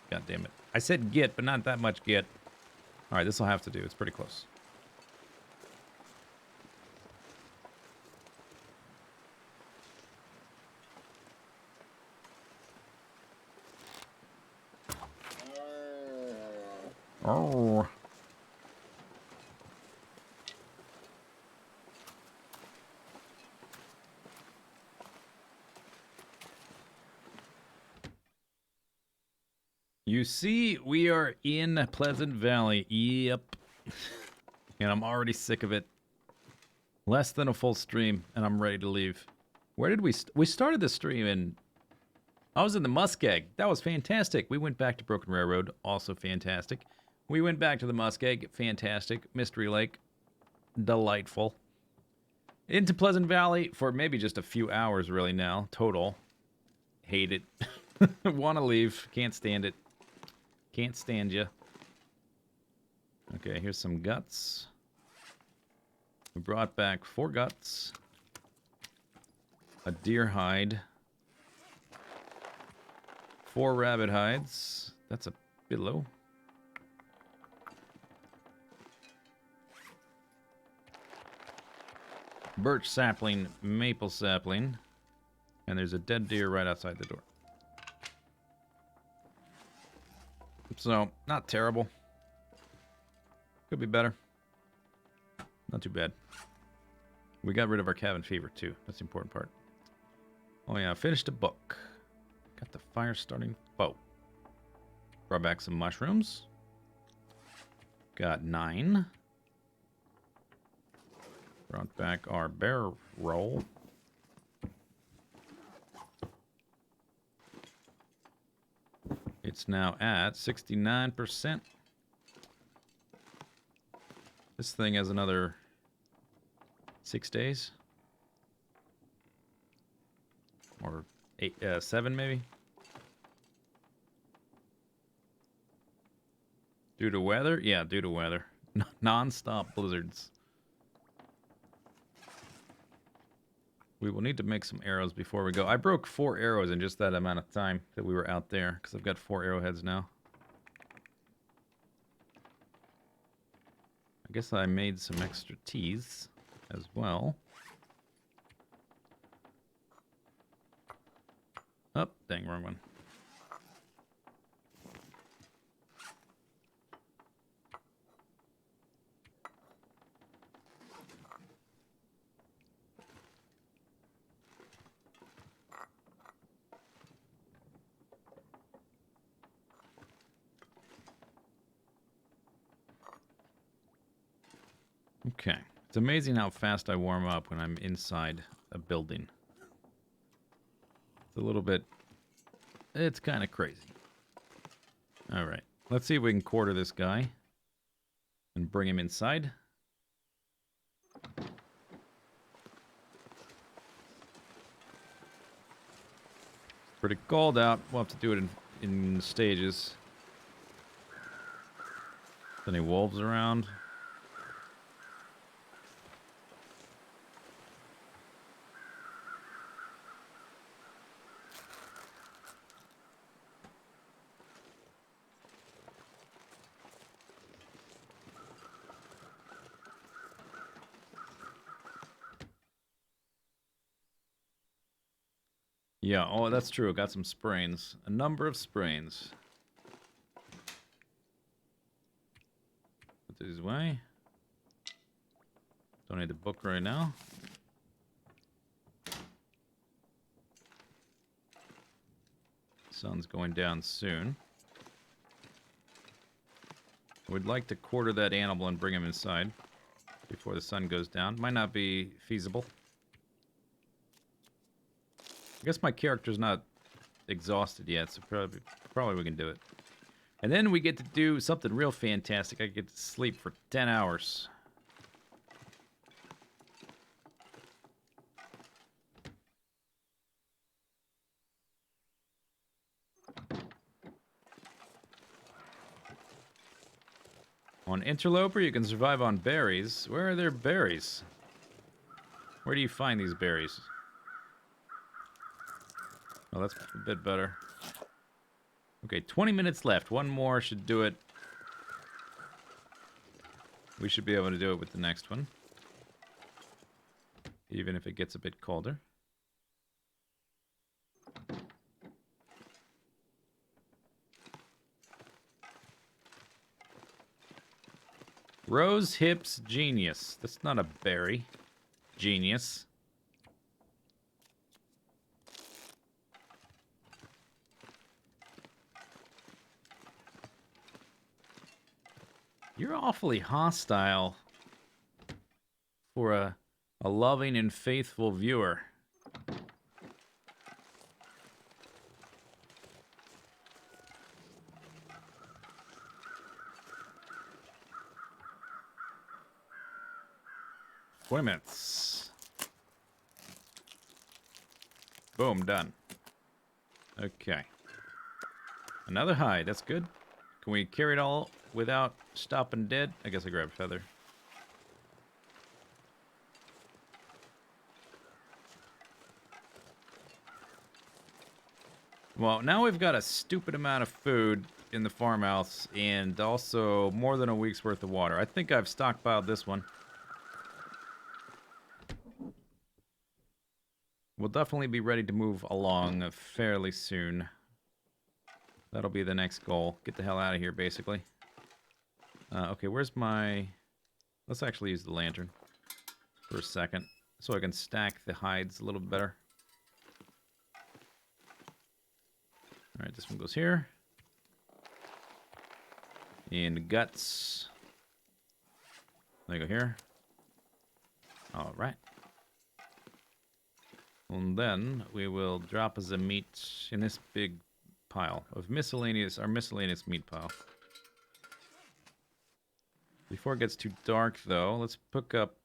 God damn it. I said get, but not that much get. All right, this will have to do. It's pretty close. Oh. You see, we are in Pleasant Valley. Yep. And I'm already sick of it. Less than a full stream, and I'm ready to leave. Where did we started the stream in... I was in the Muskeg. That was fantastic. We went back to Broken Railroad. Also fantastic. We went back to the Muskeg. Fantastic. Mystery Lake. Delightful. Into Pleasant Valley for maybe just a few hours really now. Total. Hate it. Want to leave. Can't stand it. Can't stand you. Okay, here's some guts. We brought back 4 guts. A deer hide. 4 rabbit hides. That's a billow. Birch sapling, maple sapling. And there's a dead deer right outside the door. So, not terrible. Could be better. Not too bad. We got rid of our cabin fever, too. That's the important part. Oh, yeah. Finished a book. Got the fire starting bow. Brought back some mushrooms. Got 9. Brought back our bear roll. It's now at 69%. This thing has another 6 days. Or 7 maybe. Due to weather? Yeah, due to weather. Non-stop blizzards. We will need to make some arrows before we go. I broke 4 arrows in just that amount of time that we were out there, because I've got 4 arrowheads now. I guess I made some extra teas as well. Oh, dang, wrong one. Okay. It's amazing how fast I warm up when I'm inside a building. It's a little bit... It's kind of crazy. Alright. Let's see if we can quarter this guy. And bring him inside. Pretty cold out. We'll have to do it in stages. Any wolves around? Yeah, oh, that's true. Got some sprains. A number of sprains. Put these away. Don't need the book right now. Sun's going down soon. We'd like to quarter that animal and bring him inside before the sun goes down. Might not be feasible. I guess my character's not exhausted yet, so probably we can do it. And then we get to do something real fantastic. I get to sleep for 10 hours. On Interloper, you can survive on berries. Where are there berries? Where do you find these berries? Oh, that's a bit better. Okay, 20 minutes left. One more should do it. We should be able to do it with the next one. Even if it gets a bit colder. Rose Hips Genius. That's not a berry. Genius. You're awfully hostile for a loving and faithful viewer. Appointments. Boom, done. Okay. Another hide, that's good. Can we carry it all without stopping dead? I guess I grabbed feather. Well, now we've got a stupid amount of food in the farmhouse and also more than a week's worth of water. I think I've stockpiled this one. We'll definitely be ready to move along fairly soon. That'll be the next goal. Get the hell out of here, basically. Okay, where's my... Let's actually use the lantern for a second, so I can stack the hides a little bit better. Alright, this one goes here. And the guts. They go here. Alright. And then we will drop the meat in this big pile of miscellaneous, our miscellaneous meat pile. Before it gets too dark, though, let's pick up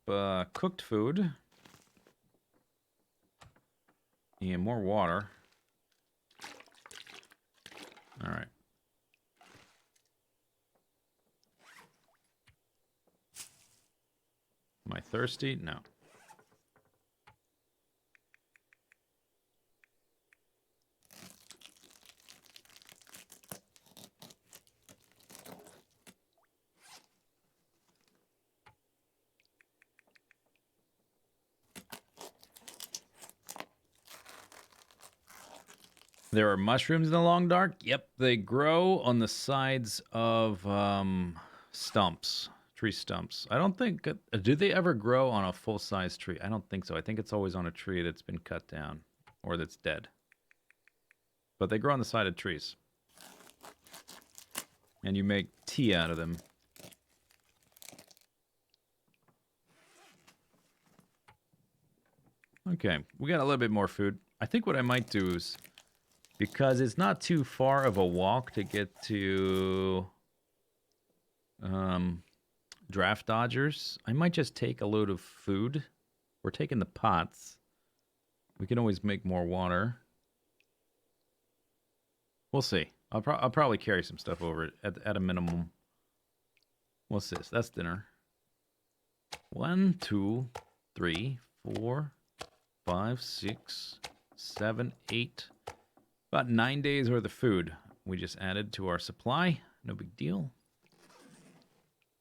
cooked food. And more water. Alright. Am I thirsty? No. There are mushrooms in the long dark? Yep, they grow on the sides of stumps, tree stumps. I don't think... do they ever grow on a full-size tree? I don't think so. I think it's always on a tree that's been cut down or that's dead. But they grow on the side of trees. And you make tea out of them. Okay, we got a little bit more food. I think what I might do is... Because it's not too far of a walk to get to Draft Dodgers, I might just take a load of food. We're taking the pots. We can always make more water. We'll see. I'll probably carry some stuff over it at a minimum. What's this? That's dinner. 1, 2, 3, 4, 5, 6, 7, 8... About 9 days worth of food we just added to our supply. No big deal.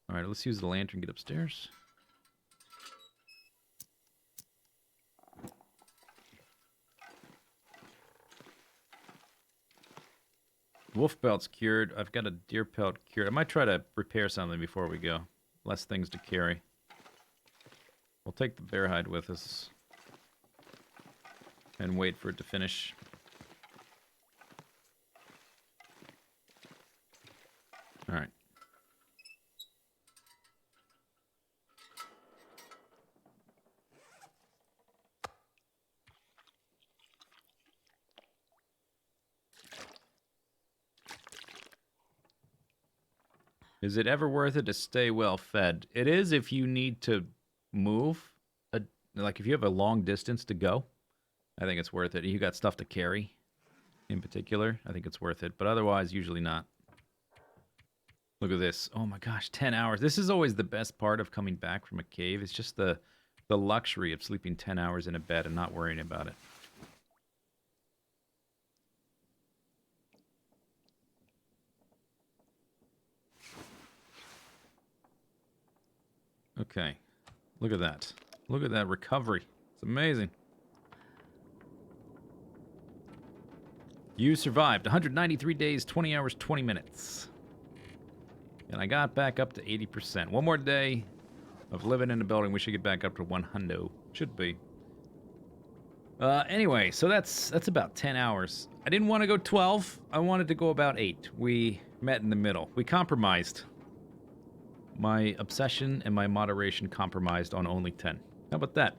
All right, let's use the lantern, get upstairs. Wolf pelt's cured. I've got a deer pelt cured. I might try to repair something before we go. Less things to carry. We'll take the bear hide with us. And wait for it to finish. All right. Is it ever worth it to stay well fed? It is if you need to move. Like if you have a long distance to go, I think it's worth it. You got stuff to carry in particular, I think it's worth it. But otherwise, usually not. Look at this. Oh my gosh, 10 hours. This is always the best part of coming back from a cave. It's just the luxury of sleeping 10 hours in a bed and not worrying about it. Okay. Look at that. Look at that recovery. It's amazing. You survived 193 days, 20 hours, 20 minutes. And I got back up to 80%. One more day of living in the building. We should get back up to 100. Should be. Anyway, so that's about 10 hours. I didn't want to go 12. I wanted to go about 8. We met in the middle. We compromised. My obsession and my moderation compromised on only 10. How about that?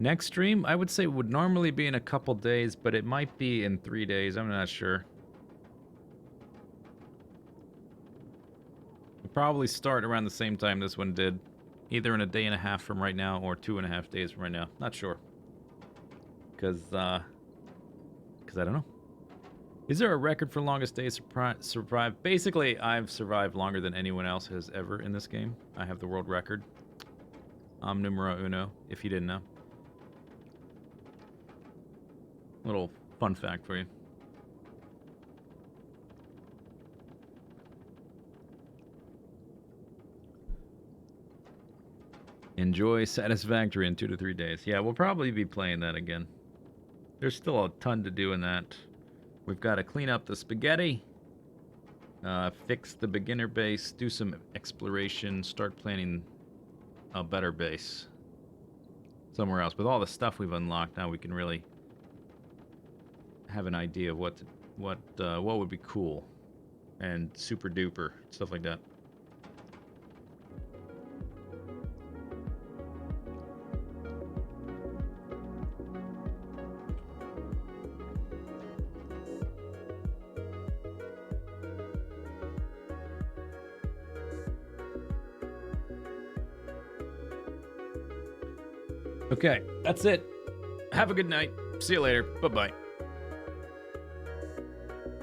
Next stream, I would say would normally be in a couple days, but it might be in 3 days. I'm not sure. Probably start around the same time this one did. Either in a day and a half from right now or 2.5 days from right now. Not sure. Because I don't know. Is there a record for longest day survived? Basically, I've survived longer than anyone else has ever in this game. I have the world record. I'm numero uno, if you didn't know. Little fun fact for you. Enjoy Satisfactory in 2 to 3 days. Yeah, we'll probably be playing that again. There's still a ton to do in that. We've got to clean up the spaghetti, fix the beginner base, do some exploration, start planning a better base somewhere else. With all the stuff we've unlocked, now we can really have an idea of what would be cool and super duper stuff like that. Okay, that's it. Have a good night. See you later. Bye-bye.